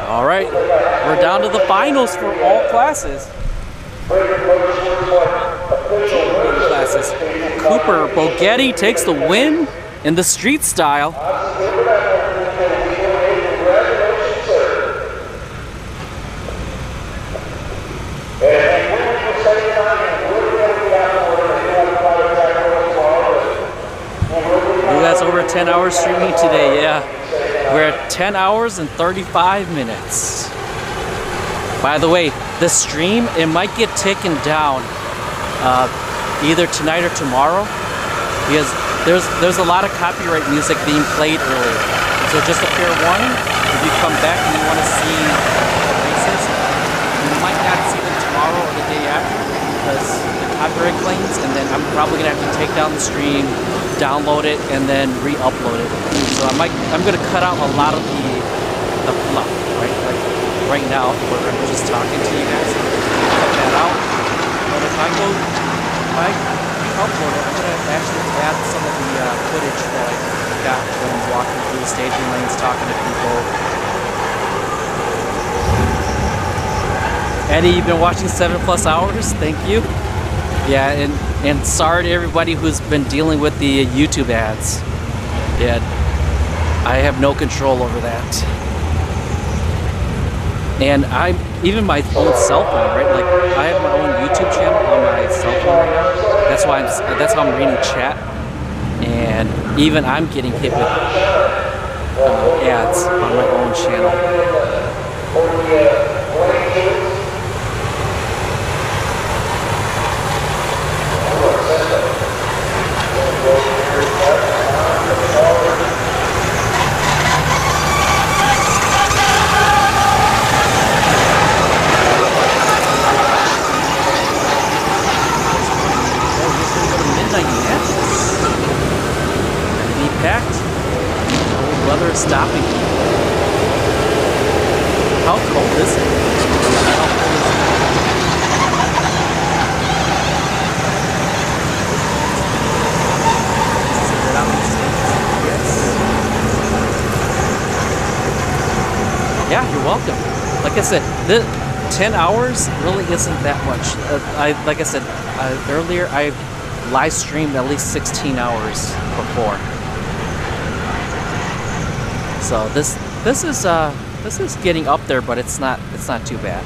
All right, we're down to the finals for all classes. Cooper Bogetti takes the win in the street style. That's over 10 hours streaming today, yeah. We're at 10 hours and 35 minutes. By the way, the stream, it might get taken down either tonight or tomorrow, because there's a lot of copyright music being played earlier. So just a fair warning, if you come back and you want to see the races, you might not see them tomorrow or the day after because the copyright claims, and then I'm probably gonna have to take down the stream, download it, and then re-upload it. So I'm gonna cut out a lot of the fluff, right? Like right now, where I'm just talking to you guys, cut that out. But if I upload it, I'm gonna actually add some of the footage that I got when walking through the staging lanes, talking to people. Eddie, you've been watching 7+ hours. Thank you. Yeah, and sorry to everybody who's been dealing with the YouTube ads. Yeah, I have no control over that. And even my own cell phone, right? Like I have my own YouTube channel on my cell phone right now. That's how I'm reading chat, and even I'm getting hit with ads on my own channel. Packed. Cold weather is stopping. How cold is it? Yeah, you're welcome. Like I said, the 10 hours really isn't that much. Like I said earlier, I live streamed at least 16 hours before. So this is getting up there, but it's not too bad.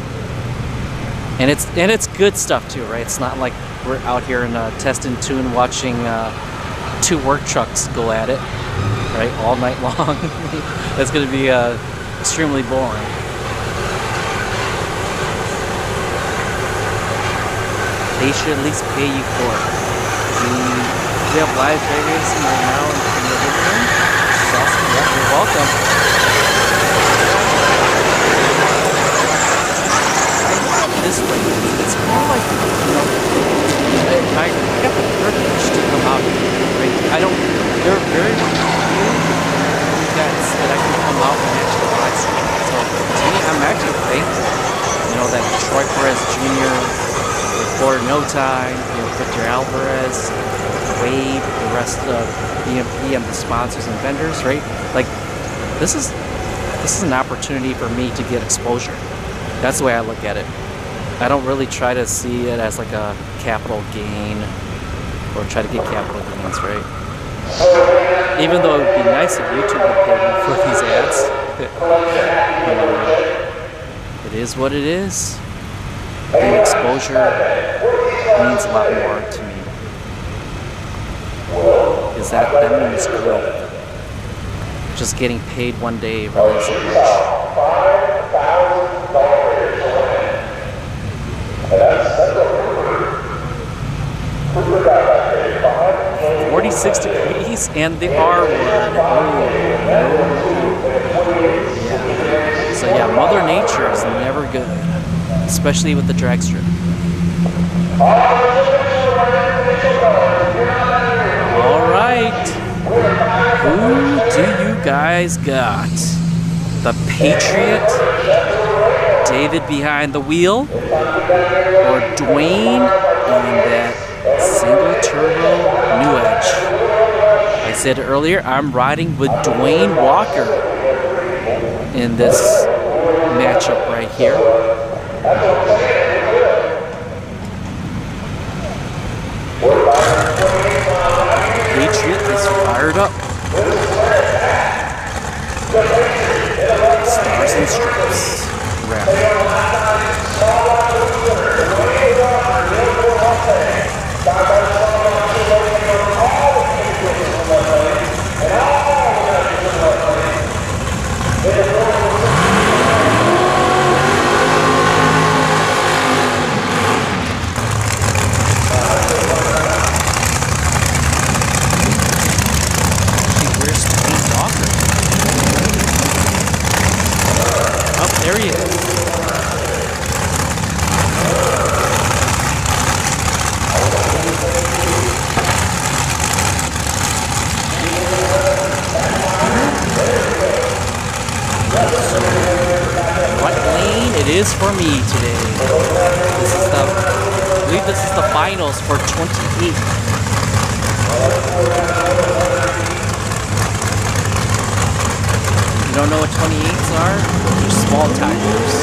And it's good stuff too, right? It's not like we're out here in test and tune watching 2 work trucks go at it, right, all night long. That's going to be extremely boring. They should at least pay you for it. We have live drag racing right now in the living room. Awesome. Yeah, you're welcome. This way, it's more like, I got the privilege to come out here, right? There are very few guys that I can come out and actually live stream. So to me, I'm actually thankful, that Troy Perez Jr., Ford No Time, Victor Alvarez, Wade, the rest of BMP and the sponsors and vendors, right? Like, this is an opportunity for me to get exposure. That's the way I look at it. I don't really try to see it as like a capital gain or try to get capital gains, right? Even though it would be nice if YouTube would pay me for these ads. It is what it is. The exposure means a lot more to me. Because that means growth. Just getting paid one day really isn't much. 46 degrees and the R word. Yeah. So yeah, Mother Nature is never good, especially with the drag strip. All right, who do you guys got? The Patriot, David behind the wheel, or Dwayne in that single turbo New Edge? I said earlier, I'm riding with Dwayne Walker in this matchup right here. Patriot is fired up. Stars and Stripes. There he is. What lane it is for me today. I believe this is the finals for 28. You don't know what 28s are? They're small tires.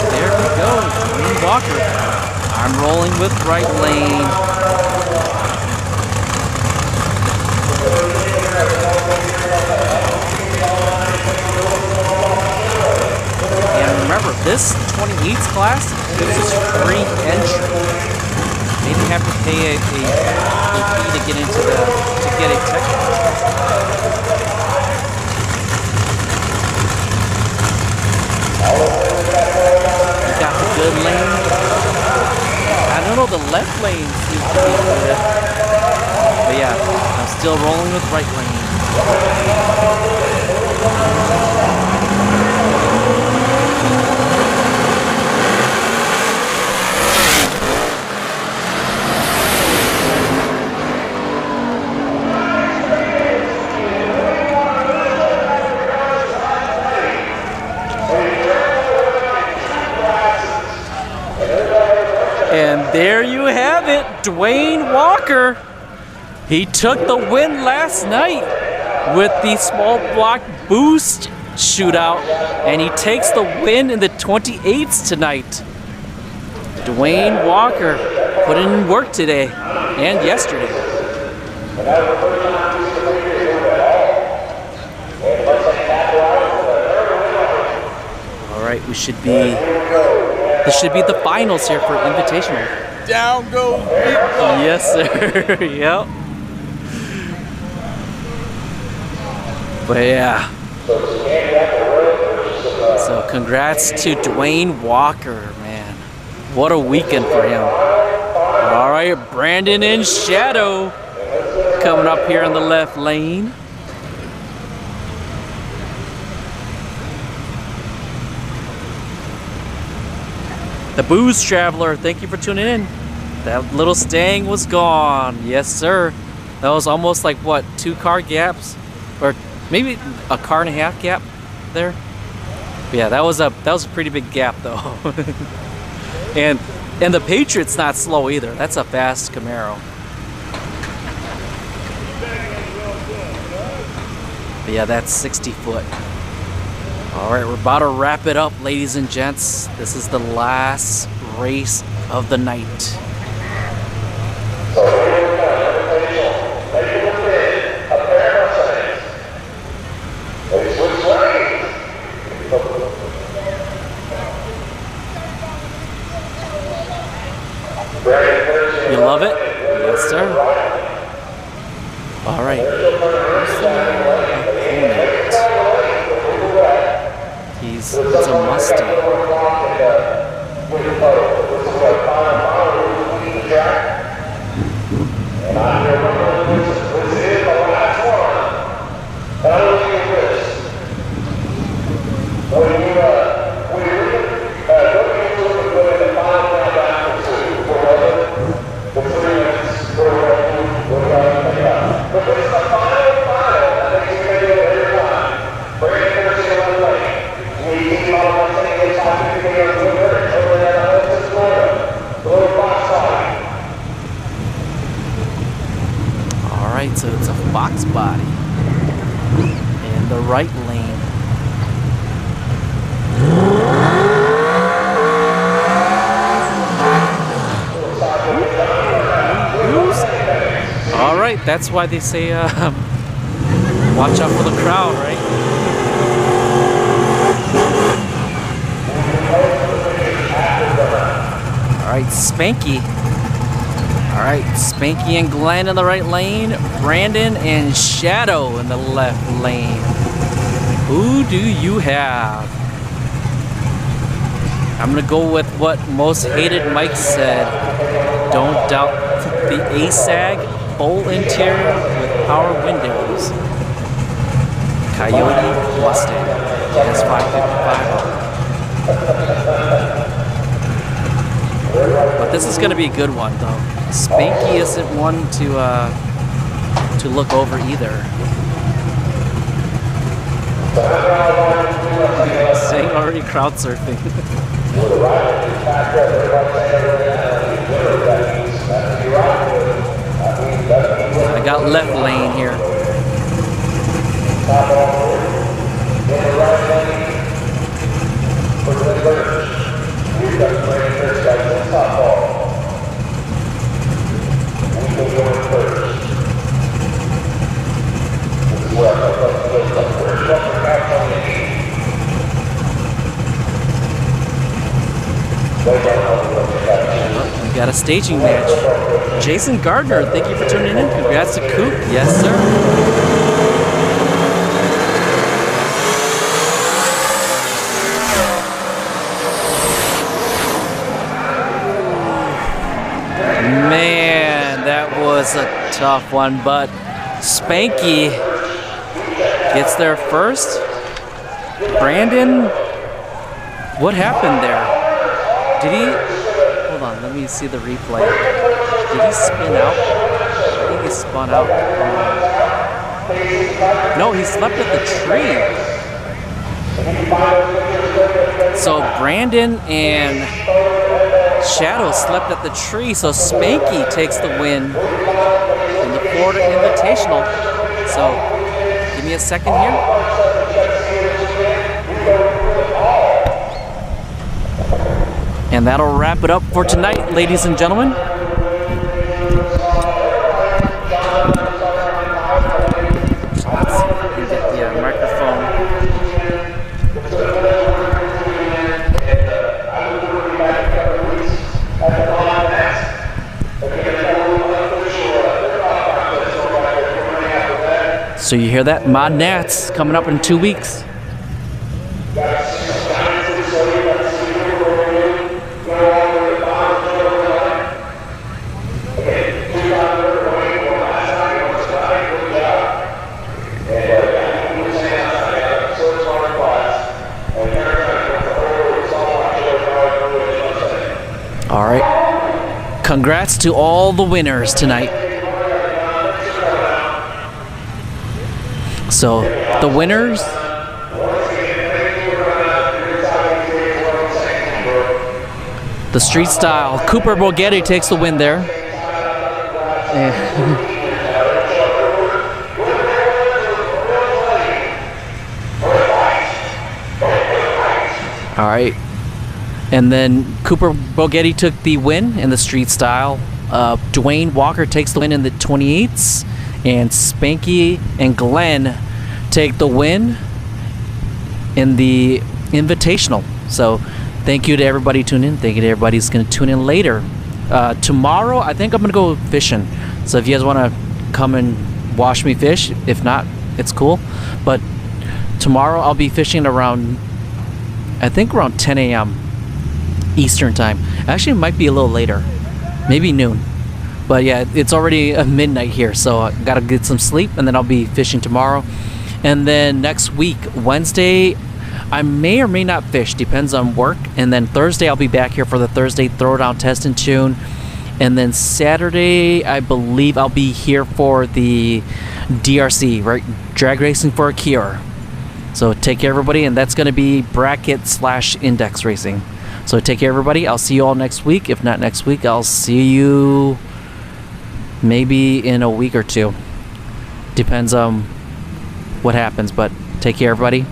There we go, Dwayne Walker. I'm rolling with right lane. And remember, this 28s class, this is free entry. maybe have to pay a fee to get into to get a tech. You got the good lane. I don't know, the left lane seems to be good. But yeah, I'm still rolling with right lane. And there you have it, Dwayne Walker. He took the win last night with the small block boost shootout, and he takes the win in the 28s tonight. Dwayne Walker put in work today and yesterday. All right, this should be the finals here for Invitational. Down goes Big Dog. Yes, sir. Yep. But yeah. So congrats to Dwayne Walker, man. What a weekend for him. All right, Brandon and Shadow coming up here in the left lane. The Booze Traveler, thank you for tuning in. That little Stang was gone. Yes, sir. That was almost like, what, 2 car gaps? Or maybe a car and a half gap there? But yeah, that was a pretty big gap, though. and the Patriot's not slow either. That's a fast Camaro. But yeah, that's 60 foot. All right, we're about to wrap it up, ladies and gents. This is the last race of the night. You love it? Yes, sir. All right. It's a Mustang. So it's a Fox body in the right lane. All right, that's why they say watch out for the crowd, right? All right, Spanky. All right, Spanky and Glenn in the right lane, Brandon and Shadow in the left lane. Who do you have? I'm gonna go with what Most Hated Mike said. Don't doubt the ASAG full interior with power windows. Coyote Mustang S555. But this is gonna be a good one though. Spanky isn't one to look over either. Saying already crowd surfing. I got left lane here. We got a staging match. Jason Gardner, thank you for tuning in. Congrats to Coop. Yes, sir. Man, that was a tough one, but Spanky gets there first. Brandon, what happened there? Did he, hold on, let me see the replay. Did he spin out? I think he spun out. No, he slept at the tree. So Brandon and Shadow slept at the tree, so Spanky takes the win in the Florida Invitational. So, give me a second here. And that'll wrap it up for tonight, ladies and gentlemen. Let's see if we can get the microphone. So you hear that? Mod Nats coming up in 2 weeks. All right. Congrats to all the winners tonight. So, the winners, the street style, Cooper Borghetti takes the win there. All right. And then Cooper Borghetti took the win in the street style. Dwayne Walker takes the win in the 28s. And Spanky and Glenn take the win in the Invitational. So thank you to everybody tuning in. Thank you to everybody who's going to tune in later. Tomorrow, I think I'm going to go fishing. So if you guys want to come and watch me fish, if not, it's cool. But tomorrow I'll be fishing around, I think around 10 a.m. Eastern time. Actually, it might be a little later. Maybe noon. But yeah, it's already midnight here, so I gotta get some sleep, and then I'll be fishing tomorrow. And then next week, Wednesday, I may or may not fish, depends on work. And then Thursday, I'll be back here for the Thursday Throwdown Test and Tune. And then Saturday, I believe I'll be here for the DRC, right? Drag Racing for a Cure. So take care, everybody, and that's gonna be bracket/index racing. So take care, everybody. I'll see you all next week. If not next week, I'll see you maybe in a week or two. Depends on what happens, but take care, everybody.